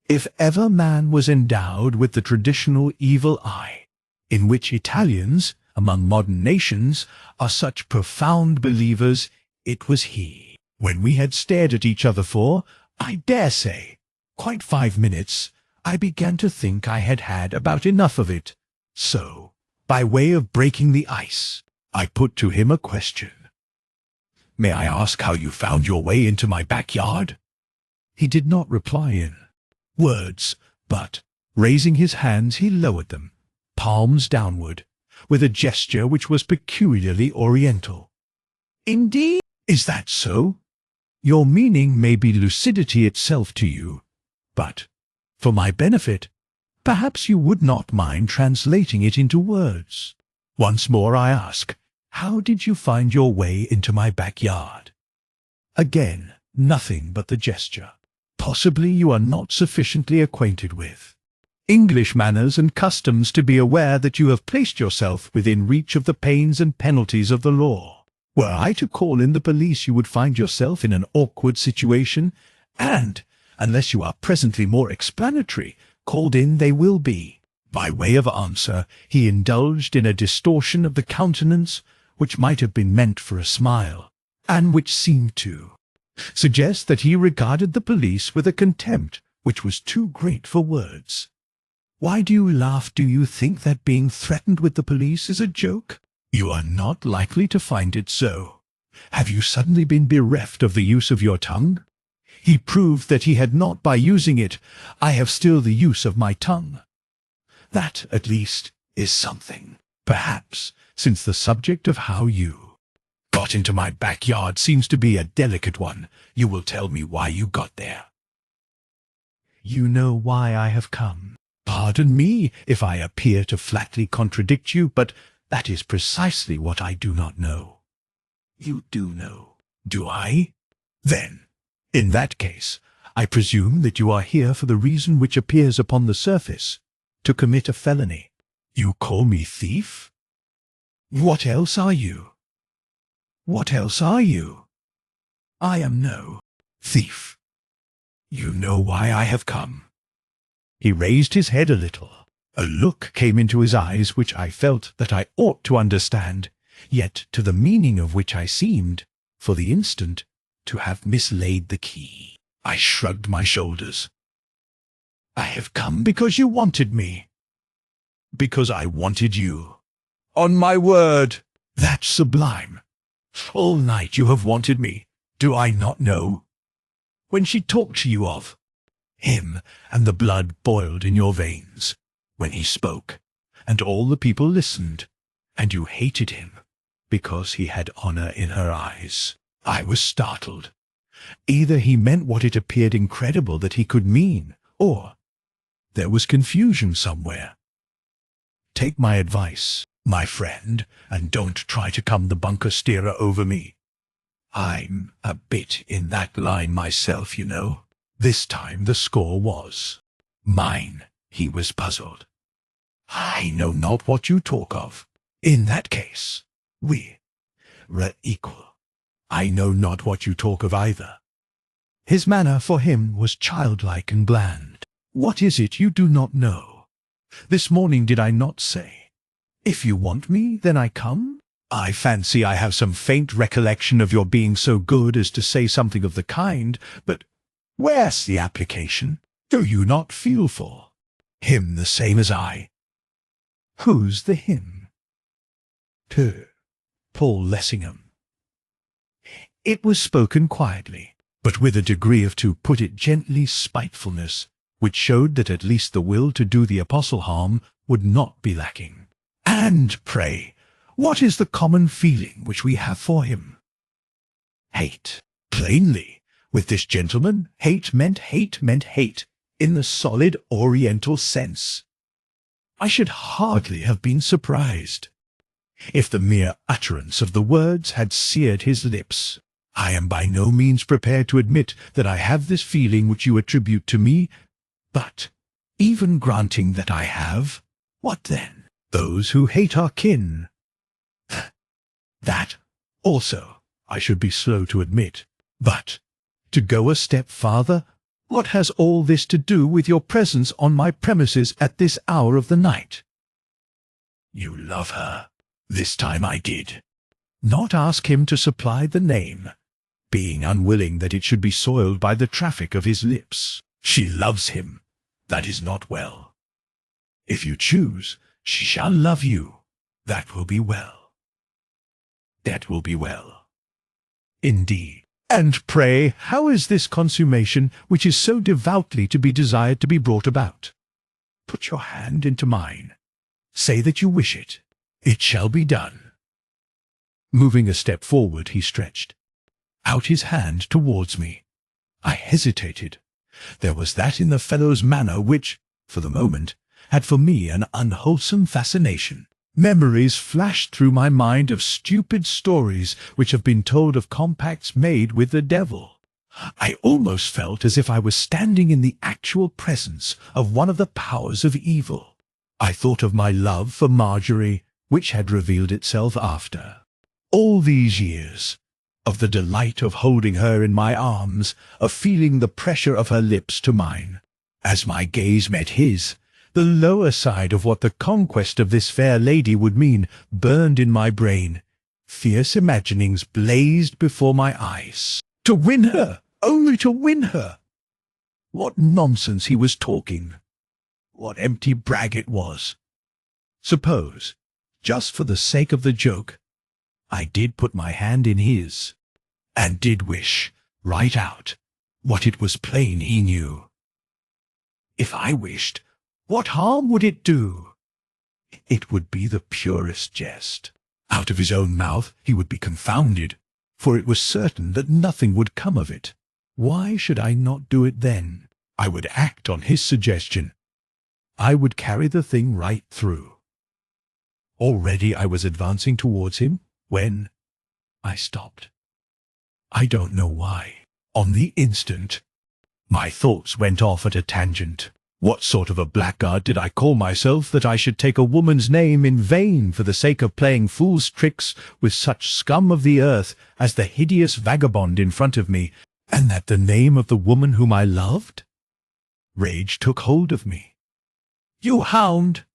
If ever man was endowed with the traditional evil eye, in which Italians, among modern nations, are such profound believers, it was he. When we had stared at each other for, I dare say, quite 5 minutes, I began to think I had had about enough of it. So, by way of breaking the ice, I put to him a question. "May I ask how you found your way into my backyard?" He did not reply in words, but, raising his hands, he lowered them, palms downward, with a gesture which was peculiarly oriental. "Indeed? Is that so? Your meaning may be lucidity itself to you, but, for my benefit, perhaps you would not mind translating it into words. Once more I ask, how did you find your way into my backyard?" Again, nothing but the gesture. Possibly you are not sufficiently acquainted with English manners and customs to be aware that you have placed yourself within reach of the pains and penalties of the law. Were I to call in the police, you would find yourself in an awkward situation, and, unless you are presently more explanatory, called in they will be. By way of answer, he indulged in a distortion of the countenance which might have been meant for a smile, and which seemed to suggest that he regarded the police with a contempt which was too great for words. "Why do you laugh? Do you think that being threatened with the police is a joke? You are not likely to find it so. Have you suddenly been bereft of the use of your tongue?" He proved that he had not by using it. "I have still the use of my tongue. That, at least, is something. Perhaps, since the subject of how you got into my backyard seems to be a delicate one, you will tell me why you got there." "You know why I have come. Pardon me if I appear to flatly contradict you, but that is precisely what I do not know." "You do know." "Do I? Then, in that case, I presume that you are here for the reason which appears upon the surface, to commit a felony. You call me thief? What else are you? What else are you?" "I am no thief." "You know why I have come." He raised his head a little. A look came into his eyes which I felt that I ought to understand, yet to the meaning of which I seemed, for the instant, to have mislaid the key. I shrugged my shoulders. "I have come because you wanted me." "Because I wanted you." "On my word, that's sublime. All night you have wanted me. Do I not know? When she talked to you of him, and the blood boiled in your veins, when he spoke, and all the people listened, and you hated him, because he had honor in her eyes. I was startled. Either he meant what it appeared incredible that he could mean, or there was confusion somewhere. Take my advice, my friend, and don't try to come the bunker steerer over me. I'm a bit in that line myself, you know." This time the score was mine. He was puzzled. "I know not what you talk of." "In that case, we're equal." "I know not what you talk of either." His manner for him was childlike and bland. "What is it you do not know? This morning did I not say, 'If you want me, then I come'? I fancy I have some faint recollection of your being so good as to say something of the kind, but where's the application? Do you not feel for him the same as I?" "Who's the him?" to Paul Lessingham. It was spoken quietly, but with a degree of, to put it gently, spitefulness, which showed that at least the will to do the apostle harm would not be lacking. And pray, what is the common feeling which we have for him? Hate. Plainly, with this gentleman, hate meant hate, in the solid Oriental sense. I should hardly have been surprised if the mere utterance of the words had seared his lips. I am by no means prepared to admit that I have this feeling which you attribute to me, but even granting that I have, what then? Those who hate our kin. That also I should be slow to admit. But to go a step farther, what has all this to do with your presence on my premises at this hour of the night? You love her. This time I did not ask him to supply the name, being unwilling that it should be soiled by the traffic of his lips. She loves him. That is not well. If you choose, she shall love you. That will be well. That will be well. Indeed. And pray, how is this consummation, which is so devoutly to be desired, to be brought about? Put your hand into mine. Say that you wish it. It shall be done. Moving a step forward, he stretched out his hand towards me. I hesitated. There was that in the fellow's manner which, for the moment, had for me an unwholesome fascination. Memories flashed through my mind of stupid stories which have been told of compacts made with the devil. I almost felt as if I was standing in the actual presence of one of the powers of evil. I thought of my love for Marjorie, which had revealed itself after all these years, of the delight of holding her in my arms, of feeling the pressure of her lips to mine. As my gaze met his, the lower side of what the conquest of this fair lady would mean burned in my brain. Fierce imaginings blazed before my eyes. To win her! Only to win her! What nonsense he was talking! What empty brag it was! Suppose, just for the sake of the joke, I did put my hand in his, and did wish, right out, what it was plain he knew. If I wished, what harm would it do? It would be the purest jest. Out of his own mouth he would be confounded, for it was certain that nothing would come of it. Why should I not do it then? I would act on his suggestion. I would carry the thing right through. Already I was advancing towards him, when I stopped. I don't know why. On the instant, my thoughts went off at a tangent. What sort of a blackguard did I call myself that I should take a woman's name in vain for the sake of playing fool's tricks with such scum of the earth as the hideous vagabond in front of me, and that the name of the woman whom I loved? Rage took hold of me. "You hound!"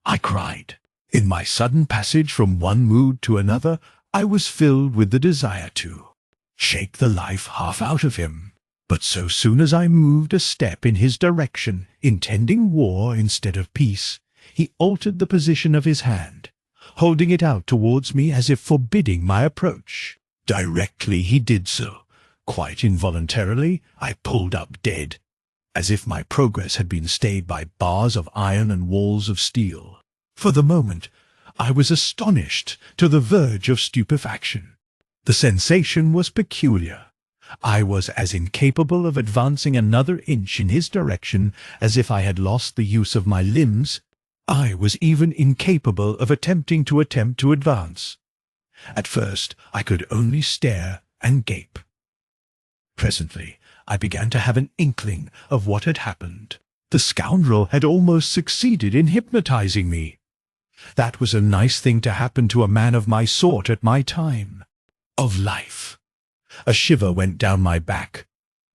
I cried. In my sudden passage from one mood to another, I was filled with the desire to shake the life half out of him. But so soon as I moved a step in his direction, intending war instead of peace, he altered the position of his hand, holding it out towards me as if forbidding my approach. Directly he did so, quite involuntarily, I pulled up dead, as if my progress had been stayed by bars of iron and walls of steel. For the moment, I was astonished to the verge of stupefaction. The sensation was peculiar. I was as incapable of advancing another inch in his direction as if I had lost the use of my limbs. I was even incapable of attempting to advance. At first, I could only stare and gape. Presently, I began to have an inkling of what had happened. The scoundrel had almost succeeded in hypnotizing me. That was a nice thing to happen to a man of my sort at my time of life. A shiver went down my back.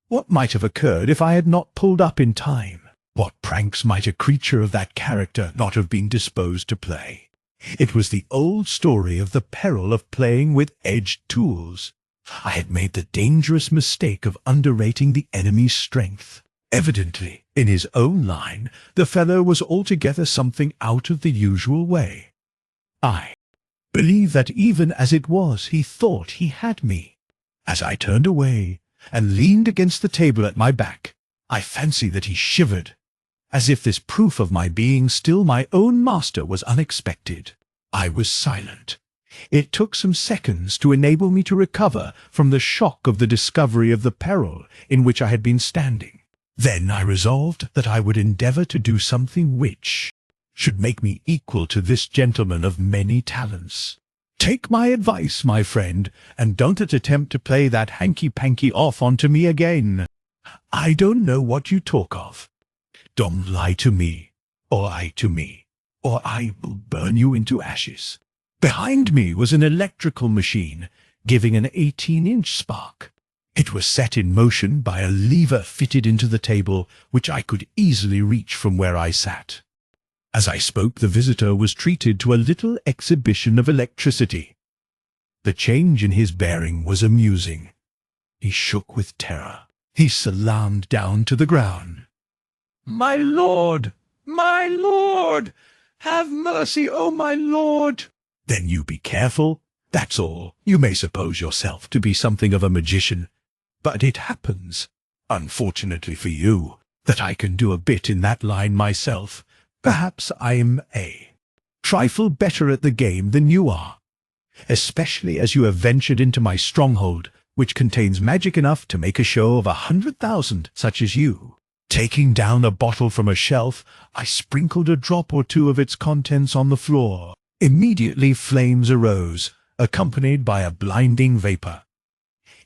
What might have occurred if I had not pulled up in time? What pranks might a creature of that character not have been disposed to play? It was the old story of the peril of playing with edged tools. I had made the dangerous mistake of underrating the enemy's strength. Evidently, in his own line, the fellow was altogether something out of the usual way. I believe that even as it was, he thought he had me. As I turned away and leaned against the table at my back, I fancied that he shivered, as if this proof of my being still my own master was unexpected. I was silent. It took some seconds to enable me to recover from the shock of the discovery of the peril in which I had been standing. Then I resolved that I would endeavour to do something which should make me equal to this gentleman of many talents. Take my advice, my friend, and don't attempt to play that hanky-panky off onto me again. I don't know what you talk of. Don't lie to me, or I to me, or I will burn you into ashes. Behind me was an electrical machine, giving an 18-inch spark. It was set in motion by a lever fitted into the table, which I could easily reach from where I sat. As I spoke, the visitor was treated to a little exhibition of electricity. The change in his bearing was amusing. He shook with terror. He salaamed down to the ground. "My lord! My lord! Have mercy, oh my lord!" "Then you be careful. That's all. You may suppose yourself to be something of a magician, but it happens, unfortunately for you, that I can do a bit in that line myself. Perhaps I am a trifle better at the game than you are, especially as you have ventured into my stronghold, which contains magic enough to make a show of 100,000 such as you." Taking down a bottle from a shelf, I sprinkled a drop or two of its contents on the floor. Immediately flames arose, accompanied by a blinding vapor.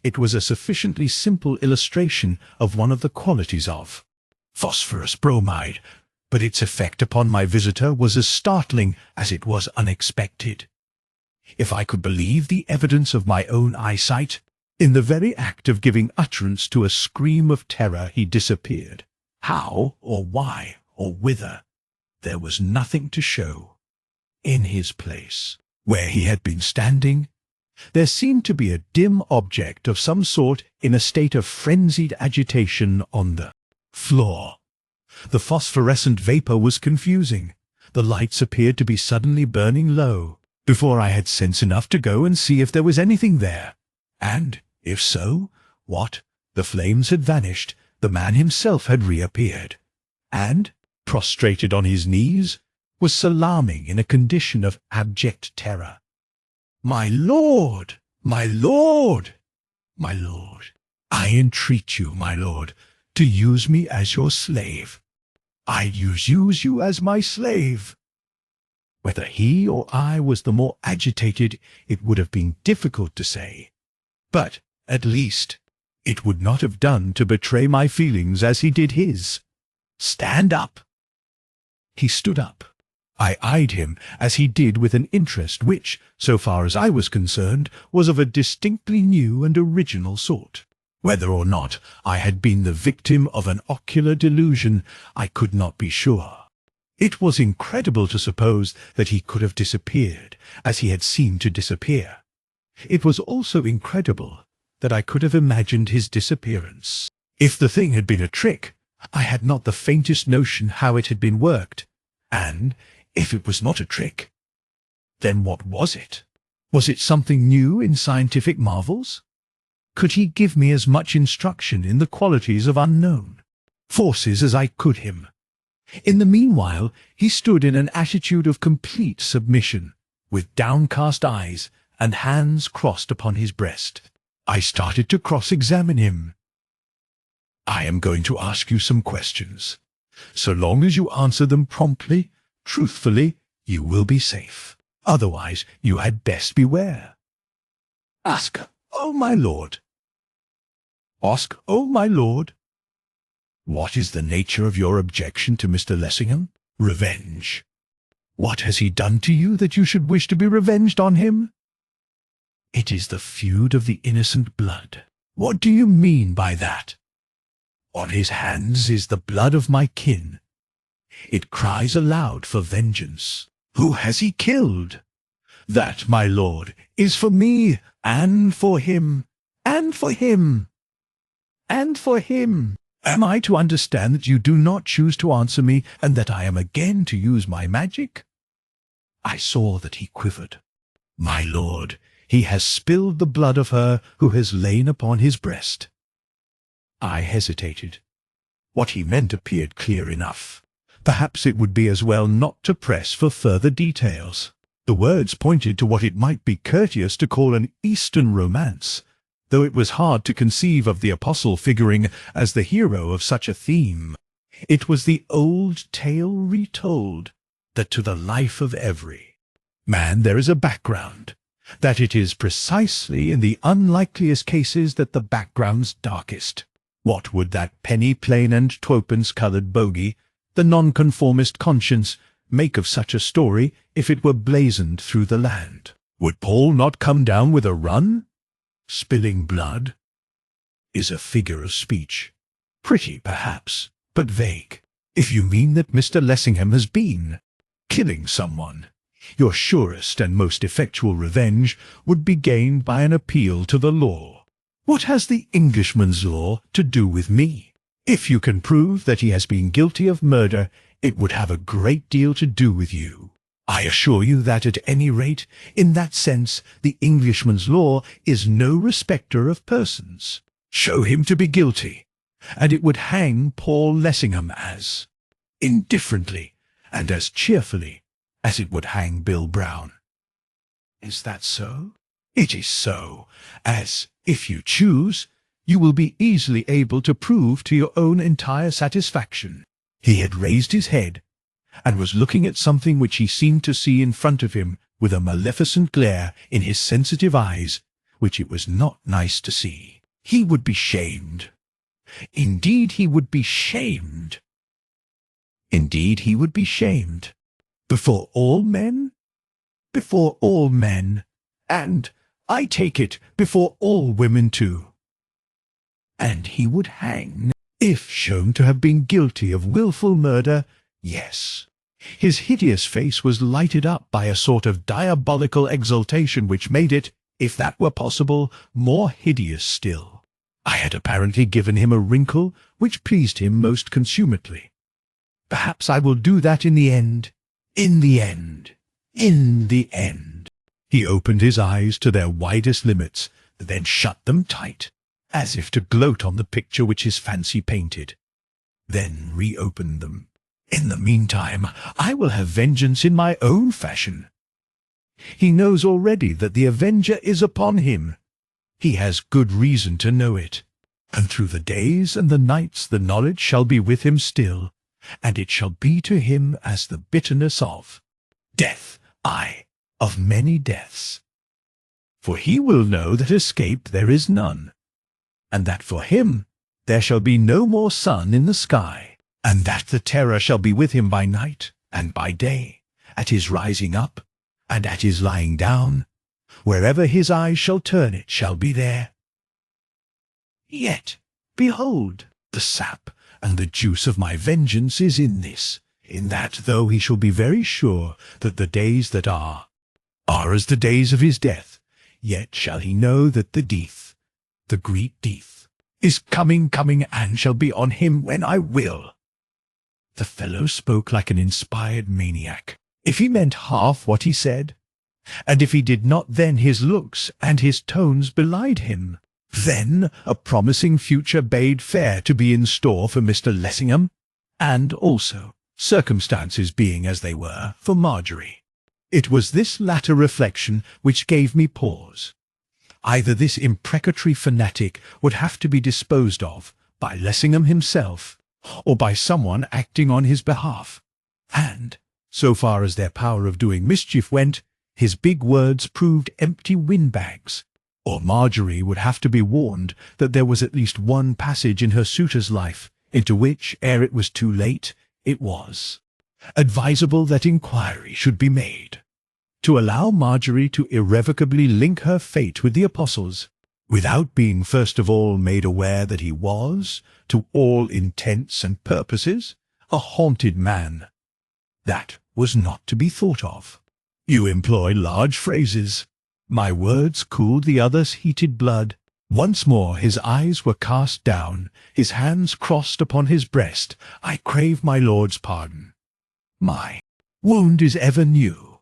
It was a sufficiently simple illustration of one of the qualities of phosphorus bromide, but its effect upon my visitor was as startling as it was unexpected. If I could believe the evidence of my own eyesight, in the very act of giving utterance to a scream of terror, he disappeared. How, or why, or whither, there was nothing to show. In his place, where he had been standing, there seemed to be a dim object of some sort in a state of frenzied agitation on the floor. The phosphorescent vapor was confusing. The lights appeared to be suddenly burning low, before I had sense enough to go and see if there was anything there. And, if so, what? The flames had vanished, the man himself had reappeared, and, prostrated on his knees, was salaaming in a condition of abject terror. "My lord! My lord! My lord! I entreat you, my lord, to use me as your slave. I use you as my slave." Whether he or I was the more agitated, it would have been difficult to say. But, at least, it would not have done to betray my feelings as he did his. "Stand up!" He stood up. I eyed him as he did with an interest which, so far as I was concerned, was of a distinctly new and original sort. Whether or not I had been the victim of an ocular delusion, I could not be sure. It was incredible to suppose that he could have disappeared, as he had seemed to disappear. It was also incredible that I could have imagined his disappearance. If the thing had been a trick, I had not the faintest notion how it had been worked, and, if it was not a trick, then what was it? Was it something new in scientific marvels? Could he give me as much instruction in the qualities of unknown forces as I could him? In the meanwhile, he stood in an attitude of complete submission, with downcast eyes and hands crossed upon his breast. I started to cross-examine him. "I am going to ask you some questions. So long as you answer them promptly, truthfully, you will be safe. Otherwise, you had best beware." "Ask, oh my lord." "Ask, oh my lord." "What is the nature of your objection to Mr. Lessingham?" "Revenge." "What has he done to you that you should wish to be revenged on him?" "It is the feud of the innocent blood." "What do you mean by that?" "On his hands is the blood of my kin. It cries aloud for vengeance." "Who has he killed?" "That, my lord, is for me, and for him, and for him, and for him." "Am I to understand that you do not choose to answer me, and that I am again to use my magic?" I saw that he quivered. My lord, he has spilled the blood of her who has lain upon his breast." I hesitated. What he meant appeared clear enough. Perhaps it would be as well not to press for further details. The words pointed to what it might be courteous to call an Eastern romance, though it was hard to conceive of the apostle figuring as the hero of such a theme. It was the old tale retold, that to the life of every man there is a background, that it is precisely in the unlikeliest cases that the background's darkest. What would that penny plain and twopence-coloured bogey, the nonconformist conscience, make of such a story if it were blazoned through the land? Would Paul not come down with a run? Spilling blood is a figure of speech. Pretty, perhaps, but vague. If you mean that Mr. Lessingham has been killing someone, your surest and most effectual revenge would be gained by an appeal to the law. What has the Englishman's law to do with me? If you can prove that he has been guilty of murder, it would have a great deal to do with you. I assure you that at any rate, in that sense, the Englishman's law is no respecter of persons. Show him to be guilty, and it would hang Paul Lessingham as indifferently and as cheerfully as it would hang Bill Brown. Is that so? It is so, as, if you choose, you will be easily able to prove to your own entire satisfaction. He had raised his head, and was looking at something which he seemed to see in front of him with a maleficent glare in his sensitive eyes, which it was not nice to see. He would be shamed. Indeed, he would be shamed. Indeed, he would be shamed. Before all men? Before all men, and, I take it, before all women too. And he would hang, if shown to have been guilty of wilful murder, yes. His hideous face was lighted up by a sort of diabolical exultation which made it, if that were possible, more hideous still. I had apparently given him a wrinkle which pleased him most consummately. Perhaps I will do that in the end. In the end. In the end. He opened his eyes to their widest limits, then shut them tight, as if to gloat on the picture which his fancy painted, then reopened them. In the meantime, I will have vengeance in my own fashion. He knows already that the avenger is upon him. He has good reason to know it, and through the days and the nights the knowledge shall be with him still, and it shall be to him as the bitterness of death, aye, of many deaths. For he will know that escape there is none, and that for him there shall be no more sun in the sky, and that the terror shall be with him by night and by day, at his rising up and at his lying down. Wherever his eyes shall turn it shall be there. Yet, behold, the sap and the juice of my vengeance is in this, in that though he shall be very sure that the days that are as the days of his death, yet shall he know that the death, the great death, is coming, and shall be on him when I will. The fellow spoke like an inspired maniac. If he meant half what he said, and if he did not, then his looks and his tones belied him. Then a promising future bade fair to be in store for Mr. Lessingham, and also, circumstances being as they were, for Marjorie. It was this latter reflection which gave me pause. Either this imprecatory fanatic would have to be disposed of by Lessingham himself, or by someone acting on his behalf, and, so far as their power of doing mischief went, his big words proved empty windbags, or Marjorie would have to be warned that there was at least one passage in her suitor's life into which, ere it was too late, it was advisable that inquiry should be made, to allow Marjorie to irrevocably link her fate with the apostle's, without being first of all made aware that he was, to all intents and purposes, a haunted man. That was not to be thought of. You employ large phrases. My words cooled the other's heated blood. Once more his eyes were cast down, his hands crossed upon his breast. I crave my lord's pardon. My wound is ever new.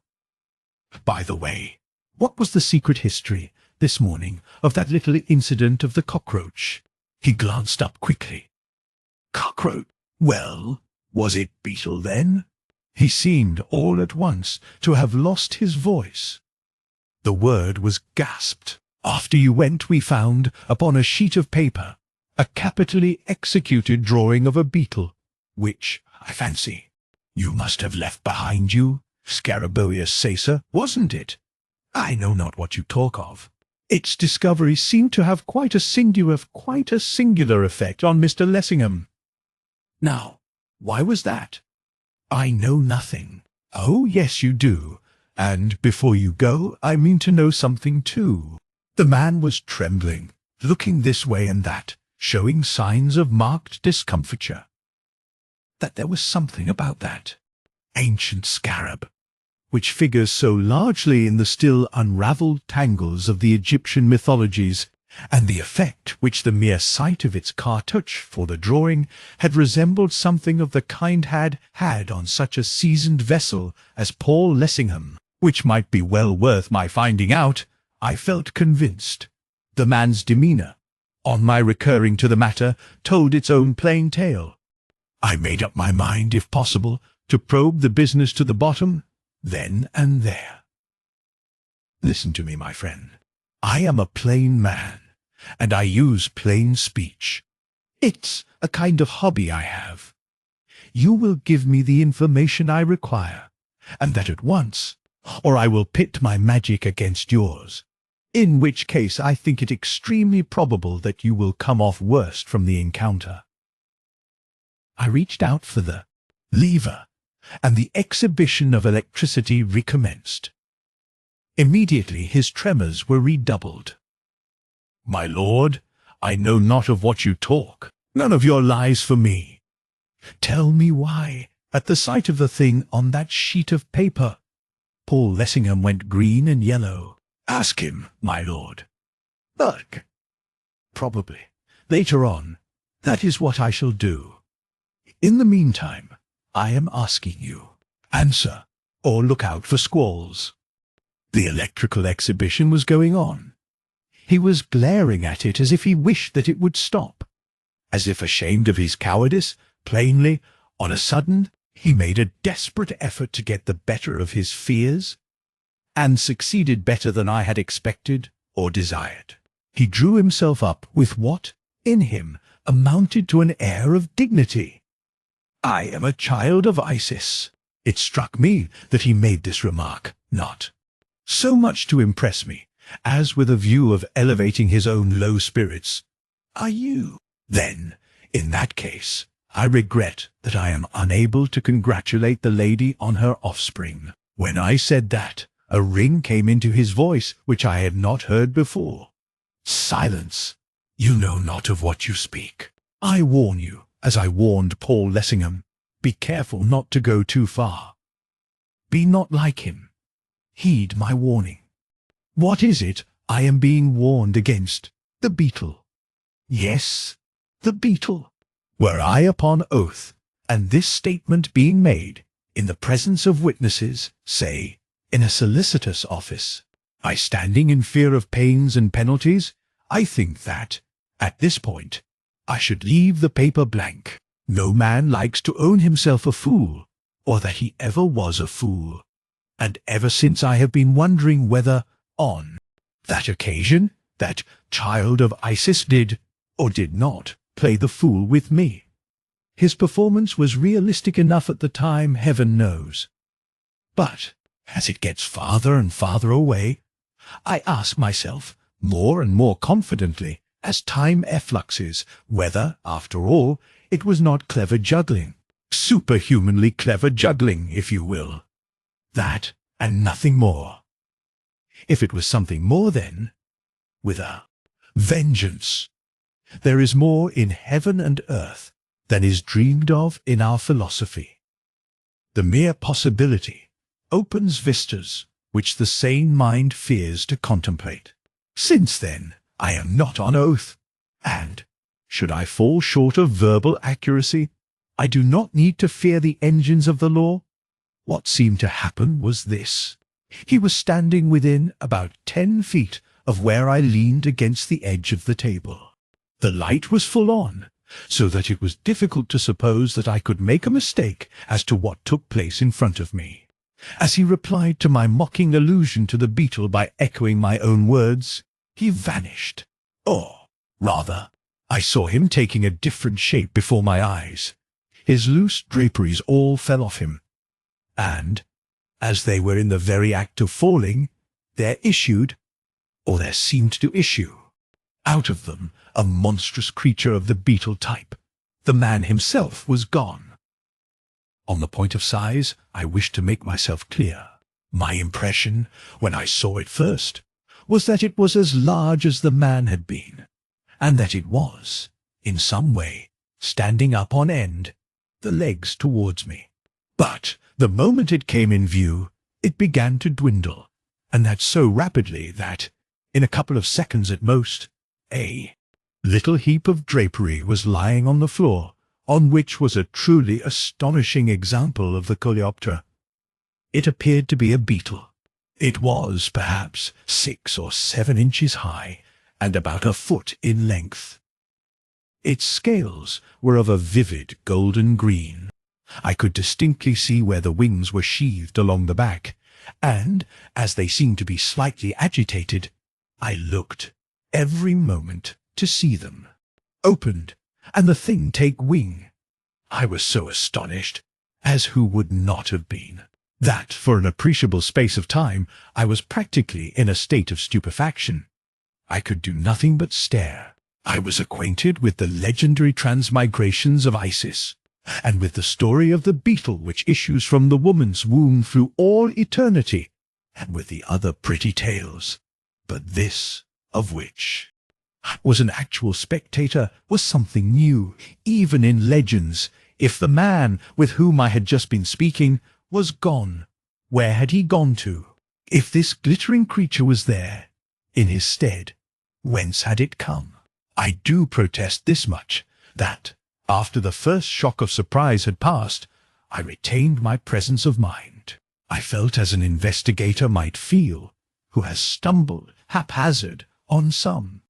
By the way, What was the secret history, this morning, of that little incident of the cockroach? He glanced up quickly. Cockroach? Well, was it beetle then? He seemed all at once to have lost his voice. The word was gasped. After you went, we found, upon a sheet of paper, a capitally executed drawing of a beetle, which, I fancy, you must have left behind you, Scaraboeus Caesar, wasn't it? I know not what you talk of. Its discovery seemed to have quite a singular effect on Mr. Lessingham. Now, why was that? I know nothing. Oh, yes, you do. And before you go, I mean to know something too. The man was trembling, looking this way and that, showing signs of marked discomfiture. That there was something about that ancient scarab, which figures so largely in the still unravelled tangles of the Egyptian mythologies, and the effect which the mere sight of its cartouche for the drawing had resembled something of the kind had on such a seasoned vessel as Paul Lessingham, which might be well worth my finding out, I felt convinced. The man's demeanour, on my recurring to the matter, told its own plain tale. I made up my mind, if possible, to probe the business to the bottom, then and there. Listen to me, my friend. I am a plain man, and I use plain speech. It's a kind of hobby I have. You will give me the information I require, and that at once, or I will pit my magic against yours, in which case I think it extremely probable that you will come off worst from the encounter. I reached out for the lever, and the exhibition of electricity recommenced. Immediately his tremors were redoubled. My lord, I know not of what you talk. None of your lies for me. Tell me why, at the sight of the thing on that sheet of paper, Paul Lessingham went green and yellow. Ask him, my lord. Lurk. Probably. Later on, that is what I shall do. In the meantime, I am asking you, answer, or look out for squalls. The electrical exhibition was going on. He was glaring at it as if he wished that it would stop. As if ashamed of his cowardice, plainly, on a sudden, he made a desperate effort to get the better of his fears, and succeeded better than I had expected or desired. He drew himself up with what, in him, amounted to an air of dignity. I am a child of Isis. It struck me that he made this remark, not so much to impress me, as with a view of elevating his own low spirits. Are you? Then, in that case, I regret that I am unable to congratulate the lady on her offspring. When I said that, a ring came into his voice which I had not heard before. Silence! You know not of what you speak. I warn you, as I warned Paul Lessingham, be careful not to go too far. Be not like him. Heed my warning. What is it I am being warned against? The beetle. Yes, the beetle. Were I upon oath, and this statement being made, in the presence of witnesses, say, in a solicitor's office, I standing in fear of pains and penalties, I think that, at this point, I should leave the paper blank. No man likes to own himself a fool, or that he ever was a fool. And ever since I have been wondering whether, on that occasion, that child of Isis did, or did not, play the fool with me. His performance was realistic enough at the time, heaven knows. But, as it gets farther and farther away, I ask myself, more and more confidently, as time effluxes, whether, after all, it was not clever juggling. Superhumanly clever juggling, if you will. That, and nothing more. If it was something more, then, with a vengeance. There is more in heaven and earth than is dreamed of in our philosophy. The mere possibility opens vistas which the sane mind fears to contemplate. Since then, I am not on oath, and, should I fall short of verbal accuracy, I do not need to fear the engines of the law. What seemed to happen was this. He was standing within about 10 feet of where I leaned against the edge of the table. The light was full on, so that it was difficult to suppose that I could make a mistake as to what took place in front of me. As he replied to my mocking allusion to the beetle by echoing my own words, he vanished. Or, rather, I saw him taking a different shape before my eyes. His loose draperies all fell off him, and, as they were in the very act of falling, there seemed to issue, out of them a monstrous creature of the beetle type. The man himself was gone. On the point of size, I wish to make myself clear. My impression, when I saw it first, was that it was as large as the man had been, and that it was, in some way, standing up on end, the legs towards me. But the moment it came in view, it began to dwindle, and that so rapidly that, in a couple of seconds at most, a little heap of drapery was lying on the floor, on which was a truly astonishing example of the coleoptera. It appeared to be a beetle. It was, perhaps, 6 or 7 inches high, and about a foot in length. Its scales were of a vivid golden green. I could distinctly see where the wings were sheathed along the back, and, as they seemed to be slightly agitated, I looked, every moment, to see them opened, and the thing take wing. I was so astonished, as who would not have been, that for an appreciable space of time I was practically in a state of stupefaction. I could do nothing but stare. I was acquainted with the legendary transmigrations of Isis, and with the story of the beetle which issues from the woman's womb through all eternity, and with the other pretty tales. But this, of which I was an actual spectator, was something new, even in legends. If the man with whom I had just been speaking was gone, where had he gone to? If this glittering creature was there, in his stead, whence had it come? I do protest this much, that, after the first shock of surprise had passed, I retained my presence of mind. I felt as an investigator might feel, who has stumbled haphazard on some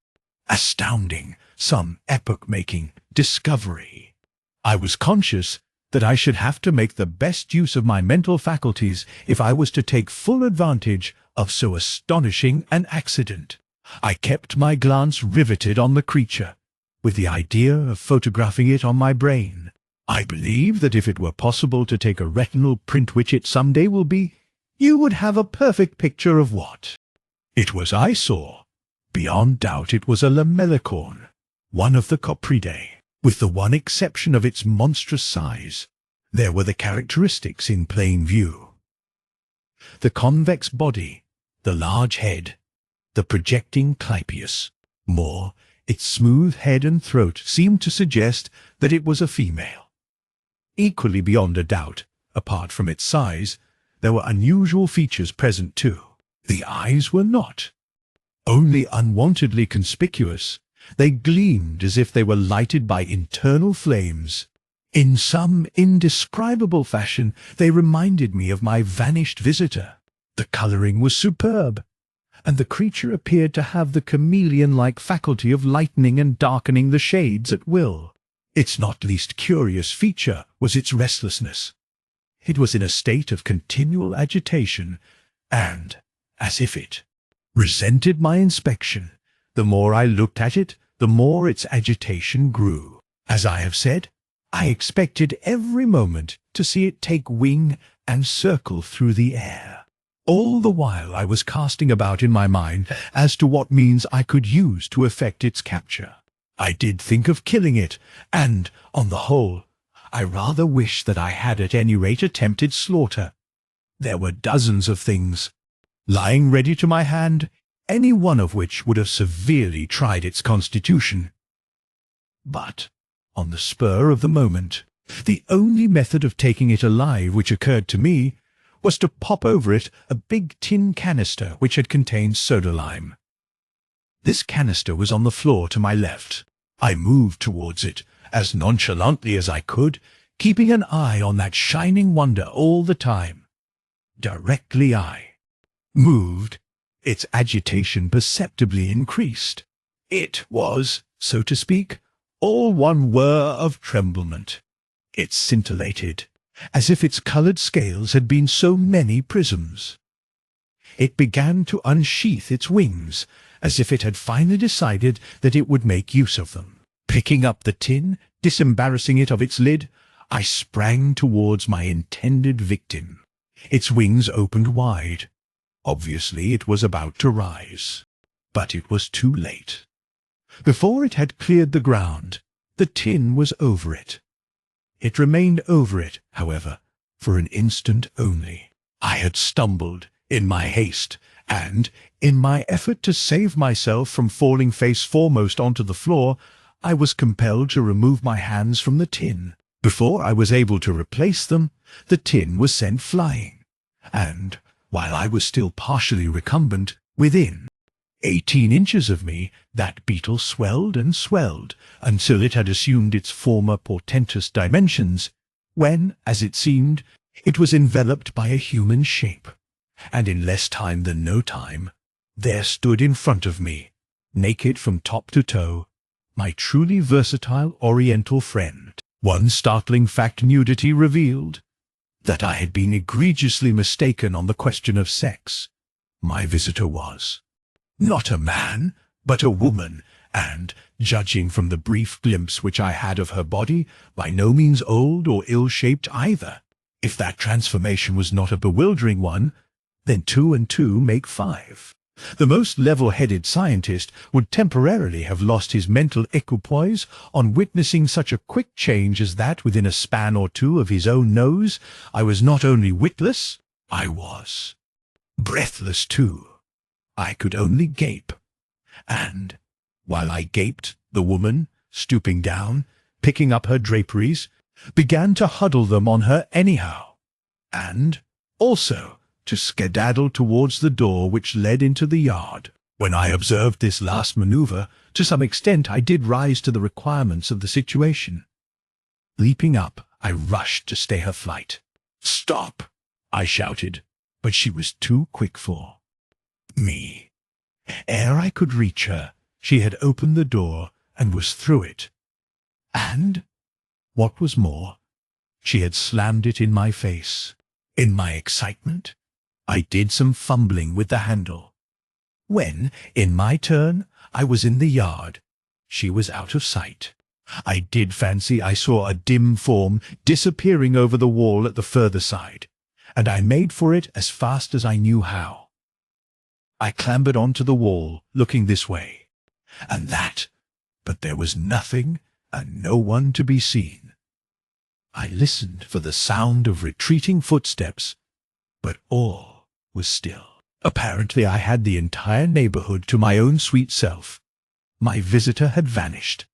astounding, some epoch-making discovery. I was conscious that I should have to make the best use of my mental faculties if I was to take full advantage of so astonishing an accident. I kept my glance riveted on the creature, with the idea of photographing it on my brain. I believe that if it were possible to take a retinal print, which it some day will be, you would have a perfect picture of what it was I saw. Beyond doubt it was a lamelicorn, one of the copridae. With the one exception of its monstrous size, there were the characteristics in plain view. The convex body, the large head, the projecting clypeus. More, its smooth head and throat seemed to suggest that it was a female. Equally beyond a doubt, apart from its size, there were unusual features present too. The eyes were not only unwontedly conspicuous, they gleamed as if they were lighted by internal flames. In some indescribable fashion, they reminded me of my vanished visitor. The colouring was superb, and the creature appeared to have the chameleon-like faculty of lightening and darkening the shades at will. Its not least curious feature was its restlessness. It was in a state of continual agitation, and, as if it resented my inspection, the more I looked at it, the more its agitation grew. As I have said, I expected every moment to see it take wing and circle through the air. All the while I was casting about in my mind as to what means I could use to effect its capture. I did think of killing it, and, on the whole, I rather wish that I had at any rate attempted slaughter. There were dozens of things lying ready to my hand, any one of which would have severely tried its constitution. But, on the spur of the moment, the only method of taking it alive which occurred to me was to pop over it a big tin canister which had contained soda lime. This canister was on the floor to my left. I moved towards it as nonchalantly as I could, keeping an eye on that shining wonder all the time. Directly I moved, its agitation perceptibly increased. It was, so to speak, all one whir of tremblement. It scintillated, as if its coloured scales had been so many prisms. It began to unsheath its wings, as if it had finally decided that it would make use of them. Picking up the tin, disembarrassing it of its lid, I sprang towards my intended victim. Its wings opened wide. Obviously it was about to rise. But it was too late. Before it had cleared the ground, the tin was over it. It remained over it, however, for an instant only. I had stumbled, in my haste, and, in my effort to save myself from falling face foremost onto the floor, I was compelled to remove my hands from the tin. Before I was able to replace them, the tin was sent flying, and, while I was still partially recumbent, within 18 inches of me, that beetle swelled and swelled until it had assumed its former portentous dimensions, when, as it seemed, it was enveloped by a human shape, and in less time than no time, there stood in front of me, naked from top to toe, my truly versatile Oriental friend. One startling fact nudity revealed: that I had been egregiously mistaken on the question of sex. My visitor was not a man, but a woman, and, judging from the brief glimpse which I had of her body, by no means old or ill-shaped either. If that transformation was not a bewildering one, then 2 and 2 make 5. The most level-headed scientist would temporarily have lost his mental equipoise on witnessing such a quick change as that within a span or two of his own nose. I was not only witless, I was breathless too. I could only gape, and, while I gaped, the woman, stooping down, picking up her draperies, began to huddle them on her anyhow, and, also, to skedaddle towards the door which led into the yard. When I observed this last manoeuvre, to some extent I did rise to the requirements of the situation. Leaping up, I rushed to stay her flight. "Stop!" I shouted, but she was too quick for me. Ere I could reach her, she had opened the door and was through it. And, what was more, she had slammed it in my face. In my excitement, I did some fumbling with the handle. When, in my turn, I was in the yard, she was out of sight. I did fancy I saw a dim form disappearing over the wall at the further side, and I made for it as fast as I knew how. I clambered onto the wall, looking this way and that, but there was nothing and no one to be seen. I listened for the sound of retreating footsteps, but all was still. Apparently I had the entire neighborhood to my own sweet self. My visitor had vanished.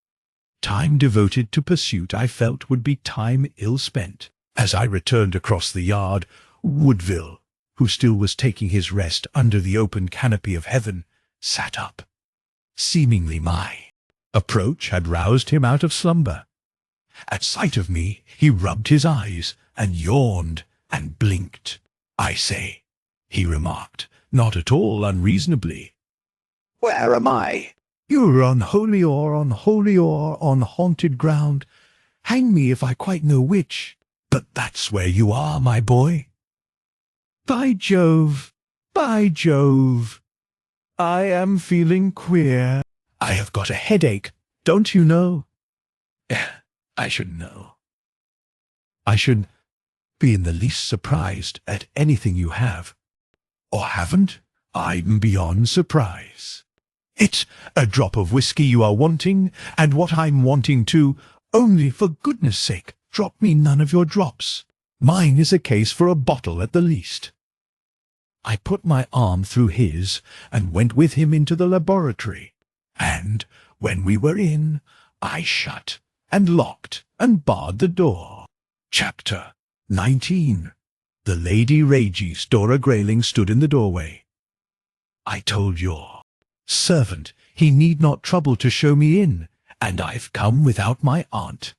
Time devoted to pursuit I felt would be time ill spent. As I returned across the yard, Woodville, who still was taking his rest under the open canopy of heaven, sat up. Seemingly my approach had roused him out of slumber. At sight of me, he rubbed his eyes, and yawned, and blinked. "I say," he remarked, not at all unreasonably, "where am I? You're on holy or on haunted ground. Hang me if I quite know which, but that's where you are, my boy." By Jove, by Jove, I am feeling queer. I have got a headache, don't you know? I should know. I should be in the least surprised at anything you have, or haven't. I'm beyond surprise. It's a drop of whiskey you are wanting, and what I'm wanting too. Only for goodness sake, drop me none of your drops. Mine is a case for a bottle at the least. I put my arm through his and went with him into the laboratory, and, when we were in, I shut and locked and barred the door. Chapter 19. The Lady Rages. Dora Grayling stood in the doorway. "I told your servant he need not trouble to show me in, and I've come without my aunt.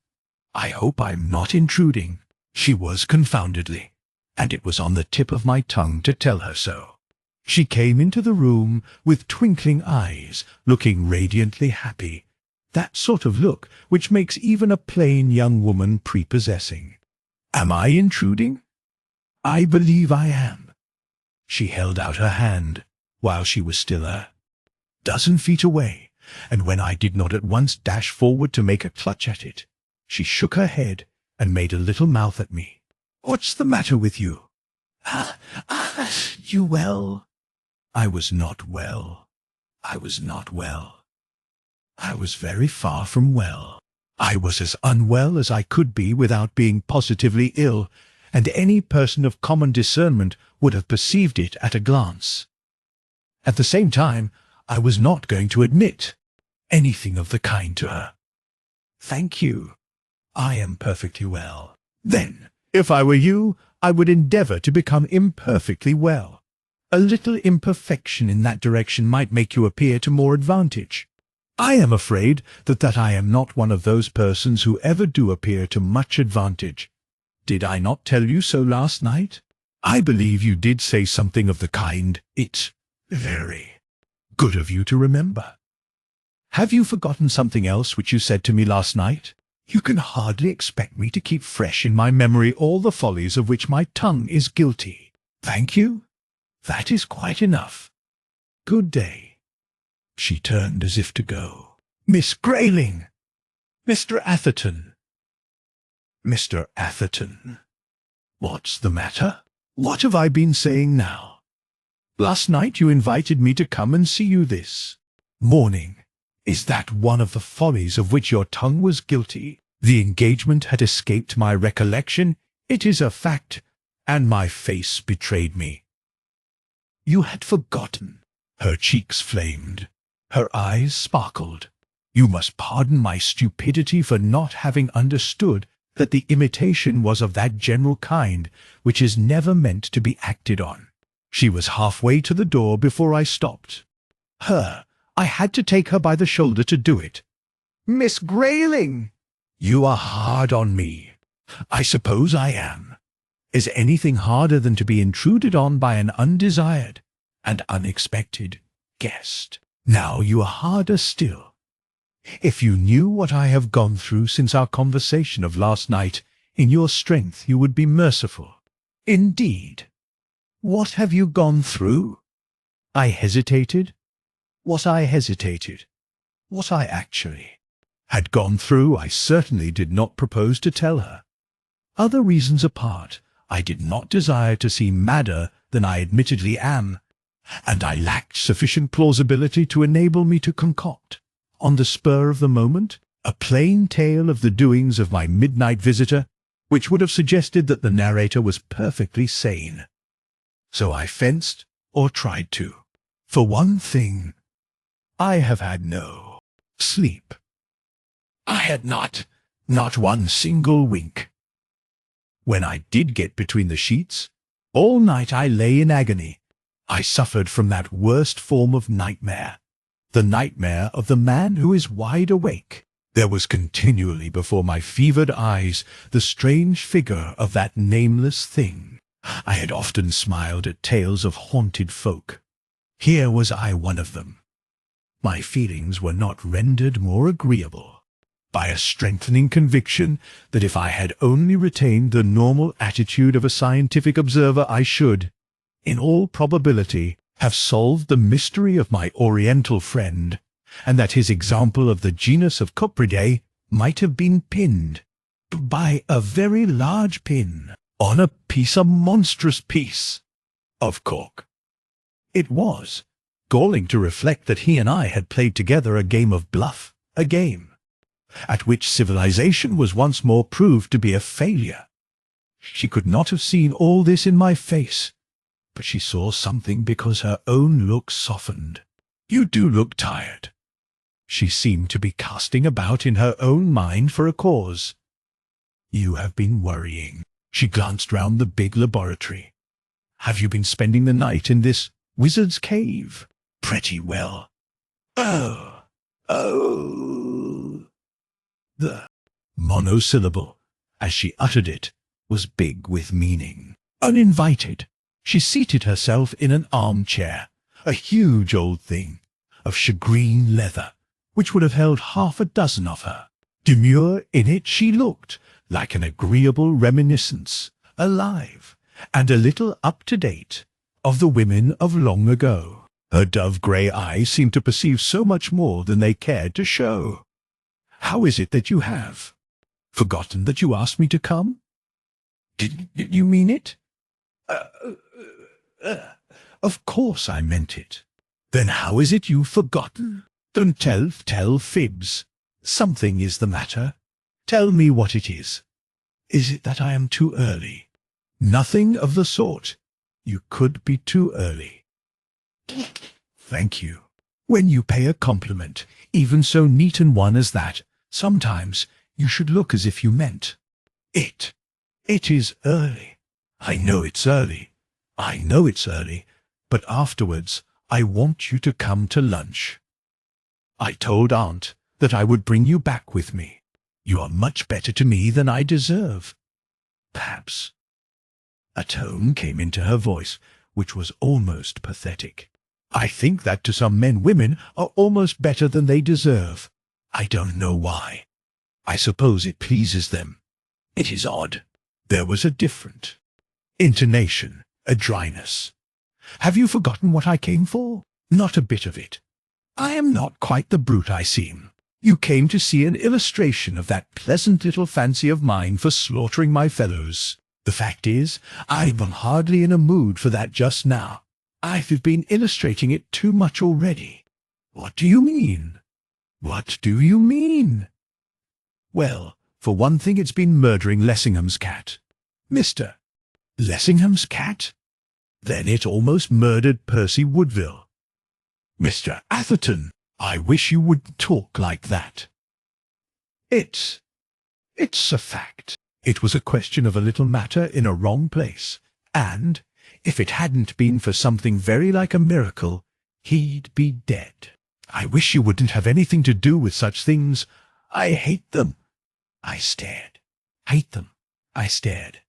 I hope I'm not intruding." She was confoundedly, and it was on the tip of my tongue to tell her so. She came into the room with twinkling eyes, looking radiantly happy. That sort of look which makes even a plain young woman prepossessing. Am I intruding? I believe I am. She held out her hand while she was still a dozen feet away, and when I did not at once dash forward to make a clutch at it, she shook her head and made a little mouth at me. What's the matter with you? You well? I was not well. I was not well. I was very far from well. I was as unwell as I could be without being positively ill, and any person of common discernment would have perceived it at a glance. At the same time, I was not going to admit anything of the kind to her. Thank you. I am perfectly well. Then, if I were you, I would endeavor to become imperfectly well. A little imperfection in that direction might make you appear to more advantage. I am afraid that I am not one of those persons who ever do appear to much advantage. Did I not tell you so last night? I believe you did say something of the kind. It's very good of you to remember. Have you forgotten something else which you said to me last night? You can hardly expect me to keep fresh in my memory all the follies of which my tongue is guilty. Thank you. That is quite enough. Good day. She turned as if to go. Miss Grayling! Mr. Atherton! Mr. Atherton! What's the matter? What have I been saying now? Last night you invited me to come and see you this morning. Is that one of the follies of which your tongue was guilty? The engagement had escaped my recollection. It is a fact, and my face betrayed me. You had forgotten. Her cheeks flamed. Her eyes sparkled. You must pardon my stupidity for not having understood that the imitation was of that general kind which is never meant to be acted on. She was halfway to the door before I stopped. I had to take her by the shoulder to do it. Miss Grayling! You are hard on me. I suppose I am. Is anything harder than to be intruded on by an undesired and unexpected guest? Now you are harder still. If you knew what I have gone through since our conversation of last night, in your strength you would be merciful. Indeed. What have you gone through? I hesitated. What I hesitated, what I actually had gone through, I certainly did not propose to tell her. Other reasons apart, I did not desire to seem madder than I admittedly am, and I lacked sufficient plausibility to enable me to concoct, on the spur of the moment, a plain tale of the doings of my midnight visitor, which would have suggested that the narrator was perfectly sane. So I fenced, or tried to. For one thing, I have had no sleep. I had not one single wink. When I did get between the sheets, all night I lay in agony. I suffered from that worst form of nightmare, the nightmare of the man who is wide awake. There was continually before my fevered eyes the strange figure of that nameless thing. I had often smiled at tales of haunted folk. Here was I one of them. My feelings were not rendered more agreeable by a strengthening conviction that if I had only retained the normal attitude of a scientific observer, I should, in all probability, have solved the mystery of my Oriental friend, and that his example of the genus of Copridae might have been pinned, by a very large pin, on a monstrous piece of cork. It was galling to reflect that he and I had played together a game of bluff, a game at which civilization was once more proved to be a failure. She could not have seen all this in my face, but she saw something because her own look softened. You do look tired. She seemed to be casting about in her own mind for a cause. You have been worrying. She glanced round the big laboratory. Have you been spending the night in this wizard's cave? Pretty well. Oh. The monosyllable, as she uttered it, was big with meaning. Uninvited. She seated herself in an armchair, a huge old thing, of shagreen leather, which would have held half a dozen of her. Demure in it she looked, like an agreeable reminiscence, alive, and a little up-to-date, of the women of long ago. Her dove-grey eyes seemed to perceive so much more than they cared to show. "How is it that you have forgotten that you asked me to come? Did you mean it?" Of course I meant it." "Then how is it you've forgotten? Don't tell fibs. Something is the matter. Tell me what it is. Is it that I am too early?" "Nothing of the sort. You could be too early." "Thank you. When you pay a compliment, even so neat an one as that, sometimes you should look as if you meant it. It is early. I know it's early. But afterwards I want you to come to lunch. I told Aunt that I would bring you back with me. You are much better to me than I deserve. Perhaps." A tone came into her voice which was almost pathetic. "I think that to some men women are almost better than they deserve. I don't know why. I suppose it pleases them. It is odd." There was a different intonation, a dryness. "Have you forgotten what I came for?" "Not a bit of it. I am not quite the brute I seem. You came to see an illustration of that pleasant little fancy of mine for slaughtering my fellows. The fact is, I'm hardly in a mood for that just now. I've been illustrating it too much already." "What do you mean?" "What do you mean?" "Well, for one thing, it's been murdering Lessingham's cat." "Mr. Lessingham's cat?" "Then it almost murdered Percy Woodville." "Mr. Atherton, I wish you wouldn't talk like that." It's a fact. It was a question of a little matter in a wrong place, and, if it hadn't been for something very like a miracle, he'd be dead. I wish you wouldn't have anything to do with such things. I hate them." I stared. "Hate them?" I stared.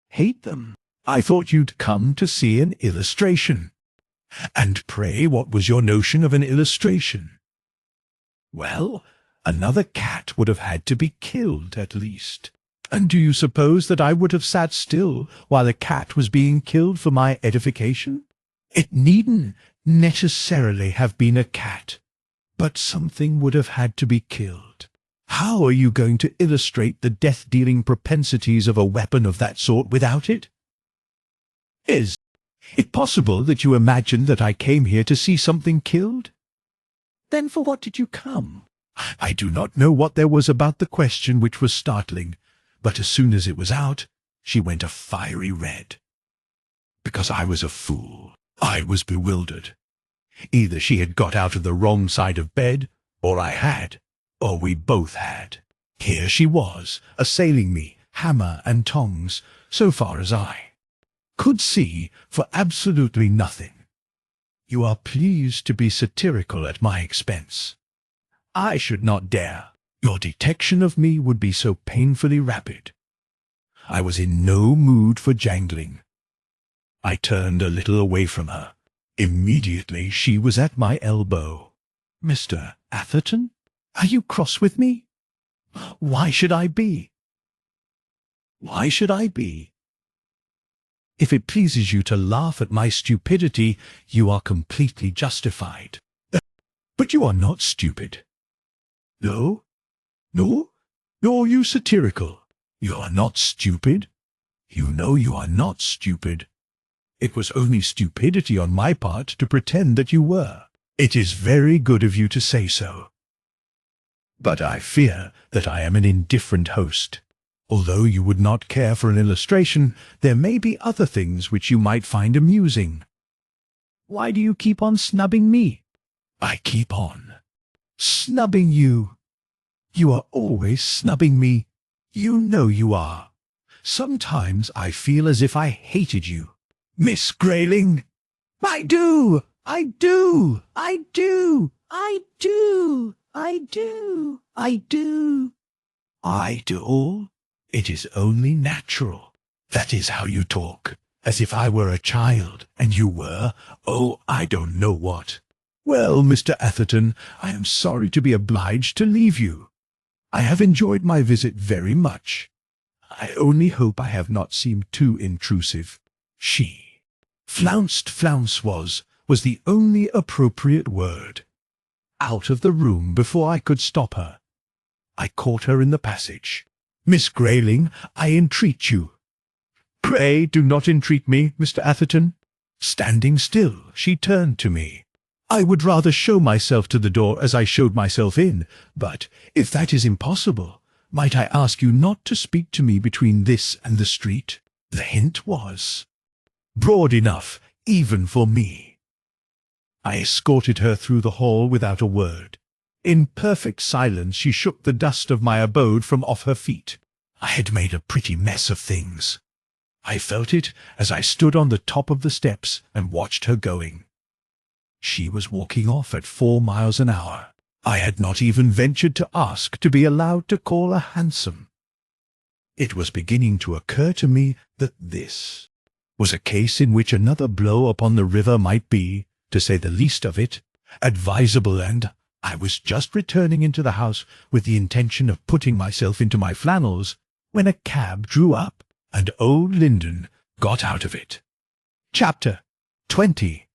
"Hate them? I thought you'd come to see an illustration." "And pray what was your notion of an illustration?" "Well, another cat would have had to be killed, at least. And do you suppose that I would have sat still while a cat was being killed for my edification? It needn't necessarily have been a cat, but something would have had to be killed. How are you going to illustrate the death-dealing propensities of a weapon of that sort without it? Is it possible that you imagined that I came here to see something killed? Then for what did you come?" I do not know what there was about the question which was startling, but as soon as it was out, she went a fiery red. Because I was a fool. I was bewildered. Either she had got out of the wrong side of bed, or I had, or we both had. Here she was, assailing me, hammer and tongs, so far as I could see, for absolutely nothing. "You are pleased to be satirical at my expense. I should not dare. Your detection of me would be so painfully rapid." I was in no mood for jangling. I turned a little away from her. Immediately she was at my elbow. "Mr. Atherton, are you cross with me?" "Why should I be?" "Why should I be?" "If it pleases you to laugh at my stupidity, you are completely justified." "But you are not stupid." "No? No? Nor you satirical. You are not stupid. You know you are not stupid. It was only stupidity on my part to pretend that you were. It is very good of you to say so. But I fear that I am an indifferent host. Although you would not care for an illustration, there may be other things which you might find amusing." "Why do you keep on snubbing me?" "I keep on snubbing you. You are always snubbing me. You know you are. Sometimes I feel as if I hated you. Miss Grayling." "I do! I do! I do! I do! I do! I do!" "I do? It is only natural. That is how you talk. as if I were a child, and you were, oh, I don't know what. Well, Mr. Atherton, I am sorry to be obliged to leave you. I have enjoyed my visit very much. I only hope I have not seemed too intrusive. She flounce was the only appropriate word. Out of the room before I could stop her. I caught her in the passage. Miss Grayling, I entreat you. Pray do not entreat me, Mr. Atherton. Standing still, she turned to me. I would rather show myself to the door as I showed myself in, but if that is impossible, might I ask you not to speak to me between this and the street? The hint was broad enough, even for me. I escorted her through the hall without a word. In perfect silence she shook the dust of my abode from off her feet. I had made a pretty mess of things. I felt it as I stood on the top of the steps and watched her going. She was walking off at 4 miles an hour. I had not even ventured to ask to be allowed to call a hansom. It was beginning to occur to me that this was a case in which another blow upon the river might be, to say the least of it, advisable, and I was just returning into the house with the intention of putting myself into my flannels when a cab drew up, and old Linden got out of it. Chapter 20.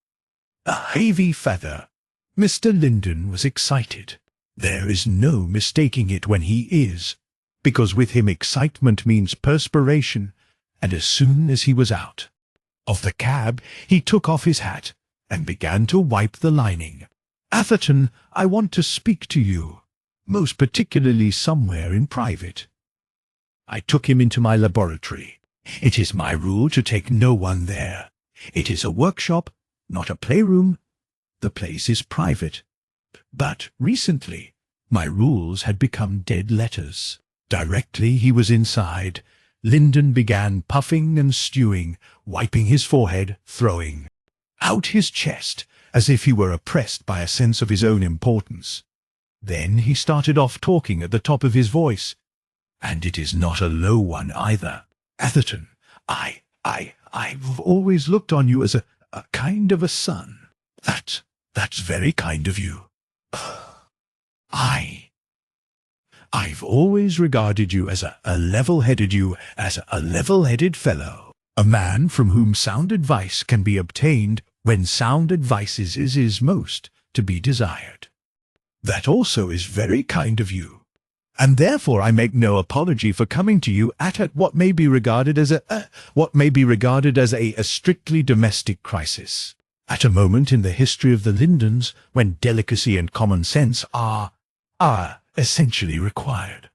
A heavy feather. Mr. Linden was excited. There is no mistaking it when he is, because with him excitement means perspiration, and as soon as he was out of the cab he took off his hat and began to wipe the lining. Atherton, I want to speak to you, most particularly somewhere in private. I took him into my laboratory. It is my rule to take no one there. It is a workshop, not a playroom. The place is private. But recently, my rules had become dead letters. Directly he was inside, Linden began puffing and stewing, wiping his forehead, throwing out his chest, as if he were oppressed by a sense of his own importance. Then he started off talking at the top of his voice, and it is not a low one either. Atherton, I've always looked on you as a kind of a son. That's very kind of you. I've always regarded you as a level-headed fellow, a man from whom sound advice can be obtained when sound advice is most to be desired. That also is very kind of you, and therefore I make no apology for coming to you at what may be regarded as a strictly domestic crisis, at a moment in the history of the Lindens when delicacy and common sense are essentially required.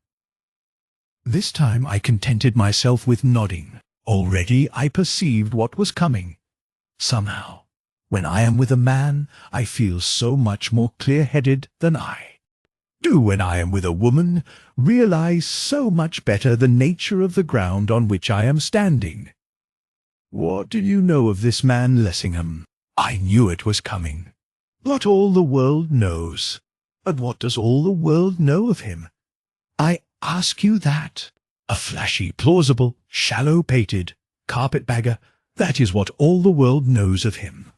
This time I contented myself with nodding. Already I perceived what was coming. Somehow, when I am with a man, I feel so much more clear-headed than I do when I am with a woman, realize so much better the nature of the ground on which I am standing. What do you know of this man Lessingham? I knew it was coming. What all the world knows. But what does all the world know of him? I ask you that. A flashy, plausible, shallow-pated carpetbagger, that is what all the world knows of him.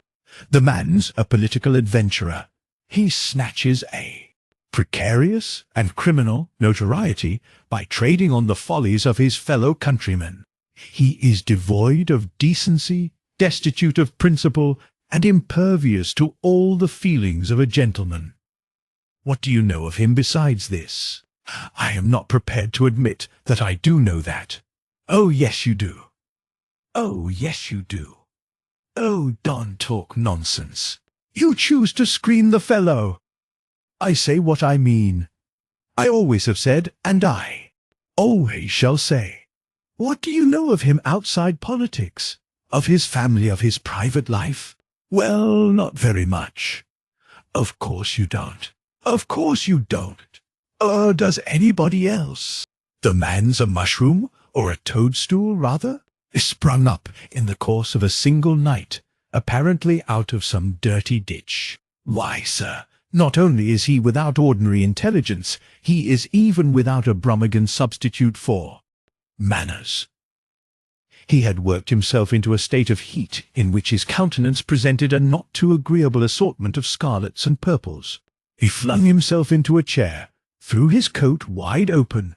The man's a political adventurer. He snatches a precarious and criminal notoriety by trading on the follies of his fellow countrymen. He is devoid of decency, destitute of principle, and impervious to all the feelings of a gentleman. What do you know of him besides this? I am not prepared to admit that I do know that. Oh, yes, you do. Oh, yes, you do. Oh, don't talk nonsense. You choose to screen the fellow. I say what I mean. I always have said, and I always shall say. What do you know of him outside politics? Of his family, of his private life? Well, not very much. Of course you don't. Of course you don't. Or does anybody else? The man's a mushroom, or a toadstool, rather, sprung up in the course of a single night, apparently out of some dirty ditch. Why, sir, not only is he without ordinary intelligence, he is even without a Brummagem substitute for manners. He had worked himself into a state of heat in which his countenance presented a not too agreeable assortment of scarlets and purples. He flung himself into a chair, threw his coat wide open,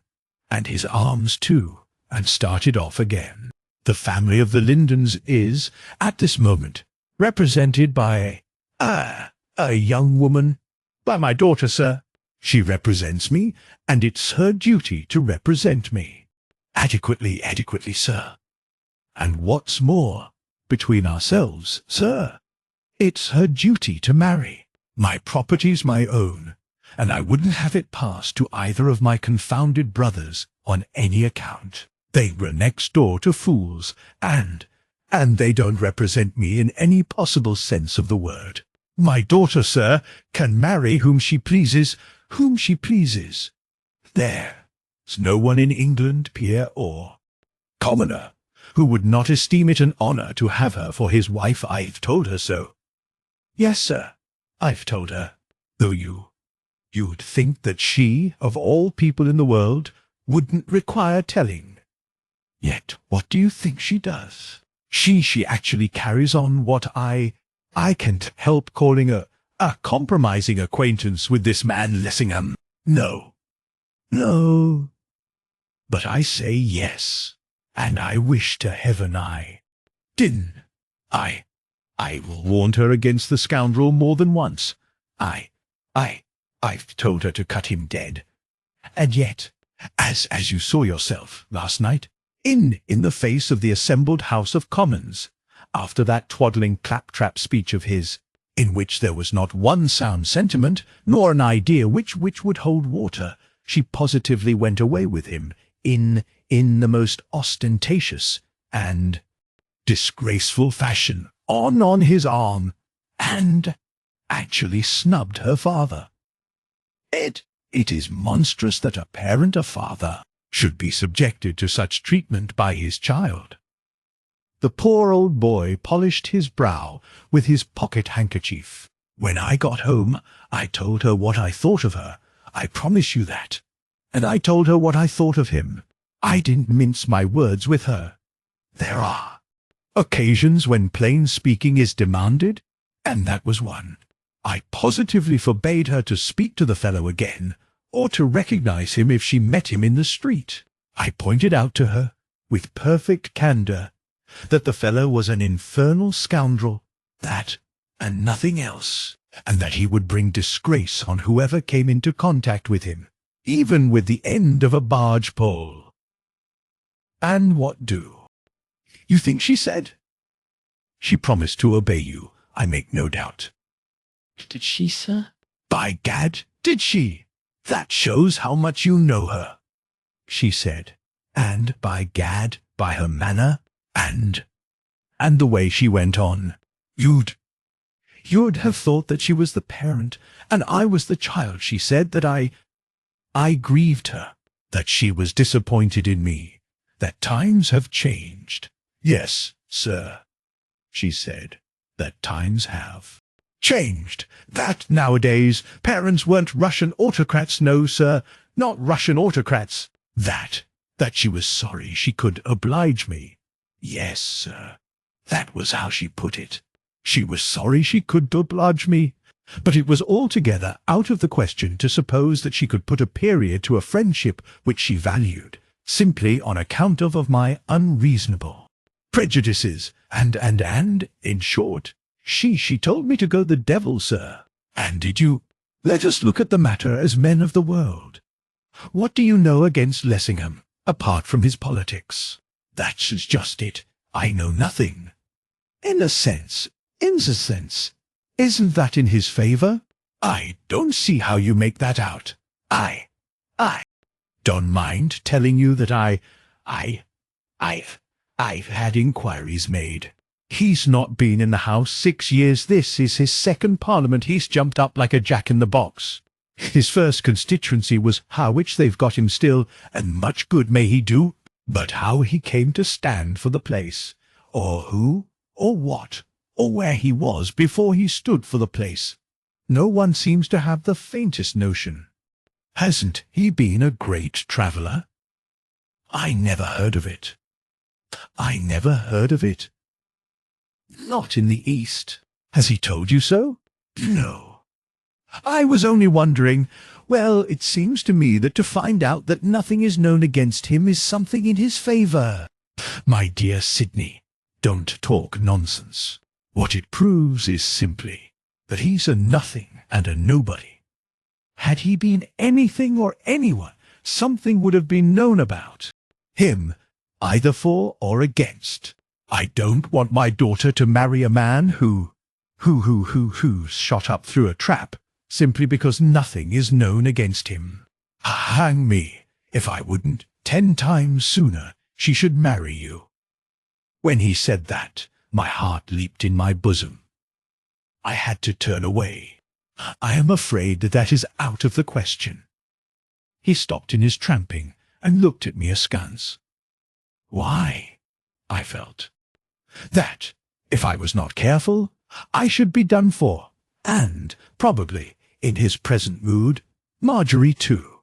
and his arms too, and started off again. The family of the Lindens is, at this moment, represented by a young woman. By my daughter, sir. She represents me, and it's her duty to represent me. Adequately, sir. And what's more, between ourselves, sir, it's her duty to marry. My property's my own, and I wouldn't have it passed to either of my confounded brothers on any account. They were next door to fools, and they don't represent me in any possible sense of the word. My daughter, sir, can marry whom she pleases. There's no one in England, peer or commoner, who would not esteem it an honour to have her for his wife. I've told her so. Yes, sir, I've told her. Though you'd think that she, of all people in the world, wouldn't require telling. Yet what do you think she does? She actually carries on what I can't help calling a compromising acquaintance with this man Lessingham. No. But I say yes, and I wish to heaven I didn't. I've warned her against the scoundrel more than once. I've told her to cut him dead. And yet, as you saw yourself last night, in the face of the assembled House of Commons, after that twaddling claptrap speech of his, in which there was not one sound sentiment, nor an idea which would hold water, she positively went away with him, in the most ostentatious and disgraceful fashion, on his arm, and actually snubbed her father. It is monstrous that a father, should be subjected to such treatment by his child. The poor old boy polished his brow with his pocket-handkerchief. When I got home, I told her what I thought of her. I promise you that. And I told her what I thought of him. I didn't mince my words with her. There are occasions when plain speaking is demanded, and that was one. I positively forbade her to speak to the fellow again, or to recognize him if she met him in the street. I pointed out to her, with perfect candour, that the fellow was an infernal scoundrel, that, and nothing else, and that he would bring disgrace on whoever came into contact with him, even with the end of a barge pole. And what do you think she said? She promised to obey you, I make no doubt.
Did she, sir?
By gad, did she? That shows how much you know her, she said, and by gad, by her manner, and the way she went on, you'd have thought that she was the parent, and I was the child. She said that I grieved her, that she was disappointed in me, that times have changed. Yes, sir, she said, that times have changed, that nowadays parents weren't Russian autocrats, no, sir, not Russian autocrats, that she was sorry she could oblige me. Yes, sir, that was how she put it. She was sorry she could oblige me, but it was altogether out of the question to suppose that she could put a period to a friendship which she valued, simply on account of my unreasonable prejudices, and, in short, she told me to go the devil, sir. And did you? Let us look at the matter as men of the world. What do you know against Lessingham, apart from his politics? That's just it. I know nothing. In a sense, isn't that in his favour? I don't see how you make that out. I don't mind telling you that I've had inquiries made. He's not been in the House 6 years. This is his second Parliament. He's jumped up like a jack-in-the-box. His first constituency was Harwich. They've got him still, and much good may he do. But how he came to stand for the place, or who, or what, or where he was before he stood for the place, no one seems to have the faintest notion. Hasn't he been a great traveller? I never heard of it. I never heard of it. Not in the East. Has he told you so? No. I was only wondering. Well, it seems to me that to find out that nothing is known against him is something in his favour. My dear Sidney, don't talk nonsense. What it proves is simply that he's a nothing and a nobody. Had he been anything or anyone, something would have been known about him, either for or against. I don't want my daughter to marry a man who's shot up through a trap, simply because nothing is known against him. Hang me, if I wouldn't 10 times sooner she should marry you. When he said that, my heart leaped in my bosom. I had to turn away. I am afraid that is out of the question. He stopped in his tramping and looked at me askance. Why? I felt. That, if I was not careful, I should be done for, and, probably, in his present mood, Marjorie too.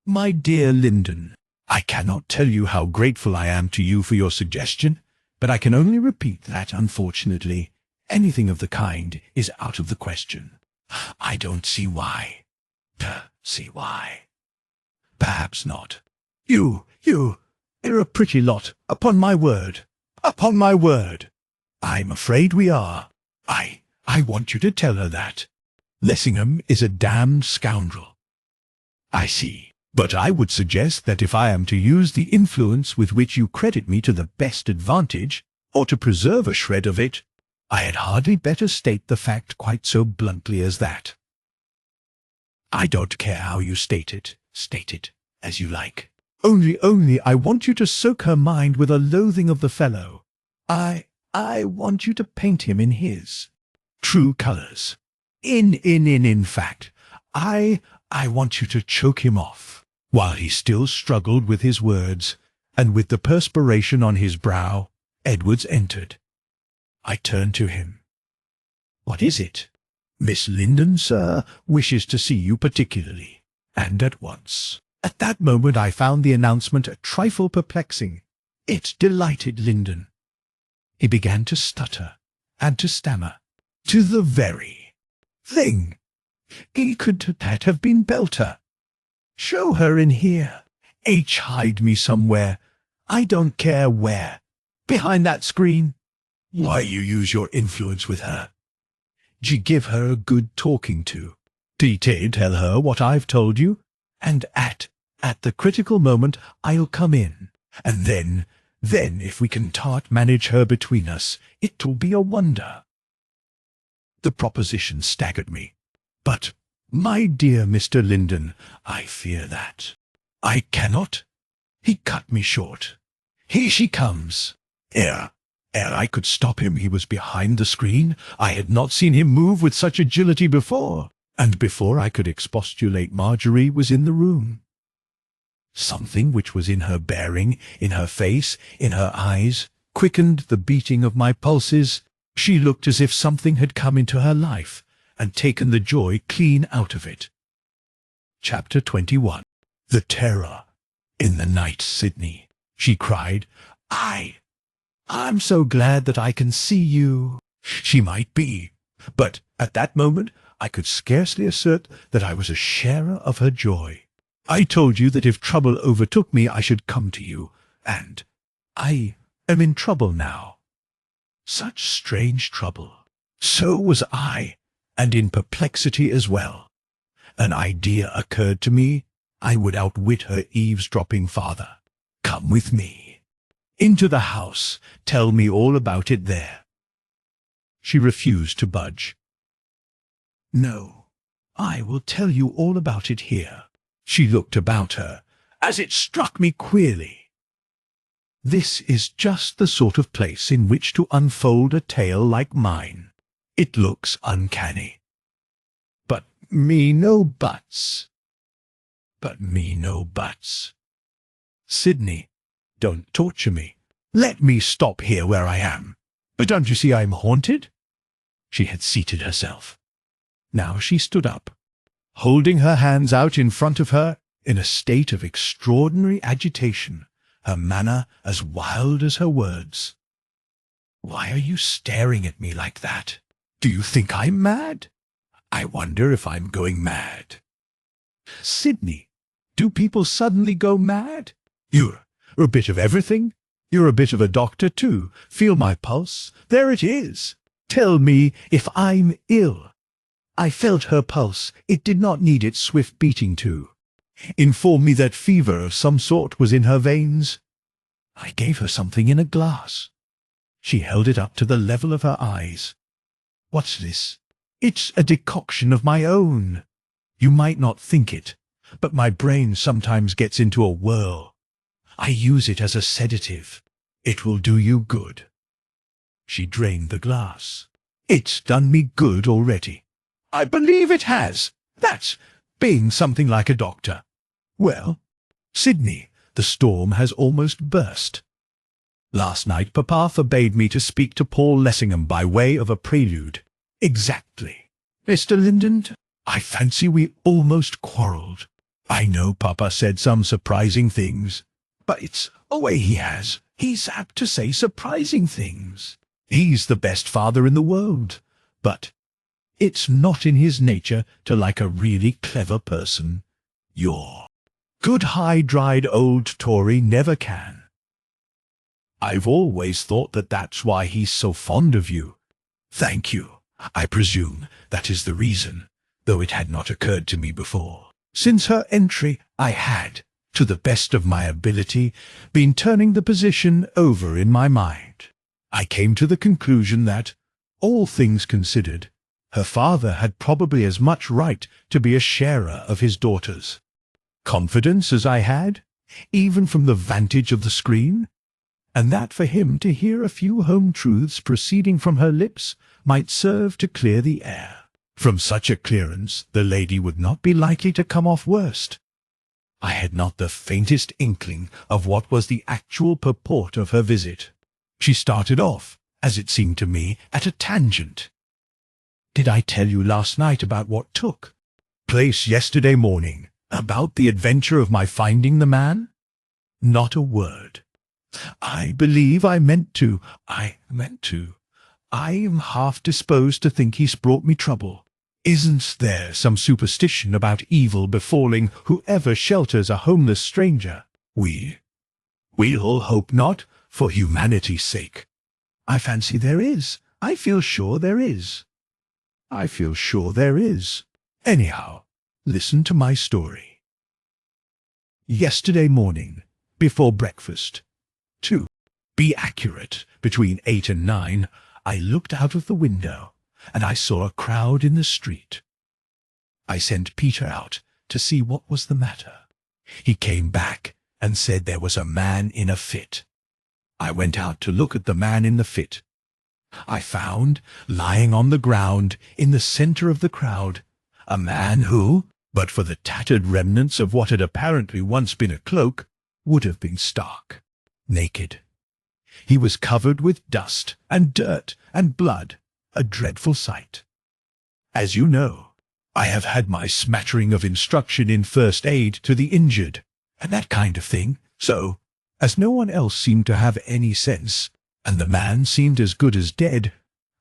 My dear Lyndon, I cannot tell you how grateful I am to you for your suggestion, but I can only repeat that, unfortunately, anything of the kind is out of the question. I don't see why. See why. Perhaps not. You're a pretty lot, upon my word. Upon my word. I'm afraid we are. I want you to tell her that. Lessingham is a damned scoundrel. I see. But I would suggest that if I am to use the influence with which you credit me to the best advantage, or to preserve a shred of it, I had hardly better state the fact quite so bluntly as that. I don't care how you state it as you like. Only I want you to soak her mind with a loathing of the fellow. I want you to paint him in his true colours. In fact, I want you to choke him off. While he still struggled with his words, and with the perspiration on his brow, Edwards entered. I turned to him. What is it? Miss Lyndon, sir, wishes to see you particularly, and at once. At that moment I found the announcement a trifle perplexing. It delighted Lyndon. He began to stutter and to stammer. To the very thing. Could that have been Belter? Show her in here. Hide me somewhere. I don't care where. Behind that screen. Why you use your influence with her? D'ye give her a good talking to? D'ye tell her what I've told you? And at the critical moment I'll come in. And then if we can manage her between us, it'll be a wonder. The proposition staggered me. But, my dear Mr. Lyndon, I fear that I cannot. He cut me short. Here she comes. Ere I could stop him, he was behind the screen. I had not seen him move with such agility before, and before I could expostulate, Marjorie was in the room. Something which was in her bearing, in her face, in her eyes, quickened the beating of my pulses. She looked as if something had come into her life and taken the joy clean out of it. Chapter 21. The terror in the night, Sidney, she cried. I'm so glad that I can see you. She might be, but at that moment I could scarcely assert that I was a sharer of her joy. I told you that if trouble overtook me I should come to you, and I am in trouble now. Such strange trouble. So was I, and in perplexity as well. An idea occurred to me. I would outwit her eavesdropping father. Come with me. Into the house. Tell me all about it there. She refused to budge. No, I will tell you all about it here. She looked about her, as it struck me queerly. This is just the sort of place in which to unfold a tale like mine. It looks uncanny. But me no buts. Sidney, don't torture me. Let me stop here where I am. But don't you see I'm haunted? She had seated herself. Now she stood up, holding her hands out in front of her in a state of extraordinary agitation, her manner as wild as her words. "Why are you staring at me like that? Do you think I'm mad? I wonder if I'm going mad." "Sydney, do people suddenly go mad? You're a bit of everything. You're a bit of a doctor, too. Feel my pulse. There it is. Tell me if I'm ill." I felt her pulse. It did not need its swift beating to inform me that fever of some sort was in her veins. I gave her something in a glass. She held it up to the level of her eyes. "What's this?" "It's a decoction of my own. You might not think it, but my brain sometimes gets into a whirl. I use it as a sedative. It will do you good." She drained the glass. "It's done me good already." "I believe it has. That's being something like a doctor." "Well, Sydney, the storm has almost burst. Last night Papa forbade me to speak to Paul Lessingham by way of a prelude." "Exactly. Mr. Linden, I fancy we almost quarrelled. I know Papa said some surprising things, but it's a way he has. He's apt to say surprising things. He's the best father in the world, but it's not in his nature to like a really clever person. Your good high-dried old Tory never can. I've always thought that that's why he's so fond of you." "Thank you. I presume that is the reason, though it had not occurred to me before. Since her entry, I had, to the best of my ability, been turning the position over in my mind. I came to the conclusion that, all things considered, her father had probably as much right to be a sharer of his daughter's confidence as I had, even from the vantage of the screen, and that for him to hear a few home truths proceeding from her lips might serve to clear the air. From such a clearance the lady would not be likely to come off worst. I had not the faintest inkling of what was the actual purport of her visit. She started off, as it seemed to me, at a tangent. "Did I tell you last night about what took place yesterday morning, about the adventure of my finding the man?" "Not a word." "I believe I meant to. I am half disposed to think he's brought me trouble. Isn't there some superstition about evil befalling whoever shelters a homeless stranger? We'll hope not, for humanity's sake." "I fancy there is. I feel sure there is." "I feel sure there is. Anyhow, listen to my story. Yesterday morning, before breakfast, to be accurate, between 8 and 9, I looked out of the window, and I saw a crowd in the street. I sent Peter out to see what was the matter. He came back and said there was a man in a fit. I went out to look at the man in the fit. I found, lying on the ground in the center of the crowd, a man who, but for the tattered remnants of what had apparently once been a cloak, would have been stark naked. He was covered with dust and dirt and blood, a dreadful sight. As you know, I have had my smattering of instruction in first aid to the injured, and that kind of thing, so, as no one else seemed to have any sense, and the man seemed as good as dead,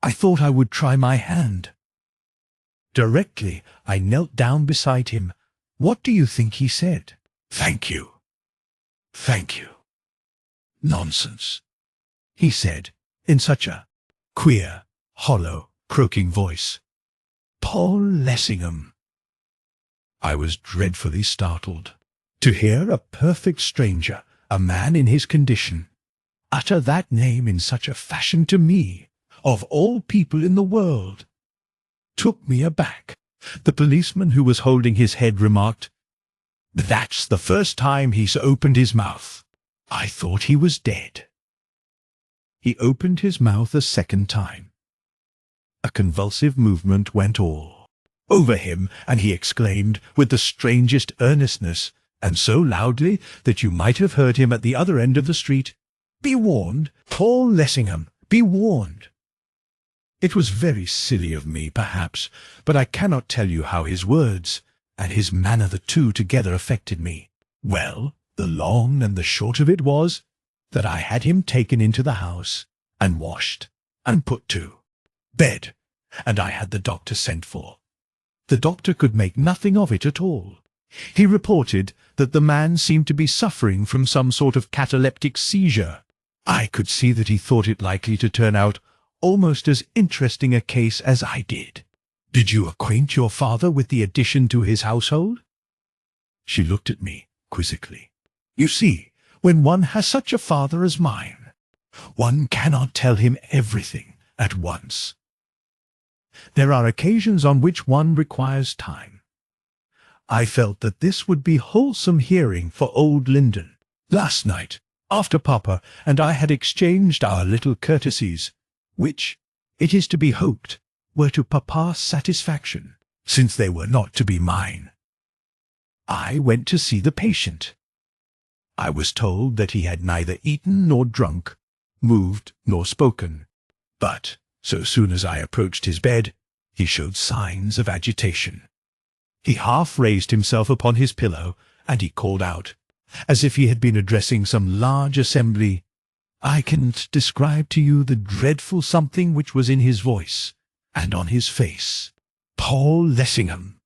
I thought I would try my hand. Directly I knelt down beside him, what do you think he said? "Thank you. Thank you." "Nonsense," he said, in such a queer, hollow, croaking voice. "Paul Lessingham." I was dreadfully startled. To hear a perfect stranger, a man in his condition, utter that name in such a fashion to me, of all people in the world, took me aback. The policeman who was holding his head remarked, "That's the first time he's opened his mouth. I thought he was dead." He opened his mouth a second time. A convulsive movement went all over him, and he exclaimed with the strangest earnestness, and so loudly that you might have heard him at the other end of the street, "Be warned, Paul Lessingham, be warned." It was very silly of me, perhaps, but I cannot tell you how his words and his manner, the two together, affected me. "Well, The long and the short of it was that I had him taken into the house and washed and put to bed, and I had the doctor sent for. The doctor could make nothing of it at all. He reported that the man seemed to be suffering from some sort of cataleptic seizure. I could see that he thought it likely to turn out almost as interesting a case as I did. Did you acquaint your father with the addition to his household? She looked at me quizzically. You see, when one has such a father as mine, one cannot tell him everything at once. There are occasions on which one requires time. I felt that this would be wholesome hearing for old Linden. Last night, after Papa and I had exchanged our little courtesies, which, it is to be hoped, were to Papa's satisfaction, since they were not to be mine, I went to see the patient. I was told that he had neither eaten nor drunk, moved nor spoken, but so soon as I approached his bed, he showed signs of agitation. He half raised himself upon his pillow, and he called out, as if he had been addressing some large assembly. I can't describe to you the dreadful something which was in his voice and on his face. Paul Lessingham,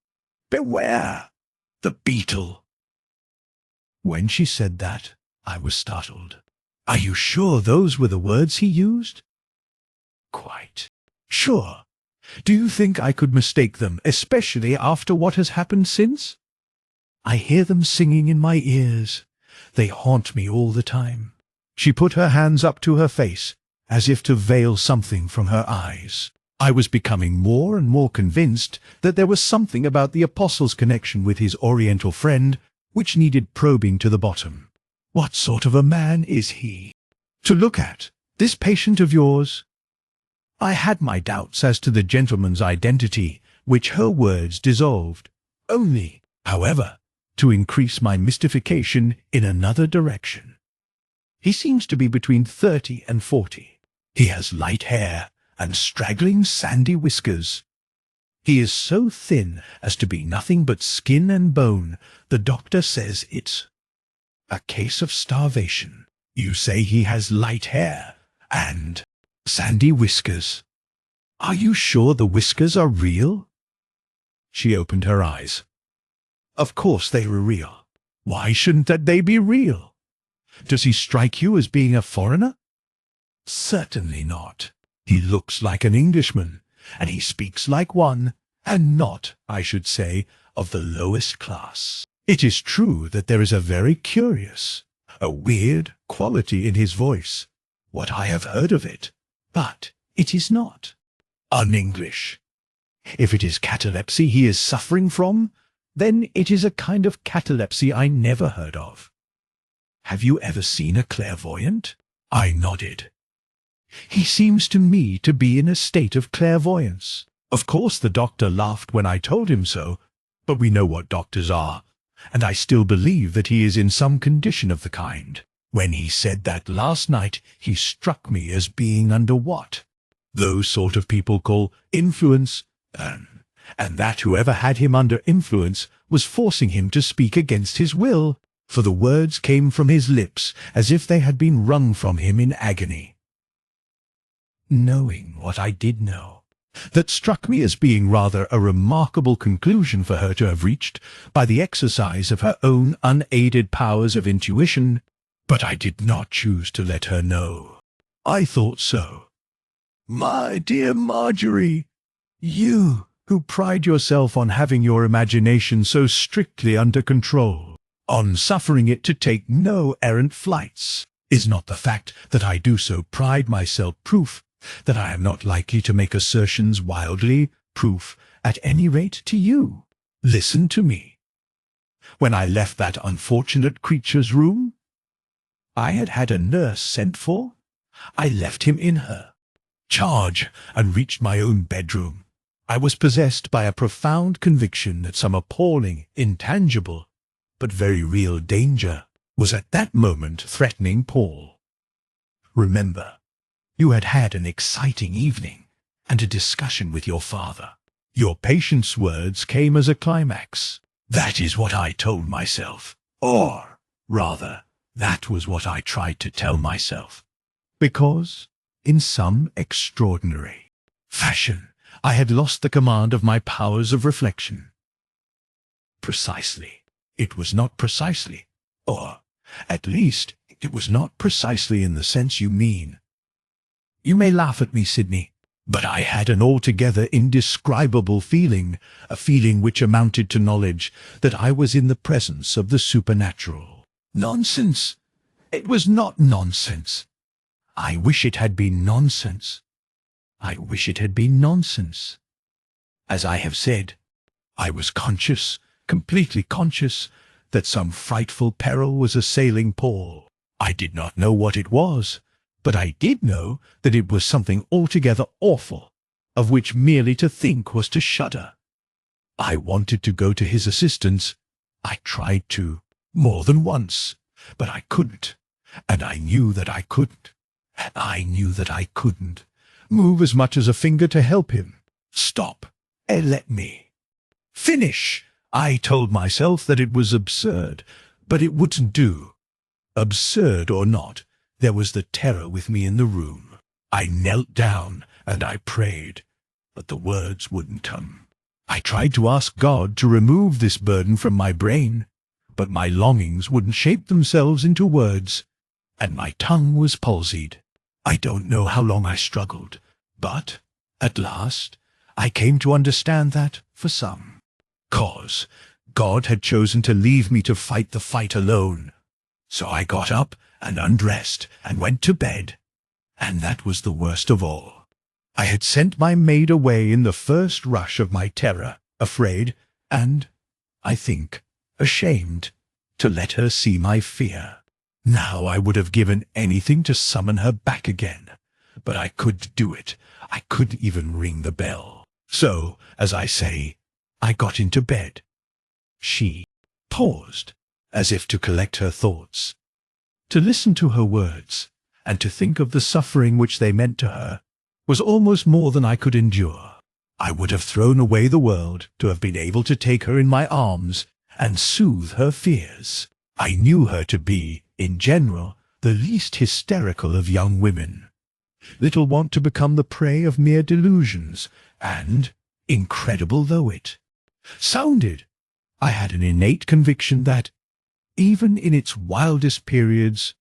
beware the beetle. When she said that, I was startled. Are you sure those were the words he used? Quite sure. Do you think I could mistake them, especially after what has happened since? I hear them singing in my ears. They haunt me all the time. She put her hands up to her face, as if to veil something from her eyes. I was becoming more and more convinced that there was something about the Apostle's connection with his Oriental friend which needed probing to the bottom. What sort of a man is he? To look at, this patient of yours? I had my doubts as to the gentleman's identity, which her words dissolved, only, however, to increase my mystification in another direction. He seems to be between 30 and 40. He has light hair and straggling sandy whiskers. He is so thin as to be nothing but skin and bone. The doctor says it's a case of starvation. You say he has light hair and sandy whiskers. Are you sure the whiskers are real? She opened her eyes. Of course they were real. Why shouldn't that they be real? Does he strike you as being a foreigner? Certainly not. He looks like an Englishman, and he speaks like one, and not, I should say, of the lowest class. It is true that there is a very curious, a weird quality in his voice, what I have heard of it, but it is not un-English. If it is catalepsy he is suffering from, then it is a kind of catalepsy I never heard of. Have you ever seen a clairvoyant? I nodded. He seems to me to be in a state of clairvoyance. Of course the doctor laughed when I told him so, but we know what doctors are, and I still believe that he is in some condition of the kind. When he said that last night, he struck me as being under what those sort of people call influence, and that whoever had him under influence was forcing him to speak against his will, for the words came from his lips as if they had been wrung from him in agony. Knowing what I did know, that struck me as being rather a remarkable conclusion for her to have reached by the exercise of her own unaided powers of intuition, but I did not choose to let her know. I thought so. My dear Marjorie, you who pride yourself on having your imagination so strictly under control, on suffering it to take no errant flights, is not the fact that I do so pride myself proof that I am not likely to make assertions wildly, proof, at any rate to you? Listen to me. When I left that unfortunate creature's room, I had had a nurse sent for. I left him in her charge and reached my own bedroom. I was possessed by a profound conviction that some appalling, intangible, but very real danger was at that moment threatening Paul. Remember, you had had an exciting evening and a discussion with your father. Your patient's words came as a climax. That is what I told myself. Or, Rather, that was what I tried to tell myself. Because, in some extraordinary fashion, I had lost the command of my powers of reflection. Precisely. It was not precisely. Or, at least, it was not precisely in the sense you mean. You may laugh at me, Sidney, but I had an altogether indescribable feeling, a feeling which amounted to knowledge, that I was in the presence of the supernatural. Nonsense! It was not nonsense. I wish it had been nonsense. I wish it had been nonsense. As I have said, I was conscious, completely conscious, that some frightful peril was assailing Paul. I did not know what it was, but I did know that it was something altogether awful, of which merely to think was to shudder. I wanted to go to his assistance. I tried to, more than once, but I couldn't, and I knew that I couldn't, and I knew that I couldn't move as much as a finger to help him. Stop, and let me finish. I told myself that it was absurd, but it wouldn't do. Absurd or not, there was the terror with me in the room. I knelt down and I prayed, but the words wouldn't come. I tried to ask God to remove this burden from my brain, but my longings wouldn't shape themselves into words, and my tongue was palsied. I don't know how long I struggled, but, at last, I came to understand that, for some cause, God had chosen to leave me to fight the fight alone. So I got up and undressed and went to bed, and that was the worst of all. I had sent my maid away in the first rush of my terror, afraid, and, I think, ashamed, to let her see my fear. Now I would have given anything to summon her back again, but I couldn't do it. I couldn't even ring the bell. So, as I say, I got into bed. She paused, as if to collect her thoughts. To listen to her words, and to think of the suffering which they meant to her, was almost more than I could endure. I would have thrown away the world to have been able to take her in my arms and soothe her fears. I knew her to be, in general, the least hysterical of young women, little wont to become the prey of mere delusions, and, incredible though it sounded, I had an innate conviction that, even in its wildest periods,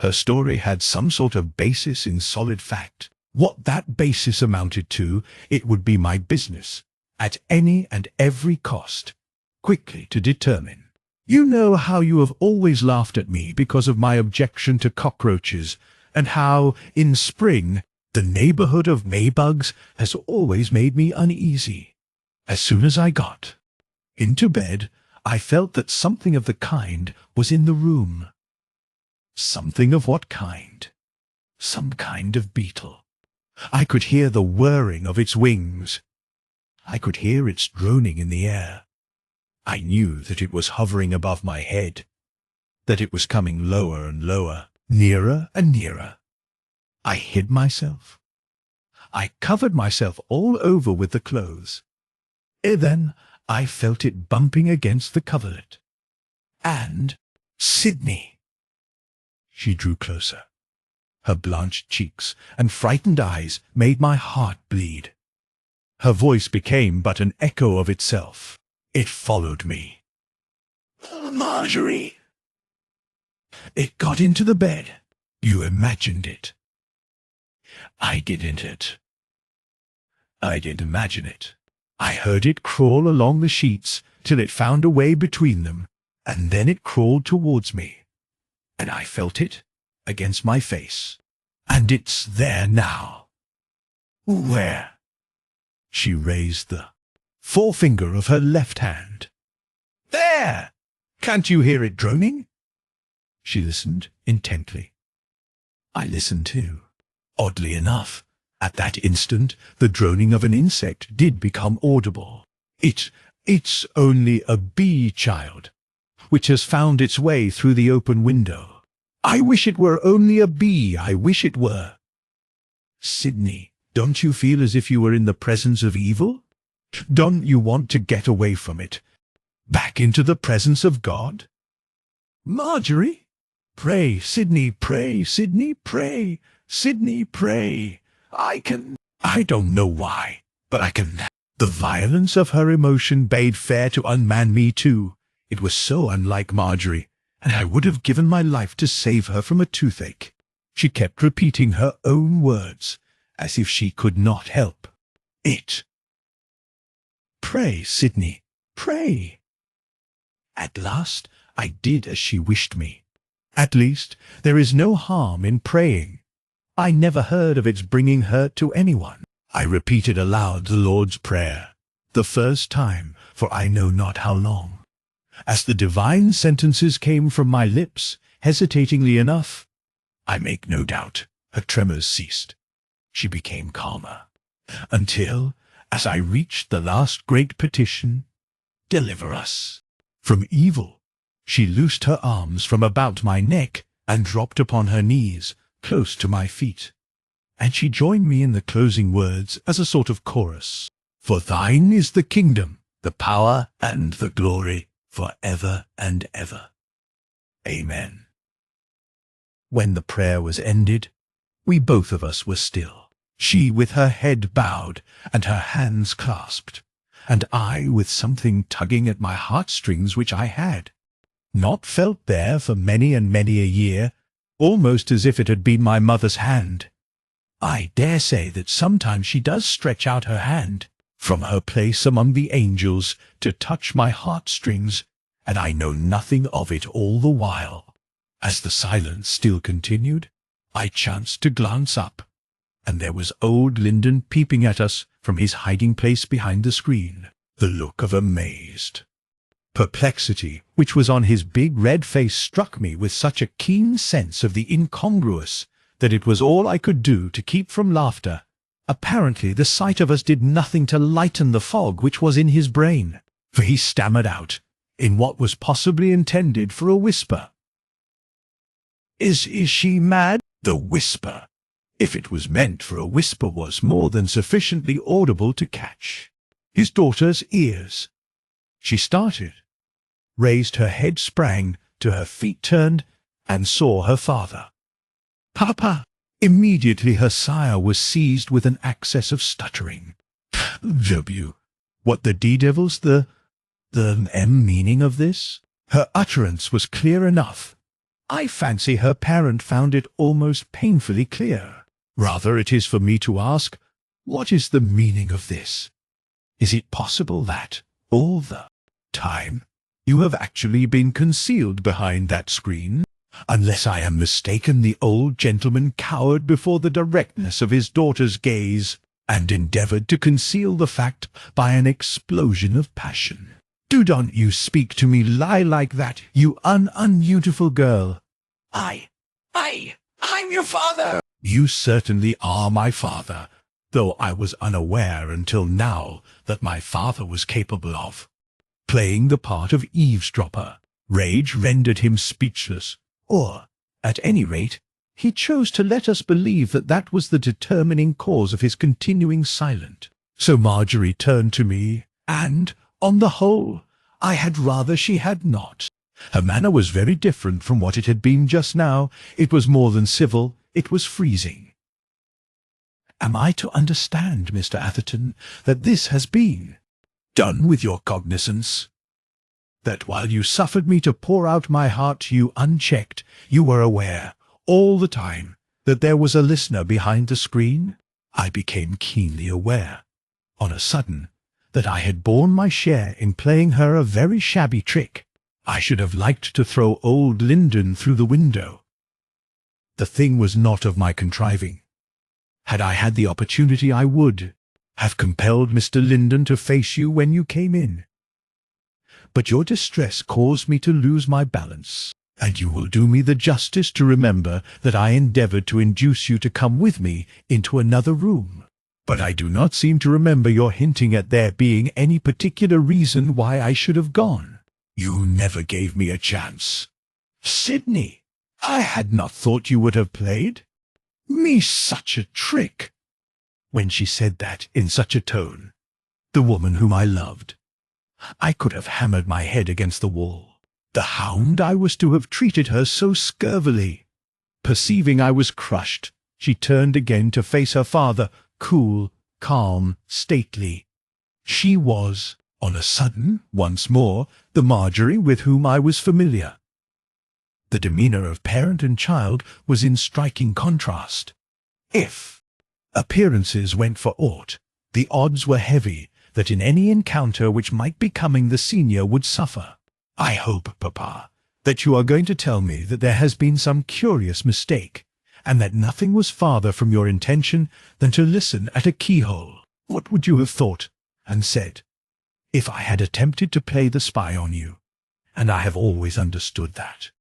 her story had some sort of basis in solid fact. What that basis amounted to, it would be my business, at any and every cost, quickly to determine. You know how you have always laughed at me because of my objection to cockroaches, and how, in spring, the neighborhood of Maybugs has always made me uneasy. As soon as I got into bed, I felt that something of the kind was in the room. Something of what kind? Some kind of beetle. I could hear the whirring of its wings. I could hear its droning in the air. I knew that it was hovering above my head, that it was coming lower and lower, nearer and nearer. I hid myself. I covered myself all over with the clothes. Then I felt it bumping against the coverlet. And Sidney! She drew closer. Her blanched cheeks and frightened eyes made my heart bleed. Her voice became but an echo of itself. It followed me. Marjorie! It got into the bed. You imagined it. I didn't. I didn't imagine it. I heard it crawl along the sheets till it found a way between them, and then it crawled towards me, and I felt it against my face. And it's there now. Where? She raised the forefinger of her left hand. There! Can't you hear it droning? She listened intently. I listened too. Oddly enough, at that instant, the droning of an insect did become audible. It's only a bee, child, which has found its way through the open window. I wish it were only a bee, I wish it were. Sidney, don't you feel as if you were in the presence of evil? Don't you want to get away from it, back into the presence of God? Marjorie? Pray, Sidney, pray, Sidney, pray, Sidney, pray. I don't know why, but I can. The violence of her emotion bade fair to unman me too. It was so unlike Marjorie, and I would have given my life to save her from a toothache. She kept repeating her own words, as if she could not help it. Pray, Sidney, pray. At last I did as she wished me. At least there is no harm in praying. I never heard of its bringing hurt to anyone. I repeated aloud the Lord's Prayer, the first time for I know not how long. As the divine sentences came from my lips, hesitatingly enough, I make no doubt, her tremors ceased. She became calmer, until, as I reached the last great petition, deliver us from evil, she loosed her arms from about my neck and dropped upon her knees, close to my feet. And she joined me in the closing words as a sort of chorus. For thine is the kingdom, the power, and the glory, for ever and ever. Amen. When the prayer was ended, we both of us were still, she with her head bowed and her hands clasped, and I with something tugging at my heartstrings which I had not felt there for many and many a year, almost as if it had been my mother's hand. I dare say that sometimes she does stretch out her hand from her place among the angels to touch my heartstrings, and I know nothing of it all the while. As the silence still continued, I chanced to glance up, and there was old Lyndon peeping at us from his hiding place behind the screen, the look of amazed perplexity which was on his big red face struck me with such a keen sense of the incongruous that it was all I could do to keep from laughter. Apparently the sight of us did nothing to lighten the fog which was in his brain, for he stammered out, in what was possibly intended for a whisper. Is she mad? The whisper, if it was meant for a whisper, was more than sufficiently audible to catch his daughter's ears. She started, raised her head, sprang to her feet, turned, and saw her father. Papa! Immediately her sire was seized with an access of stuttering. What the D-devil's the meaning of this? Her utterance was clear enough. I fancy her parent found it almost painfully clear. Rather it is for me to ask, what is the meaning of this? Is it possible that, all the time, you have actually been concealed behind that screen? Unless I am mistaken, the old gentleman cowered before the directness of his daughter's gaze, and endeavoured to conceal the fact by an explosion of passion. Do not you speak to me lie like that, you unbeautiful girl. I'm your father. You certainly are my father, though I was unaware until now that my father was capable of playing the part of eavesdropper. Rage rendered him speechless, or, at any rate, he chose to let us believe that that was the determining cause of his continuing silent. So Marjorie turned to me, and, on the whole, I had rather she had not. Her manner was very different from what it had been just now. It was more than civil, it was freezing. Am I to understand, Mr. Atherton, that this has been done with your cognizance? That while you suffered me to pour out my heart to you unchecked, you were aware, all the time, that there was a listener behind the screen? I became keenly aware, on a sudden, that I had borne my share in playing her a very shabby trick. I should have liked to throw old Lyndon through the window. The thing was not of my contriving. Had I had the opportunity, I would have compelled Mr. Lyndon to face you when you came in. But your distress caused me to lose my balance, and you will do me the justice to remember that I endeavoured to induce you to come with me into another room. But I do not seem to remember your hinting at there being any particular reason why I should have gone. You never gave me a chance. Sidney, I had not thought you would have played me such a trick. When she said that in such a tone, the woman whom I loved, I could have hammered my head against the wall. The hound I was to have treated her so scurvily. Perceiving I was crushed, she turned again to face her father, cool, calm, stately. She was, on a sudden, once more, the Marjorie with whom I was familiar. The demeanour of parent and child was in striking contrast. If appearances went for aught, the odds were heavy that in any encounter which might be coming the senior would suffer. I hope, Papa, that you are going to tell me that there has been some curious mistake, and that nothing was farther from your intention than to listen at a keyhole. What would you have thought and said if I had attempted to play the spy on you? And I have always understood that.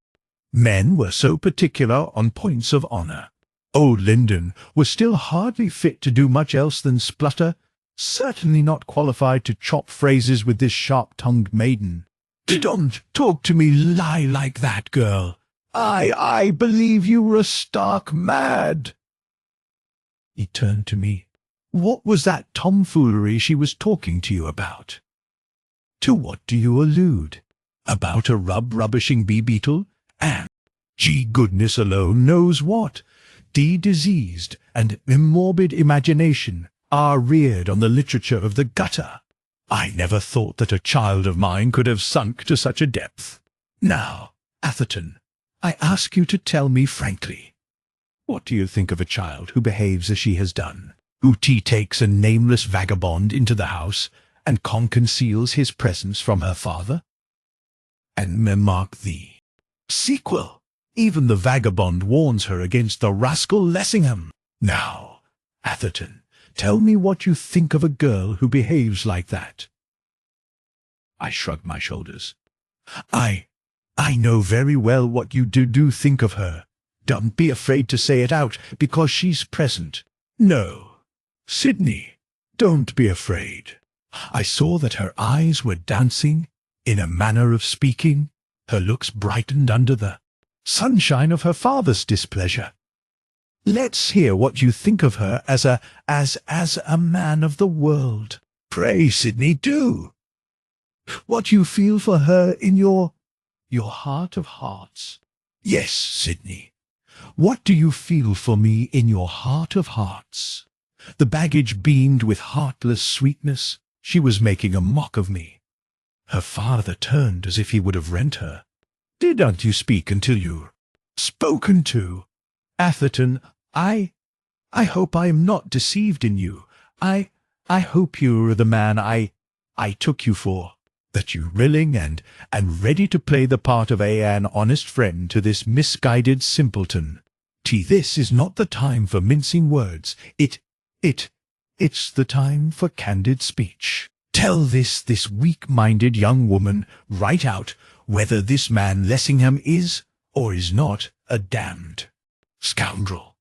Men were so particular on points of honour. Old Linden was still hardly fit to do much else than splutter, certainly not qualified to chop phrases with this sharp-tongued maiden. "Don't talk to me like that, girl. I believe you were stark mad." He turned to me. "What was that tomfoolery she was talking to you about?" "To what do you allude? About a rubbishing bee-beetle? And, gee goodness alone knows what. Diseased and immorbid imagination are reared on the literature of the gutter. I never thought that a child of mine could have sunk to such a depth. Now, Atherton, I ask you to tell me frankly, what do you think of a child who behaves as she has done, who takes a nameless vagabond into the house and conceals his presence from her father? And mark the sequel. Even the vagabond warns her against the rascal Lessingham. Now, Atherton, tell me what you think of a girl who behaves like that." I shrugged my shoulders. I know very well what you do think of her. Don't be afraid to say it out, because she's present. No, Sidney, don't be afraid. I saw that her eyes were dancing, in a manner of speaking. Her looks brightened under the sunshine of her father's displeasure. Let's hear what you think of her as a man of the world. Pray, Sidney, do. What you feel for her in your heart of hearts. Yes, Sidney. What do you feel for me in your heart of hearts? The baggage beamed with heartless sweetness. She was making a mock of me. Her father turned as if he would have rent her. Didn't you speak until you're spoken to? Atherton, I hope I am not deceived in you. I hope you're the man I took you for, that you're willing and ready to play the part of an honest friend to this misguided simpleton. This is not the time for mincing words. It's the time for candid speech. Tell this weak-minded young woman right out whether this man Lessingham is or is not a damned scoundrel.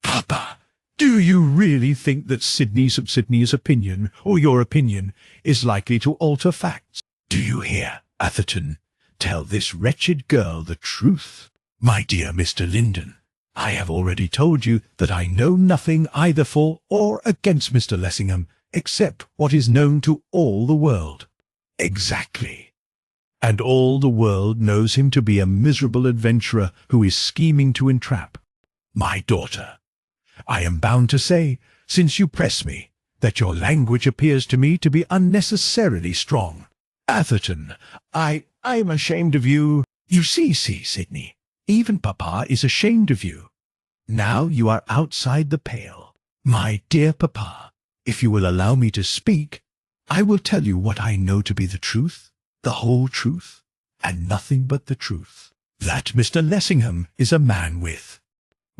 Papa, do you really think that Sidney's opinion, or your opinion, is likely to alter facts? Do you hear, Atherton? Tell this wretched girl the truth. My dear Mr. Linden, I have already told you that I know nothing either for or against Mr. Lessingham, except what is known to all the world. Exactly. And all the world knows him to be a miserable adventurer who is scheming to entrap my daughter. I am bound to say, since you press me, that your language appears to me to be unnecessarily strong. Atherton, I am ashamed of you. You see, Sidney, even Papa is ashamed of you. Now you are outside the pale. My dear Papa, if you will allow me to speak, I will tell you what I know to be the truth, the whole truth, and nothing but the truth. That Mr. Lessingham is a man with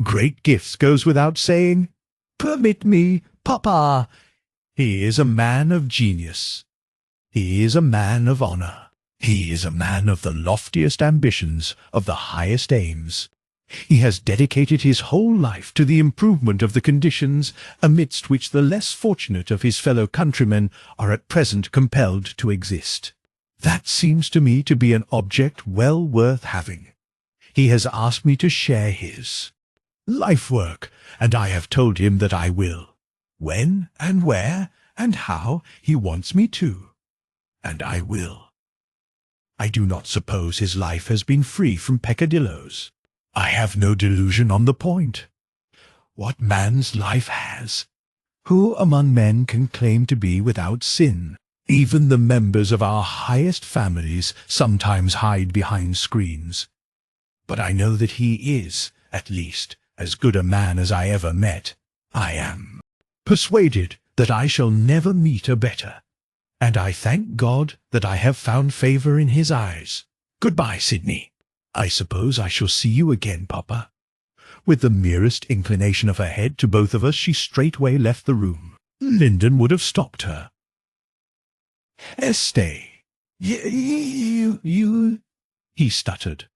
great gifts goes without saying. Permit me, Papa. He is a man of genius. He is a man of honour. He is a man of the loftiest ambitions, of the highest aims. He has dedicated his whole life to the improvement of the conditions amidst which the less fortunate of his fellow countrymen are at present compelled to exist. That seems to me to be an object well worth having. He has asked me to share his life-work, and I have told him that I will. When and where and how he wants me to. And I will. I do not suppose his life has been free from peccadilloes. I have no delusion on the point. What man's life has? Who among men can claim to be without sin? Even the members of our highest families sometimes hide behind screens. But I know that he is, at least, as good a man as I ever met. I am persuaded that I shall never meet a better, and I thank God that I have found favour in his eyes. Goodbye, Sidney. I suppose I shall see you again, Papa. With the merest inclination of her head to both of us, she straightway left the room. Linden would have stopped her. Stay. You, he stuttered.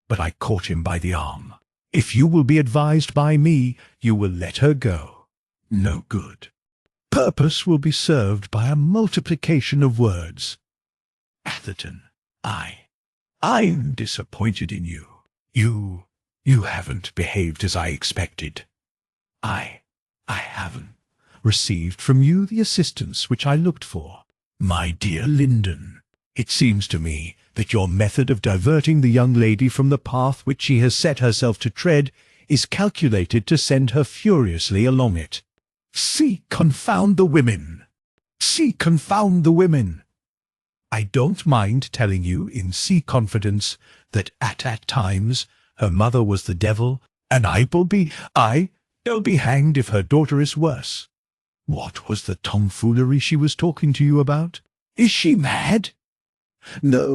But I caught him by the arm. If you will be advised by me, you will let her go. No good. Purpose will be served by a multiplication of words. Atherton, I'm disappointed in you. You haven't behaved as I expected. I haven't received from you the assistance which I looked for. My dear Linden, it seems to me that your method of diverting the young lady from the path which she has set herself to tread is calculated to send her furiously along it. See, confound the women! See, confound the women! I don't mind telling you in sea confidence that at times her mother was the devil, and I'll be hanged if her daughter is worse. What was the tomfoolery she was talking to you about? Is she mad? No,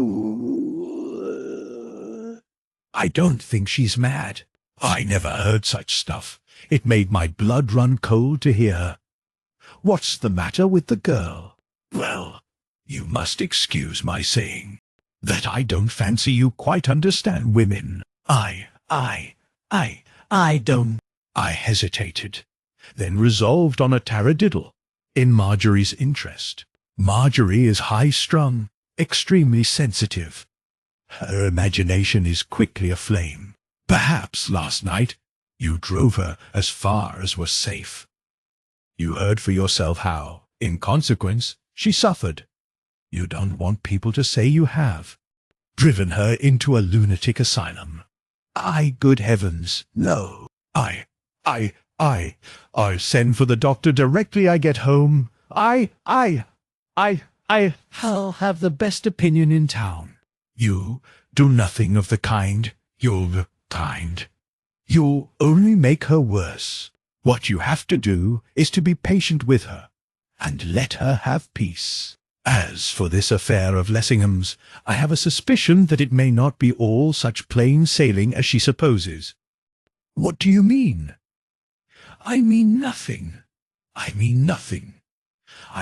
I don't think she's mad. I never heard such stuff. It made my blood run cold to hear her. What's the matter with the girl? Well, you must excuse my saying that I don't fancy you quite understand women. I don't. I hesitated, then resolved on a taradiddle, in Marjorie's interest. Marjorie is high-strung, extremely sensitive. Her imagination is quickly aflame. Perhaps last night you drove her as far as was safe. You heard for yourself how, in consequence, she suffered. You don't want people to say you have driven her into a lunatic asylum. Good heavens, no. I'll send for the doctor directly I get home. I'll have the best opinion in town. You do nothing of the kind. You'll only make her worse. What you have to do is to be patient with her, and let her have peace. As for this affair of Lessingham's, I have a suspicion that it may not be all such plain sailing as she supposes. What do you mean? I mean nothing. I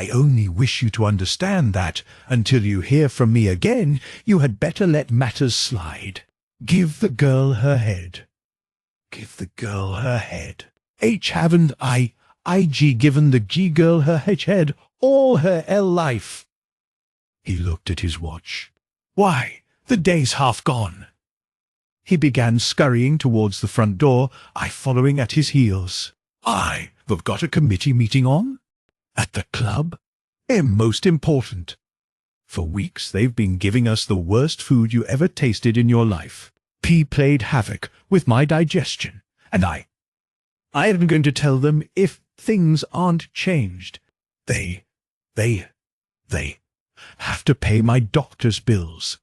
only wish you to understand that, until you hear from me again, you had better let matters slide. Give the girl her head. Haven't I.G. given the G-girl her head all her life? He looked at his watch. Why, the day's half gone. He began scurrying towards the front door, I following at his heels. We've got a committee meeting on? At the club? Most important. For weeks they've been giving us the worst food you ever tasted in your life. Played havoc with my digestion, and I am going to tell them if things aren't changed. They have to pay my doctor's bills.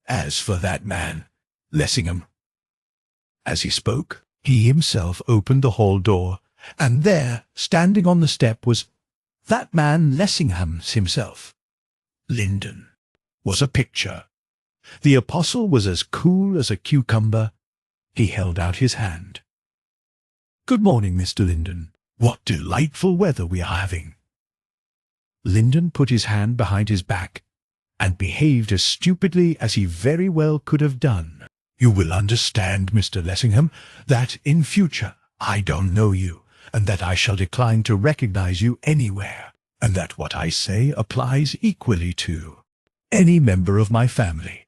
As for that man, Lessingham. As he spoke, he himself opened the hall door, and there, standing on the step, was that man Lessingham himself. Linden was a picture. The apostle was as cool as a cucumber. He held out his hand. Good morning, Mr. Linden. What delightful weather we are having. Linden put his hand behind his back, and behaved as stupidly as he very well could have done. You will understand, Mr. Lessingham, that in future I don't know you, and that I shall decline to recognize you anywhere, and that what I say applies equally to any member of my family.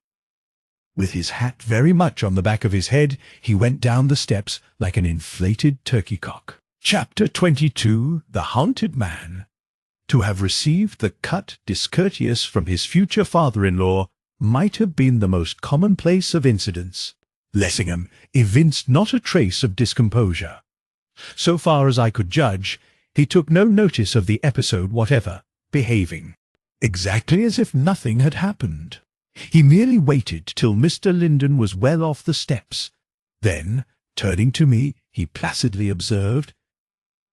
With his hat very much on the back of his head, he went down the steps like an inflated turkey-cock. Chapter 22. The Haunted Man. To have received the cut discourteous from his future father-in-law, might have been the most commonplace of incidents. Lessingham evinced not a trace of discomposure. So far as I could judge, he took no notice of the episode whatever, behaving exactly as if nothing had happened. He merely waited till Mr. Linden was well off the steps. Then, turning to me, he placidly observed,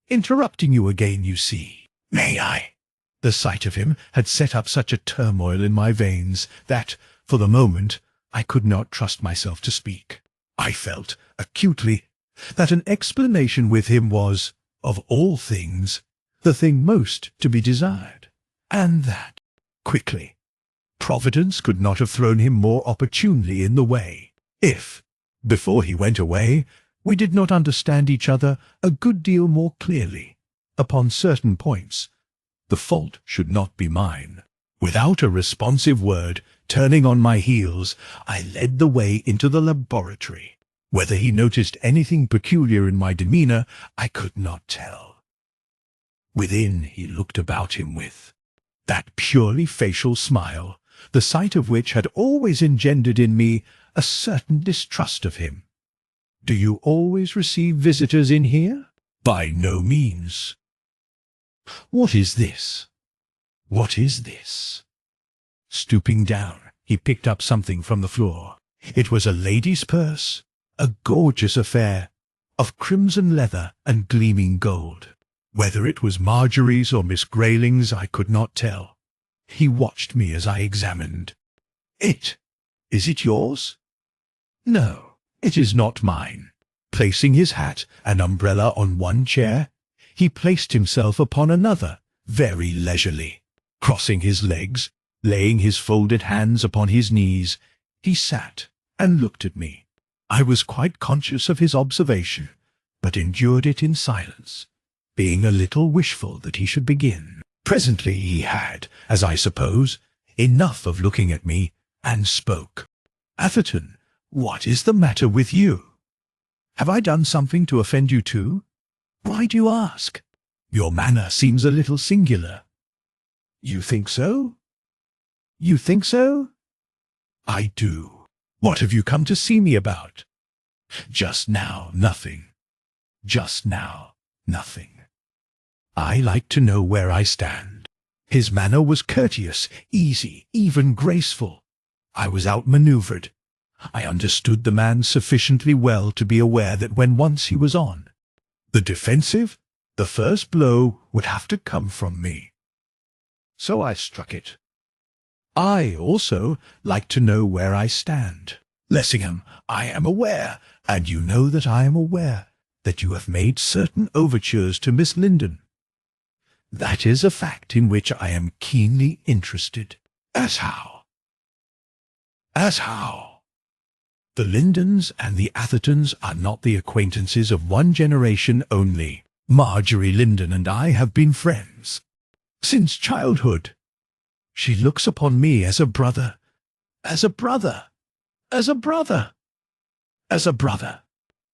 "Interrupting you again, you see. May I?" The sight of him had set up such a turmoil in my veins that, for the moment, I could not trust myself to speak. I felt, acutely, that an explanation with him was, of all things, the thing most to be desired, and that, quickly, Providence could not have thrown him more opportunely in the way. If, before he went away, we did not understand each other a good deal more clearly, upon certain points, the fault should not be mine. Without a responsive word, turning on my heels, I led the way into the laboratory. Whether he noticed anything peculiar in my demeanour, I could not tell. Within, he looked about him with that purely facial smile, the sight of which had always engendered in me a certain distrust of him. "Do you always receive visitors in here?" "By no means." "What is this? What is this?" Stooping down, he picked up something from the floor. It was a lady's purse, a gorgeous affair, of crimson leather and gleaming gold. Whether it was Marjorie's or Miss Grayling's, I could not tell. He watched me as I examined. Is it yours?" "No, it is not mine." Placing his hat and umbrella on one chair, he placed himself upon another, very leisurely. Crossing his legs, laying his folded hands upon his knees, he sat and looked at me. I was quite conscious of his observation, but endured it in silence, being a little wishful that he should begin. Presently he had, as I suppose, enough of looking at me, and spoke. "Atherton, what is the matter with you? Have I done something to offend you too? Why do you ask? Your manner seems a little singular." "You think so?" "You think so?" "I do. What have you come to see me about?" "Just now, nothing. Just now, nothing. I like to know where I stand." His manner was courteous, easy, even graceful. I was outmanoeuvred. I understood the man sufficiently well to be aware that when once he was on the defensive, the first blow would have to come from me. So I struck it. "I also like to know where I stand. Lessingham, I am aware, and you know that I am aware, that you have made certain overtures to Miss Linden. That is a fact in which I am keenly interested." "As how?" "As how? The Lindens and the Athertons are not the acquaintances of one generation only. Marjorie Linden and I have been friends since childhood. She looks upon me as a brother, as a brother, as a brother, as a brother.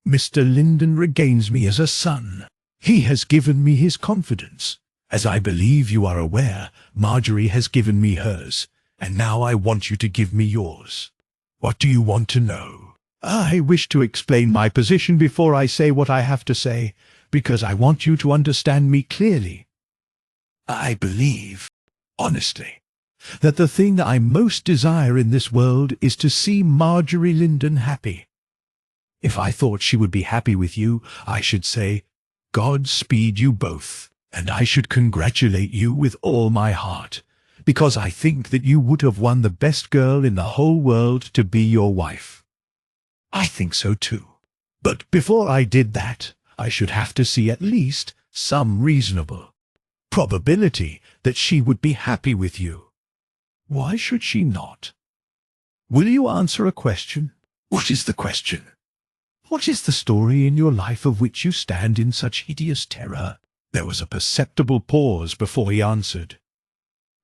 Mr. Linden regains me as a son. He has given me his confidence. As I believe you are aware, Marjorie has given me hers, and now I want you to give me yours. What do you want to know?" "I wish to explain my position before I say what I have to say, because I want you to understand me clearly. I believe, honestly, that the thing I most desire in this world is to see Marjorie Linden happy. If I thought she would be happy with you, I should say, God speed you both, and I should congratulate you with all my heart, because I think that you would have won the best girl in the whole world to be your wife. I think so too. But before I did that, I should have to see at least some reasonable probability that she would be happy with you. Why should she not? Will you answer a question?" "What is the question?" "What is the story in your life of which you stand in such hideous terror?" There was a perceptible pause before he answered.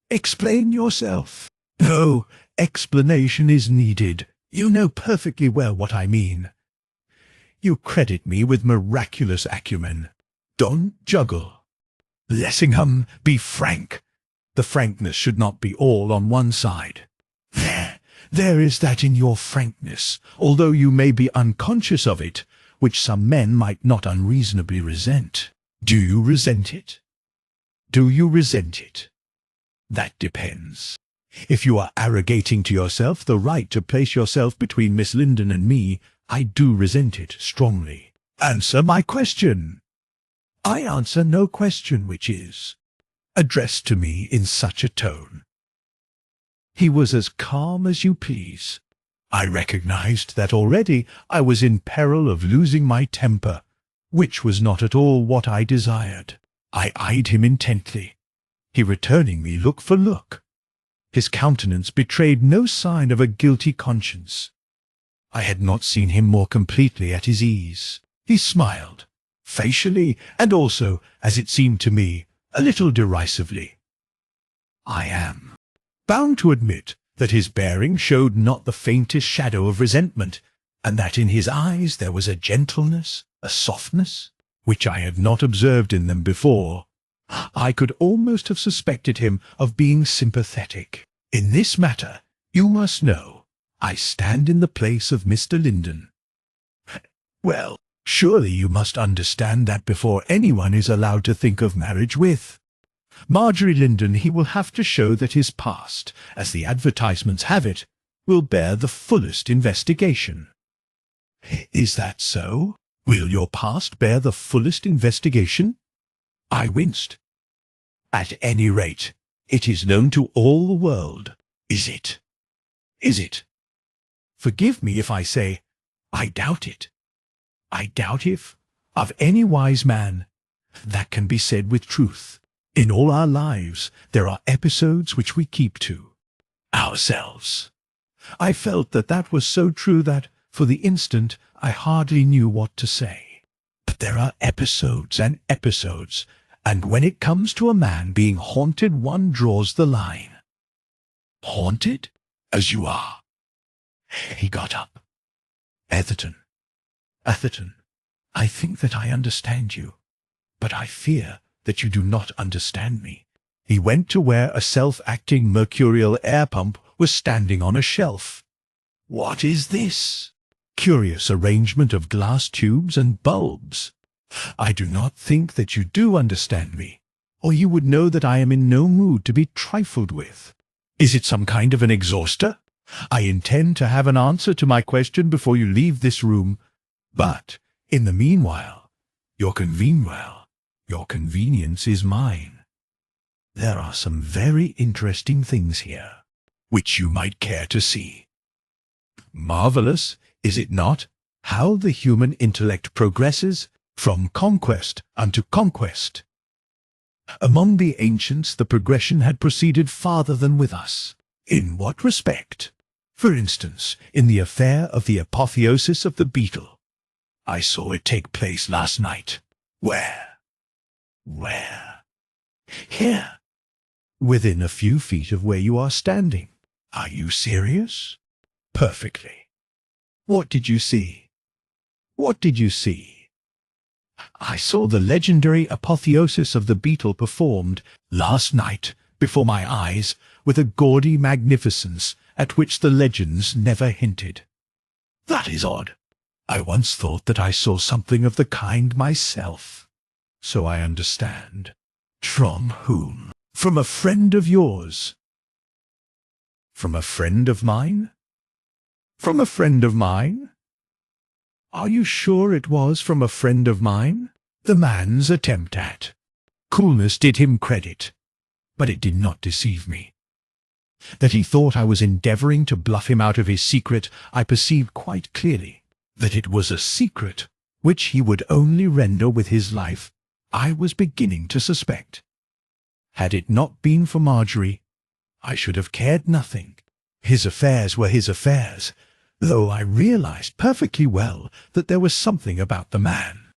"Explain yourself." "No explanation is needed. You know perfectly well what I mean. You credit me with miraculous acumen. Don't juggle. Lessingham, be frank. The frankness should not be all on one side." There is that in your frankness, although you may be unconscious of it, which some men might not unreasonably resent. Do you resent it? Do you resent it? That depends. If you are arrogating to yourself the right to place yourself between Miss Linden and me, I do resent it strongly. Answer my question. I answer no question which is addressed to me in such a tone. He was as calm as you please. I recognized that already I was in peril of losing my temper, which was not at all what I desired. I eyed him intently, he returning me look for look. His countenance betrayed no sign of a guilty conscience. I had not seen him more completely at his ease. He smiled, facially, and also, as it seemed to me, a little derisively. I am bound to admit that his bearing showed not the faintest shadow of resentment, and that in his eyes there was a gentleness, a softness, which I had not observed in them before. I could almost have suspected him of being sympathetic. In this matter, you must know, I stand in the place of Mr. Linden. Well, surely you must understand that before anyone is allowed to think of marriage with Marjorie Linden, he will have to show that his past, as the advertisements have it, will bear the fullest investigation. Is that so? Will your past bear the fullest investigation? I winced. At any rate, it is known to all the world. Is it? Is it? Forgive me if I say, I doubt it. I doubt if, of any wise man, that can be said with truth. In all our lives, there are episodes which we keep to ourselves. I felt that that was so true that, for the instant, I hardly knew what to say. But there are episodes and episodes, and when it comes to a man being haunted, one draws the line. Haunted? As you are. He got up. Atherton, I think that I understand you, but I fear that you do not understand me. He went to where a self-acting mercurial air pump was standing on a shelf. What is this? Curious arrangement of glass tubes and bulbs. I do not think that you do understand me, or you would know that I am in no mood to be trifled with. Is it some kind of an exhauster? I intend to have an answer to my question before you leave this room, but, in the meanwhile, your convenience is mine. There are some very interesting things here, which you might care to see. Marvelous, is it not, how the human intellect progresses from conquest unto conquest? Among the ancients the progression had proceeded farther than with us. In what respect? For instance, in the affair of the apotheosis of the beetle. I saw it take place last night. Where? Here. Within a few feet of where you are standing. Are you serious? Perfectly. What did you see? What did you see? I saw the legendary apotheosis of the beetle performed last night before my eyes with a gaudy magnificence at which the legends never hinted. That is odd. I once thought that I saw something of the kind myself. So I understand. From whom? From a friend of yours. From a friend of mine? From a friend of mine? Are you sure it was from a friend of mine? The man's attempt at coolness did him credit, but it did not deceive me. That he thought I was endeavouring to bluff him out of his secret, I perceived quite clearly. That it was a secret which he would only render with his life, I was beginning to suspect. Had it not been for Marjorie, I should have cared nothing. His affairs were his affairs, though I realized perfectly well that there was something about the man,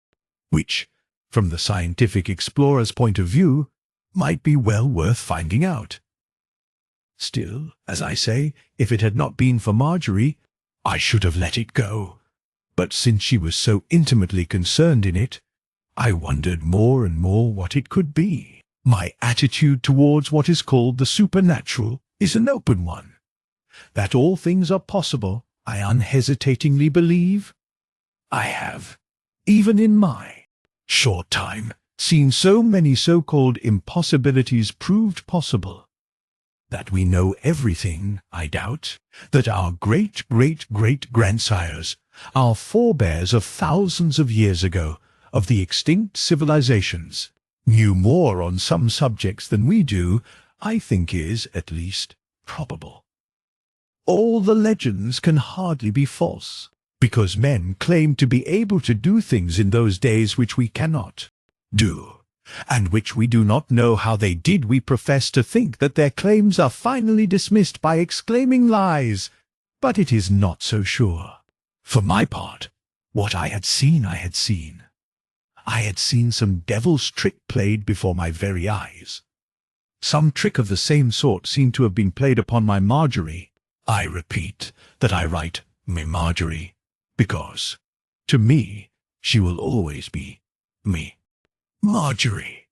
which, from the scientific explorer's point of view, might be well worth finding out. Still, as I say, if it had not been for Marjorie, I should have let it go. But since she was so intimately concerned in it, I wondered more and more what it could be. My attitude towards what is called the supernatural is an open one. That all things are possible, I unhesitatingly believe. I have, even in my short time, seen so many so-called impossibilities proved possible. That we know everything, I doubt, that our great-great-great-grandsires, our forebears of thousands of years ago, of the extinct civilizations, knew more on some subjects than we do, I think is, at least, probable. All the legends can hardly be false, because men claim to be able to do things in those days which we cannot do, and which we do not know how they did. We profess to think that their claims are finally dismissed by exclaiming lies, but it is not so sure. For my part, what I had seen, I had seen. I had seen some devil's trick played before my very eyes. Some trick of the same sort seemed to have been played upon my Marjorie. I repeat that I write me Marjorie, because, to me, she will always be me. Marjorie.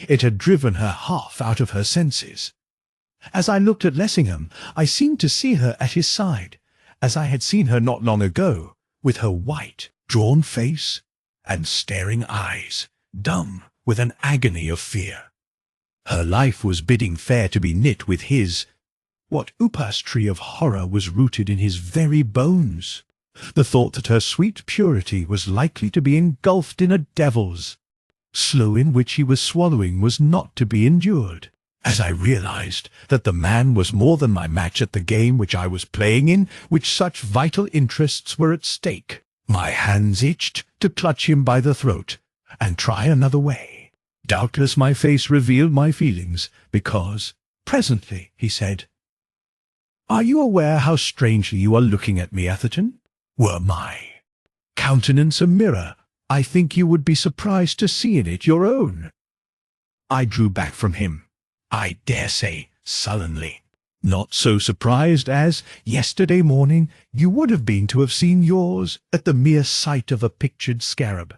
It had driven her half out of her senses. As I looked at Lessingham, I seemed to see her at his side, as I had seen her not long ago, with her white, drawn face and staring eyes, dumb with an agony of fear. Her life was bidding fair to be knit with his. What upas tree of horror was rooted in his very bones? The thought that her sweet purity was likely to be engulfed in a devil's slough in which he was swallowing was not to be endured. As I realized that the man was more than my match at the game which I was playing in, which such vital interests were at stake, my hands itched to clutch him by the throat and try another way. Doubtless my face revealed my feelings, because, presently, he said, "Are you aware how strangely you are looking at me, Atherton? Were my countenance a mirror, I think you would be surprised to see in it your own." I drew back from him, I dare say, sullenly, not so surprised as, yesterday morning, you would have been to have seen yours at the mere sight of a pictured scarab.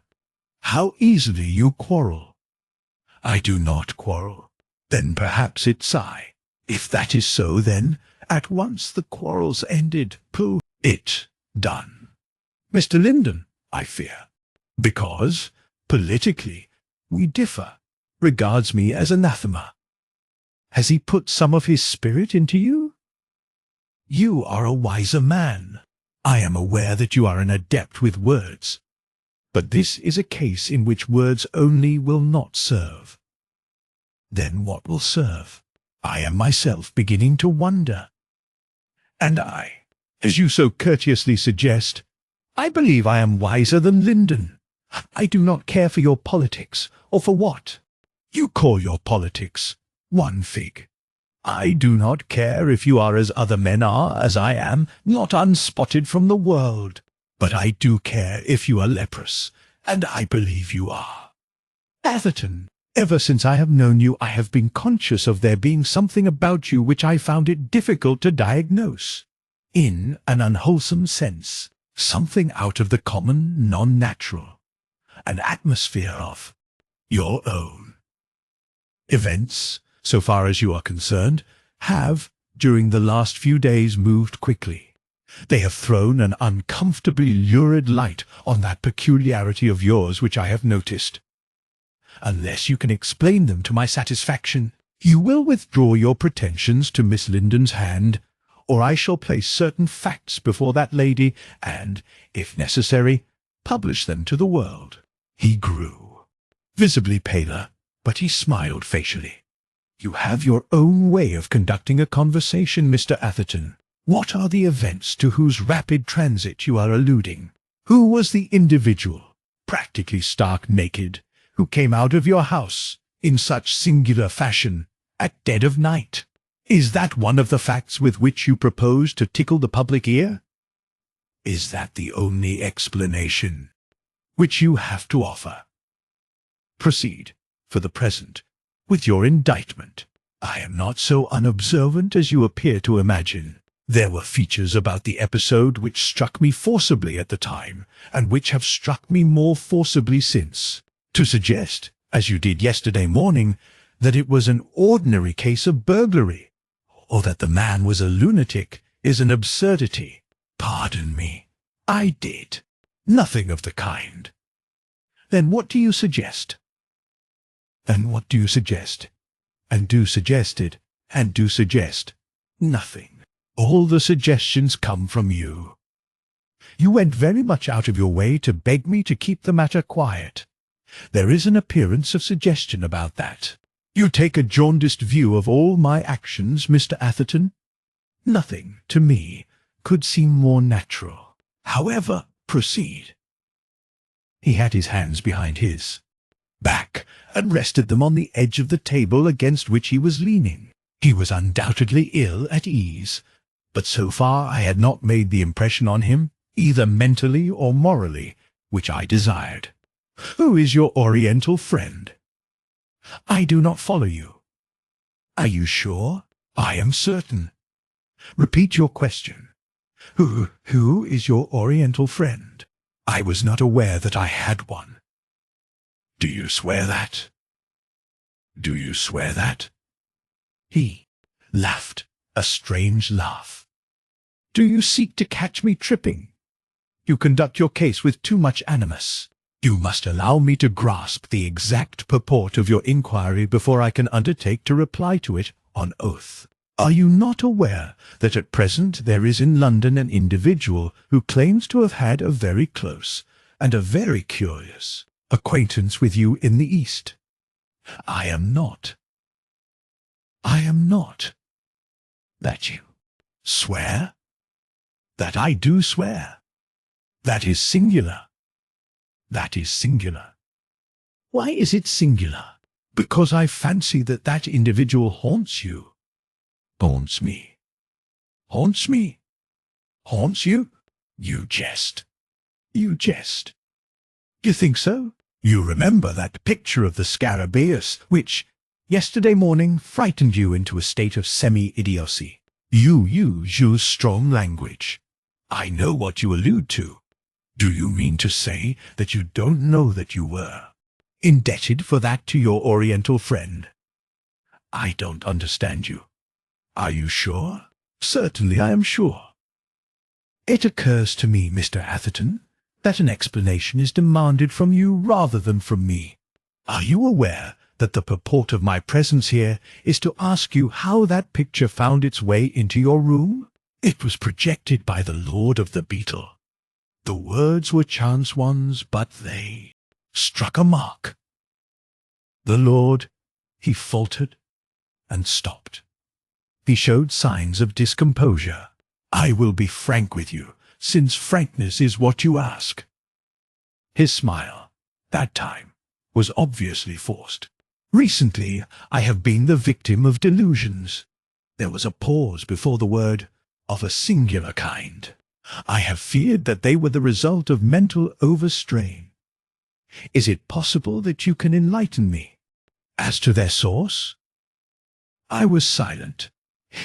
How easily you quarrel. I do not quarrel. Then perhaps it's I. If that is so, then, at once the quarrel's ended. Pooh, it done. Mr. Linden, I fear, because, politically, we differ, regards me as anathema. Has he put some of his spirit into you? You are a wiser man. I am aware that you are an adept with words. But this is a case in which words only will not serve. Then what will serve? I am myself beginning to wonder. And I, as you so courteously suggest, I believe I am wiser than Linden. I do not care for your politics, or for what you call your politics. One fig. I do not care if you are as other men are, as I am, not unspotted from the world. But I do care if you are leprous, and I believe you are. Atherton, ever since I have known you, I have been conscious of there being something about you which I found it difficult to diagnose. In an unwholesome sense, something out of the common, non-natural. An atmosphere of your own. Events, so far as you are concerned, have, during the last few days, moved quickly. They have thrown an uncomfortably lurid light on that peculiarity of yours which I have noticed. Unless you can explain them to my satisfaction, you will withdraw your pretensions to Miss Linden's hand, or I shall place certain facts before that lady, and, if necessary, publish them to the world. He grew visibly paler, but he smiled facially. You have your own way of conducting a conversation, Mr. Atherton. What are the events to whose rapid transit you are alluding? Who was the individual, practically stark naked, who came out of your house in such singular fashion at dead of night? Is that one of the facts with which you propose to tickle the public ear? Is that the only explanation which you have to offer? Proceed, for the present, with your indictment. I am not so unobservant as you appear to imagine. There were features about the episode which struck me forcibly at the time, and which have struck me more forcibly since. To suggest, as you did yesterday morning, that it was an ordinary case of burglary, or that the man was a lunatic, is an absurdity. Pardon me. I did. Nothing of the kind. Then what do you suggest? And what do you suggest? And do suggested, and do suggest. Nothing. All the suggestions come from you. You went very much out of your way to beg me to keep the matter quiet. There is an appearance of suggestion about that. You take a jaundiced view of all my actions, Mr. Atherton. Nothing, to me, could seem more natural. However, proceed. He had his hands behind his back and rested them on the edge of the table against which he was leaning. He was undoubtedly ill at ease, but so far I had not made the impression on him, either mentally or morally, which I desired. Who is your Oriental friend? I do not follow you. Are you sure? I am certain. Repeat your question. Who is your Oriental friend? I was not aware that I had one. Do you swear that? Do you swear that? He laughed, a strange laugh. Do you seek to catch me tripping? You conduct your case with too much animus. You must allow me to grasp the exact purport of your inquiry before I can undertake to reply to it on oath. Are you not aware that at present there is in London an individual who claims to have had a very close and a very curious acquaintance with you in the East? I am not. I am not. That you swear? That I do swear. That is singular. That is singular. Why is it singular? Because I fancy that that individual haunts you. Haunts me. Haunts me? Haunts you? You jest. You jest. You think so? You remember that picture of the Scarabaeus, which, yesterday morning, frightened you into a state of semi-idiocy. You use strong language. I know what you allude to. Do you mean to say that you don't know that you were indebted for that to your Oriental friend? I don't understand you. Are you sure? Certainly I am sure. It occurs to me, Mr. Atherton, that an explanation is demanded from you rather than from me. Are you aware that the purport of my presence here is to ask you how that picture found its way into your room? It was projected by the Lord of the Beetle. The words were chance ones, but they struck a mark. The Lord, he faltered and stopped. He showed signs of discomposure. I will be frank with you, since frankness is what you ask. His smile, that time, was obviously forced. Recently, I have been the victim of delusions. There was a pause before the word, of a singular kind. I have feared that they were the result of mental overstrain. Is it possible that you can enlighten me as to their source? I was silent.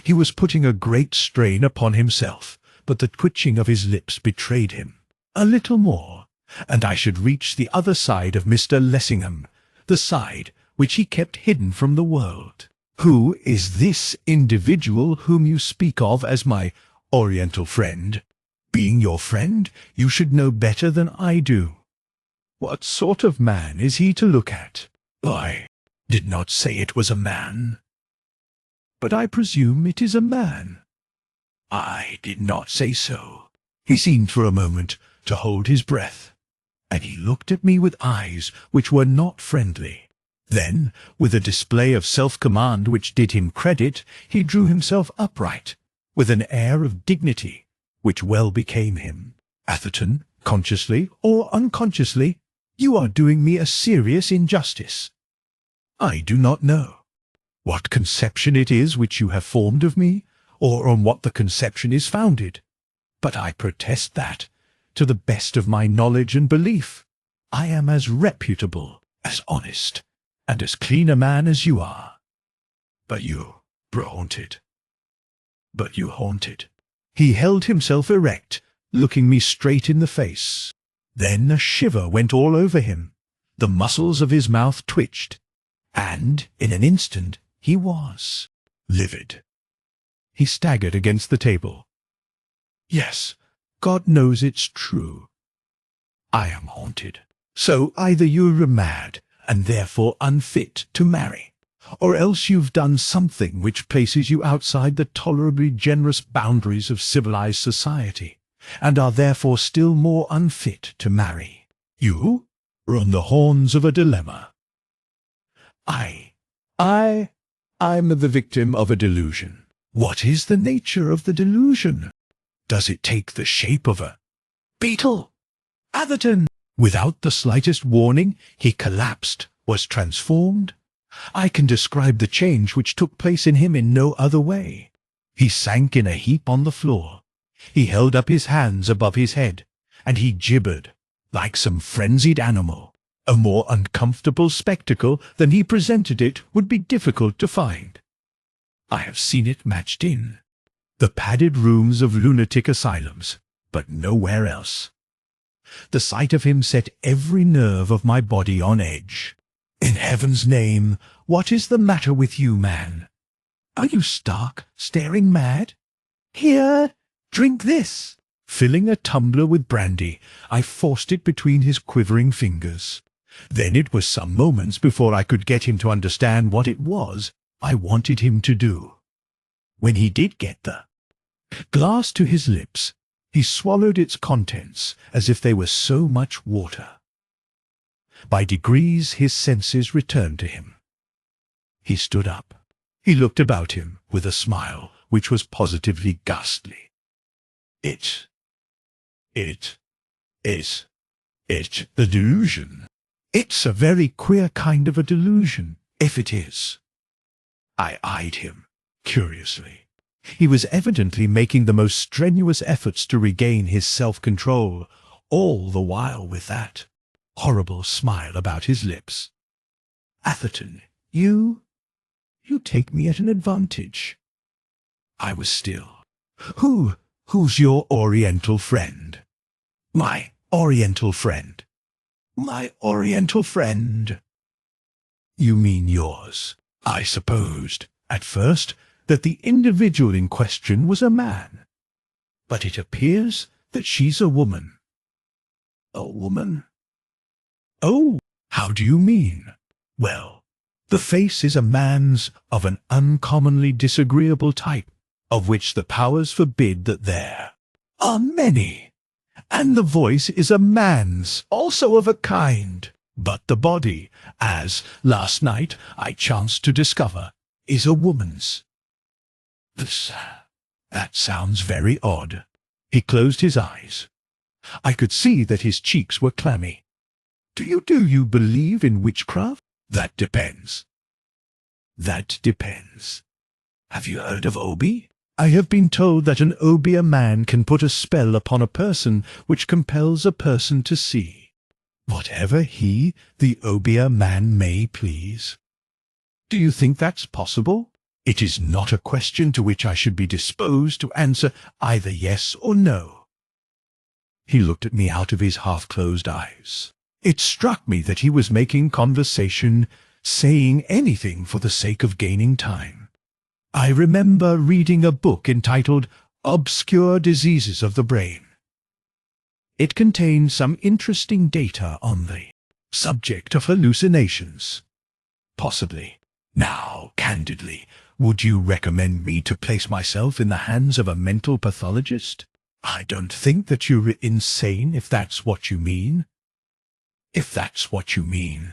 He was putting a great strain upon himself, but the twitching of his lips betrayed him. A little more, and I should reach the other side of Mr. Lessingham, the side which he kept hidden from the world. Who is this individual whom you speak of as my Oriental friend? Being your friend, you should know better than I do. What sort of man is he to look at? I did not say it was a man. But I presume it is a man. I did not say so. He seemed for a moment to hold his breath, and he looked at me with eyes which were not friendly. Then, with a display of self-command which did him credit, he drew himself upright, with an air of dignity which well became him. Atherton, consciously or unconsciously, you are doing me a serious injustice. I do not know what conception it is which you have formed of me, or on what the conception is founded. But I protest that, to the best of my knowledge and belief, I am as reputable, as honest, and as clean a man as you are. But you haunted. But you haunted. He held himself erect, looking me straight in the face. Then a shiver went all over him. The muscles of his mouth twitched, and in an instant he was livid. He staggered against the table, Yes, God knows it's true. I am haunted. So either you're mad and therefore unfit to marry, or else you've done something which places you outside the tolerably generous boundaries of civilized society, and are therefore still more unfit to marry. You are on the horns of a dilemma. I'm the victim of a delusion. What is the nature of the delusion? Does it take the shape of a beetle? Atherton! Without the slightest warning, he collapsed, was transformed. I can describe the change which took place in him in no other way. He sank in a heap on the floor. He held up his hands above his head, and he gibbered like some frenzied animal. A more uncomfortable spectacle than he presented it would be difficult to find. I have seen it matched in the padded rooms of lunatic asylums, but nowhere else. The sight of him set every nerve of my body on edge. In heaven's name, what is the matter with you, man? Are you stark, staring mad? Here, drink this. Filling a tumbler with brandy, I forced it between his quivering fingers. Then it was some moments before I could get him to understand what it was I wanted him to do. When he did get the glass to his lips, he swallowed its contents as if they were so much water. By degrees his senses returned to him. He stood up. He looked about him with a smile which was positively ghastly. It the delusion. It's a very queer kind of a delusion, if it is. I eyed him curiously. He was evidently making the most strenuous efforts to regain his self-control, all the while with that horrible smile about his lips. Atherton, you take me at an advantage. I was still. Who's your Oriental friend? My Oriental friend. My Oriental friend. You mean yours. I supposed, at first, that the individual in question was a man. But it appears that she's a woman. A woman? Oh, how do you mean? Well, the face is a man's of an uncommonly disagreeable type, of which the powers forbid that there are many. And the voice is a man's, also of a kind. But the body, as last night I chanced to discover, is a woman's. That sounds very odd. He closed his eyes. I could see that his cheeks were clammy. Do you believe in witchcraft? That depends. That depends. Have you heard of Obi? I have been told that an Obeah man can put a spell upon a person which compels a person to see whatever he, the Obeah man, may please. Do you think that's possible? It is not a question to which I should be disposed to answer either yes or no. He looked at me out of his half-closed eyes. It struck me that he was making conversation, saying anything for the sake of gaining time. I remember reading a book entitled Obscure Diseases of the Brain. It contained some interesting data on the subject of hallucinations. Possibly. Now, candidly, would you recommend me to place myself in the hands of a mental pathologist? I don't think that you're insane, if that's what you mean. If that's what you mean.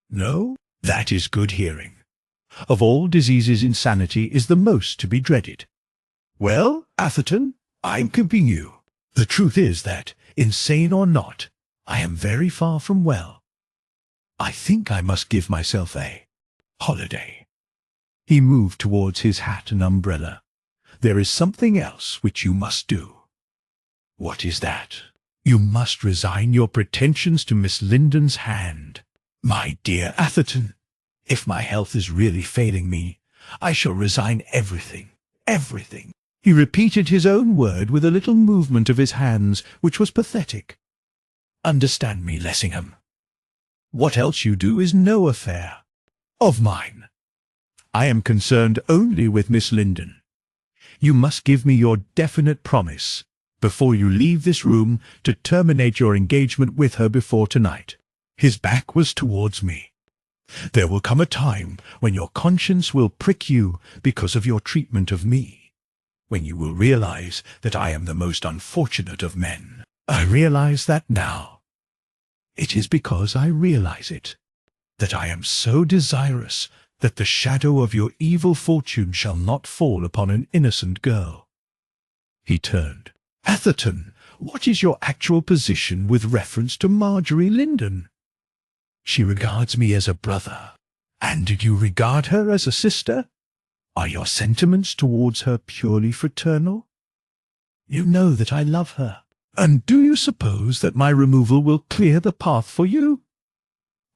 No? That is good hearing. Of all diseases, insanity is the most to be dreaded. Well, Atherton, I'm keeping you. The truth is that, insane or not, I am very far from well. I think I must give myself a holiday. He moved towards his hat and umbrella. There is something else which you must do. What is that? You must resign your pretensions to Miss Linden's hand. My dear Atherton, if my health is really failing me, I shall resign everything, everything. He repeated his own word with a little movement of his hands, which was pathetic. Understand me, Lessingham. What else you do is no affair of mine. I am concerned only with Miss Linden. You must give me your definite promise, before you leave this room, to terminate your engagement with her before tonight." His back was towards me. "There will come a time when your conscience will prick you because of your treatment of me, when you will realize that I am the most unfortunate of men." I realize that now. It is because I realize it that I am so desirous that the shadow of your evil fortune shall not fall upon an innocent girl. He turned. "Atherton, what is your actual position with reference to Marjorie Linden?" "She regards me as a brother." "And do you regard her as a sister? Are your sentiments towards her purely fraternal?" "You know that I love her." "And do you suppose that my removal will clear the path for you?"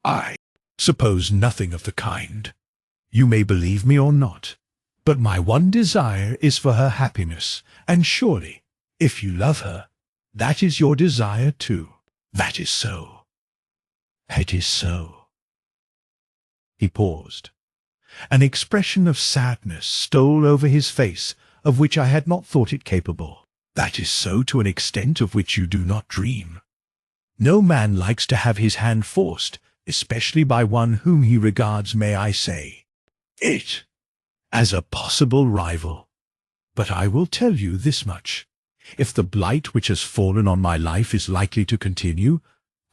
"I suppose nothing of the kind. You may believe me or not, but my one desire is for her happiness, and surely, if you love her, that is your desire too." "That is so." "It is so." He paused. An expression of sadness stole over his face of which I had not thought it capable. "That is so to an extent of which you do not dream. No man likes to have his hand forced, especially by one whom he regards, may I say it, as a possible rival. But I will tell you this much. If the blight which has fallen on my life is likely to continue,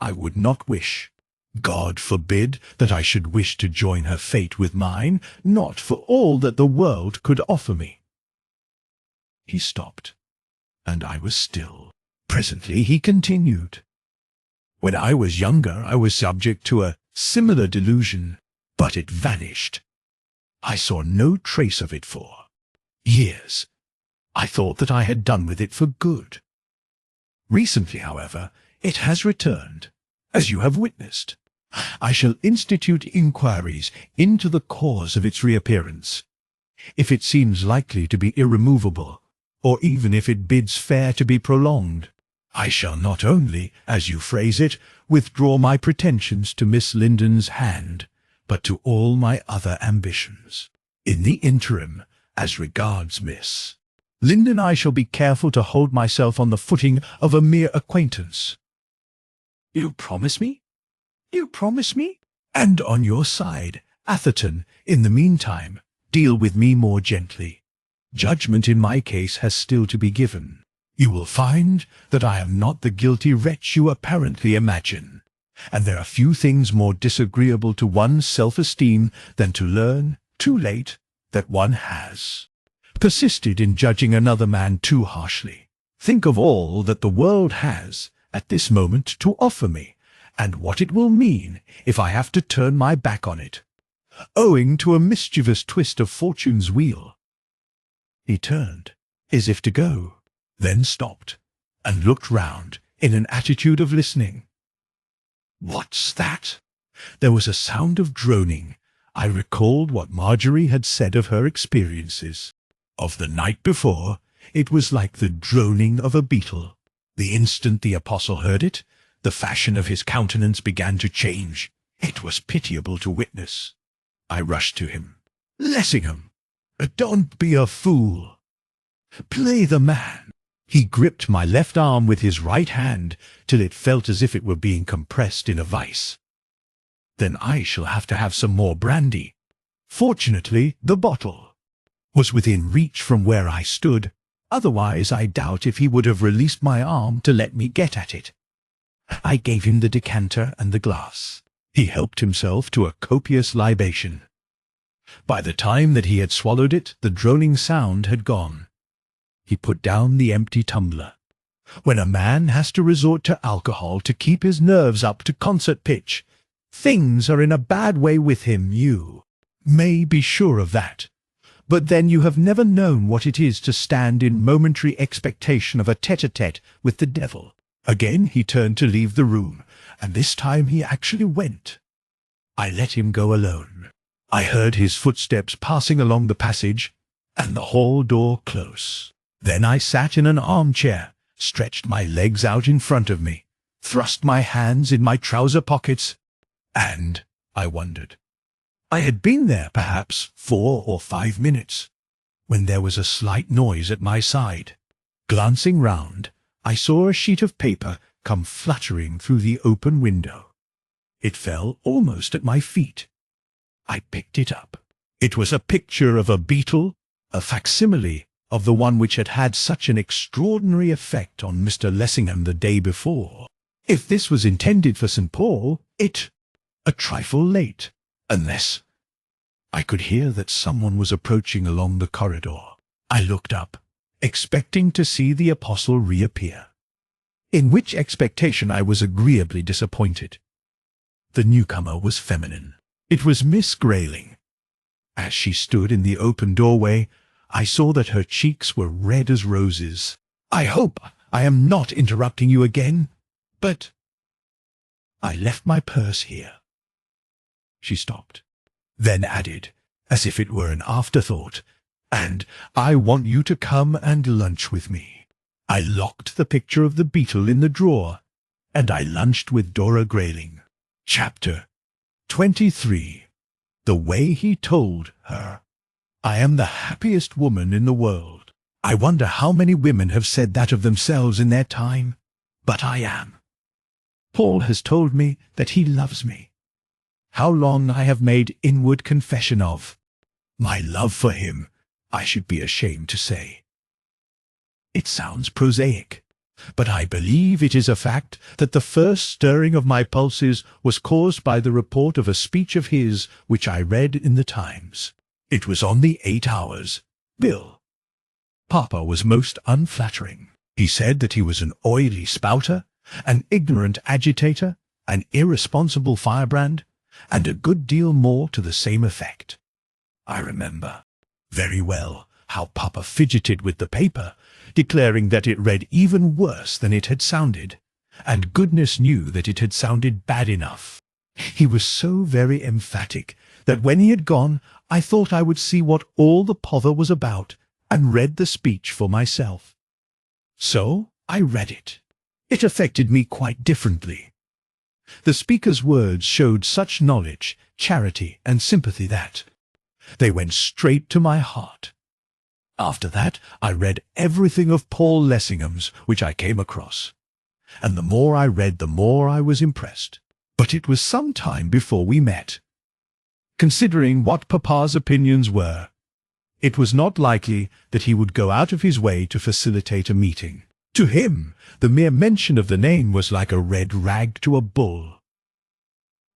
I would not wish, God forbid, that I should wish to join her fate with mine, not for all that the world could offer me." He stopped, and I was still. Presently he continued. "When I was younger, I was subject to a similar delusion, but it vanished. I saw no trace of it for years. I thought that I had done with it for good. Recently, however, it has returned, as you have witnessed. I shall institute inquiries into the cause of its reappearance. If it seems likely to be irremovable, or even if it bids fair to be prolonged, I shall not only, as you phrase it, withdraw my pretensions to Miss Linden's hand, but to all my other ambitions. In the interim, as regards Miss Linden, I shall be careful to hold myself on the footing of a mere acquaintance." "You promise me? You promise me?" "And on your side, Atherton, in the meantime, deal with me more gently. Judgment in my case has still to be given. You will find that I am not the guilty wretch you apparently imagine, and there are few things more disagreeable to one's self-esteem than to learn, too late, that one has persisted in judging another man too harshly. Think of all that the world has, at this moment, to offer me, and what it will mean if I have to turn my back on it, owing to a mischievous twist of fortune's wheel." He turned, as if to go, then stopped, and looked round in an attitude of listening. "What's that?" There was a sound of droning. I recalled what Marjorie had said of her experiences. Of the night before, it was like the droning of a beetle. The instant the apostle heard it, the fashion of his countenance began to change. It was pitiable to witness. I rushed to him. "Lessingham, don't be a fool. Play the man." He gripped my left arm with his right hand till it felt as if it were being compressed in a vice. "Then I shall have to have some more brandy." Fortunately, the bottle was within reach from where I stood. Otherwise, I doubt if he would have released my arm to let me get at it. I gave him the decanter and the glass. He helped himself to a copious libation. By the time that he had swallowed it, the droning sound had gone. He put down the empty tumbler. When a man has to resort to alcohol to keep his nerves up to concert pitch, things are in a bad way with him, you may be sure of that. But then you have never known what it is to stand in momentary expectation of a tete-a-tete with the devil. Again he turned to leave the room, and this time he actually went. I let him go alone. I heard his footsteps passing along the passage, and the hall door close. Then I sat in an armchair, stretched my legs out in front of me, thrust my hands in my trouser pockets, and I wondered. I had been there perhaps 4 or 5 minutes, when there was a slight noise at my side. Glancing round, I saw a sheet of paper come fluttering through the open window. It fell almost at my feet. I picked it up. It was a picture of a beetle, a facsimile of the one which had had such an extraordinary effect on Mr. Lessingham the day before. If this was intended for St. Paul, a trifle late, unless I could hear that someone was approaching along the corridor. I looked up, expecting to see the apostle reappear, in which expectation I was agreeably disappointed. The newcomer was feminine. It was Miss Grayling. As she stood in the open doorway, I saw that her cheeks were red as roses. "I hope I am not interrupting you again, but I left my purse here." She stopped, then added, as if it were an afterthought, "And I want you to come and lunch with me." I locked the picture of the beetle in the drawer, and I lunched with Dora Grayling. Chapter 23. The way he told her. I am the happiest woman in the world. I wonder how many women have said that of themselves in their time, but I am. Paul has told me that he loves me. How long I have made inward confession of my love for him, I should be ashamed to say. It sounds prosaic, but I believe it is a fact that the first stirring of my pulses was caused by the report of a speech of his which I read in the Times. It was on the 8 Hours bill. Papa was most unflattering. He said that he was an oily spouter, an ignorant agitator, an irresponsible firebrand, and a good deal more to the same effect. I remember very well how Papa fidgeted with the paper, declaring that it read even worse than it had sounded, and goodness knew that it had sounded bad enough. He was so very emphatic that when he had gone, I thought I would see what all the pother was about, and read the speech for myself. So I read it. It affected me quite differently. The speaker's words showed such knowledge, charity, and sympathy that they went straight to my heart. After that, I read everything of Paul Lessingham's which I came across, and the more I read, the more I was impressed. But it was some time before we met. Considering what Papa's opinions were, it was not likely that he would go out of his way to facilitate a meeting. To him, the mere mention of the name was like a red rag to a bull.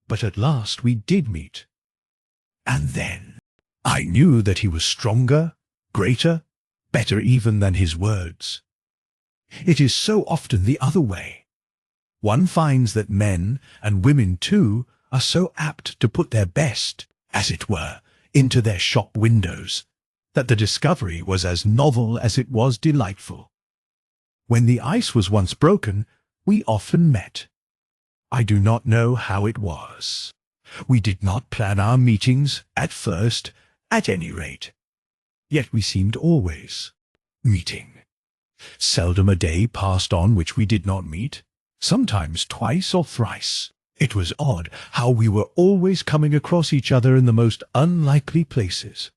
But at last we did meet. And then I knew that he was stronger, greater, better even than his words. It is so often the other way. One finds that men, and women too, are so apt to put their best, as it were, into their shop windows, that the discovery was as novel as it was delightful. When the ice was once broken, we often met. I do not know how it was. We did not plan our meetings, at first, at any rate. Yet we seemed always meeting. Seldom a day passed on which we did not meet, sometimes twice or thrice. It was odd how we were always coming across each other in the most unlikely places.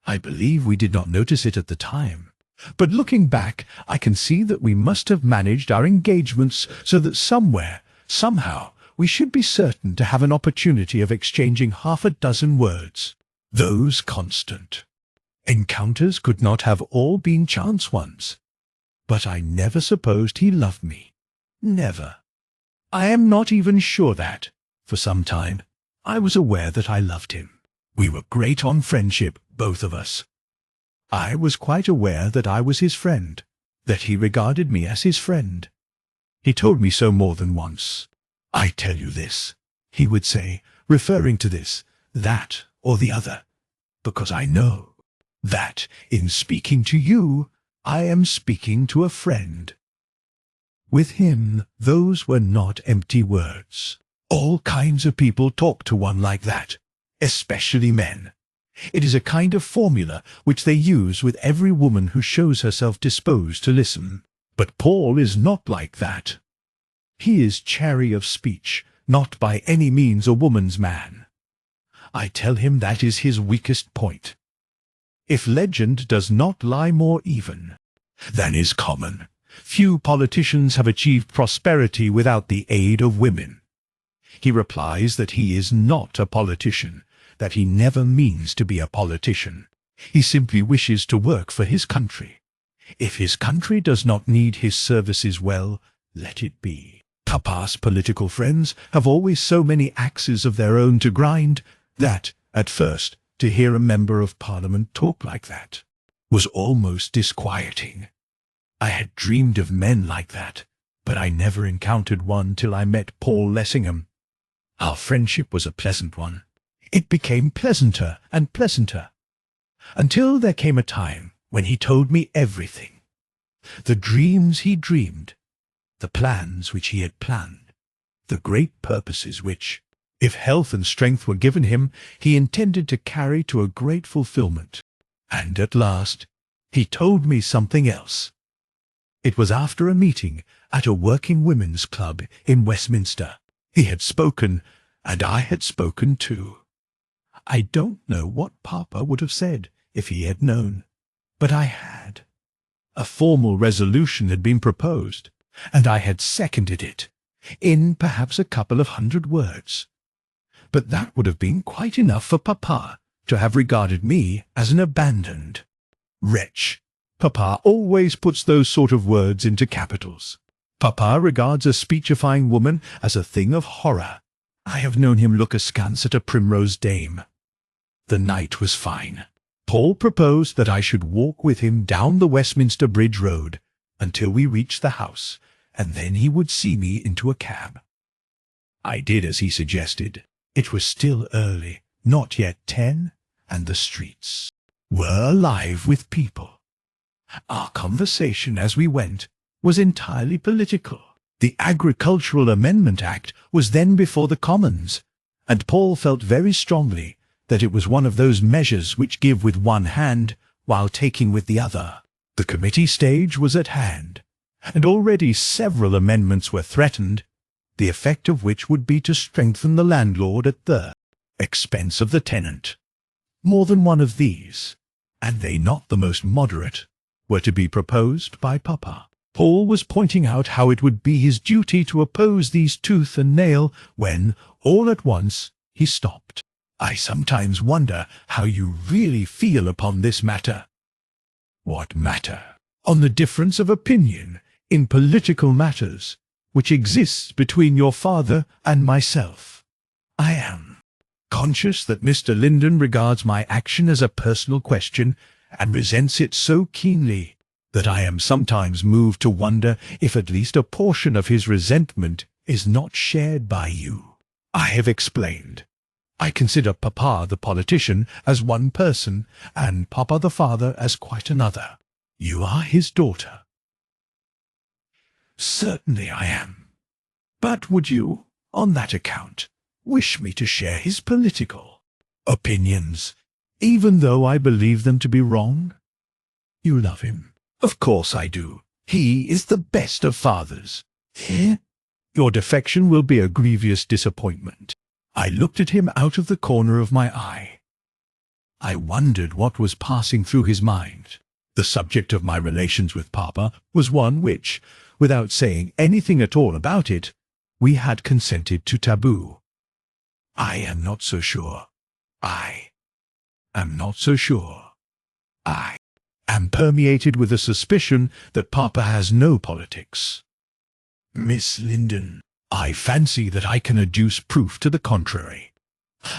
I believe we did not notice it at the time, but looking back, I can see that we must have managed our engagements so that somewhere, somehow, we should be certain to have an opportunity of exchanging half a dozen words, those constant. Encounters could not have all been chance ones. But I never supposed he loved me. Never. I am not even sure that, for some time, I was aware that I loved him. We were great on friendship, both of us. I was quite aware that I was his friend, that he regarded me as his friend. He told me so more than once. "I tell you this," he would say, referring to this, that, or the other, "because I know that, in speaking to you, I am speaking to a friend." With him, those were not empty words. All kinds of people talk to one like that, especially men. It is a kind of formula which they use with every woman who shows herself disposed to listen. But Paul is not like that. He is chary of speech, not by any means a woman's man. I tell him that is his weakest point. if legend does not lie more even than is common. Few politicians have achieved prosperity without the aid of women. He replies that he is not a politician, that he never means to be a politician. He simply wishes to work for his country. If his country does not need his services, well, let it be. Papa's political friends have always so many axes of their own to grind that, at first, to hear a member of Parliament talk like that was almost disquieting. I had dreamed of men like that, but I never encountered one till I met Paul Lessingham. Our friendship was a pleasant one. It became pleasanter and pleasanter, until there came a time when he told me everything. The dreams he dreamed, the plans which he had planned, the great purposes which, if health and strength were given him, he intended to carry to a great fulfillment. And at last he told me something else. It was after a meeting at a working women's club in Westminster. He had spoken, and I had spoken too. I don't know what Papa would have said if he had known, but I had. A formal resolution had been proposed, and I had seconded it, in perhaps a couple of 100 words. But that would have been quite enough for Papa to have regarded me as an abandoned wretch. Papa always puts those sort of words into capitals. Papa regards a speechifying woman as a thing of horror. I have known him look askance at a primrose dame. The night was fine. Paul proposed that I should walk with him down the Westminster Bridge Road until we reached the house, and then he would see me into a cab. I did as he suggested. It was still early, not yet 10, and the streets were alive with people. Our conversation as we went was entirely political. The Agricultural Amendment Act was then before the Commons, and Paul felt very strongly that it was one of those measures which give with one hand while taking with the other. The committee stage was at hand, and already several amendments were threatened, the effect of which would be to strengthen the landlord at the expense of the tenant. More than one of these, and they not the most moderate, were to be proposed by Papa. Paul was pointing out how it would be his duty to oppose these tooth and nail when, all at once, he stopped. I sometimes wonder how you really feel upon this matter. What matter? On the difference of opinion in political matters which exists between your father and myself. I am conscious that Mr. Linden regards my action as a personal question and resents it so keenly that I am sometimes moved to wonder if at least a portion of his resentment is not shared by you. I have explained. I consider Papa the politician as one person, and Papa the father as quite another. You are his daughter. Certainly I am. But would you, on that account, wish me to share his political opinions, even though I believe them to be wrong? You love him. Of course I do. He is the best of fathers. Your defection will be a grievous disappointment. I looked at him out of the corner of my eye. I wondered what was passing through his mind. The subject of my relations with Papa was one which, without saying anything at all about it, we had consented to taboo. I am not so sure. I am not so sure. I am permeated with a suspicion that Papa has no politics. Miss Linden, I fancy that I can adduce proof to the contrary.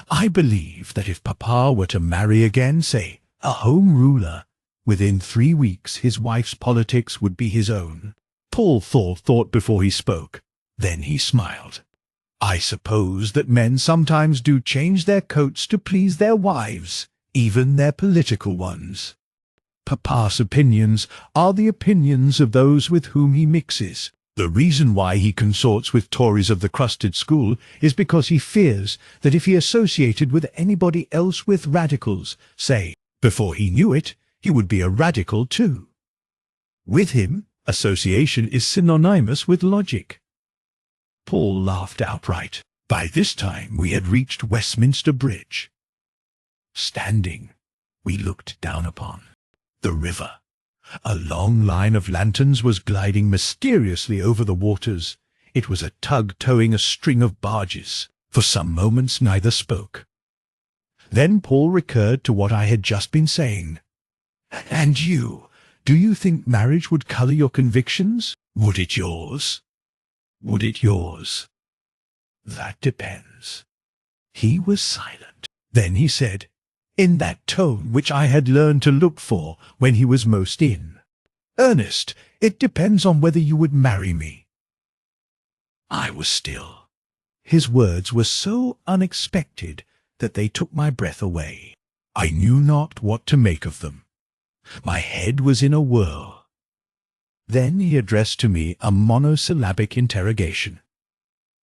I believe that if Papa were to marry again, say, a Home Ruler, within 3 weeks his wife's politics would be his own. Paul thought before he spoke. Then he smiled. I suppose that men sometimes do change their coats to please their wives, even their political ones. Papa's opinions are the opinions of those with whom he mixes. The reason why he consorts with Tories of the crusted school is because he fears that if he associated with anybody else with radicals, say, before he knew it, he would be a radical too. With him, association is synonymous with logic. Paul laughed outright. By this time we had reached Westminster Bridge. Standing, we looked down upon the river. A long line of lanterns was gliding mysteriously over the waters. It was a tug towing a string of barges. For some moments neither spoke. Then Paul recurred to what I had just been saying. "And you, do you think marriage would colour your convictions? Would it yours? Would it yours?" "That depends." He was silent. Then he said, in that tone which I had learned to look for when he was most in, "Ernest, it depends on whether you would marry me." I was still. His words were so unexpected that they took my breath away. I knew not what to make of them. My head was in a whirl. Then he addressed to me a monosyllabic interrogation.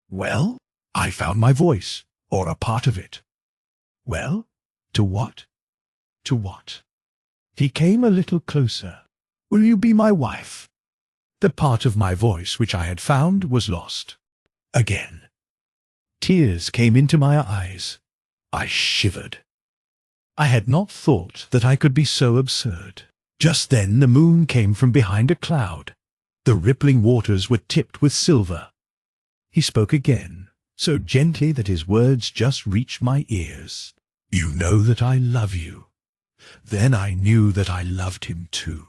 "Well?" I found my voice, or a part of it. "Well? To what? To what?" He came a little closer. "Will you be my wife?" The part of my voice which I had found was lost. Again. Tears came into my eyes. I shivered. I had not thought that I could be so absurd. Just then the moon came from behind a cloud. The rippling waters were tipped with silver. He spoke again, so gently that his words just reached my ears. "You know that I love you." Then I knew that I loved him too.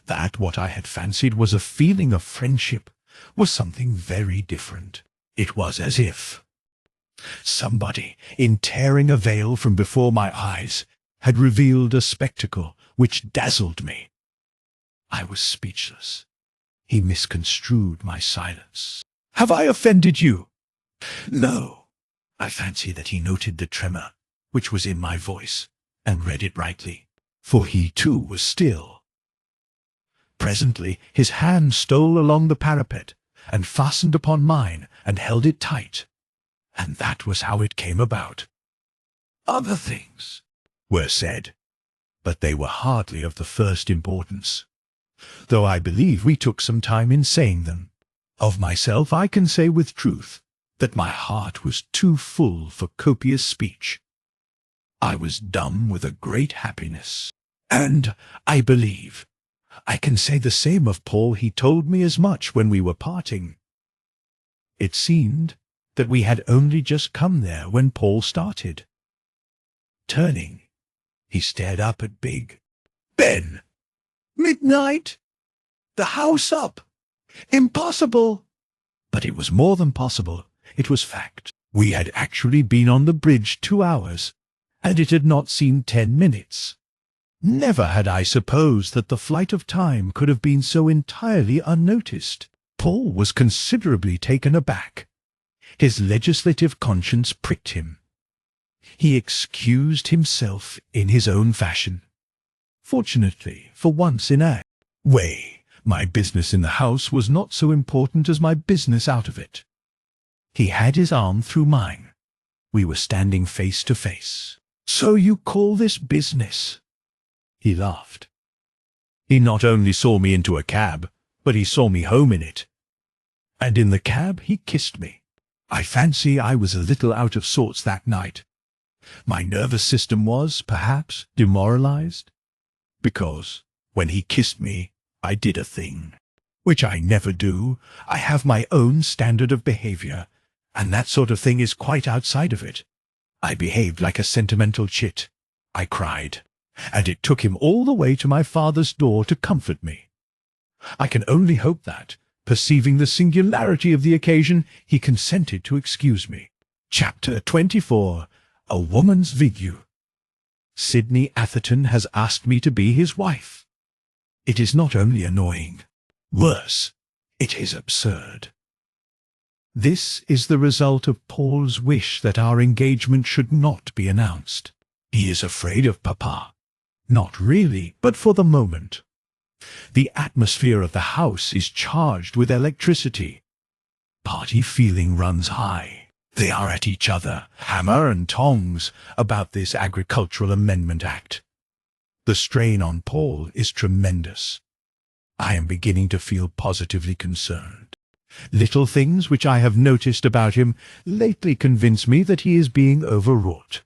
That what I had fancied was a feeling of friendship was something very different. It was as if somebody, in tearing a veil from before my eyes, had revealed a spectacle which dazzled me. I was speechless. He misconstrued my silence. "Have I offended you?" "No." I fancy that he noted the tremor which was in my voice, and read it rightly, for he too was still. Presently his hand stole along the parapet, and fastened upon mine, and held it tight. And that was how it came about. Other things were said, but they were hardly of the first importance, though I believe we took some time in saying them. Of myself I can say with truth that my heart was too full for copious speech. I was dumb with a great happiness, and I believe I can say the same of Paul. He told me as much when we were parting. It seemed that we had only just come there when Paul started. Turning, he stared up at Big Ben. "Midnight? The house up? Impossible!" But it was more than possible. It was fact. We had actually been on the bridge 2 hours, and it had not seemed 10 minutes. Never had I supposed that the flight of time could have been so entirely unnoticed. Paul was considerably taken aback. His legislative conscience pricked him. He excused himself in his own fashion. Fortunately, for once in a way, my business in the house was not so important as my business out of it. He had his arm through mine. We were standing face to face. "So you call this business?" He laughed. He not only saw me into a cab, but he saw me home in it. And in the cab he kissed me. I fancy I was a little out of sorts that night. My nervous system was, perhaps, demoralized, because, when he kissed me, I did a thing which I never do. I have my own standard of behavior, and that sort of thing is quite outside of it. I behaved like a sentimental chit. I cried, and it took him all the way to my father's door to comfort me. I can only hope that, perceiving the singularity of the occasion, he consented to excuse me. Chapter 24. A Woman's Vigue. Sidney Atherton has asked me to be his wife. It is not only annoying. Worse, it is absurd. This is the result of Paul's wish that our engagement should not be announced. He is afraid of Papa. Not really, but for the moment. The atmosphere of the house is charged with electricity. Party feeling runs high. They are at each other, hammer and tongs, about this Agricultural Amendment Act. The strain on Paul is tremendous. I am beginning to feel positively concerned. Little things which I have noticed about him lately convince me that he is being overwrought.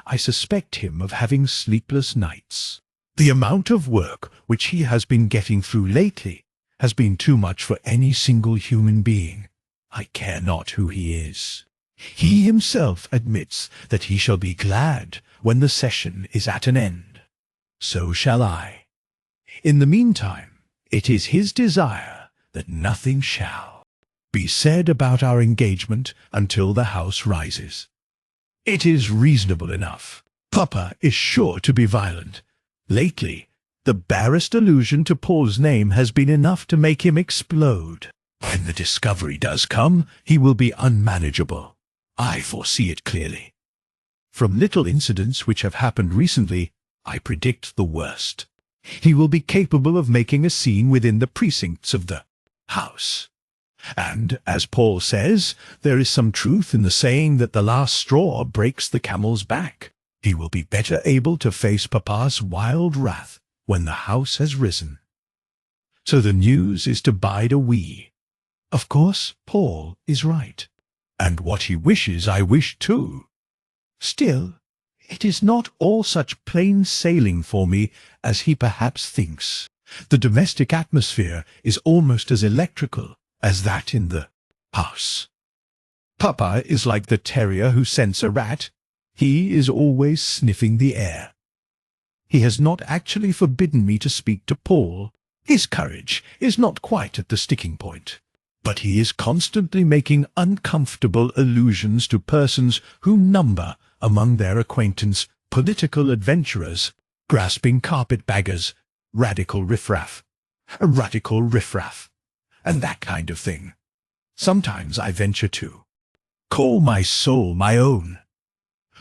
I suspect him of having sleepless nights. The amount of work which he has been getting through lately has been too much for any single human being. I care not who he is. He himself admits that he shall be glad when the session is at an end. So shall I. In the meantime, it is his desire that nothing shall be said about our engagement until the house rises. It is reasonable enough. Papa is sure to be violent. Lately, the barest allusion to Paul's name has been enough to make him explode. When the discovery does come, he will be unmanageable. I foresee it clearly. From little incidents which have happened recently, I predict the worst. He will be capable of making a scene within the precincts of the house. And, as Paul says, there is some truth in the saying that the last straw breaks the camel's back. He will be better able to face Papa's wild wrath when the house has risen. So the news is to bide a wee. Of course, Paul is right, and what he wishes I wish too. Still, it is not all such plain sailing for me as he perhaps thinks. The domestic atmosphere is almost as electrical as that in the house. Papa is like the terrier who scents a rat. He is always sniffing the air. He has not actually forbidden me to speak to Paul. His courage is not quite at the sticking point. But he is constantly making uncomfortable allusions to persons who number among their acquaintance political adventurers, grasping carpetbaggers, radical riffraff, and that kind of thing. Sometimes I venture to call my soul my own.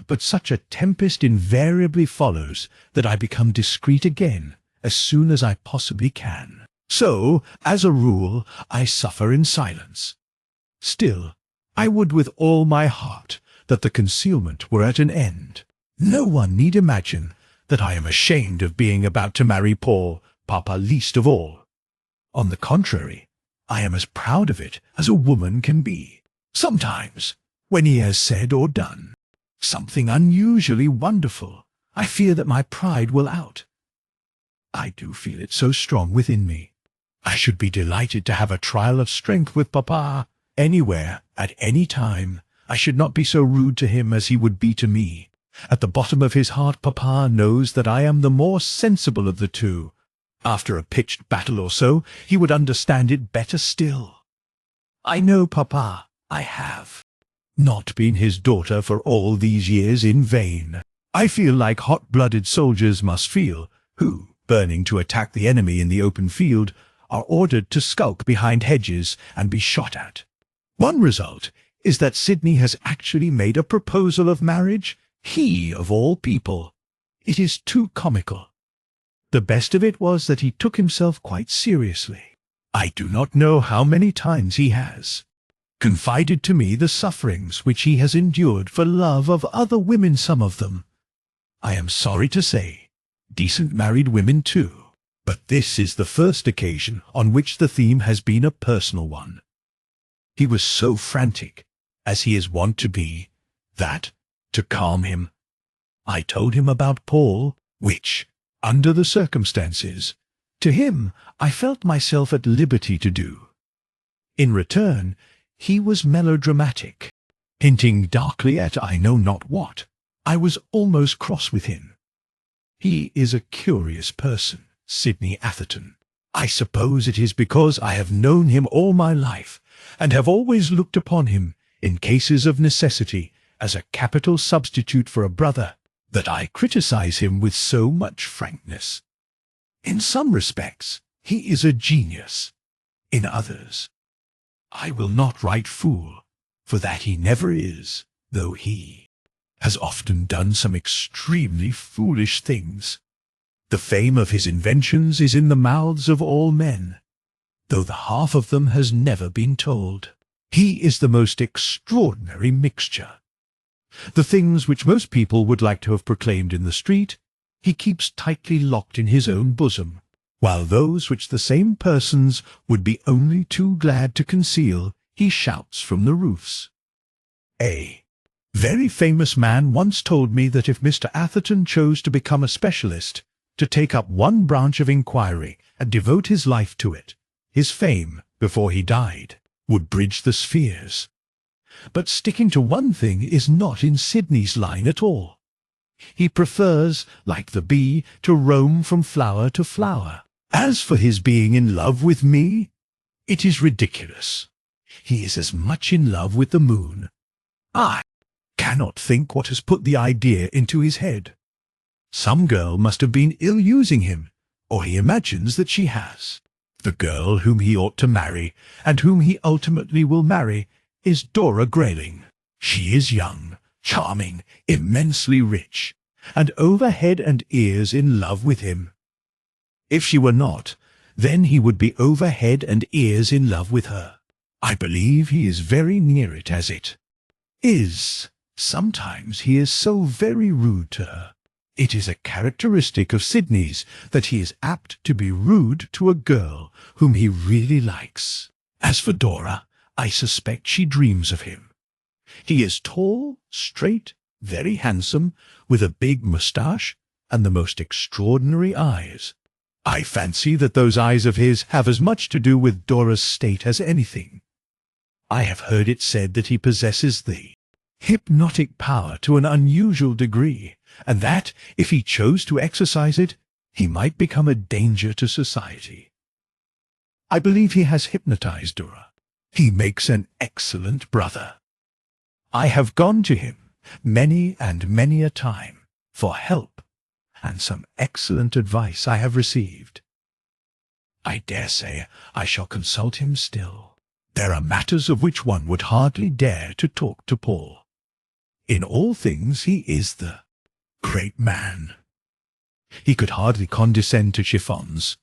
But such a tempest invariably follows that I become discreet again as soon as I possibly can. So, as a rule, I suffer in silence. Still, I would with all my heart that the concealment were at an end. No one need imagine that I am ashamed of being about to marry Paul, Papa least of all. On the contrary, I am as proud of it as a woman can be. Sometimes, when he has said or done something unusually wonderful, I fear that my pride will out. I do feel it so strong within me. I should be delighted to have a trial of strength with Papa, anywhere, at any time. I should not be so rude to him as he would be to me. At the bottom of his heart, Papa knows that I am the more sensible of the two. After a pitched battle or so, he would understand it better still. I know, Papa, I have not been his daughter for all these years in vain. I feel like hot-blooded soldiers must feel, who, burning to attack the enemy in the open field, are ordered to skulk behind hedges and be shot at. One result is that Sidney has actually made a proposal of marriage, he of all people. It is too comical. The best of it was that he took himself quite seriously. I do not know how many times he has confided to me the sufferings which he has endured for love of other women, some of them, I am sorry to say, decent married women too. But this is the first occasion on which the theme has been a personal one. He was so frantic, as he is wont to be, that, to calm him, I told him about Paul, which, under the circumstances, to him I felt myself at liberty to do. In return, he was melodramatic, hinting darkly at I know not what. I was almost cross with him. He is a curious person, Sidney Atherton. I suppose it is because I have known him all my life, and have always looked upon him, in cases of necessity, as a capital substitute for a brother, that I criticize him with so much frankness. In some respects, he is a genius. In others, I will not write fool, for that he never is, though he has often done some extremely foolish things. The fame of his inventions is in the mouths of all men, though the half of them has never been told. He is the most extraordinary mixture. The things which most people would like to have proclaimed in the street, he keeps tightly locked in his own bosom, while those which the same persons would be only too glad to conceal, he shouts from the roofs. A very famous man once told me that if Mr. Atherton chose to become a specialist, to take up one branch of inquiry and devote his life to it, his fame, before he died, would bridge the spheres. But sticking to one thing is not in Sidney's line at all. He prefers, like the bee, to roam from flower to flower. As for his being in love with me, it is ridiculous. He is as much in love with the moon. I cannot think what has put the idea into his head. Some girl must have been ill-using him, or he imagines that she has. The girl whom he ought to marry, and whom he ultimately will marry, is Dora Grayling. She is young, charming, immensely rich, and over head and ears in love with him. If she were not, then he would be over head and ears in love with her. I believe he is very near it as it is. Sometimes he is so very rude to her. It is a characteristic of Sidney's that he is apt to be rude to a girl whom he really likes. As for Dora, I suspect she dreams of him. He is tall, straight, very handsome, with a big moustache and the most extraordinary eyes. I fancy that those eyes of his have as much to do with Dora's state as anything. I have heard it said that he possesses the hypnotic power to an unusual degree, and that, if he chose to exercise it, he might become a danger to society. I believe he has hypnotized Dora. He makes an excellent brother. I have gone to him many and many a time for help, and some excellent advice I have received. I dare say I shall consult him still. There are matters of which one would hardly dare to talk to Paul. In all things he is the great man. He could hardly condescend to chiffons.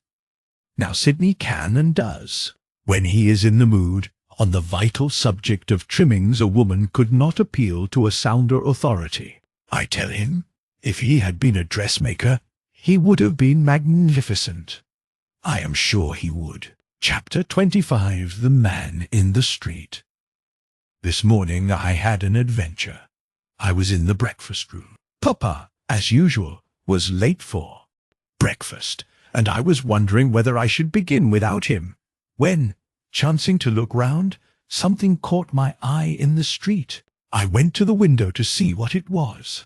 Now Sidney can and does, when he is in the mood. On the vital subject of trimmings a woman could not appeal to a sounder authority. I tell him, if he had been a dressmaker, he would have been magnificent. I am sure he would. Chapter 25. The Man in the Street. This morning I had an adventure. I was in the breakfast room. Papa, as usual, was late for breakfast, and I was wondering whether I should begin without him, when, chancing to look round, something caught my eye in the street. I went to the window to see what it was.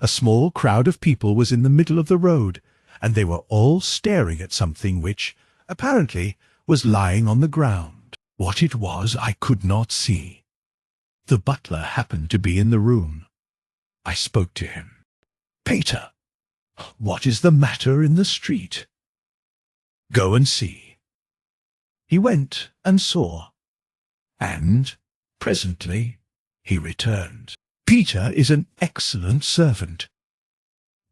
A small crowd of people was in the middle of the road, and they were all staring at something which, apparently, was lying on the ground. What it was I could not see. The butler happened to be in the room. I spoke to him. "Peter, what is the matter in the street?" "Go and see." He went and saw, and presently he returned. Peter is an excellent servant,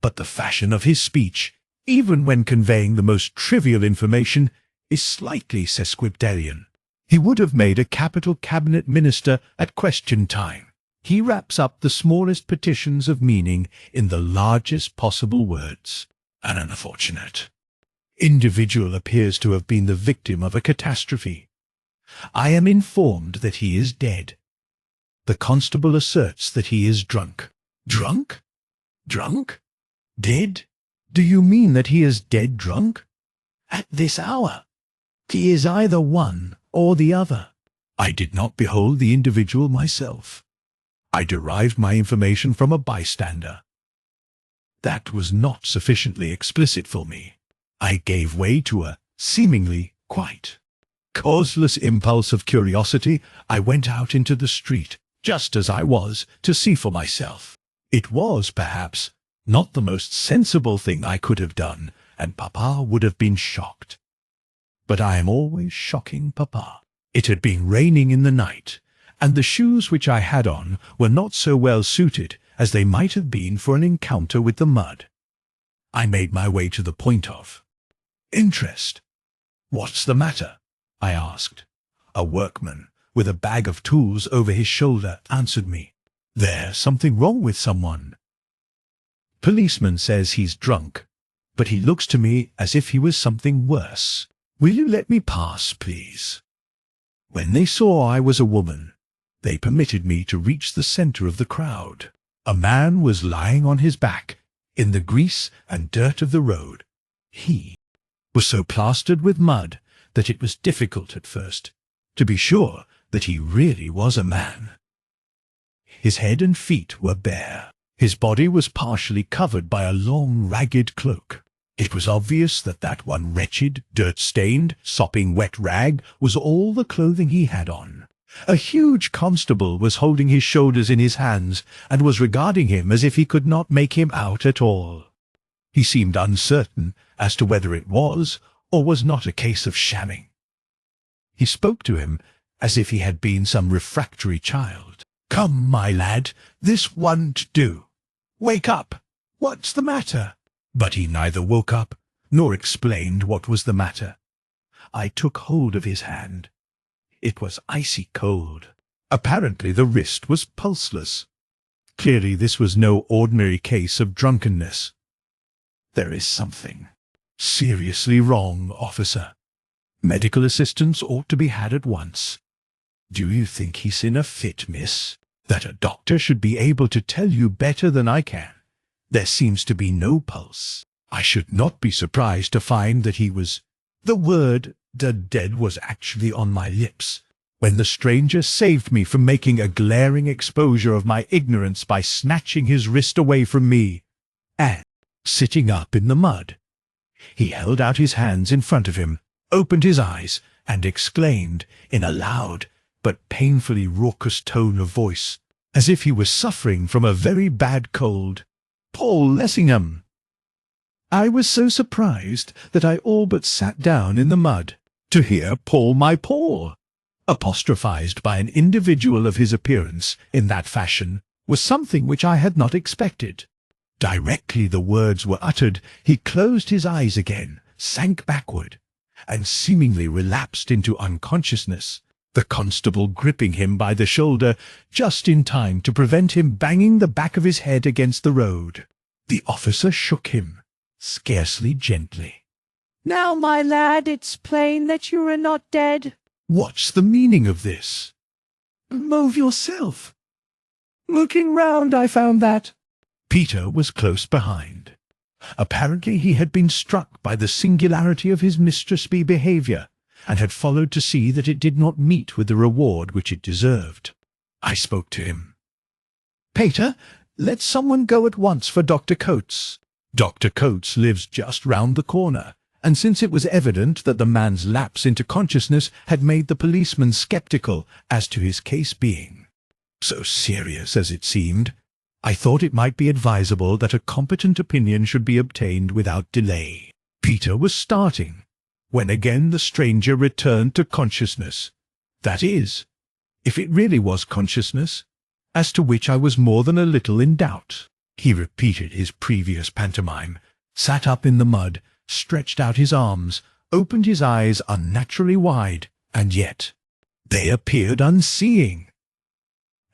but the fashion of his speech, even when conveying the most trivial information, is slightly sesquipedalian. He would have made a capital cabinet minister at question time. He wraps up the smallest petitions of meaning in the largest possible words. An unfortunate individual appears to have been the victim of a catastrophe. I am informed that he is dead. The constable asserts that he is drunk. Drunk? Drunk? Dead? Do you mean that he is dead drunk? At this hour? He is either one or the other. I did not behold the individual myself. I derived my information from a bystander. That was not sufficiently explicit for me. I gave way to a seemingly quite causeless impulse of curiosity. I went out into the street, just as I was, to see for myself. It was, perhaps, not the most sensible thing I could have done, and Papa would have been shocked. But I am always shocking Papa. It had been raining in the night, and the shoes which I had on were not so well suited as they might have been for an encounter with the mud. I made my way to the point of interest. "What's the matter?" I asked. A workman, with a bag of tools over his shoulder, answered me. "There's something wrong with someone. Policeman says he's drunk, but he looks to me as if he was something worse. Will you let me pass, please?" When they saw I was a woman, They permitted me to reach the center of the crowd. A man was lying on his back in the grease and dirt of the road. He was so plastered with mud that it was difficult at first to be sure that he really was a man. His head and feet were bare. His body was partially covered by a long, ragged cloak. It was obvious that that one wretched, dirt-stained, sopping wet rag was all the clothing he had on. A huge constable was holding his shoulders in his hands and was regarding him as if he could not make him out at all. He seemed uncertain as to whether it was or was not a case of shamming. He spoke to him as if he had been some refractory child. "Come, my lad, this won't do. Wake up. What's the matter?" But he neither woke up nor explained what was the matter. I took hold of his hand. It was icy cold. Apparently the wrist was pulseless. Clearly this was no ordinary case of drunkenness. "There is something seriously wrong, officer. Medical assistance ought to be had at once." "Do you think he's in a fit, miss?" "That a doctor should be able to tell you better than I can. There seems to be no pulse. I should not be surprised to find that he was—" The word dead was actually on my lips when the stranger saved me from making a glaring exposure of my ignorance by snatching his wrist away from me and sitting up in the mud. He held out his hands in front of him, opened his eyes, and exclaimed in a loud but painfully raucous tone of voice, as if he was suffering from a very bad cold, "Paul Lessingham!" I was so surprised that I all but sat down in the mud to hear "Paul, my Paul," apostrophized by an individual of his appearance in that fashion, was something which I had not expected. Directly the words were uttered, he closed his eyes again, sank backward, and seemingly relapsed into unconsciousness, the constable gripping him by the shoulder just in time to prevent him banging the back of his head against the road. The officer shook him, scarcely gently.
Now, my lad, it's plain that you are not dead.
"What's the meaning of this?"
Move yourself. Looking round, I found that."
Peter was close behind. Apparently he had been struck by the singularity of his mistress-bee behaviour, and had followed to see that it did not meet with the reward which it deserved. I spoke to him. "Peter, let someone go at once for Dr. Coates. Dr. Coates lives just round the corner, and since it was evident that the man's lapse into consciousness had made the policeman sceptical as to his case being so serious as it seemed, I thought it might be advisable that a competent opinion should be obtained without delay." Peter was starting, when again the stranger returned to consciousness. That is, if it really was consciousness, as to which I was more than a little in doubt. He repeated his previous pantomime, sat up in the mud, stretched out his arms, opened his eyes unnaturally wide, and yet they appeared unseeing.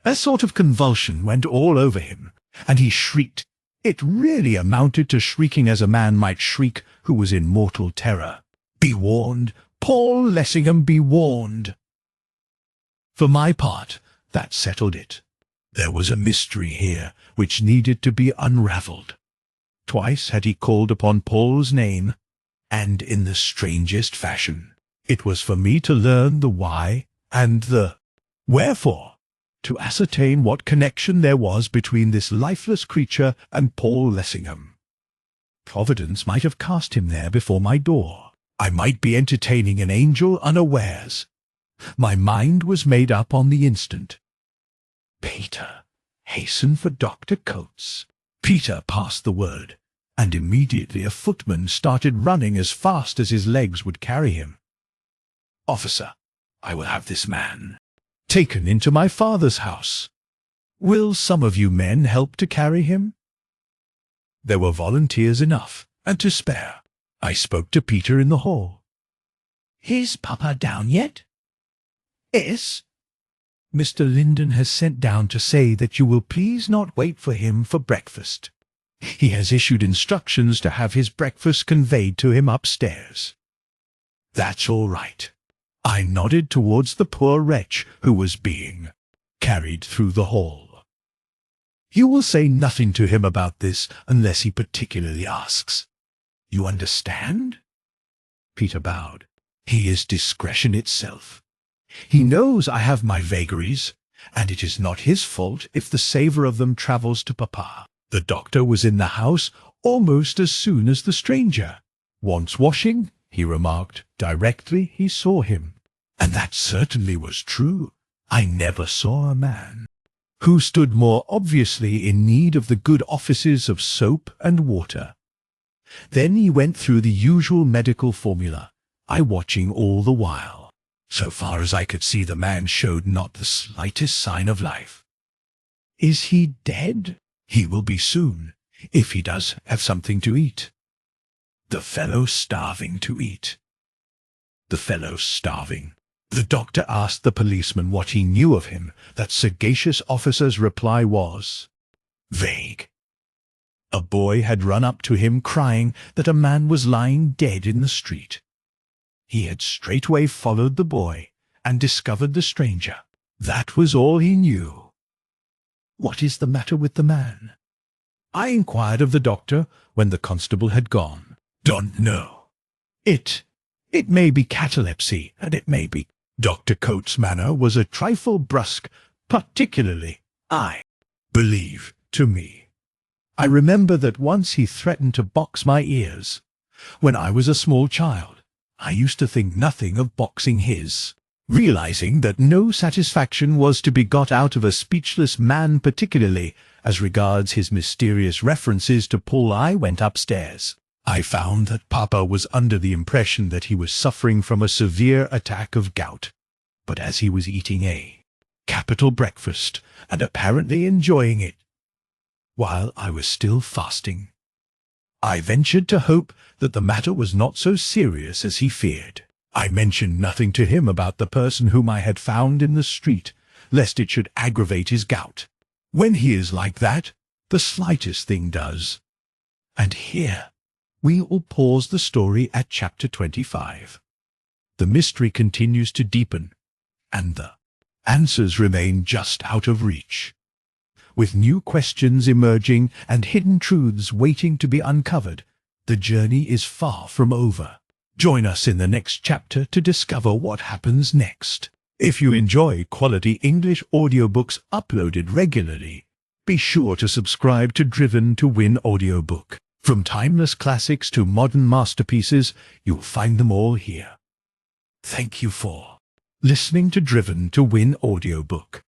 A sort of convulsion went all over him, and he shrieked. It really amounted to shrieking as a man might shriek who was in mortal terror. "Be warned, Paul Lessingham, be warned!" For my part, that settled it. There was a mystery here which needed to be unravelled. Twice had he called upon Paul's name, and in the strangest fashion. It was for me to learn the why and the wherefore, to ascertain what connection there was between this lifeless creature and Paul Lessingham. Providence might have cast him there before my door. I might be entertaining an angel unawares. My mind was made up on the instant. "Peter, hasten for Dr. Coates." Peter passed the word, and immediately a footman started running as fast as his legs would carry him. "Officer, I will have this man taken into my father's house. Will some of you men help to carry him?" There were volunteers enough, and to spare. I spoke to Peter in the hall. "Is Papa down yet?" "Yes. Mr. Linden has sent down to say that you will please not wait for him for breakfast. He has issued instructions to have his breakfast conveyed to him upstairs." "That's all right." I nodded towards the poor wretch who was being carried through the hall. You will say nothing to him about this unless he particularly asks. You understand? Peter bowed. He is discretion itself. He knows I have my vagaries, and it is not his fault if the savour of them travels to Papa. The doctor was in the house almost as soon as the stranger. "Wants washing?" he remarked directly he saw him. And that certainly was true. I never saw a man who stood more obviously in need of the good offices of soap and water. Then he went through the usual medical formula, I watching all the while. So far as I could see, the man showed not the slightest sign of life. Is he dead? He will be soon, if he does have something to eat. The fellow's starving to eat. The fellow's starving. The doctor asked the policeman what he knew of him. That sagacious officer's reply was vague. A boy had run up to him crying that a man was lying dead in the street. He had straightway followed the boy and discovered the stranger. That was all he knew. What is the matter with the man? I inquired of the doctor when the constable had gone. Don't know. It may be catalepsy, and it may be. Dr. Coates' manner was a trifle brusque, particularly, I believe, to me. I remember that once he threatened to box my ears. When I was a small child, I used to think nothing of boxing his. Realizing that no satisfaction was to be got out of a speechless man, particularly as regards his mysterious references to Paul, I went upstairs. I found that Papa was under the impression that he was suffering from a severe attack of gout. But as he was eating a capital breakfast and apparently enjoying it, while I was still fasting, I ventured to hope that the matter was not so serious as he feared. I mentioned nothing to him about the person whom I had found in the street, lest it should aggravate his gout. When he is like that, the slightest thing does. And here we will pause the story at chapter 25. The mystery continues to deepen, and the answers remain just out of reach, with new questions emerging and hidden truths waiting to be uncovered. The journey is far from over. Join us in the next chapter to discover what happens next. If you enjoy quality English audiobooks uploaded regularly, be sure to subscribe to Driven to Win audiobook. From timeless classics to modern masterpieces, you'll find them all here. Thank you for listening to Driven to Win audiobook.